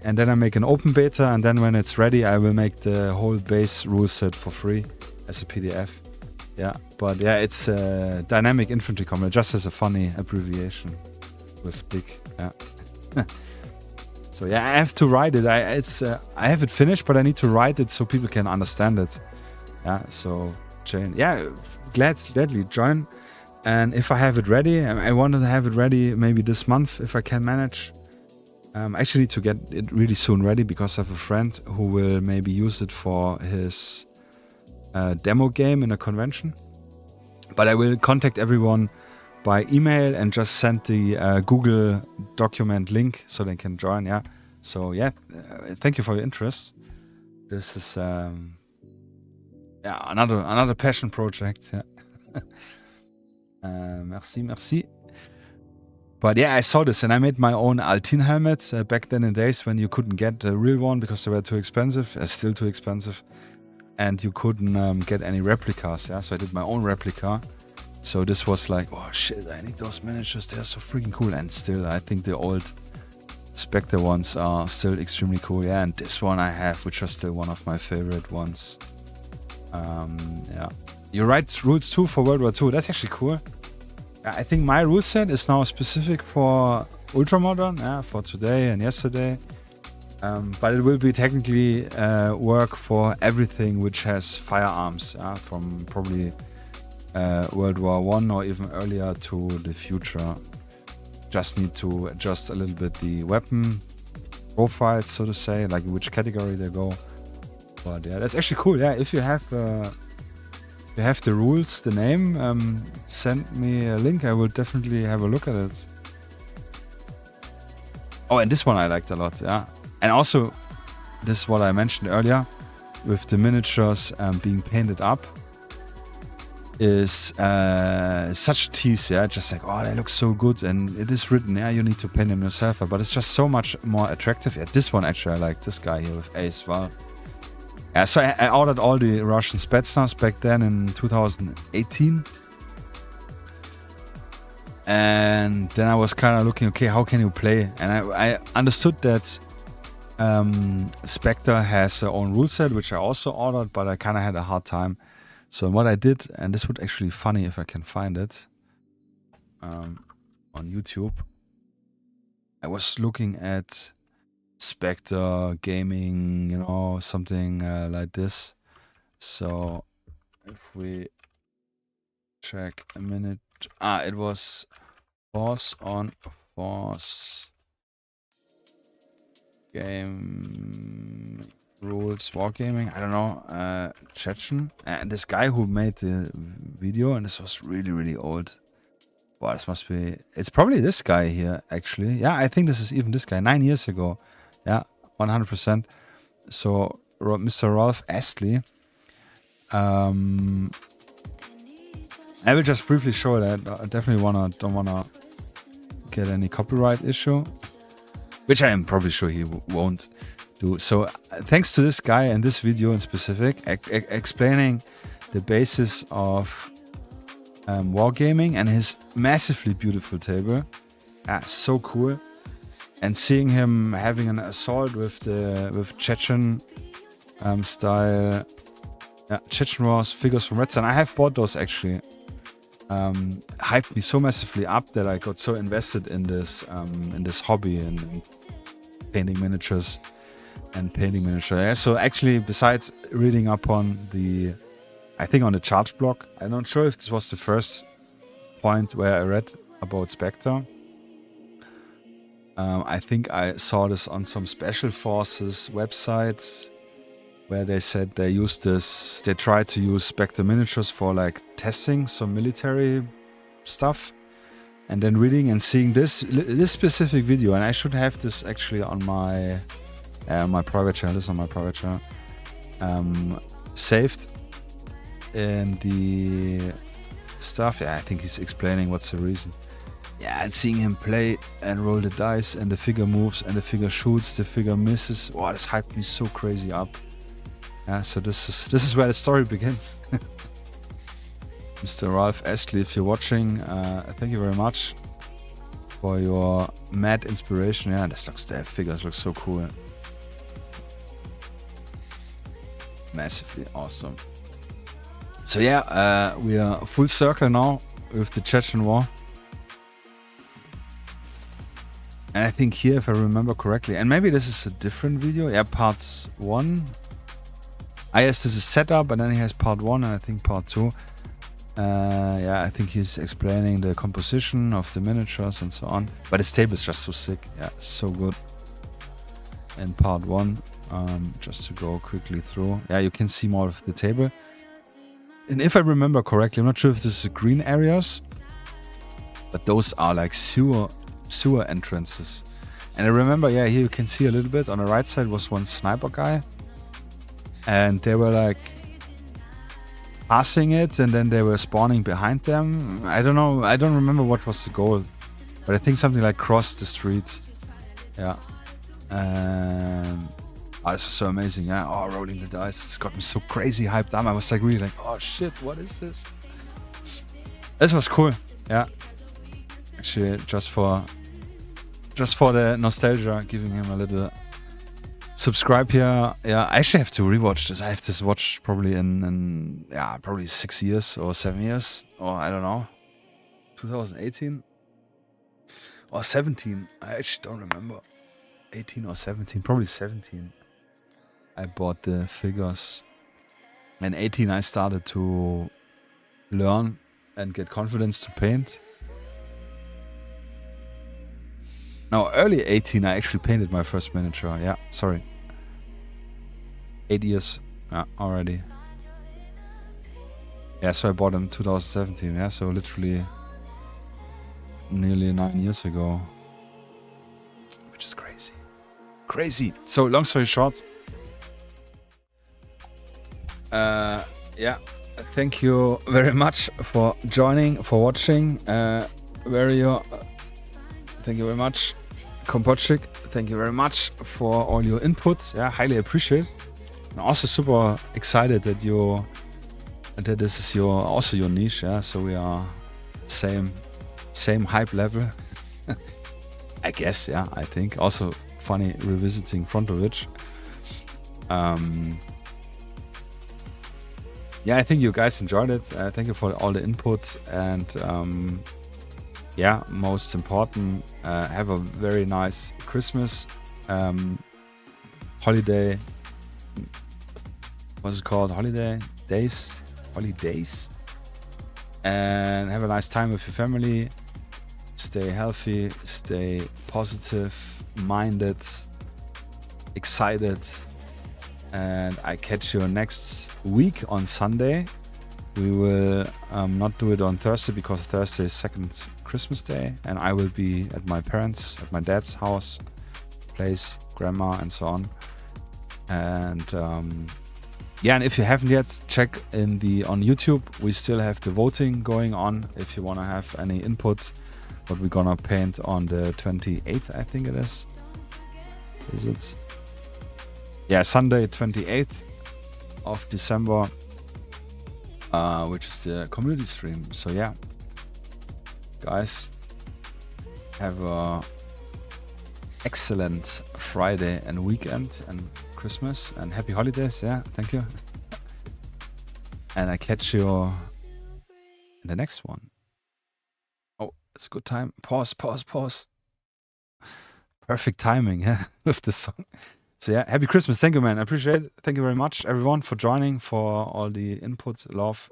And then I make an open beta, and then when it's ready, I will make the whole base rule set for free as a PDF. Yeah, but yeah, it's Dynamic Infantry Combat, just as a funny abbreviation with DIC. Yeah. So yeah, I have to write it. I have it finished, but I need to write it so people can understand it. Yeah, so Jane, yeah, gladly join. And if I have it ready, I want to have it ready maybe this month if I can manage. Actually, to get it really soon ready, because I have a friend who will maybe use it for his demo game in a convention. But I will contact everyone by email and just send the Google document link so they can join. Yeah. So yeah, thank you for your interest. This is yeah, another passion project. Yeah. Merci. But yeah, I saw this and I made my own Altin helmet back then in days when you couldn't get the real one because they were too expensive, still too expensive, and you couldn't get any replicas. Yeah, so I did my own replica. So this was like, oh shit, I need those miniatures. They're so freaking cool. And still, I think the old Spectre ones are still extremely cool. Yeah, and this one I have, which is still one of my favorite ones. Yeah, you write rules too for World War II. That's actually cool. I think my rule set is now specific for Ultramodern, yeah, for today and yesterday. But it will be technically work for everything which has firearms, from probably World War I or even earlier to the future. Just need to adjust a little bit the weapon profiles, so to say, like which category they go. But yeah, that's actually cool. Yeah, if you have the rules, the name, send me a link. I will definitely have a look at it. Oh, and this one I liked a lot, yeah. And also, this is what I mentioned earlier, with the miniatures being painted up, is such a tease, yeah. Just like, oh, they look so good, and it is written, yeah, you need to paint them yourself, but it's just so much more attractive. Yeah, this one actually, I like this guy here with Ace Val. Yeah, so I ordered all the Russian Spetsnaz back then in 2018. And then I was kind of looking, okay, how can you play? And I understood that Spectre has their own rule set, which I also ordered, but I kind of had a hard time. So what I did, and this would actually be funny if I can find it on YouTube. I was looking at Spectre gaming, you know, something like this. So if we check a minute, it was Force on Force game rules wargaming. I don't know, Chechen, and this guy who made the video, and this was really old. Wow, this must be. It's probably this guy here, actually. Yeah, I think this is even this guy. 9 years ago. Yeah, 100%. So, Mr. Rolf Astley. I will just briefly show that. I definitely don't wanna get any copyright issue, which I am probably sure he won't do. So, thanks to this guy and this video in specific, explaining the basis of wargaming and his massively beautiful table. Yeah, so cool. And seeing him having an assault with Chechen style, Chechen Wars figures from Red Sun. I have bought those actually. Hyped me so massively up that I got so invested in this hobby and painting miniatures and painting miniatures. Yeah, so actually, besides reading up on I think on the charge block, I'm not sure if this was the first point where I read about Spectre. I think I saw this on some special forces websites where they said they tried to use Spectre miniatures for like testing some military stuff. And then reading and seeing this specific video, and I should have this actually on my private channel. This is on my private channel, saved in the stuff. Yeah, I think he's explaining what's the reason. Yeah, and seeing him play and roll the dice, and the figure moves, and the figure shoots, the figure misses. Wow, this hyped me so crazy up. Yeah, so this is where the story begins. Mr. Ralph Astley, if you're watching, thank you very much for your mad inspiration. Yeah, the figures look so cool. Massively awesome. So yeah, we are full circle now with the Chechen War. And I think here, if I remember correctly, and maybe this is a different video. Yeah, part 1. I guess this is setup, and then he has part 1 and I think part 2. Yeah, I think he's explaining the composition of the miniatures and so on. But his table is just so sick. Yeah, so good. In part 1, just to go quickly through. Yeah, you can see more of the table. And if I remember correctly, I'm not sure if this is green areas, but those are like sewer entrances. And I remember, yeah, here you can see a little bit. On the right side was one sniper guy. And they were like passing it, and then they were spawning behind them. I don't know. I don't remember what was the goal, but I think something like cross the street. Yeah. Oh, this was so amazing. Yeah. Oh, rolling the dice. It's got me so crazy hyped up. I was like really like, oh shit, what is this? This was cool. Yeah. Actually, just for the nostalgia, giving him a little subscribe here. Yeah, I actually have to rewatch this. I have this watched probably in probably 6 years or 7 years, or I don't know, 2018 or 17. I actually don't remember. 18 or 17, probably 17. I bought the figures. In 18 I started to learn and get confidence to paint. No, early 18 I actually painted my first miniature. Yeah, sorry. 8 years already. Yeah, so I bought them 2017. Yeah, so literally nearly 9 years ago. Which is crazy. Crazy. So long story short. Yeah, thank you very much for joining, for watching. Thank you very much. Kompochik, thank you very much for all your input. Yeah, highly appreciate. I'm also super excited that this is also your niche. Yeah, so we are same hype level. I guess. Yeah, I think also funny revisiting Frontovich. Yeah, I think you guys enjoyed it. Thank you for all the input, and yeah, most important, have a very nice Christmas, holiday. What's it called? Holidays, and have a nice time with your family. Stay healthy, stay positive, minded, excited, and I catch you next week on Sunday. We will not do it on Thursday because Thursday is second Christmas day, and I will be at my dad's house, place, grandma, and so on. And yeah, and if you haven't yet, check on YouTube. We still have the voting going on. If you want to have any input, what we're gonna paint on the 28th, I think it is. Is it? Yeah, Sunday 28th of December, which is the community stream. So yeah, guys, have a excellent Friday and weekend and Christmas and happy holidays. Yeah, thank you. And I catch you in the next one. Oh, it's a good time. Pause. Perfect timing, yeah, with the song. So yeah, happy Christmas. Thank you, man. I appreciate it. Thank you very much, everyone, for joining, for all the input, love.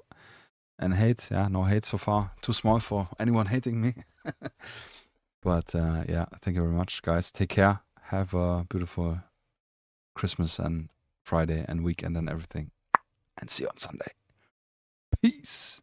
and hate. Yeah, no hate so far. Too small for anyone hating me. But yeah, thank you very much, guys. Take care. Have a beautiful Christmas and Friday and weekend and everything. And see you on Sunday. Peace.